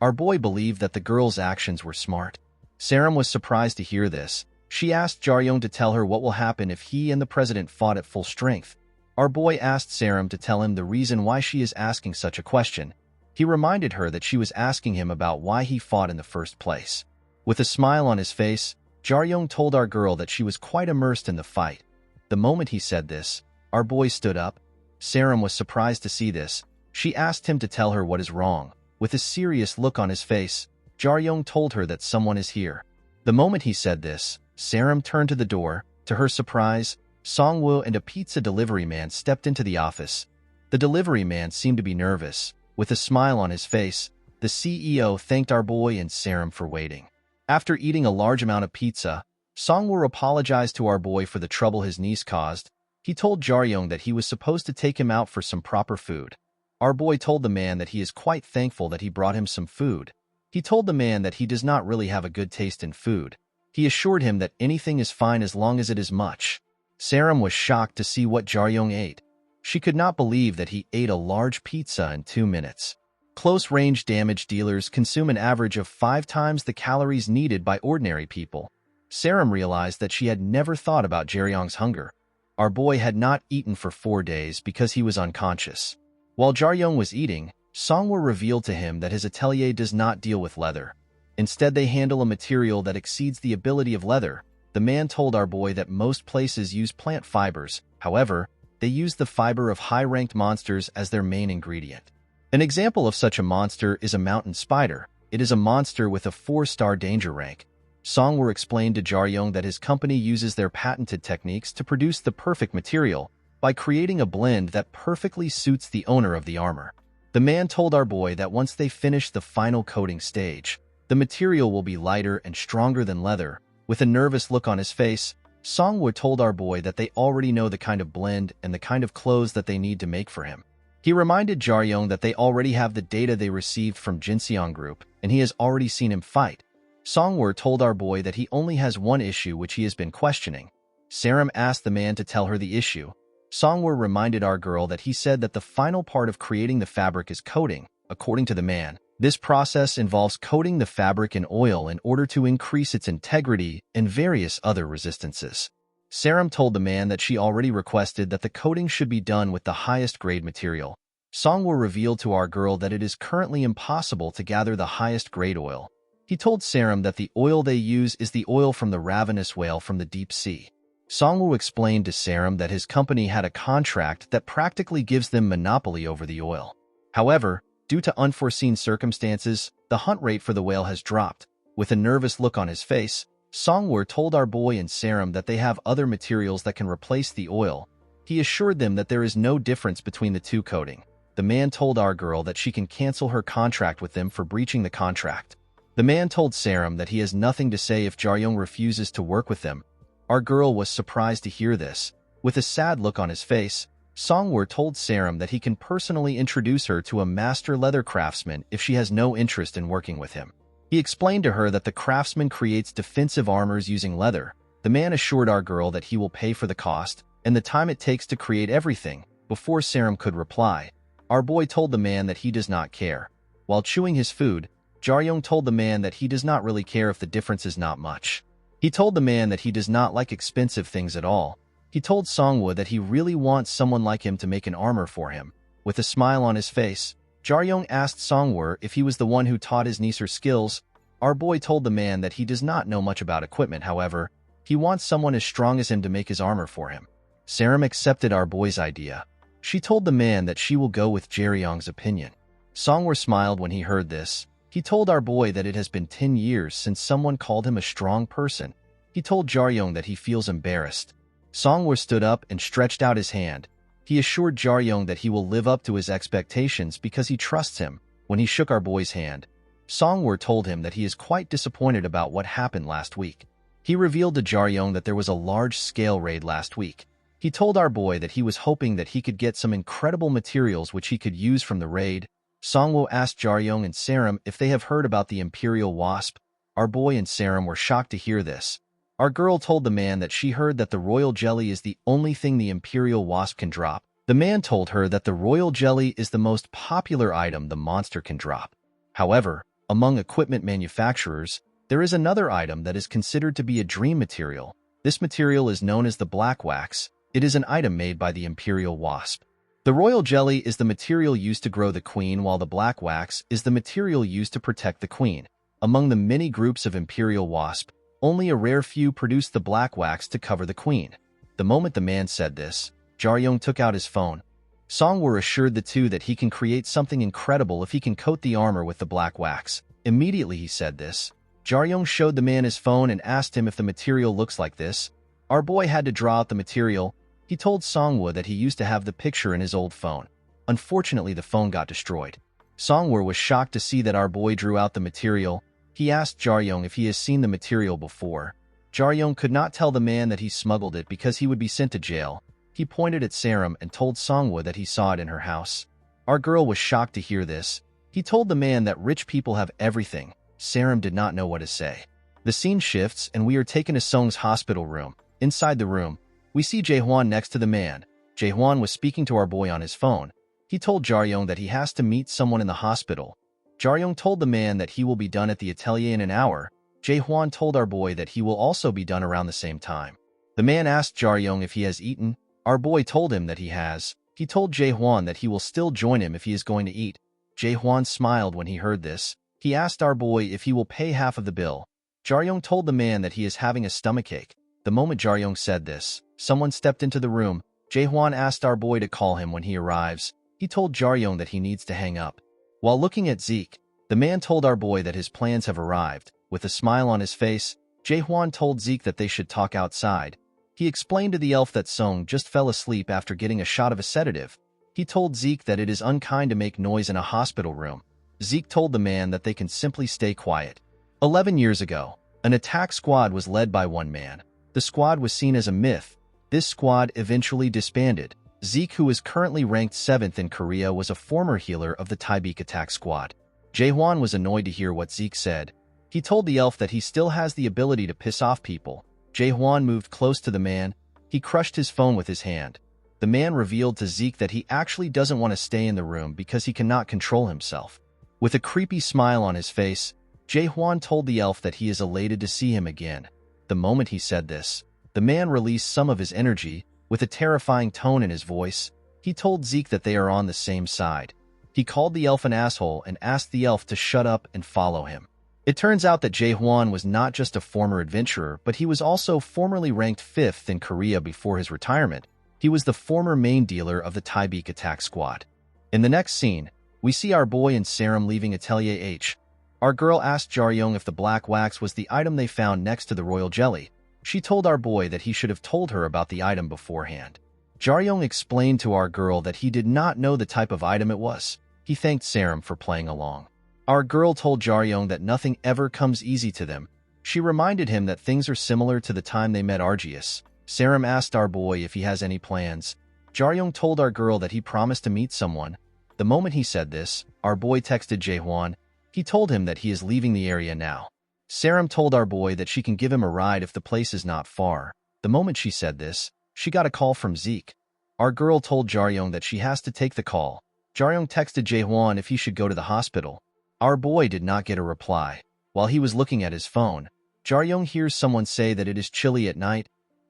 Our boy believed that the girl's actions were smart. Saram was surprised to hear this. She asked Jaryong to tell her what will happen if he and the president fought at full strength. Our boy asked Saram to tell him the reason why she is asking such a question. He reminded her that she was asking him about why he fought in the first place. With a smile on his face, Jaryong told our girl that she was quite immersed in the fight. The moment he said this, our boy stood up. Saram was surprised to see this. She asked him to tell her what is wrong. With a serious look on his face, Jaryong told her that someone is here. The moment he said this, Saram turned to the door. To her surprise, Songwoo and a pizza delivery man stepped into the office. The delivery man seemed to be nervous. With a smile on his face, the CEO thanked our boy and Saram for waiting. After eating a large amount of pizza, Songwoo apologized to our boy for the trouble his niece caused. He told Jaryong that he was supposed to take him out for some proper food. Our boy told the man that he is quite thankful that he brought him some food. He told the man that he does not really have a good taste in food. He assured him that anything is fine as long as it is much. Saram was shocked to see what Jaryong ate. She could not believe that he ate a large pizza in 2 minutes. Close-range damage dealers consume an average of 5 times the calories needed by ordinary people. Saram realized that she had never thought about Jaryong's hunger. Our boy had not eaten for 4 days because he was unconscious. While Jaryong was eating, Songwoo revealed to him that his atelier does not deal with leather. Instead, they handle a material that exceeds the ability of leather. The man told our boy that most places use plant fibers. However, they use the fiber of high-ranked monsters as their main ingredient. An example of such a monster is a mountain spider. It is a monster with a 4-star danger rank. Songwoo explained to Jaryong that his company uses their patented techniques to produce the perfect material by creating a blend that perfectly suits the owner of the armor. The man told our boy that once they finish the final coating stage, the material will be lighter and stronger than leather. With a nervous look on his face, Songwoo told our boy that they already know the kind of blend and the kind of clothes that they need to make for him. He reminded Jaryong that they already have the data they received from Jinseong Group, and he has already seen him fight. Songwoo told our boy that he only has one issue which he has been questioning. Saram asked the man to tell her the issue. Songwoo reminded our girl that he said that the final part of creating the fabric is coating. According to the man, this process involves coating the fabric in oil in order to increase its integrity and various other resistances. Saram told the man that she already requested that the coating should be done with the highest grade material. Songwoo revealed to our girl that it is currently impossible to gather the highest grade oil. He told Sarum that the oil they use is the oil from the ravenous whale from the deep sea. Songwoo explained to Sarum that his company had a contract that practically gives them monopoly over the oil. However, due to unforeseen circumstances, the hunt rate for the whale has dropped. With a nervous look on his face, Songwoo told our boy and Sarum that they have other materials that can replace the oil. He assured them that there is no difference between the two coating. The man told our girl that she can cancel her contract with them for breaching the contract. The man told Sarum that he has nothing to say if Jaryong refuses to work with them. Our girl was surprised to hear this. With a sad look on his face, Songwoo told Sarum that he can personally introduce her to a master leather craftsman if she has no interest in working with him. He explained to her that the craftsman creates defensive armors using leather. The man assured our girl that he will pay for the cost and the time it takes to create everything. Before Sarum could reply, our boy told the man that he does not care. While chewing his food, Jaryong told the man that he does not really care if the difference is not much. He told the man that he does not like expensive things at all. He told Songwoo that he really wants someone like him to make an armor for him. With a smile on his face, Jaryong asked Songwoo if he was the one who taught his niece her skills. Our boy told the man that he does not know much about equipment, however, he wants someone as strong as him to make his armor for him. Sarum accepted our boy's idea. She told the man that she will go with Jaryong's opinion. Songwoo smiled when he heard this. He told our boy that it has been 10 years since someone called him a strong person. He told Jaryong that he feels embarrassed. Songwoo stood up and stretched out his hand. He assured Jaryong that he will live up to his expectations because he trusts him. When he shook our boy's hand, Songwoo told him that he is quite disappointed about what happened last week. He revealed to Jaryong that there was a large-scale raid last week. He told our boy that he was hoping that he could get some incredible materials which he could use from the raid. Songwoo asked Jaryong and Sarum if they have heard about the Imperial Wasp. Our boy and Sarum were shocked to hear this. Our girl told the man that she heard that the royal jelly is the only thing the Imperial Wasp can drop. The man told her that the royal jelly is the most popular item the monster can drop. However, among equipment manufacturers, there is another item that is considered to be a dream material. This material is known as the black wax. It is an item made by the Imperial Wasp. The royal jelly is the material used to grow the queen, while the black wax is the material used to protect the queen. Among the many groups of Imperial Wasp, only a rare few produce the black wax to cover the queen. The moment the man said this, Jaryong took out his phone. Songwoo assured the two that he can create something incredible if he can coat the armor with the black wax. Immediately he said this, Jaryong showed the man his phone and asked him if the material looks like this. Our boy had to draw out the material. He told Songwoo that he used to have the picture in his old phone. Unfortunately, the phone got destroyed. Songwoo was shocked to see that our boy drew out the material. He asked Jaryong if he has seen the material before. Jaryong could not tell the man that he smuggled it because he would be sent to jail. He pointed at Sarum and told Songwoo that he saw it in her house. Our girl was shocked to hear this. He told the man that rich people have everything. Sarum did not know what to say. The scene shifts and we are taken to Song's hospital room. Inside the room, we see Jae-hwan next to the man. Jae-hwan was speaking to our boy on his phone. He told Jaryong that he has to meet someone in the hospital. Jaryong told the man that he will be done at the atelier in an hour. Jae-hwan told our boy that he will also be done around the same time. The man asked Jaryong if he has eaten. Our boy told him that he has. He told Jae-hwan that he will still join him if he is going to eat. Jae-hwan smiled when he heard this. He asked our boy if he will pay half of the bill. Jaryong told the man that he is having a stomachache. The moment Jaryong said this, someone stepped into the room. Jae-hwan asked our boy to call him when he arrives. He told Jaryong that he needs to hang up. While looking at Zeke, the man told our boy that his plans have arrived. With a smile on his face, Jae-hwan told Zeke that they should talk outside. He explained to the elf that Song just fell asleep after getting a shot of a sedative. He told Zeke that it is unkind to make noise in a hospital room. Zeke told the man that they can simply stay quiet. 11 years ago, an attack squad was led by one man. The squad was seen as a myth. This squad eventually disbanded. Zeke, who is currently ranked 7th in Korea, was a former healer of the Taibik attack squad. Jae-hwan was annoyed to hear what Zeke said. He told the elf that he still has the ability to piss off people. Jae-hwan moved close to the man. He crushed his phone with his hand. The man revealed to Zeke that he actually doesn't want to stay in the room because he cannot control himself. With a creepy smile on his face, Jae-hwan told the elf that he is elated to see him again. The moment he said this, the man released some of his energy. With a terrifying tone in his voice, he told Zeke that they are on the same side. He called the elf an asshole and asked the elf to shut up and follow him. It turns out that Jae-hwan was not just a former adventurer, but he was also formerly ranked 5th in Korea before his retirement. He was the former main dealer of the Taebeek attack squad. In the next scene, we see our boy and Saram leaving Atelier H. Our girl asked Jaryong if the black wax was the item they found next to the royal jelly. She told our boy that he should have told her about the item beforehand. Jaryong explained to our girl that he did not know the type of item it was. He thanked Saram for playing along. Our girl told Jaryong that nothing ever comes easy to them. She reminded him that things are similar to the time they met Argius. Saram asked our boy if he has any plans. Jaryong told our girl that he promised to meet someone. The moment he said this, our boy texted Jae-hwan. He told him that he is leaving the area now. Saram told our boy that she can give him a ride if the place is not far. The moment she said this, she got a call from Zeke. Our girl told Jaryong that she has to take the call. Jaryong texted Jae-hwan if he should go to the hospital. Our boy did not get a reply. While he was looking at his phone, Jaryong hears someone say that it is chilly at night.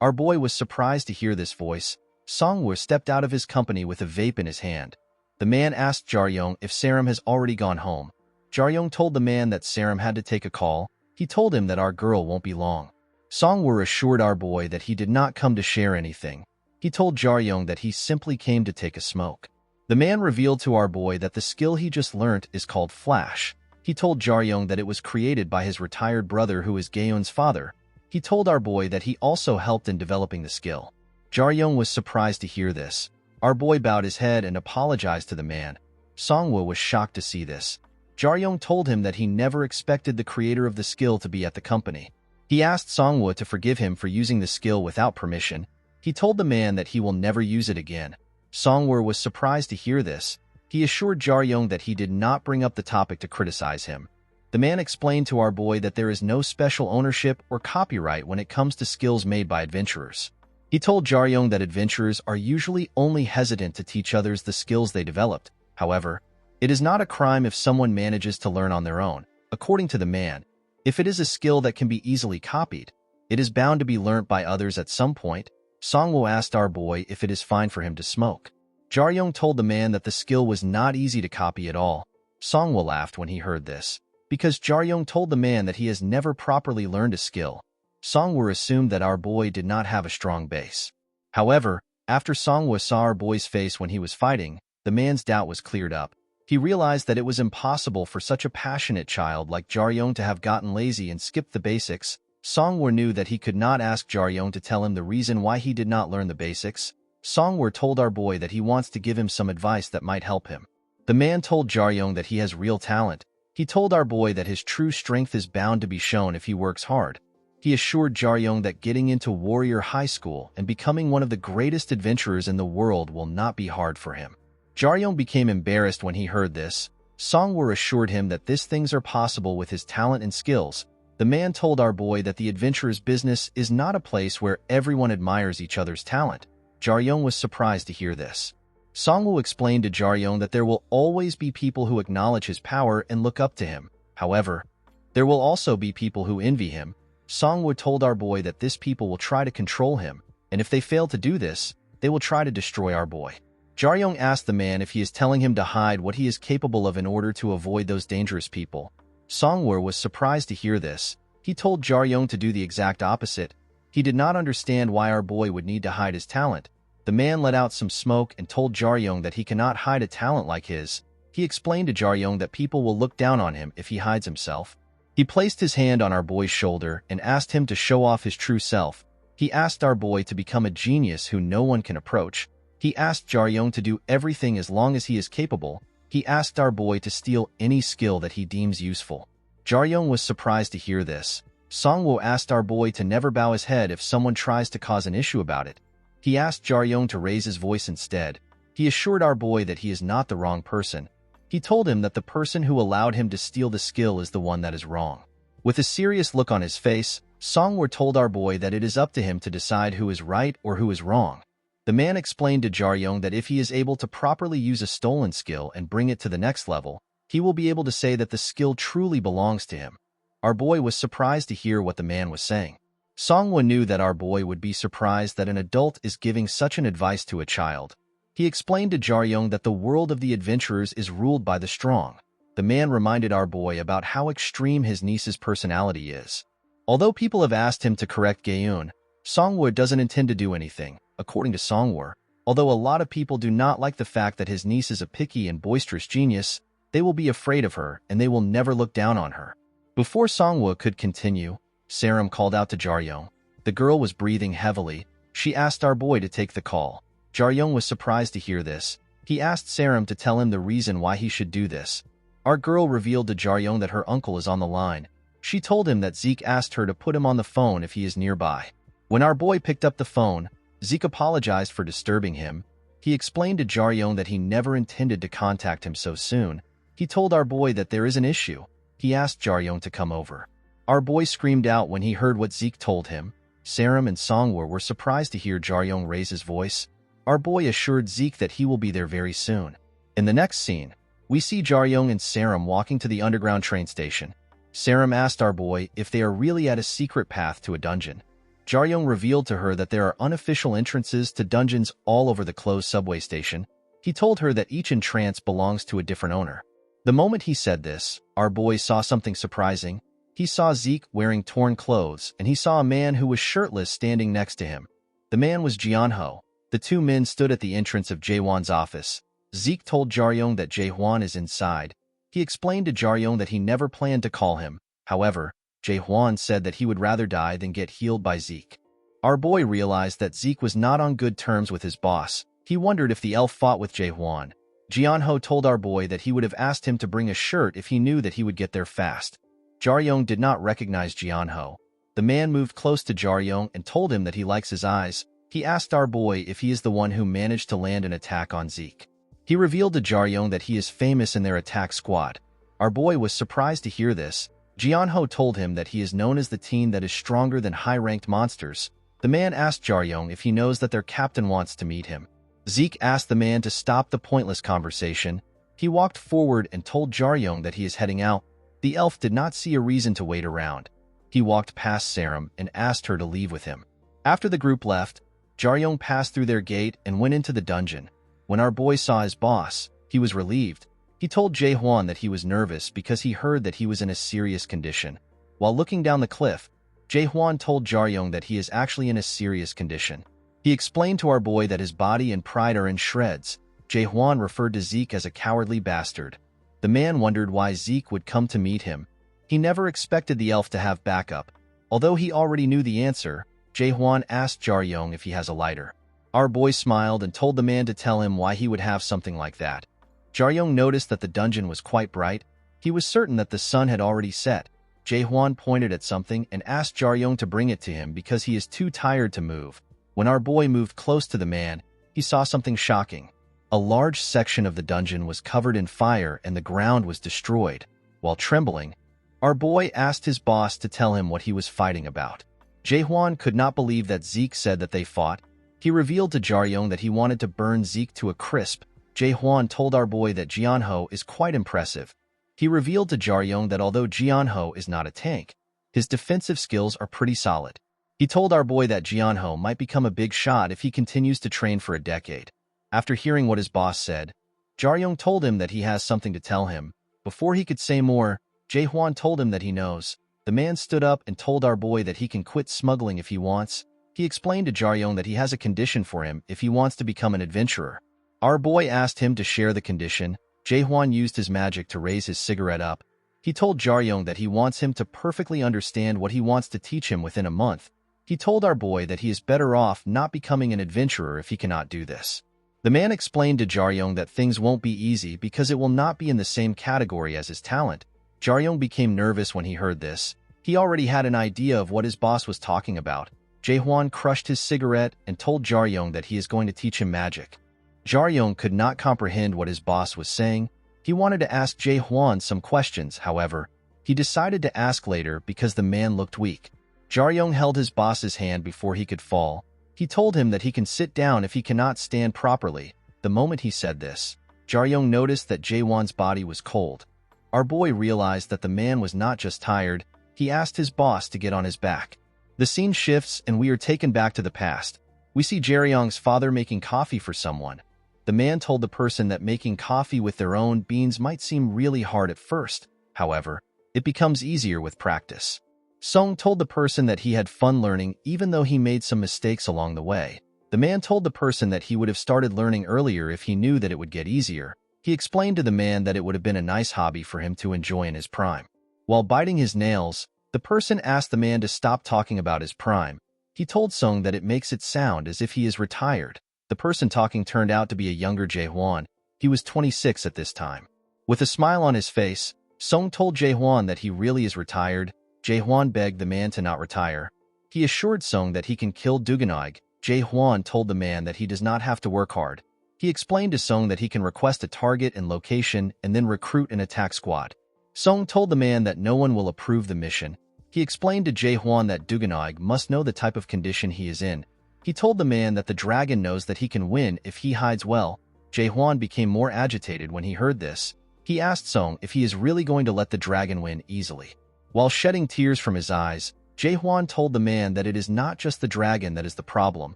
Our boy was surprised to hear this voice. Songwoo stepped out of his company with a vape in his hand. The man asked Jaryong if Saram has already gone home. Jaryong told the man that Saram had to take a call. He told him that our girl won't be long. Songwoo assured our boy that he did not come to share anything. He told Jaryong that he simply came to take a smoke. The man revealed to our boy that the skill he just learnt is called Flash. He told Jaryong that it was created by his retired brother who is Gaeon's father. He told our boy that he also helped in developing the skill. Jaryong was surprised to hear this. Our boy bowed his head and apologized to the man. Songwoo was shocked to see this. Jaryong told him that he never expected the creator of the skill to be at the company. He asked Songwoo to forgive him for using the skill without permission. He told the man that he will never use it again. Songwoo was surprised to hear this. He assured Jaryong that he did not bring up the topic to criticize him. The man explained to our boy that there is no special ownership or copyright when it comes to skills made by adventurers. He told Jaryong that adventurers are usually only hesitant to teach others the skills they developed. However, it is not a crime if someone manages to learn on their own. According to the man, if it is a skill that can be easily copied, it is bound to be learnt by others at some point. Songwoo asked our boy if it is fine for him to smoke. Jaryong told the man that the skill was not easy to copy at all. Songwoo laughed when he heard this, because Jaryong told the man that he has never properly learned a skill. Songwoo assumed that our boy did not have a strong base. However, after Songwoo saw our boy's face when he was fighting, the man's doubt was cleared up. He realized that it was impossible for such a passionate child like Jaryong to have gotten lazy and skipped the basics. Songwoo knew that he could not ask Jaryong to tell him the reason why he did not learn the basics. Songwoo told our boy that he wants to give him some advice that might help him. The man told Jaryong that he has real talent. He told our boy that his true strength is bound to be shown if he works hard. He assured Jaryong that getting into Warrior High School and becoming one of the greatest adventurers in the world will not be hard for him. Jaryong became embarrassed when he heard this. Songwoo assured him that these things are possible with his talent and skills. The man told our boy that the adventurer's business is not a place where everyone admires each other's talent. Jaryong was surprised to hear this. Songwoo explained to Jaryong that there will always be people who acknowledge his power and look up to him. However, there will also be people who envy him. Songwoo told our boy that these people will try to control him, and if they fail to do this, they will try to destroy our boy. Jaryong asked the man if he is telling him to hide what he is capable of in order to avoid those dangerous people. Songwoo was surprised to hear this. He told Jaryong to do the exact opposite. He did not understand why our boy would need to hide his talent. The man let out some smoke and told Jaryong that he cannot hide a talent like his. He explained to Jaryong that people will look down on him if he hides himself. He placed his hand on our boy's shoulder and asked him to show off his true self. He asked our boy to become a genius who no one can approach. He asked Jaryong to do everything as long as he is capable. He asked our boy to steal any skill that he deems useful. Jaryong was surprised to hear this. Songwoo asked our boy to never bow his head if someone tries to cause an issue about it. He asked Jaryong to raise his voice instead. He assured our boy that he is not the wrong person. He told him that the person who allowed him to steal the skill is the one that is wrong. With a serious look on his face, Songwoo told our boy that it is up to him to decide who is right or who is wrong. The man explained to Jaryong that if he is able to properly use a stolen skill and bring it to the next level, he will be able to say that the skill truly belongs to him. Our boy was surprised to hear what the man was saying. Songwoo knew that our boy would be surprised that an adult is giving such an advice to a child. He explained to Jaryong that the world of the adventurers is ruled by the strong. the man reminded our boy about how extreme his niece's personality is. Although people have asked him to correct Gaeun, Songwoo doesn't intend to do anything, according to Songwoo. Although a lot of people do not like the fact that his niece is a picky and boisterous genius, they will be afraid of her and they will never look down on her. Before Songwoo could continue, Saram called out to Jaryong. The girl was breathing heavily. She asked our boy to take the call. Jaryong was surprised to hear this. He asked Saram to tell him the reason why he should do this. Our girl revealed to Jaryong that her uncle is on the line. She told him that Zeke asked her to put him on the phone if he is nearby. When our boy picked up the phone, Zeke apologized for disturbing him. He explained to Jaryong that he never intended to contact him so soon. He told our boy that there is an issue. He asked Jaryong to come over. Our boy screamed out when he heard what Zeke told him. Saram and Songwoo were surprised to hear Jaryong raise his voice. Our boy assured Zeke that he will be there very soon. In the next scene, we see Jaryong and Saram walking to the underground train station. Saram asked our boy if they are really at a secret path to a dungeon. Jaryong revealed to her that there are unofficial entrances to dungeons all over the closed subway station. He told her that each entrance belongs to a different owner. The moment he said this, our boy saw something surprising. He saw Zeke wearing torn clothes, and he saw a man who was shirtless standing next to him. The man was Jianho. The two men stood at the entrance of Jaehwan's office. Zeke told Jaryong that Jaehwan is inside. He explained to Jaryong that he never planned to call him. However, Jaehwan said that he would rather die than get healed by Zeke. Our boy realized that Zeke was not on good terms with his boss. He wondered if the elf fought with Jaehwan. Jianho told our boy that he would have asked him to bring a shirt if he knew that he would get there fast. Jaryong did not recognize Jianho. The man moved close to Jaryong and told him that he likes his eyes. He asked our boy if he is the one who managed to land an attack on Zeke. He revealed to Jaryong that he is famous in their attack squad. Our boy was surprised to hear this. Jianho told him that he is known as the team that is stronger than high-ranked monsters. The man asked Jaryong if he knows that their captain wants to meet him. Zeke asked the man to stop the pointless conversation. He walked forward and told Jaryong that he is heading out. The elf did not see a reason to wait around. He walked past Saram and asked her to leave with him. After the group left, Jaryong passed through their gate and went into the dungeon. When our boy saw his boss, he was relieved. He told Jaehwan that he was nervous because he heard that he was in a serious condition. While looking down the cliff, Jaehwan told Jaryong that he is actually in a serious condition. He explained to our boy that his body and pride are in shreds. Jaehwan referred to Zeke as a cowardly bastard. The man wondered why Zeke would come to meet him. He never expected the elf to have backup. Although he already knew the answer, Jaehwan asked Jaryong if he has a lighter. Our boy smiled and told the man to tell him why he would have something like that. Jaryong noticed that the dungeon was quite bright. He was certain that the sun had already set. Jaehwan pointed at something and asked Jaryong to bring it to him because he is too tired to move. When our boy moved close to the man, he saw something shocking. A large section of the dungeon was covered in fire and the ground was destroyed. While trembling, our boy asked his boss to tell him what he was fighting about. Jaehwan could not believe that Zeke said that they fought. He revealed to Jaryong that he wanted to burn Zeke to a crisp. Jaehwan told our boy that Jianho is quite impressive. He revealed to Jaryong that although Jianho is not a tank, his defensive skills are pretty solid. He told our boy that Jianho might become a big shot if he continues to train for a decade. After hearing what his boss said, Jaryong told him that he has something to tell him. Before he could say more, Jaehwan told him that he knows. The man stood up and told our boy that he can quit smuggling if he wants. He explained to Jaryong that he has a condition for him if he wants to become an adventurer. Our boy asked him to share the condition. Jaehwan used his magic to raise his cigarette up. He told Jaryong that he wants him to perfectly understand what he wants to teach him within a month. He told our boy that he is better off not becoming an adventurer if he cannot do this. The man explained to Jaryong that things won't be easy because it will not be in the same category as his talent. Jaryong became nervous when he heard this. He already had an idea of what his boss was talking about. Jaehwan crushed his cigarette and told Jaryong that he is going to teach him magic. Jaryong could not comprehend what his boss was saying. He wanted to ask Jaehwan some questions, however. He decided to ask later because the man looked weak. Jaryong held his boss's hand before he could fall. He told him that he can sit down if he cannot stand properly. The moment he said this, Jaryong noticed that Jaehwan's body was cold. Our boy realized that the man was not just tired. He asked his boss to get on his back. The scene shifts and we are taken back to the past. We see Jaryong's father making coffee for someone. The man told the person that making coffee with their own beans might seem really hard at first. However, it becomes easier with practice. Song told the person that he had fun learning even though he made some mistakes along the way. The man told the person that he would have started learning earlier if he knew that it would get easier. He explained to the man that it would have been a nice hobby for him to enjoy in his prime. While biting his nails, the person asked the man to stop talking about his prime. He told Song that it makes it sound as if he is retired. The person talking turned out to be a younger Jae-hwan. He was 26 at this time. With a smile on his face, Song told Jae-hwan that he really is retired. Jae-hwan begged the man to not retire. He assured Song that he can kill Duganog. Jae-hwan told the man that he does not have to work hard. He explained to Song that he can request a target and location and then recruit an attack squad. Song told the man that no one will approve the mission. He explained to Jae-hwan that Duganog must know the type of condition he is in. He told the man that the dragon knows that he can win if he hides well. Jae-hwan became more agitated when he heard this. He asked Song if he is really going to let the dragon win easily. While shedding tears from his eyes, Jae-hwan told the man that it is not just the dragon that is the problem.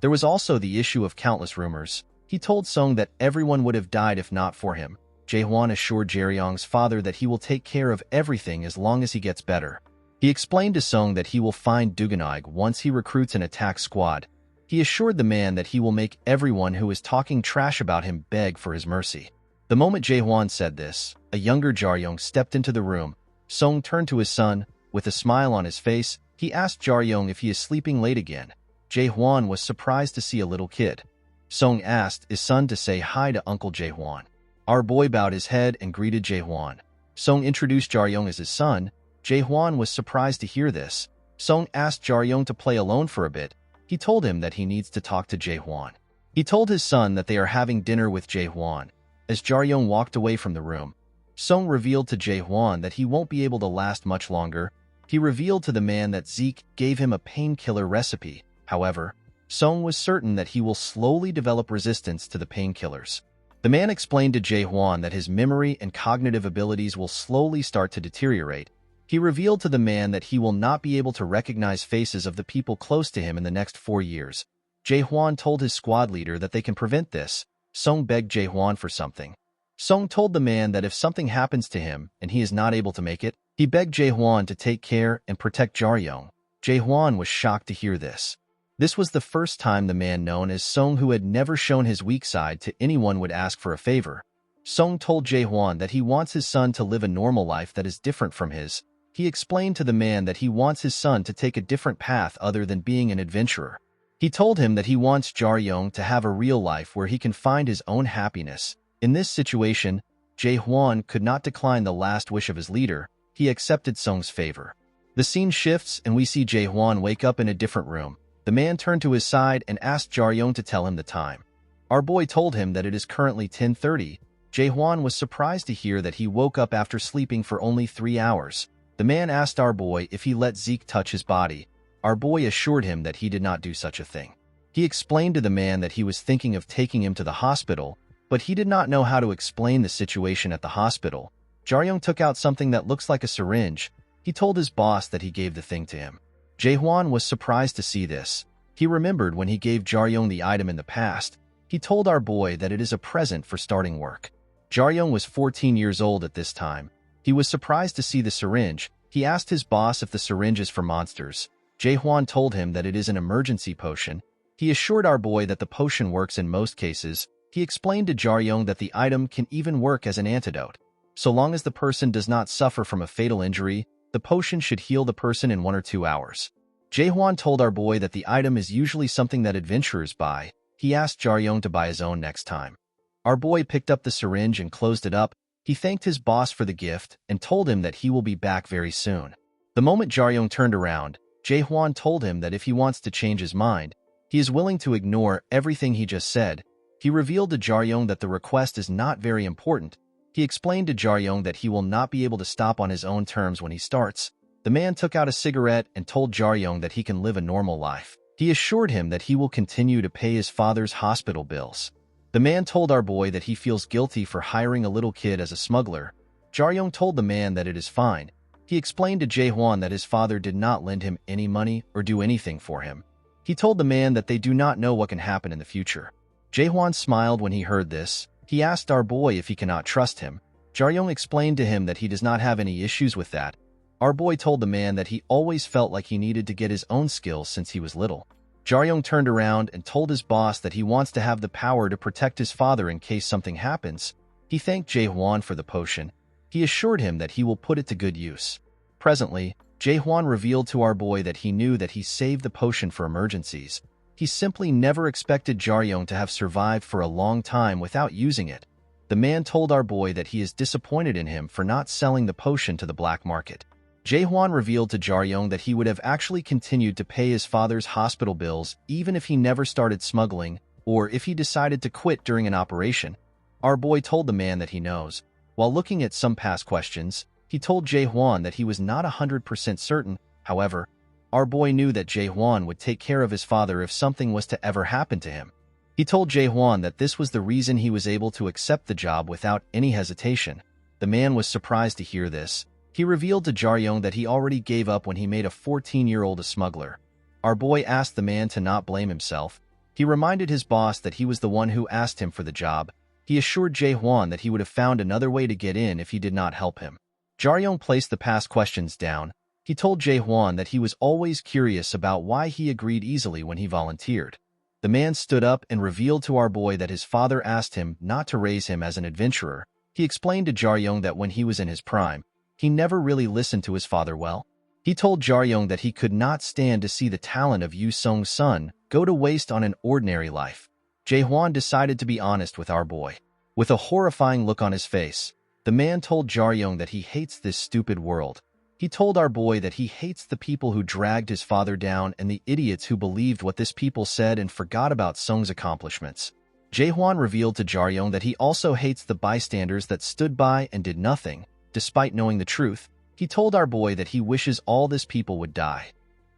There was also the issue of countless rumors. He told Song that everyone would have died if not for him. Jae-hwan assured Jaryong's father that he will take care of everything as long as he gets better. He explained to Song that he will find Duganog once he recruits an attack squad. He assured the man that he will make everyone who is talking trash about him beg for his mercy. The moment Jae-hwan said this, a younger Jaryong stepped into the room. Song turned to his son. With a smile on his face, he asked Jaryong if he is sleeping late again. Jae-hwan was surprised to see a little kid. Song asked his son to say hi to Uncle Jae-hwan. Our boy bowed his head and greeted Jae-hwan. Song introduced Jaryong as his son. Jae-hwan was surprised to hear this. Song asked Jaryong to play alone for a bit. He told him that he needs to talk to Jae-hwan. He told his son that they are having dinner with Jae-hwan. As Jaryong walked away from the room, Song revealed to Jae-hwan that he won't be able to last much longer. He revealed to the man that Zeke gave him a painkiller recipe. However, Song was certain that he will slowly develop resistance to the painkillers. The man explained to Jae-hwan that his memory and cognitive abilities will slowly start to deteriorate. He revealed to the man that he will not be able to recognize faces of the people close to him in the next 4 years. Jae-hwan told his squad leader that they can prevent this. Song begged Jae-hwan for something. Song told the man that if something happens to him and he is not able to make it, he begged Jae-hwan to take care and protect Jaryong. Jae-hwan was shocked to hear this. This was the first time the man known as Song, who had never shown his weak side to anyone, would ask for a favor. Song told Jae-hwan that he wants his son to live a normal life that is different from his. He explained to the man that he wants his son to take a different path other than being an adventurer. He told him that he wants Jaryong to have a real life where he can find his own happiness. In this situation, Jae-hwan could not decline the last wish of his leader. He accepted Song's favor. The scene shifts and we see Jae-hwan wake up in a different room. The man turned to his side and asked Jaryong to tell him the time. Our boy told him that it is currently 10:30. Jae-hwan was surprised to hear that he woke up after sleeping for only 3 hours. The man asked our boy if he let Zeke touch his body. Our boy assured him that he did not do such a thing. He explained to the man that he was thinking of taking him to the hospital, but he did not know how to explain the situation at the hospital. Jaryong took out something that looks like a syringe. He told his boss that he gave the thing to him. Jae-hwan was surprised to see this. He remembered when he gave Jaryong the item in the past. He told our boy that it is a present for starting work. Jaryong was 14 years old at this time. He was surprised to see the syringe. He asked his boss if the syringe is for monsters. Jae-hwan told him that it is an emergency potion. He assured our boy that the potion works in most cases. He explained to Jaryong that the item can even work as an antidote. So long as the person does not suffer from a fatal injury, the potion should heal the person in 1 or 2 hours. Jae-hwan told our boy that the item is usually something that adventurers buy. He asked Jaryong to buy his own next time. Our boy picked up the syringe and closed it up. He thanked his boss for the gift and told him that he will be back very soon. The moment Jaryong turned around, Jae-hwan told him that if he wants to change his mind, he is willing to ignore everything he just said. He revealed to Jaryong that the request is not very important. He explained to Jaryong that he will not be able to stop on his own terms when he starts. The man took out a cigarette and told Jaryong that he can live a normal life. He assured him that he will continue to pay his father's hospital bills. The man told our boy that he feels guilty for hiring a little kid as a smuggler. Jaryong told the man that it is fine. He explained to Jae-hwan that his father did not lend him any money or do anything for him. He told the man that they do not know what can happen in the future. Jae-hwan smiled when he heard this. He asked our boy if he cannot trust him. Jaryong explained to him that he does not have any issues with that. Our boy told the man that he always felt like he needed to get his own skills since he was little. Jaryong turned around and told his boss that he wants to have the power to protect his father in case something happens. He thanked Jae-hwan for the potion. He assured him that he will put it to good use. Presently, Jae-hwan revealed to our boy that he knew that he saved the potion for emergencies. He simply never expected Jaryong to have survived for a long time without using it. The man told our boy that he is disappointed in him for not selling the potion to the black market. Jae-hwan revealed to Jaryong that he would have actually continued to pay his father's hospital bills even if he never started smuggling or if he decided to quit during an operation. Our boy told the man that he knows. While looking at some past questions, he told Jae-hwan that he was not 100% certain. However, our boy knew that Jae-hwan would take care of his father if something was to ever happen to him. He told Jae-hwan that this was the reason he was able to accept the job without any hesitation. The man was surprised to hear this. He revealed to Jaryong that he already gave up when he made a 14-year-old a smuggler. Our boy asked the man to not blame himself. He reminded his boss that he was the one who asked him for the job. He assured Jae-hwan that he would have found another way to get in if he did not help him. Jaryong placed the past questions down. He told Jae-hwan that he was always curious about why he agreed easily when he volunteered. The man stood up and revealed to our boy that his father asked him not to raise him as an adventurer. He explained to Jaryong that when he was in his prime, he never really listened to his father well. He told Jaryong that he could not stand to see the talent of Yoo Sung's son go to waste on an ordinary life. Jae-hwan decided to be honest with our boy. With a horrifying look on his face, the man told Jaryong that he hates this stupid world. He told our boy that he hates the people who dragged his father down and the idiots who believed what this people said and forgot about Sung's accomplishments. Jae-hwan revealed to Jaryong that he also hates the bystanders that stood by and did nothing. Despite knowing the truth, he told our boy that he wishes all this people would die.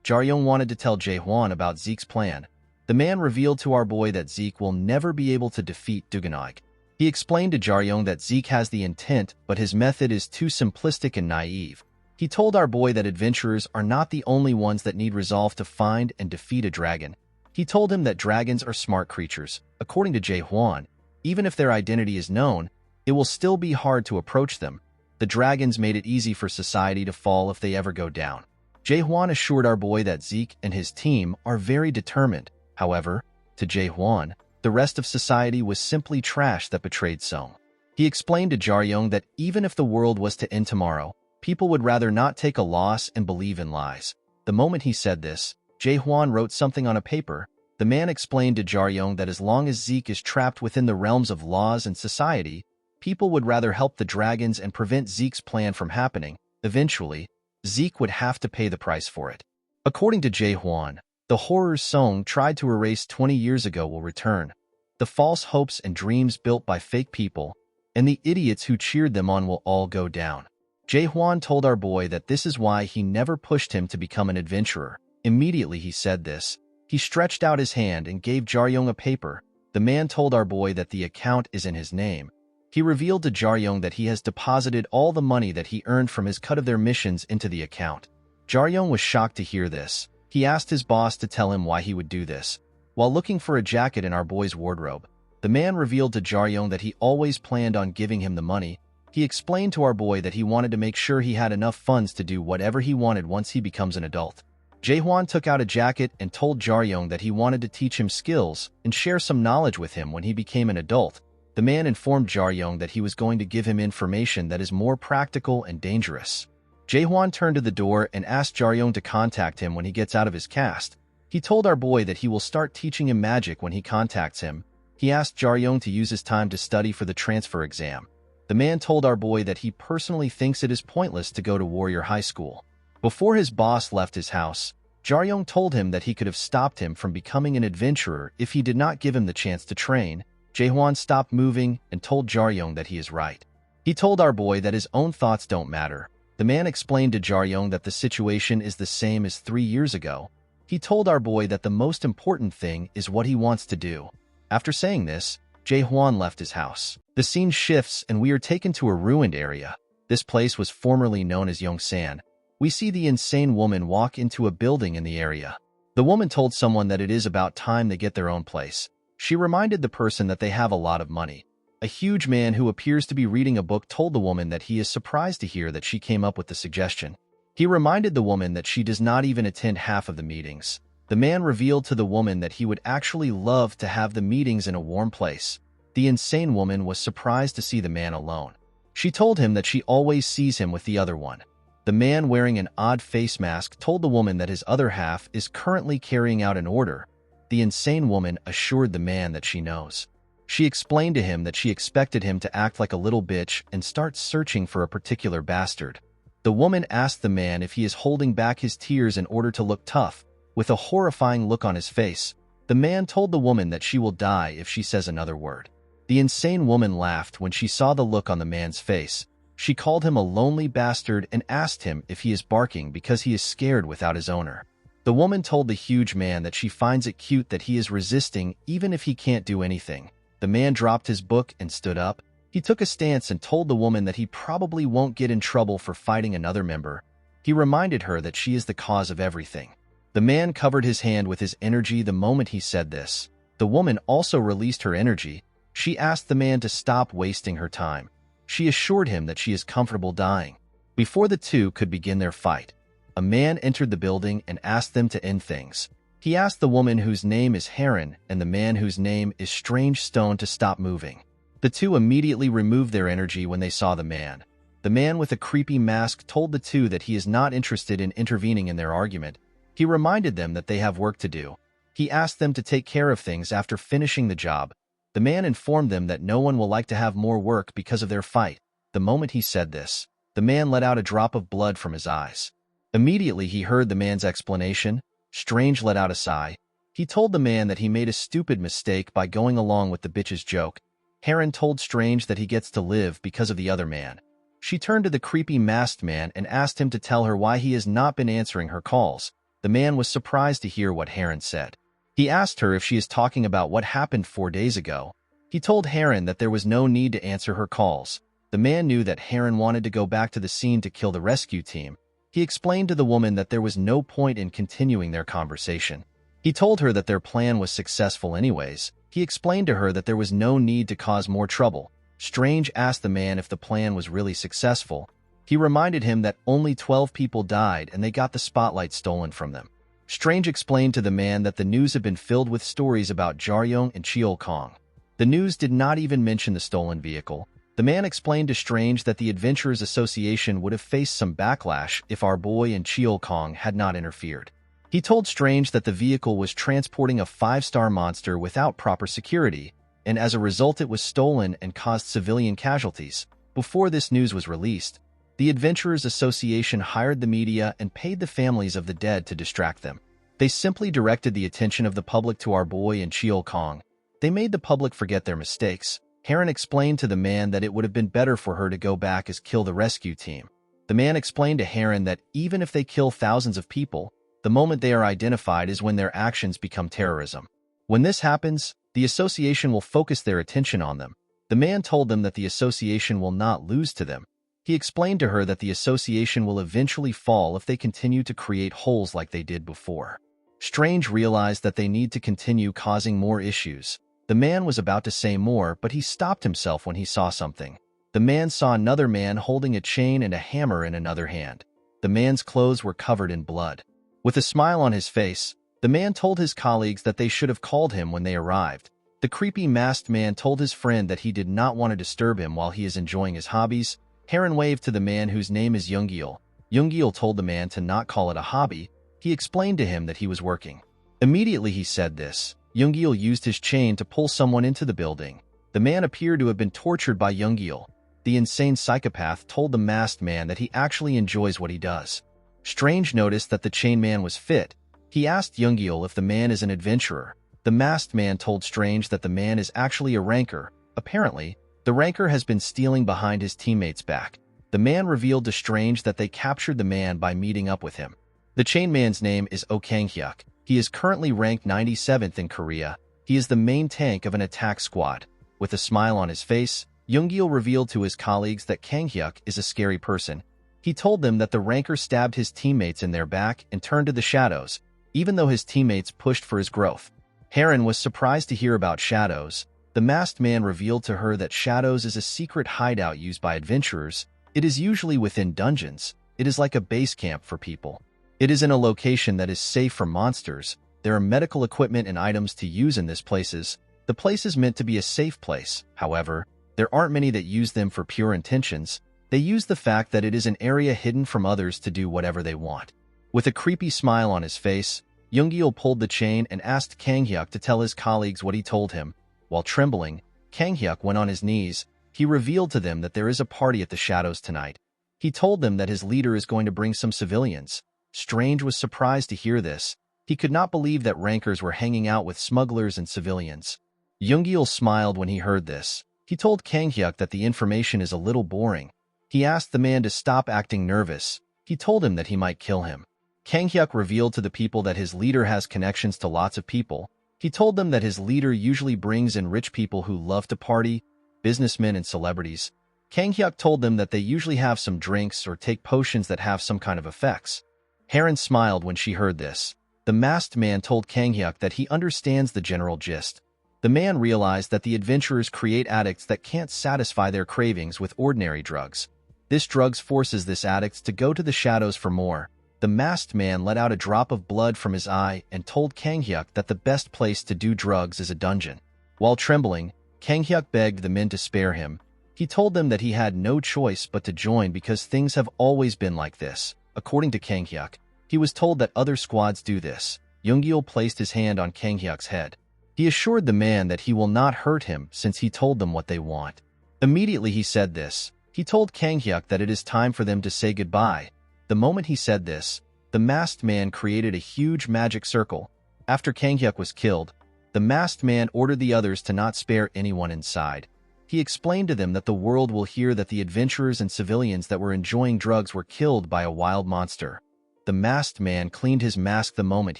Jaryong wanted to tell Jae-hwan about Zeke's plan. The man revealed to our boy that Zeke will never be able to defeat Duganog. He explained to Jaryong that Zeke has the intent, but his method is too simplistic and naive. He told our boy that adventurers are not the only ones that need resolve to find and defeat a dragon. He told him that dragons are smart creatures. According to Jae-hwan, even if their identity is known, it will still be hard to approach them. The dragons made it easy for society to fall if they ever go down. Jae-hwan assured our boy that Zeke and his team are very determined. However, to Jae-hwan, the rest of society was simply trash that betrayed Sung. He explained to Jaryong that even if the world was to end tomorrow, people would rather not take a loss and believe in lies. The moment he said this, Jae-hwan wrote something on a paper. The man explained to Jaryong that as long as Zeke is trapped within the realms of laws and society, people would rather help the dragons and prevent Zeke's plan from happening. Eventually, Zeke would have to pay the price for it. According to Jae-hwan, the horrors Sung tried to erase 20 years ago will return. The false hopes and dreams built by fake people and the idiots who cheered them on will all go down. Jae-hwan told our boy that this is why he never pushed him to become an adventurer. Immediately he said this, he stretched out his hand and gave Jaryong a paper. The man told our boy that the account is in his name. He revealed to Jaryong that he has deposited all the money that he earned from his cut of their missions into the account. Jaryong was shocked to hear this. He asked his boss to tell him why he would do this. While looking for a jacket in our boy's wardrobe, the man revealed to Jaryong that he always planned on giving him the money. He explained to our boy that he wanted to make sure he had enough funds to do whatever he wanted once he becomes an adult. Jae-hwan took out a jacket and told Jaryong that he wanted to teach him skills and share some knowledge with him when he became an adult. The man informed Jaryong that he was going to give him information that is more practical and dangerous. Jae-hwan turned to the door and asked Jaryong to contact him when he gets out of his cast. He told our boy that he will start teaching him magic when he contacts him. He asked Jaryong to use his time to study for the transfer exam. The man told our boy that he personally thinks it is pointless to go to Warrior High School. Before his boss left his house, Jaryong told him that he could have stopped him from becoming an adventurer if he did not give him the chance to train. Jae-hwan stopped moving and told Jaryong that he is right. He told our boy that his own thoughts don't matter. The man explained to Jaryong that the situation is the same as 3 years ago. He told our boy that the most important thing is what he wants to do. After saying this, Jae-hwan left his house. The scene shifts and we are taken to a ruined area. This place was formerly known as Yongsan. We see the insane woman walk into a building in the area. The woman told someone that it is about time they get their own place. She reminded the person that they have a lot of money. A huge man who appears to be reading a book told the woman that he is surprised to hear that she came up with the suggestion. He reminded the woman that she does not even attend half of the meetings. The man revealed to the woman that he would actually love to have the meetings in a warm place. The insane woman was surprised to see the man alone. She told him that she always sees him with the other one. The man wearing an odd face mask told the woman that his other half is currently carrying out an order. The insane woman assured the man that she knows. She explained to him that she expected him to act like a little bitch and start searching for a particular bastard. The woman asked the man if he is holding back his tears in order to look tough. With a horrifying look on his face, the man told the woman that she will die if she says another word. The insane woman laughed when she saw the look on the man's face. She called him a lonely bastard and asked him if he is barking because he is scared without his owner. The woman told the huge man that she finds it cute that he is resisting even if he can't do anything. The man dropped his book and stood up. He took a stance and told the woman that he probably won't get in trouble for fighting another member. He reminded her that she is the cause of everything. The man covered his hand with his energy the moment he said this. The woman also released her energy. She asked the man to stop wasting her time. She assured him that she is comfortable dying. Before the two could begin their fight, a man entered the building and asked them to end things. He asked the woman whose name is Heron and the man whose name is Strange Stone to stop moving. The two immediately removed their energy when they saw the man. The man with a creepy mask told the two that he is not interested in intervening in their argument. He reminded them that they have work to do. He asked them to take care of things after finishing the job. The man informed them that no one will like to have more work because of their fight. The moment he said this, the man let out a drop of blood from his eyes. Immediately he heard the man's explanation. Strange let out a sigh. He told the man that he made a stupid mistake by going along with the bitch's joke. Heron told Strange that he gets to live because of the other man. She turned to the creepy masked man and asked him to tell her why he has not been answering her calls. The man was surprised to hear what Heron said. He asked her if she is talking about what happened 4 days ago. He told Heron that there was no need to answer her calls. The man knew that Heron wanted to go back to the scene to kill the rescue team. He explained to the woman that there was no point in continuing their conversation. He told her that their plan was successful anyways. He explained to her that there was no need to cause more trouble. Strange asked the man if the plan was really successful. He reminded him that only 12 people died and they got the spotlight stolen from them. Strange explained to the man that the news had been filled with stories about Jaryong and Cheol Kong. The news did not even mention the stolen vehicle. The man explained to Strange that the Adventurers Association would have faced some backlash if our boy and Cheol Kong had not interfered. He told Strange that the vehicle was transporting a 5-star monster without proper security, and as a result it was stolen and caused civilian casualties. Before this news was released, the Adventurers Association hired the media and paid the families of the dead to distract them. They simply directed the attention of the public to our boy and Cheol Kong. They made the public forget their mistakes. Heron explained to the man that it would have been better for her to go back as kill the rescue team. The man explained to Heron that even if they kill thousands of people, the moment they are identified is when their actions become terrorism. When this happens, the association will focus their attention on them. The man told them that the association will not lose to them. He explained to her that the association will eventually fall if they continue to create holes like they did before. Strange realized that they need to continue causing more issues. The man was about to say more, but he stopped himself when he saw something. The man saw another man holding a chain and a hammer in another hand. The man's clothes were covered in blood. With a smile on his face, the man told his colleagues that they should have called him when they arrived. The creepy masked man told his friend that he did not want to disturb him while he is enjoying his hobbies. Heron waved to the man whose name is Yoonggil. Yoonggil told the man to not call it a hobby. He explained to him that he was working. Immediately he said this, Yoonggil used his chain to pull someone into the building. The man appeared to have been tortured by Yoonggil. The insane psychopath told the masked man that he actually enjoys what he does. Strange noticed that the chain man was fit. He asked Yoonggil if the man is an adventurer. The masked man told Strange that the man is actually a ranker. Apparently, the ranker has been stealing behind his teammates' back. The man revealed to Strange that they captured the man by meeting up with him. The chain man's name is Oh Kang-hyuk. He is currently ranked 97th in Korea. He is the main tank of an attack squad. With a smile on his face, Yoonggil revealed to his colleagues that Kang-hyuk is a scary person. He told them that the ranker stabbed his teammates in their back and turned to the shadows, even though his teammates pushed for his growth. Heron was surprised to hear about shadows. The masked man revealed to her that shadows is a secret hideout used by adventurers. It is usually within dungeons. It is like a base camp for people. It is in a location that is safe from monsters. There are medical equipment and items to use in this places. The place is meant to be a safe place. However, there aren't many that use them for pure intentions. They use the fact that it is an area hidden from others to do whatever they want. With a creepy smile on his face, Yoongi pulled the chain and asked Kang-hyuk to tell his colleagues what he told him. While trembling, Kang-hyuk went on his knees. He revealed to them that there is a party at the shadows tonight. He told them that his leader is going to bring some civilians. Strange was surprised to hear this. He could not believe that rankers were hanging out with smugglers and civilians. Yoongi smiled when he heard this. He told Kang-hyuk that the information is a little boring. He asked the man to stop acting nervous. He told him that he might kill him. Kang-hyuk revealed to the people that his leader has connections to lots of people. He told them that his leader usually brings in rich people who love to party, businessmen and celebrities. Kang-hyuk told them that they usually have some drinks or take potions that have some kind of effects. Heron smiled when she heard this. The masked man told Kang-hyuk that he understands the general gist. The man realized that the adventurers create addicts that can't satisfy their cravings with ordinary drugs. This drugs forces this addicts to go to the shadows for more. The masked man let out a drop of blood from his eye and told Kang-hyuk that the best place to do drugs is a dungeon. While trembling, Kang-hyuk begged the men to spare him. He told them that he had no choice but to join because things have always been like this. According to Kang-hyuk, he was told that other squads do this. Yoongi placed his hand on Kang-hyuk's head. He assured the man that he will not hurt him since he told them what they want. Immediately he said this. He told Kang-hyuk that it is time for them to say goodbye. The moment he said this, the masked man created a huge magic circle. After Kang-hyuk was killed, the masked man ordered the others to not spare anyone inside. He explained to them that the world will hear that the adventurers and civilians that were enjoying drugs were killed by a wild monster. The masked man cleaned his mask the moment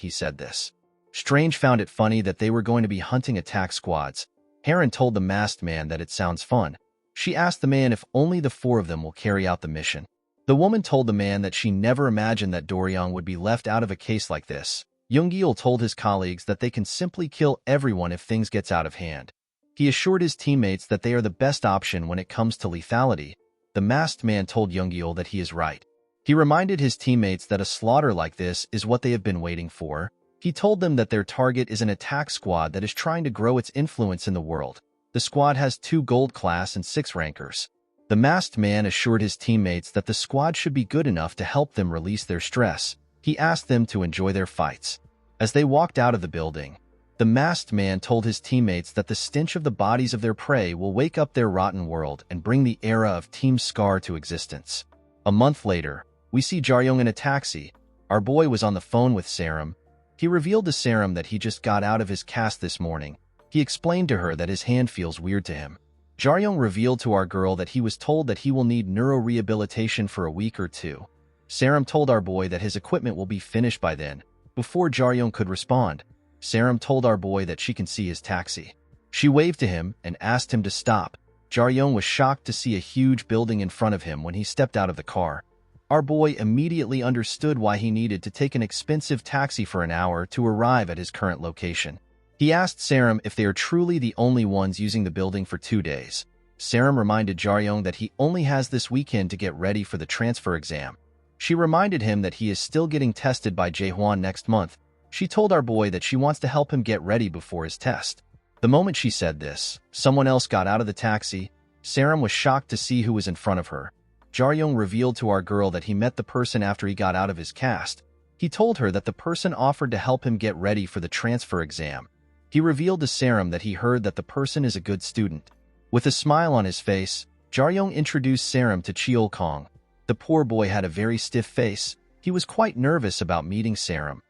he said this. Strange found it funny that they were going to be hunting attack squads. Heron told the masked man that it sounds fun. She asked the man if only the four of them will carry out the mission. The woman told the man that she never imagined that Jaryong would be left out of a case like this. Yoongi told his colleagues that they can simply kill everyone if things gets out of hand. He assured his teammates that they are the best option when it comes to lethality. The masked man told Yoongi that he is right. He reminded his teammates that a slaughter like this is what they have been waiting for. He told them that their target is an attack squad that is trying to grow its influence in the world. The squad has 2 gold class and 6 rankers. The masked man assured his teammates that the squad should be good enough to help them release their stress. He asked them to enjoy their fights. As they walked out of the building, the masked man told his teammates that the stench of the bodies of their prey will wake up their rotten world and bring the era of Team Scar to existence. A month later, we see Jaryong in a taxi. Our boy was on the phone with Sarum. He revealed to Sarum that he just got out of his cast this morning. He explained to her that his hand feels weird to him. Jaryong revealed to our girl that he was told that he will need neuro-rehabilitation for a week or 2. Sarum told our boy that his equipment will be finished by then. Before Jaryong could respond, Sarum told our boy that she can see his taxi. She waved to him and asked him to stop. Jaryong was shocked to see a huge building in front of him when he stepped out of the car. Our boy immediately understood why he needed to take an expensive taxi for an hour to arrive at his current location. He asked Sarum if they are truly the only ones using the building for 2 days. Sarum reminded Jaryong that he only has this weekend to get ready for the transfer exam. She reminded him that he is still getting tested by Jaehwan next month. She told our boy that she wants to help him get ready before his test. The moment she said this, someone else got out of the taxi. Sarum was shocked to see who was in front of her. Jaryong revealed to our girl that he met the person after he got out of his cast. He told her that the person offered to help him get ready for the transfer exam. He revealed to Sarum that he heard that the person is a good student. With a smile on his face, Jaryong introduced Sarum to Cheol Kong. The poor boy had a very stiff face. He was quite nervous about meeting Sarum.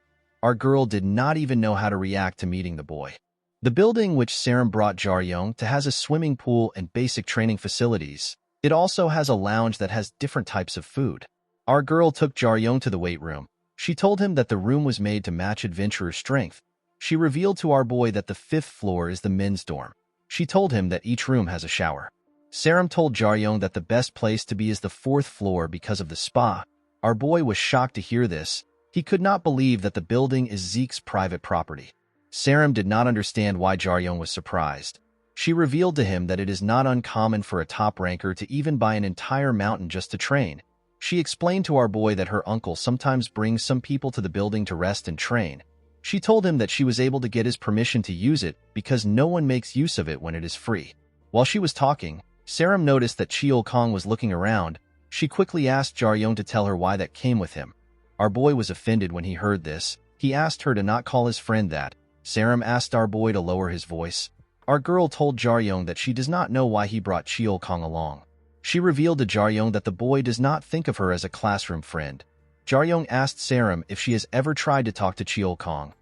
Our girl did not even know how to react to meeting the boy. The building which Sarum brought Jaryong to has a swimming pool and basic training facilities. It also has a lounge that has different types of food. Our girl took Jaryong to the weight room. She told him that the room was made to match adventurer's strength. She revealed to our boy that the 5th floor is the men's dorm. She told him that each room has a shower. Sarum told Jaryong that the best place to be is the 4th floor because of the spa. Our boy was shocked to hear this. He could not believe that the building is Zeke's private property. Saram did not understand why Jaryong was surprised. She revealed to him that it is not uncommon for a top ranker to even buy an entire mountain just to train. She explained to our boy that her uncle sometimes brings some people to the building to rest and train. She told him that she was able to get his permission to use it because no one makes use of it when it is free. While she was talking, Saram noticed that Cheol Kong was looking around. She quickly asked Jaryong to tell her why that came with him. Our boy was offended when he heard this. He asked her to not call his friend that. Saram asked our boy to lower his voice. Our girl told Jaryong that she does not know why he brought Cheol Kong along. She revealed to Jaryong that the boy does not think of her as a classroom friend. Jaryong asked Saram if she has ever tried to talk to Cheol Kong.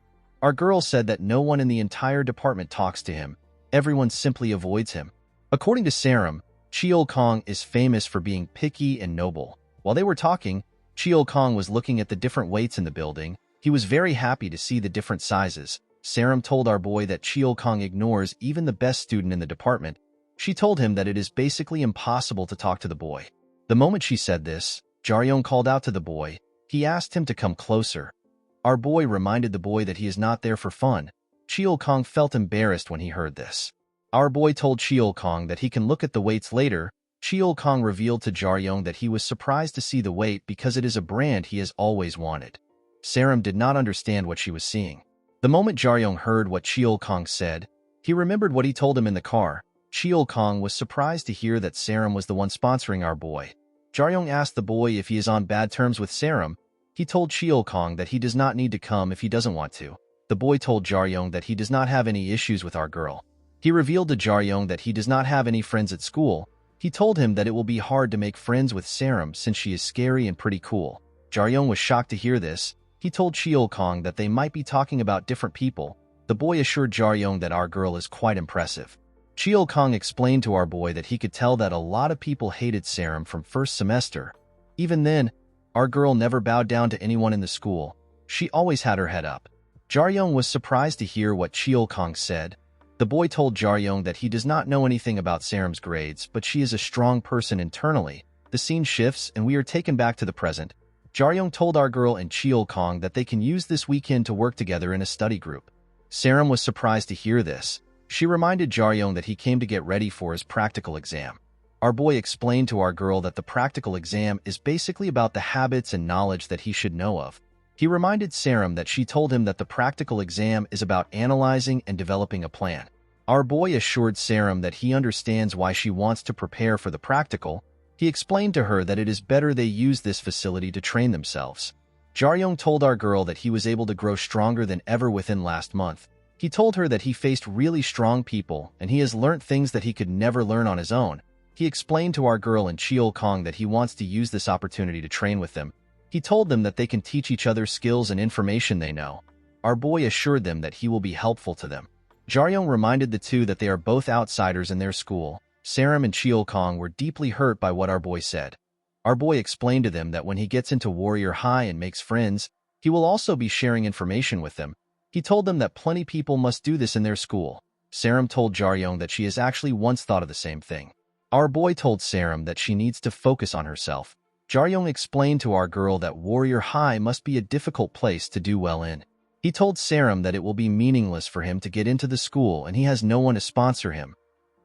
Our girl said that no one in the entire department talks to him. Everyone simply avoids him. According to Saram, Cheol Kong is famous for being picky and noble. While they were talking, Cheol Kong was looking at the different weights in the building. He was very happy to see the different sizes. Saram told our boy that Cheol Kong ignores even the best student in the department. She told him that it is basically impossible to talk to the boy. The moment she said this, Jaryong called out to the boy. He asked him to come closer. Our boy reminded the boy that he is not there for fun. Cheol Kong felt embarrassed when he heard this. Our boy told Cheol Kong that he can look at the weights later. Cheol Kong revealed to Jaryong that he was surprised to see the weight because it is a brand he has always wanted. Saram did not understand what she was seeing. The moment Jaryong heard what Cheol Kong said, he remembered what he told him in the car. Cheol Kong was surprised to hear that Saram was the one sponsoring our boy. Jaryong asked the boy if he is on bad terms with Saram. He told Cheol Kong that he does not need to come if he doesn't want to. The boy told Jaryong that he does not have any issues with our girl. He revealed to Jaryong that he does not have any friends at school. He told him that it will be hard to make friends with Saram since she is scary and pretty cool. Jaryong was shocked to hear this. He told Cheol Kong that they might be talking about different people. The boy assured Jaryong that our girl is quite impressive. Cheol Kong explained to our boy that he could tell that a lot of people hated Saram from first semester. Even then, our girl never bowed down to anyone in the school. She always had her head up. Jaryong was surprised to hear what Cheol Kong said. The boy told Jaryong that he does not know anything about Saram's grades, but she is a strong person internally. The scene shifts and we are taken back to the present. Jaryong told our girl and Cheol Kong that they can use this weekend to work together in a study group. Saram was surprised to hear this. She reminded Jaryong that he came to get ready for his practical exam. Our boy explained to our girl that the practical exam is basically about the habits and knowledge that he should know of. He reminded Saram that she told him that the practical exam is about analyzing and developing a plan. Our boy assured Saram that he understands why she wants to prepare for the practical. He explained to her that it is better they use this facility to train themselves. Jaryong told our girl that he was able to grow stronger than ever within last month. He told her that he faced really strong people and he has learnt things that he could never learn on his own. He explained to our girl and Cheol Kong that he wants to use this opportunity to train with them. He told them that they can teach each other skills and information they know. Our boy assured them that he will be helpful to them. Jaryong reminded the two that they are both outsiders in their school. Saram and Cheol Kong were deeply hurt by what our boy said. Our boy explained to them that when he gets into Warrior High and makes friends, he will also be sharing information with them. He told them that plenty people must do this in their school. Saram told Jaryong that she has actually once thought of the same thing. Our boy told Saram that she needs to focus on herself. Jaryong explained to our girl that Warrior High must be a difficult place to do well in. He told Saram that it will be meaningless for him to get into the school and he has no one to sponsor him.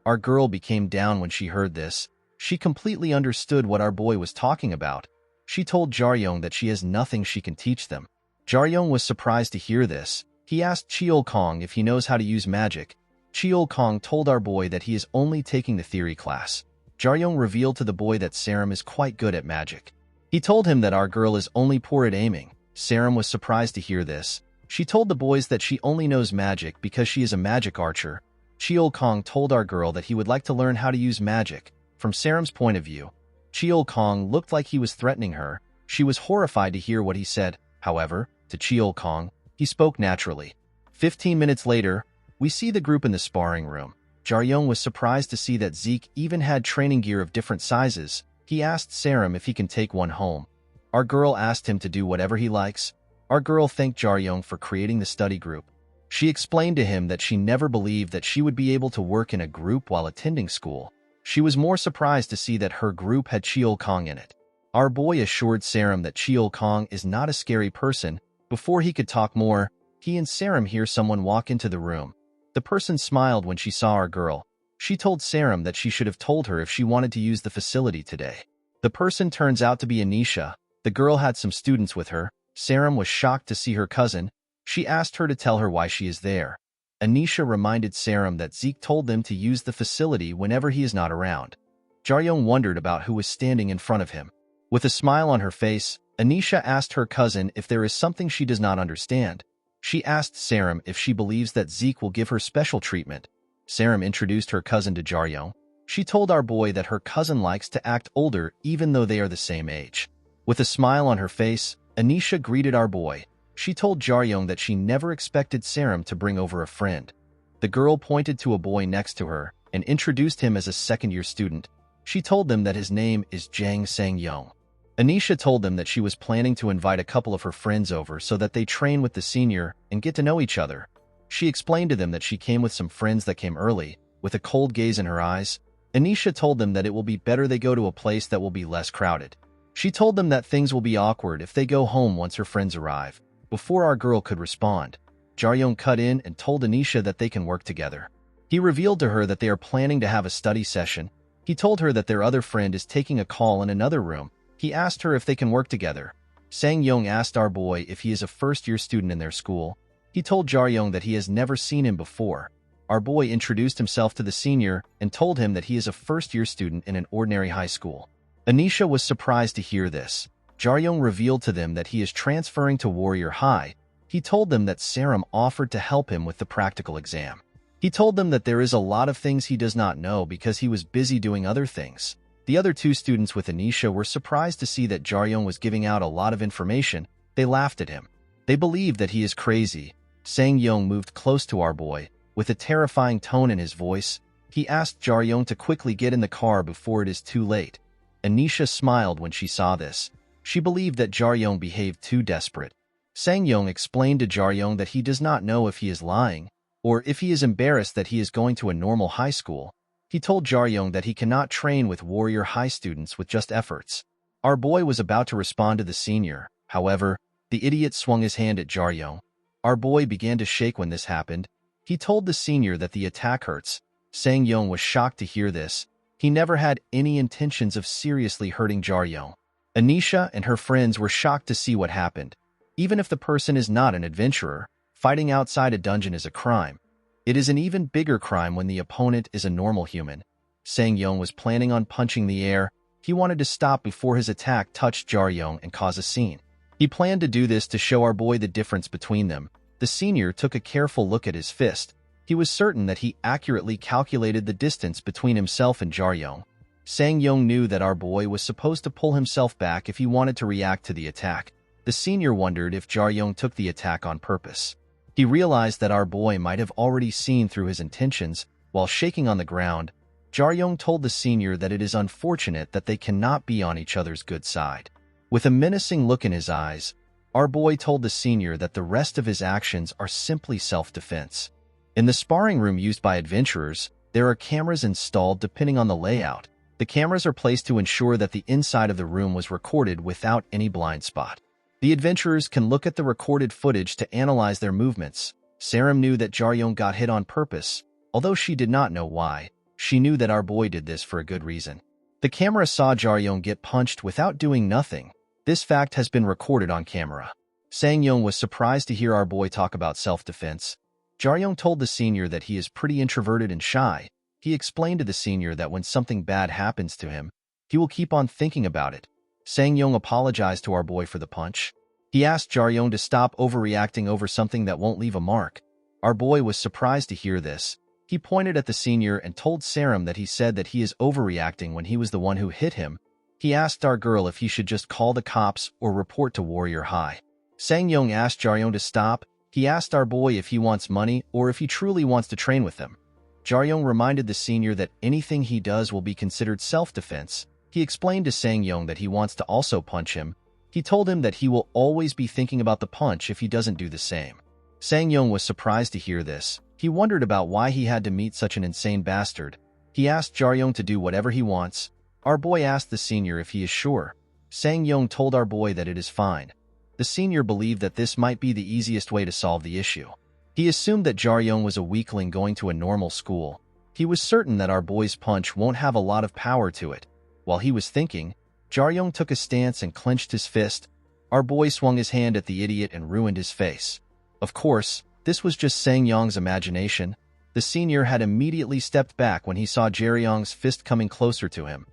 Our girl became down when she heard this. She completely understood what our boy was talking about. She told Jaryong that she has nothing she can teach them. Jaryong was surprised to hear this. He asked Cheol Kong if he knows how to use magic. Cheol Kong told our boy that he is only taking the theory class. Jaryong revealed to the boy that Saram is quite good at magic. He told him that our girl is only poor at aiming. Saram was surprised to hear this. She told the boys that she only knows magic because she is a magic archer. Cheol Kong told our girl that he would like to learn how to use magic. From Saram's point of view, Cheol Kong looked like he was threatening her. She was horrified to hear what he said. However, to Cheol Kong, he spoke naturally. 15 minutes later, we see the group in the sparring room. Jaryong was surprised to see that Zeke even had training gear of different sizes. He asked Saram if he can take one home. Our girl asked him to do whatever he likes. Our girl thanked Jaryong for creating the study group. She explained to him that she never believed that she would be able to work in a group while attending school. She was more surprised to see that her group had Cheol Kong in it. Our boy assured Saram that Cheol Kong is not a scary person. Before he could talk more, he and Saram hear someone walk into the room. The person smiled when she saw our girl. She told Saram that she should have told her if she wanted to use the facility today. The person turns out to be Anisha. The girl had some students with her. Saram was shocked to see her cousin. She asked her to tell her why she is there. Anisha reminded Saram that Zeke told them to use the facility whenever he is not around. Jaryong wondered about who was standing in front of him. With a smile on her face, Anisha asked her cousin if there is something she does not understand. She asked Saram if she believes that Zeke will give her special treatment. Saram introduced her cousin to Jaryong. She told our boy that her cousin likes to act older even though they are the same age. With a smile on her face, Anisha greeted our boy. She told Jaryong that she never expected Saram to bring over a friend. The girl pointed to a boy next to her and introduced him as a second-year student. She told them that his name is Jang Sang-yong. Anisha told them that she was planning to invite a couple of her friends over so that they train with the senior and get to know each other. She explained to them that she came with some friends that came early. With a cold gaze in her eyes, Anisha told them that it will be better they go to a place that will be less crowded. She told them that things will be awkward if they go home once her friends arrive. Before our girl could respond, Jaryong cut in and told Anisha that they can work together. He revealed to her that they are planning to have a study session. He told her that their other friend is taking a call in another room. He asked her if they can work together. Sang-yong asked our boy if he is a first-year student in their school. He told Jaryong that he has never seen him before. Our boy introduced himself to the senior and told him that he is a first-year student in an ordinary high school. Anisha was surprised to hear this. Jaryong revealed to them that he is transferring to Warrior High. He told them that Saram offered to help him with the practical exam. He told them that there is a lot of things he does not know because he was busy doing other things. The other two students with Anisha were surprised to see that Jaryong was giving out a lot of information. They laughed at him. They believed that he is crazy. Sang-yong moved close to our boy. With a terrifying tone in his voice, he asked Jaryong to quickly get in the car before it is too late. Anisha smiled when she saw this. She believed that Jaryong behaved too desperate. Sang-yong explained to Jaryong that he does not know if he is lying, or if he is embarrassed that he is going to a normal high school. He told Jaryong that he cannot train with Warrior High students with just efforts. Our boy was about to respond to the senior. However, the idiot swung his hand at Jaryong. Our boy began to shake when this happened. He told the senior that the attack hurts. Sang-yong was shocked to hear this. He never had any intentions of seriously hurting Jaryong. Anisha and her friends were shocked to see what happened. Even if the person is not an adventurer, fighting outside a dungeon is a crime. It is an even bigger crime when the opponent is a normal human. Sang-yong was planning on punching the air. He wanted to stop before his attack touched Jaryong and cause a scene. He planned to do this to show our boy the difference between them. The senior took a careful look at his fist. He was certain that he accurately calculated the distance between himself and Jaryong. Sang-yong knew that our boy was supposed to pull himself back if he wanted to react to the attack. The senior wondered if Jaryong took the attack on purpose. He realized that our boy might have already seen through his intentions. While shaking on the ground, Jaryong told the senior that it is unfortunate that they cannot be on each other's good side. With a menacing look in his eyes, our boy told the senior that the rest of his actions are simply self-defense. In the sparring room used by adventurers, there are cameras installed depending on the layout. The cameras are placed to ensure that the inside of the room was recorded without any blind spot. The adventurers can look at the recorded footage to analyze their movements. Saram knew that Jaryong got hit on purpose. Although she did not know why, she knew that our boy did this for a good reason. The camera saw Jaryong get punched without doing nothing. This fact has been recorded on camera. Sang-yong was surprised to hear our boy talk about self-defense. Jaryong told the senior that he is pretty introverted and shy. He explained to the senior that when something bad happens to him, he will keep on thinking about it. Sang-yong apologized to our boy for the punch. He asked Jaryong to stop overreacting over something that won't leave a mark. Our boy was surprised to hear this. He pointed at the senior and told Saram that he said that he is overreacting when he was the one who hit him. He asked our girl if he should just call the cops or report to Warrior High. Sang-yong asked Jaryong to stop. He asked our boy if he wants money or if he truly wants to train with them. Jaryong reminded the senior that anything he does will be considered self-defense. He explained to Sang-yong that he wants to also punch him. He told him that he will always be thinking about the punch if he doesn't do the same. Sang-yong was surprised to hear this. He wondered about why he had to meet such an insane bastard. He asked Jaryong to do whatever he wants. Our boy asked the senior if he is sure. Sang-yong told our boy that it is fine. The senior believed that this might be the easiest way to solve the issue. He assumed that Jaryong was a weakling going to a normal school. He was certain that our boy's punch won't have a lot of power to it. While he was thinking, Jaryong took a stance and clenched his fist. Our boy swung his hand at the idiot and ruined his face. Of course, this was just Sang-yong's imagination. The senior had immediately stepped back when he saw Jaryong's fist coming closer to him.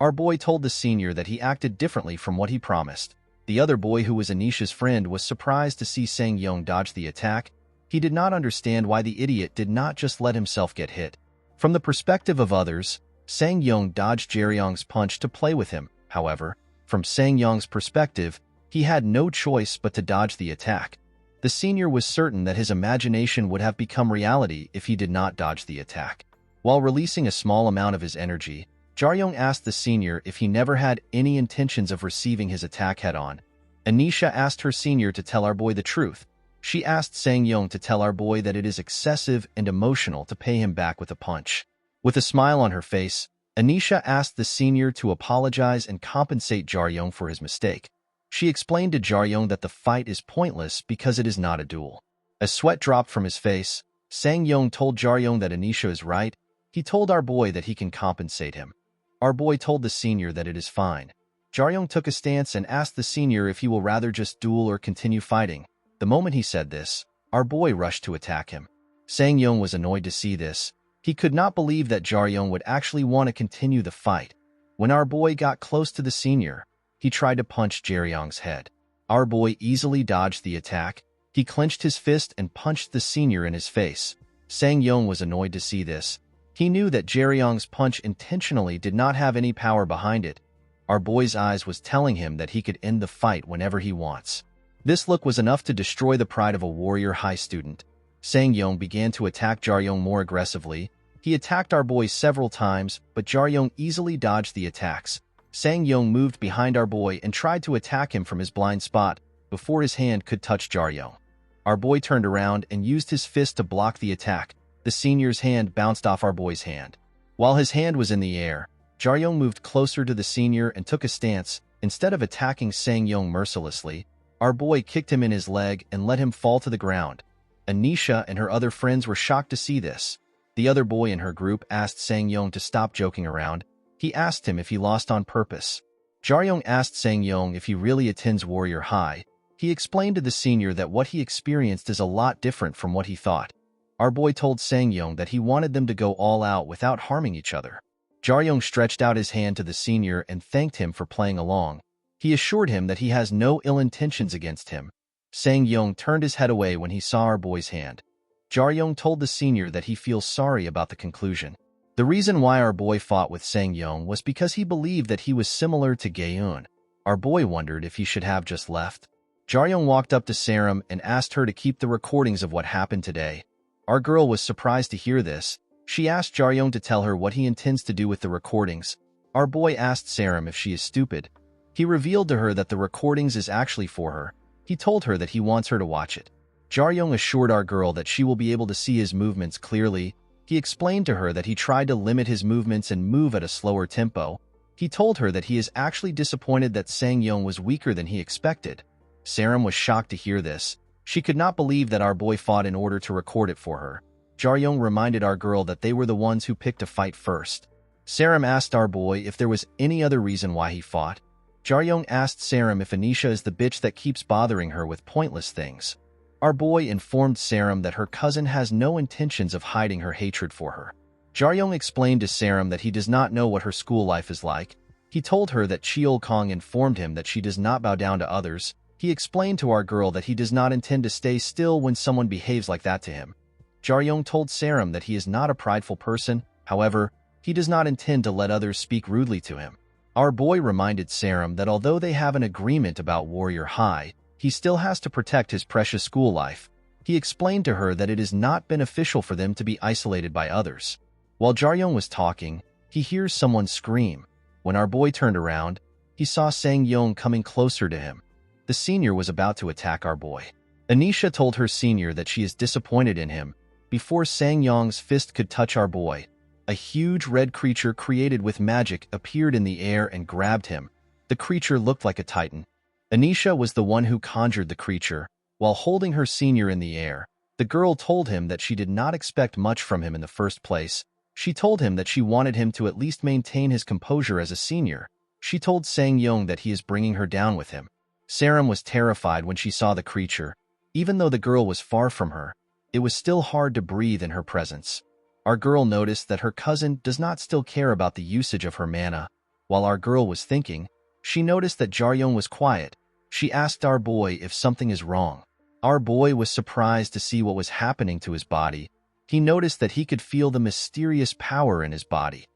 Our boy told the senior that he acted differently from what he promised. The other boy, who was Anisha's friend, was surprised to see Sang-yong dodge the attack. He did not understand why the idiot did not just let himself get hit. From the perspective of others, Sang-yong dodged Jaryong's punch to play with him. However, from Sang-yong's perspective, he had no choice but to dodge the attack. The senior was certain that his imagination would have become reality if he did not dodge the attack. While releasing a small amount of his energy, Jaryong asked the senior if he never had any intentions of receiving his attack head-on. Anisha asked her senior to tell our boy the truth. She asked Sang-yong to tell our boy that it is excessive and emotional to pay him back with a punch. With a smile on her face, Anisha asked the senior to apologize and compensate Jaryong for his mistake. She explained to Jaryong that the fight is pointless because it is not a duel. As sweat dropped from his face, Sang-yong told Jaryong that Anisha is right. He told our boy that he can compensate him. Our boy told the senior that it is fine. Jaryong took a stance and asked the senior if he will rather just duel or continue fighting. The moment he said this, our boy rushed to attack him. Sang-yong was annoyed to see this. He could not believe that Jaryong would actually want to continue the fight. When our boy got close to the senior, he tried to punch Jaryong's head. Our boy easily dodged the attack. He clenched his fist and punched the senior in his face. Sang-yong was annoyed to see this. He knew that Jaryong's punch intentionally did not have any power behind it. Our boy's eyes was telling him that he could end the fight whenever he wants. This look was enough to destroy the pride of a warrior high student. Sang-yong began to attack Jaryong more aggressively. He attacked our boy several times, but Jaryong easily dodged the attacks. Sang-yong moved behind our boy and tried to attack him from his blind spot before his hand could touch Jaryong. Our boy turned around and used his fist to block the attack. The senior's hand bounced off our boy's hand. While his hand was in the air, Jaryong moved closer to the senior and took a stance. Instead of attacking Sang-yong mercilessly, our boy kicked him in his leg and let him fall to the ground. Anisha and her other friends were shocked to see this. The other boy in her group asked Sang-yong to stop joking around. He asked him if he lost on purpose. Jaryong asked Sang-yong if he really attends Warrior High. He explained to the senior that what he experienced is a lot different from what he thought. Our boy told Sang-yong that he wanted them to go all out without harming each other. Jaryong stretched out his hand to the senior and thanked him for playing along. He assured him that he has no ill intentions against him. Sang-yong turned his head away when he saw our boy's hand. Jaryong told the senior that he feels sorry about the conclusion. The reason why our boy fought with Sang-yong was because he believed that he was similar to Gaeun. Our boy wondered if he should have just left. Jaryong walked up to Saram and asked her to keep the recordings of what happened today. Our girl was surprised to hear this. She asked Jaryong to tell her what he intends to do with the recordings. Our boy asked Saram if she is stupid. He revealed to her that the recordings is actually for her. He told her that he wants her to watch it. Jaryong assured our girl that she will be able to see his movements clearly. He explained to her that he tried to limit his movements and move at a slower tempo. He told her that he is actually disappointed that Sang-yong was weaker than he expected. Saram was shocked to hear this. She could not believe that our boy fought in order to record it for her. Jaryong reminded our girl that they were the ones who picked a fight first. Saram asked our boy if there was any other reason why he fought. Jaryong asked Saram if Anisha is the bitch that keeps bothering her with pointless things. Our boy informed Saram that her cousin has no intentions of hiding her hatred for her. Jaryong explained to Saram that he does not know what her school life is like. He told her that Cheol Kong informed him that she does not bow down to others. He explained to our girl that he does not intend to stay still when someone behaves like that to him. Jaryong told Saram that he is not a prideful person. However, he does not intend to let others speak rudely to him. Our boy reminded Saram that although they have an agreement about Warrior High, he still has to protect his precious school life. He explained to her that it is not beneficial for them to be isolated by others. While Jaryong was talking, he hears someone scream. When our boy turned around, he saw Sang-yong coming closer to him. The senior was about to attack our boy. Anisha told her senior that she is disappointed in him. Before Sang-yong's fist could touch our boy, a huge red creature created with magic appeared in the air and grabbed him. The creature looked like a titan. Anisha was the one who conjured the creature. While holding her senior in the air, the girl told him that she did not expect much from him in the first place. She told him that she wanted him to at least maintain his composure as a senior. She told Sang-yong that he is bringing her down with him. Saram was terrified when she saw the creature. Even though the girl was far from her, it was still hard to breathe in her presence. Our girl noticed that her cousin does not still care about the usage of her mana. While our girl was thinking, she noticed that Jaryong was quiet. She asked our boy if something is wrong. Our boy was surprised to see what was happening to his body. He noticed that he could feel the mysterious power in his body.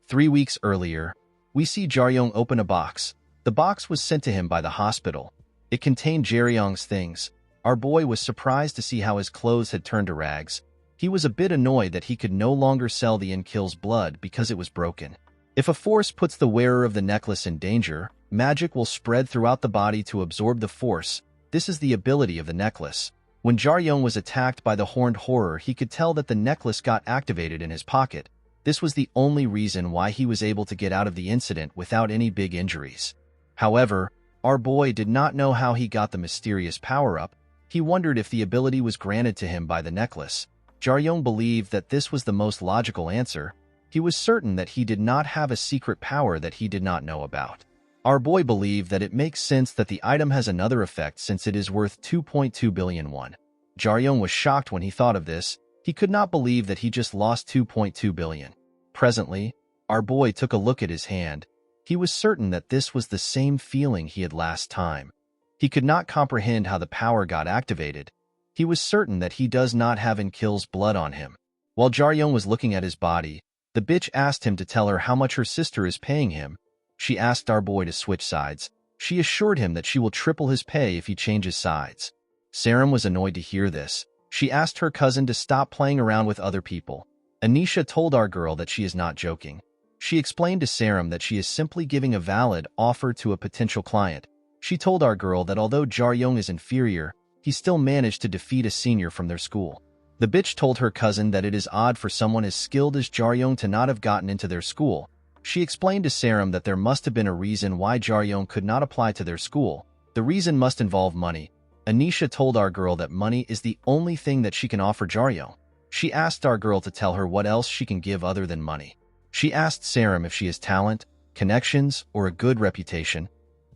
3 weeks earlier, we see Jaryong open a box. The box was sent to him by the hospital. It contained Jaryong's things. Our boy was surprised to see how his clothes had turned to rags. He was a bit annoyed that he could no longer sell the Inkill's blood because it was broken. If a force puts the wearer of the necklace in danger, magic will spread throughout the body to absorb the force. This is the ability of the necklace. When Jaryong was attacked by the horned horror, he could tell that the necklace got activated in his pocket. This was the only reason why he was able to get out of the incident without any big injuries. However, our boy did not know how he got the mysterious power-up. He wondered if the ability was granted to him by the necklace. Jaryong believed that this was the most logical answer. He was certain that he did not have a secret power that he did not know about. Our boy believed that it makes sense that the item has another effect since it is worth 2.2 billion won. Jaryong was shocked when he thought of this. He could not believe that he just lost 2.2 billion. Presently, our boy took a look at his hand. He was certain that this was the same feeling he had last time. He could not comprehend how the power got activated. He was certain that he does not have Inkill's blood on him. While Jaryong was looking at his body, the bitch asked him to tell her how much her sister is paying him. She asked our boy to switch sides. She assured him that she will triple his pay if he changes sides. Saram was annoyed to hear this. She asked her cousin to stop playing around with other people. Anisha told our girl that she is not joking. She explained to Saram that she is simply giving a valid offer to a potential client. She told our girl that although Jaryong is inferior, he still managed to defeat a senior from their school. The bitch told her cousin that it is odd for someone as skilled as Jaryong to not have gotten into their school. She explained to Saram that there must have been a reason why Jaryong could not apply to their school. The reason must involve money. Anisha told our girl that money is the only thing that she can offer Jaryong. She asked our girl to tell her what else she can give other than money. She asked Saram if she has talent, connections, or a good reputation.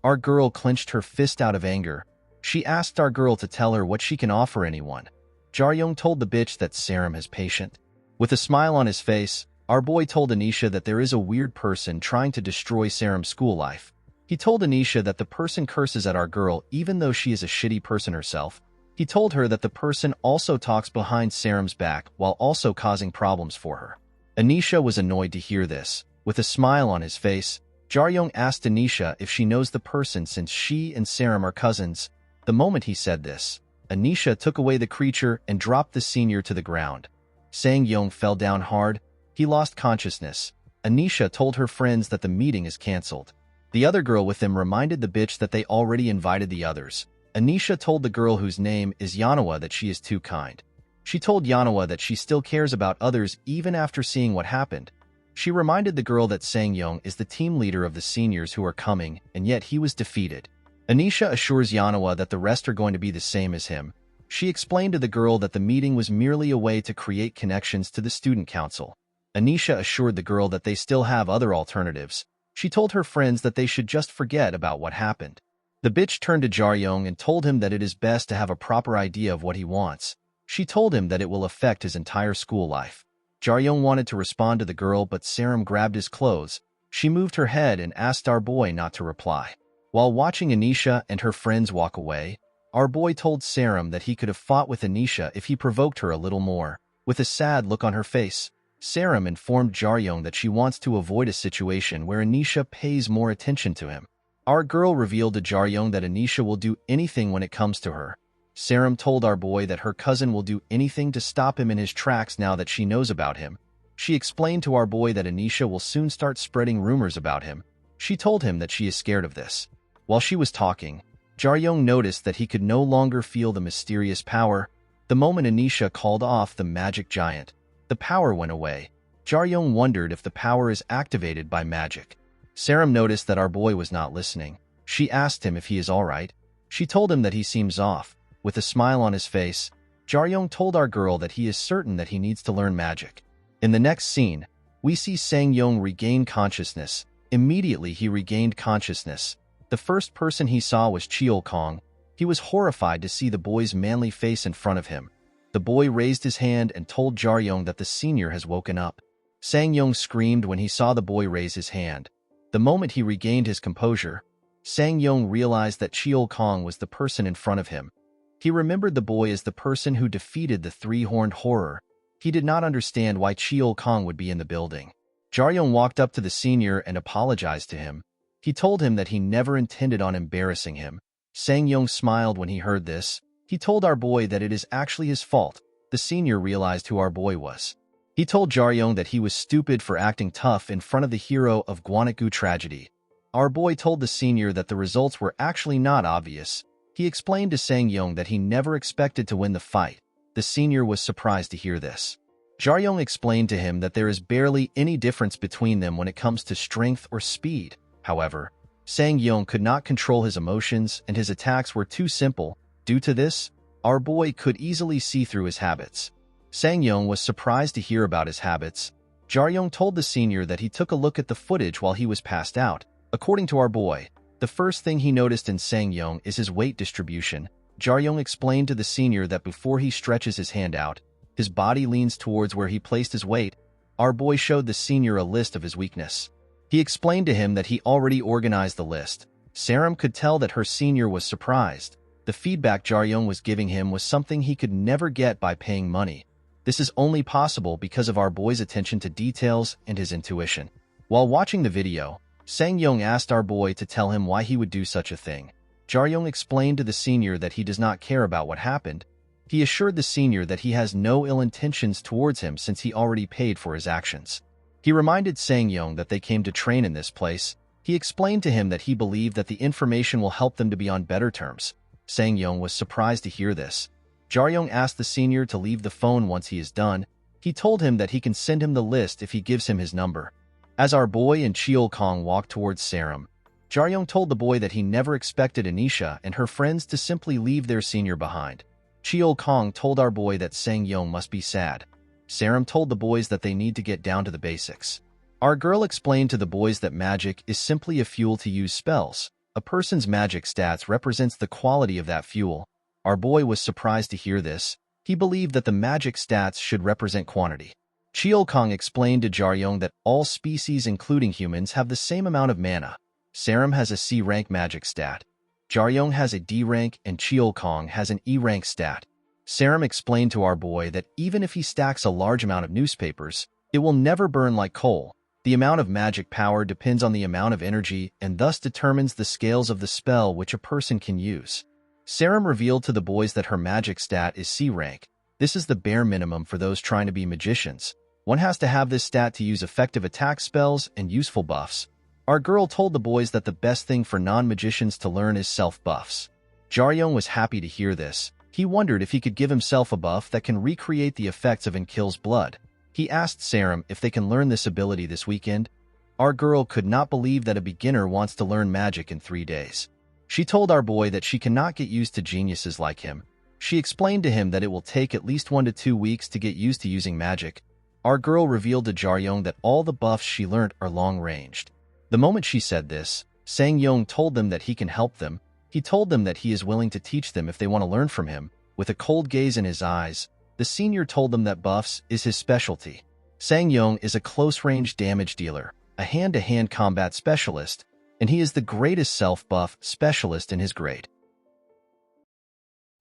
Our girl clenched her fist out of anger. She asked our girl to tell her what she can offer anyone. Jaryong told the bitch that Saram is patient. With a smile on his face, our boy told Anisha that there is a weird person trying to destroy Saram's school life. He told Anisha that the person curses at our girl even though she is a shitty person herself. He told her that the person also talks behind Saram's back while also causing problems for her. Anisha was annoyed to hear this. With a smile on his face, Jaryong asked Anisha if she knows the person since she and Saram are cousins. The moment he said this, Anisha took away the creature and dropped the senior to the ground. Sang-yong fell down hard. He lost consciousness. Anisha told her friends that the meeting is cancelled. The other girl with them reminded the bitch that they already invited the others. Anisha told the girl whose name is Manhwa that she is too kind. She told Manhwa that she still cares about others even after seeing what happened. She reminded the girl that Sang-yong is the team leader of the seniors who are coming, and yet he was defeated. Anisha assures Manhwa that the rest are going to be the same as him. She explained to the girl that the meeting was merely a way to create connections to the student council. Anisha assured the girl that they still have other alternatives. She told her friends that they should just forget about what happened. The bitch turned to Jaryong and told him that it is best to have a proper idea of what he wants. She told him that it will affect his entire school life. Jaryong wanted to respond to the girl, but Saram grabbed his clothes. She moved her head and asked our boy not to reply. While watching Anisha and her friends walk away, our boy told Saram that he could have fought with Anisha if he provoked her a little more. With a sad look on her face, Saram informed Jaryong that she wants to avoid a situation where Anisha pays more attention to him. Our girl revealed to Jaryong that Anisha will do anything when it comes to her. Saram told our boy that her cousin will do anything to stop him in his tracks now that she knows about him. She explained to our boy that Anisha will soon start spreading rumors about him. She told him that she is scared of this. While she was talking, Jaryong noticed that he could no longer feel the mysterious power. The moment Anisha called off the magic giant, the power went away. Jaryong wondered if the power is activated by magic. Saram noticed that our boy was not listening. She asked him if he is alright. She told him that he seems off. With a smile on his face, Jaryong told our girl that he is certain that he needs to learn magic. In the next scene, we see Sang-yong regain consciousness. Immediately, he regained consciousness. The first person he saw was Cheol-kong. He was horrified to see the boy's manly face in front of him. The boy raised his hand and told Jaryong that the senior has woken up. Sang-yong screamed when he saw the boy raise his hand. The moment he regained his composure, Sang-yong realized that Cheol-kong was the person in front of him. He remembered the boy as the person who defeated the three-horned horror. He did not understand why Cheol-kong would be in the building. Jaryong walked up to the senior and apologized to him. He told him that he never intended on embarrassing him. Sang-yong smiled when he heard this. He told our boy that it is actually his fault. The senior realized who our boy was. He told Jaryong that he was stupid for acting tough in front of the hero of Gwangju tragedy. Our boy told the senior that the results were actually not obvious. He explained to Sang-yong that he never expected to win the fight. The senior was surprised to hear this. Jaryong explained to him that there is barely any difference between them when it comes to strength or speed. However, Sang-yong could not control his emotions and his attacks were too simple. Due to this, our boy could easily see through his habits. Sang-yong was surprised to hear about his habits. Jaryong told the senior that he took a look at the footage while he was passed out. According to our boy, the first thing he noticed in Sang-yong is his weight distribution. Jaryong explained to the senior that before he stretches his hand out, his body leans towards where he placed his weight. Our boy showed the senior a list of his weakness. He explained to him that he already organized the list. Saram could tell that her senior was surprised. The feedback Jaryong was giving him was something he could never get by paying money. This is only possible because of our boy's attention to details and his intuition. While watching the video, Sang-yong asked our boy to tell him why he would do such a thing. Jaryong explained to the senior that he does not care about what happened. He assured the senior that he has no ill intentions towards him since he already paid for his actions. He reminded Sang-yong that they came to train in this place. He explained to him that he believed that the information will help them to be on better terms. Sang-yong was surprised to hear this. Jaryong asked the senior to leave the phone once he is done. He told him that he can send him the list if he gives him his number. As our boy and Cheol-kong walked towards Saram, Jaryong told the boy that he never expected Anisha and her friends to simply leave their senior behind. Cheol-kong told our boy that Sang-yong must be sad. Saram told the boys that they need to get down to the basics. Our girl explained to the boys that magic is simply a fuel to use spells. A person's magic stats represents the quality of that fuel. Our boy was surprised to hear this. He believed that the magic stats should represent quantity. Cheol-kong explained to Jaryong that all species including humans have the same amount of mana. Saram has a C-rank magic stat. Jaryong has a D rank and Cheol-kong has an E rank stat. Saram explained to our boy that even if he stacks a large amount of newspapers, it will never burn like coal. The amount of magic power depends on the amount of energy and thus determines the scales of the spell which a person can use. Saram revealed to the boys that her magic stat is C rank. This is the bare minimum for those trying to be magicians. One has to have this stat to use effective attack spells and useful buffs. Our girl told the boys that the best thing for non-magicians to learn is self-buffs. Jaryong was happy to hear this. He wondered if he could give himself a buff that can recreate the effects of Enkill's blood. He asked Saram if they can learn this ability this weekend. Our girl could not believe that a beginner wants to learn magic in 3 days. She told our boy that she cannot get used to geniuses like him. She explained to him that it will take at least 1 to 2 weeks to get used to using magic. Our girl revealed to Jaryong that all the buffs she learnt are long-ranged. The moment she said this, Sang-yong told them that he can help them. He told them that he is willing to teach them if they want to learn from him. With a cold gaze in his eyes, the senior told them that buffs is his specialty. Sang-yong is a close-range damage dealer, a hand-to-hand combat specialist, and he is the greatest self-buff specialist in his grade.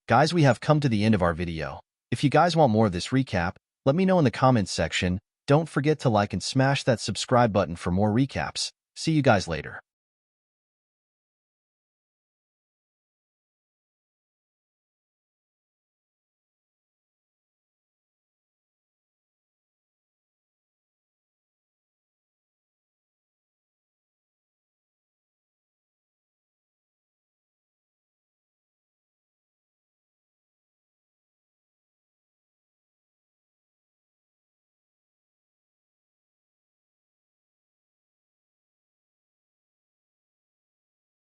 Guys, we have come to the end of our video. If you guys want more of this recap, let me know in the comments section. Don't forget to like and smash that subscribe button for more recaps. See you guys later.